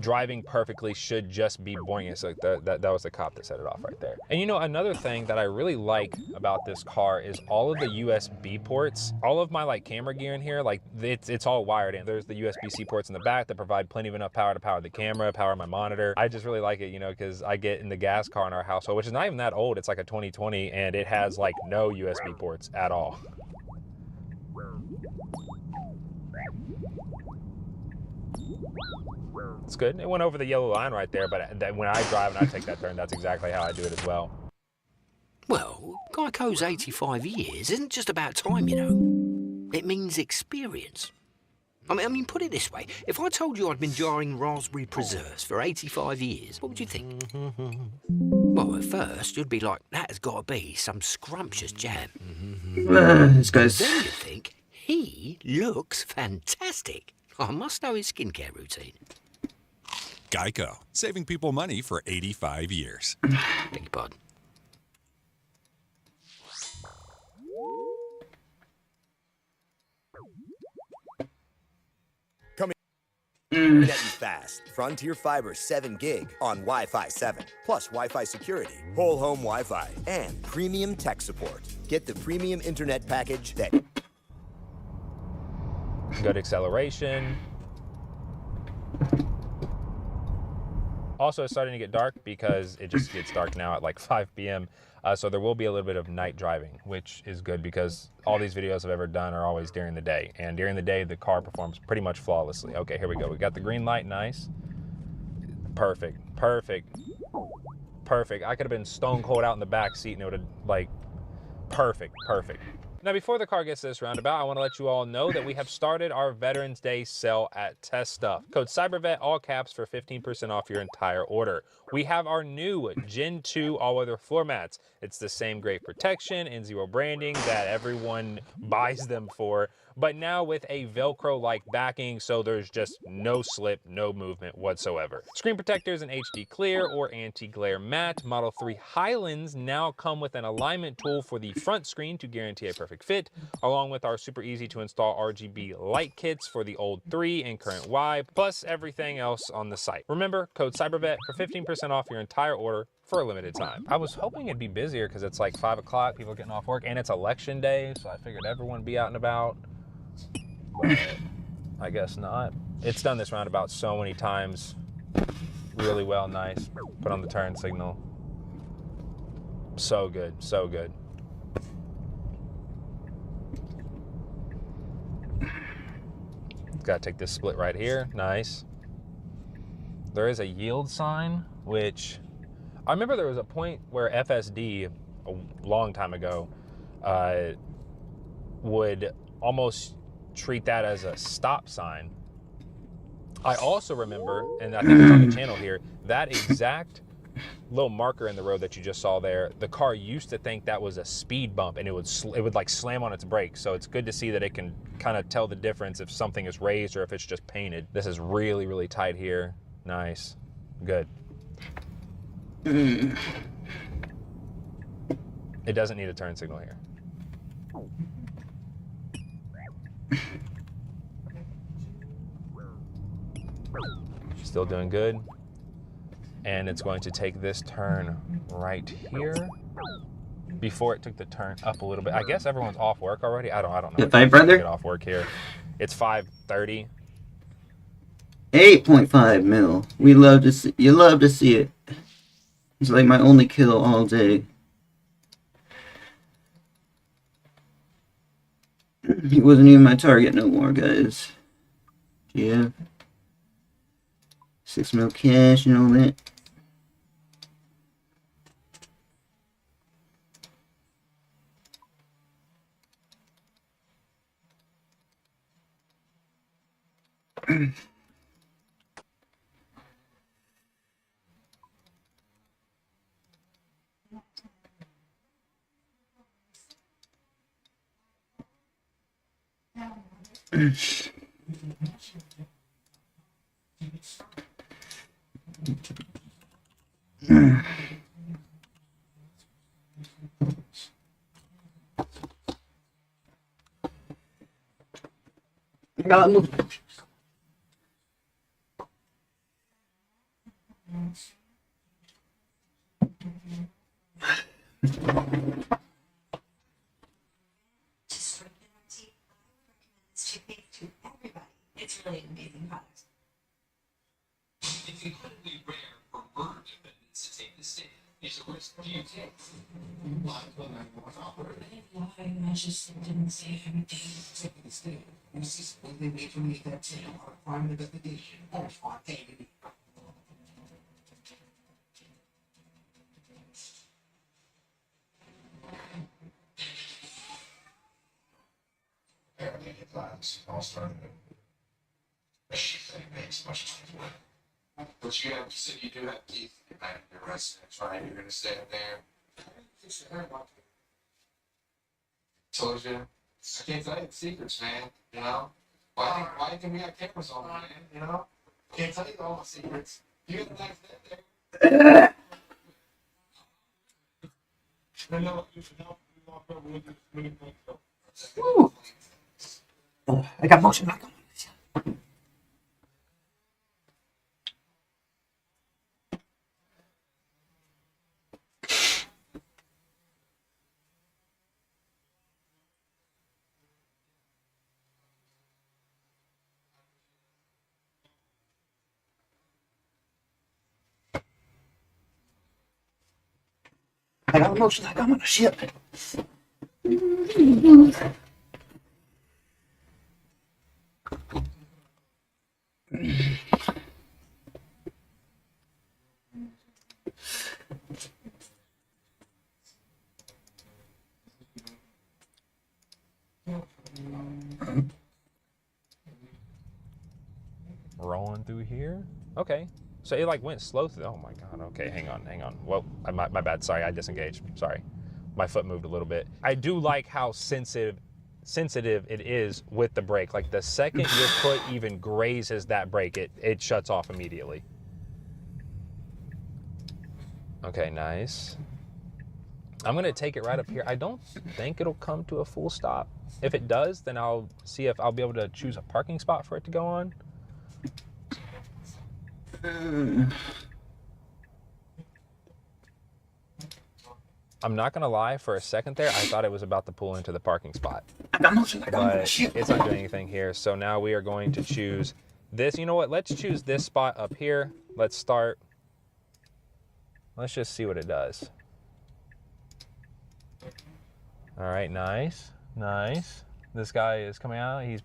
Driving perfectly should just be boring. It's like that was the cop that set it off right there. And you know, another thing that I really like about this car is all of the USB ports. All of my like camera gear in here, like it's all wired in. There's the USB-C ports in the back that provide plenty of enough power to power the camera, power my monitor. I just really like it, you know, because I get in the gas car in our household, which is not even that old. It's like a 2020 and it has like no USB ports at all. It's good. It went over the yellow line right there, but when I drive and I take that turn, that's exactly how I do it as well. Well, Geico's 85 years isn't just about time, you know. It means experience. I mean, put it this way. If I told you I'd been jarring raspberry preserves for 85 years, what would you think? Well, at first, you'd be like, that has got to be some scrumptious jam. This guy's... Then you'd think, he looks fantastic. I must know his skincare routine. Geico, saving people money for 85 years. Beg your pardon. Getting fast. Frontier Fiber 7 gig on Wi-Fi 7, plus Wi-Fi security, whole home Wi-Fi, and premium tech support. Get the premium internet package that... Good acceleration. Also, it's starting to get dark because it just gets dark now at like 5 p.m. So there will be a little bit of night driving, which is good because all these videos I've ever done are always during the day. And during the day, the car performs pretty much flawlessly. Okay, here we go. We got the green light. Nice. Perfect. Perfect. Perfect. I could have been stone cold out in the back seat and it would have, like, perfect. Perfect. Now, before the car gets to this roundabout, I want to let you all know that we have started our Veterans Day sale at Test Stuff. Code CYBERVET, all caps, for 15% off your entire order. We have our new Gen 2 all-weather floor mats. It's the same great protection and zero branding that everyone buys them for. but now with a Velcro-like backing, so there's just no slip, no movement whatsoever. Screen protectors in HD clear or anti-glare matte. Model 3 Highlands now come with an alignment tool for the front screen to guarantee a perfect fit, along with our super easy to install RGB light kits for the old 3 and current Y, plus everything else on the site. Remember, code CYBERVET for 15% off your entire order for a limited time. I was hoping it'd be busier because it's like 5 o'clock, people getting off work, and it's election day, so I figured everyone would be out and about, but I guess not. It's done this roundabout so many times. Really well, nice. Put on the turn signal. So good, so good. Gotta take this split right here, nice. There is a yield sign, which I remember there was a point where FSD, a long time ago, would almost treat that as a stop sign. I also remember, and I think it's on the channel here, that exact little marker in the road that you just saw there, the car used to think that was a speed bump, and it would like slam on its brakes. So it's good to see that it can kind of tell the difference if something is raised or if it's just painted. This is really, really tight here. Nice, good. It doesn't need a turn signal here. Still doing good. And it's going to take this turn right here before it took the turn up a little bit. I guess everyone's off work already. I don't know. If I brother get off work here. It's 5:30. 8.5 mil. We love to see. You love to see it. It's like my only kill all day. He wasn't even my target no more, guys. Yeah. 6 mil cash and all that. It's really an amazing product. It's incredibly rare for murder defendants to take the stand. Is a risk do you take? I just didn't say everything. Taking the stand. You see something they made from me that tale or crime investigation or spontaneity. Apparently the plans all started with she makes much money. But you do have teeth in your residence, right? You're gonna stay in there. Told you. I can't tell you the secrets, man. You know? Why do you think we have cameras on, man? You know? Can't tell you all the secrets. You got the next day there. Woo. I got motion back on. I got emotions like I'm on a ship. Rolling through here. Okay. So it like went slow through. Oh my God. Okay, hang on. Well, my bad. Sorry, I disengaged. Sorry. My foot moved a little bit. I do like how sensitive sensitive it is with the brake. Like the second your foot even grazes that brake, it shuts off immediately. Okay, nice. I'm gonna take it right up here. I don't think it'll come to a full stop. If it does, then I'll see if I'll be able to choose a parking spot for it to go on. I'm not gonna lie, for a second there, I thought it was about to pull into the parking spot. But it's not doing anything here. So now we are going to choose this. You know what? Let's choose this spot up here. Let's start. Let's just see what it does. All right, nice, nice. This guy is coming out. He's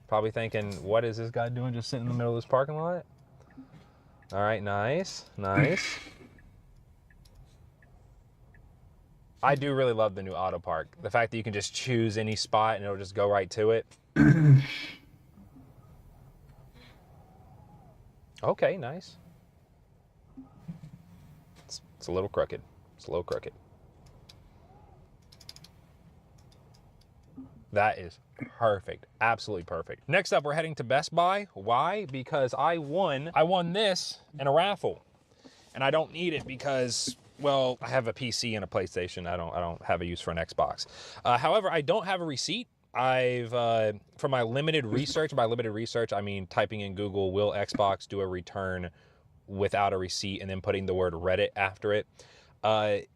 probably thinking, what is this guy doing just sitting in the middle of this parking lot? All right, nice, nice. I do really love the new auto park. The fact that you can just choose any spot and it'll just go right to it. Okay, nice. It's a little crooked. It's a little crooked. That is perfect. Absolutely perfect. Next up, we're heading to Best Buy. Why? Because I won this in a raffle. And I don't need it because, well, I have a PC and a PlayStation. I don't have a use for an Xbox. However, I don't have a receipt. For my limited research, by limited research, I mean typing in Google, will Xbox do a return without a receipt, and then putting the word Reddit after it.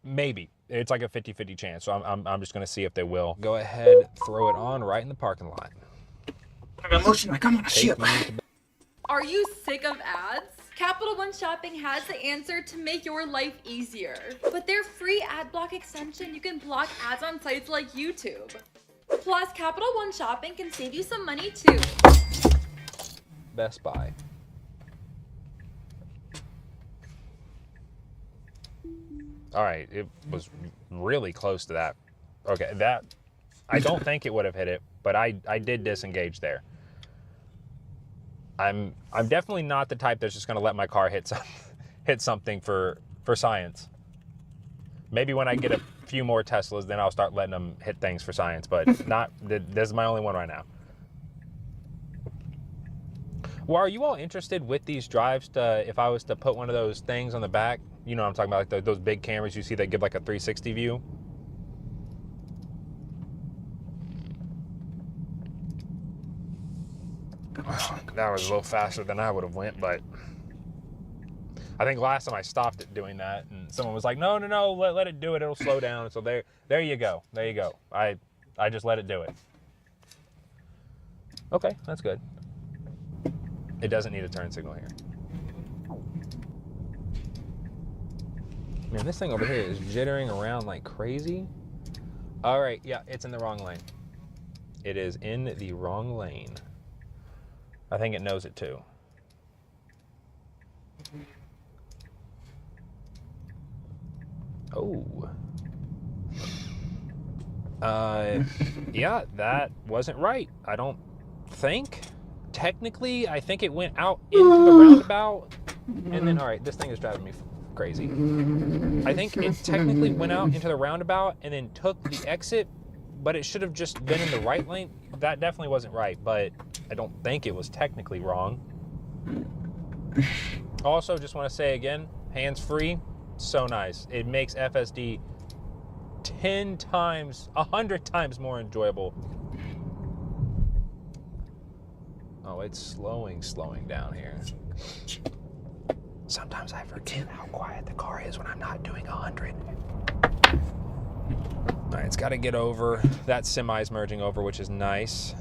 Maybe. It's like a 50-50 chance, so I'm just gonna see if they will. Go ahead, throw it on right in the parking lot. I got motion like I'm on a ship. Are you sick of ads? Capital One Shopping has the answer to make your life easier. With their free ad block extension, you can block ads on sites like YouTube. Plus, Capital One Shopping can save you some money too. Best Buy. All right, it was really close to that. Okay, that, I don't think it would have hit it, but I did disengage there. I'm definitely not the type that's just gonna let my car hit something for science. Maybe when I get a few more Teslas, then I'll start letting them hit things for science, but not, this is my only one right now. Well, are you all interested with these drives if I was to put one of those things on the back? You know what I'm talking about, like those big cameras you see that give like a 360 view? That was a little faster than I would have went, but I think last time I stopped it doing that, and someone was like, no, let it do it, it'll slow down. So there you go. I just let it do it. Okay, that's good. It doesn't need a turn signal here. Man, this thing over here is jittering around like crazy. All right, yeah, it's in the wrong lane. It is in the wrong lane. I think it knows it too. Oh. Yeah, that wasn't right. I don't think. Technically, I think it went out into the roundabout. And then, all right, this thing is driving me crazy. I think it technically went out into the roundabout and then took the exit, but it should have just been in the right lane. That definitely wasn't right, but I don't think it was technically wrong. Also, just want to say again, hands-free, so nice. It makes FSD 10 times, 100 times more enjoyable. Oh, it's slowing down here. Sometimes I forget how quiet the car is when I'm not doing 100. All right, it's got to get over. That semi's merging over, which is nice.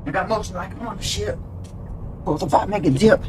I got motion like I'm on a ship. Both if I make a dip.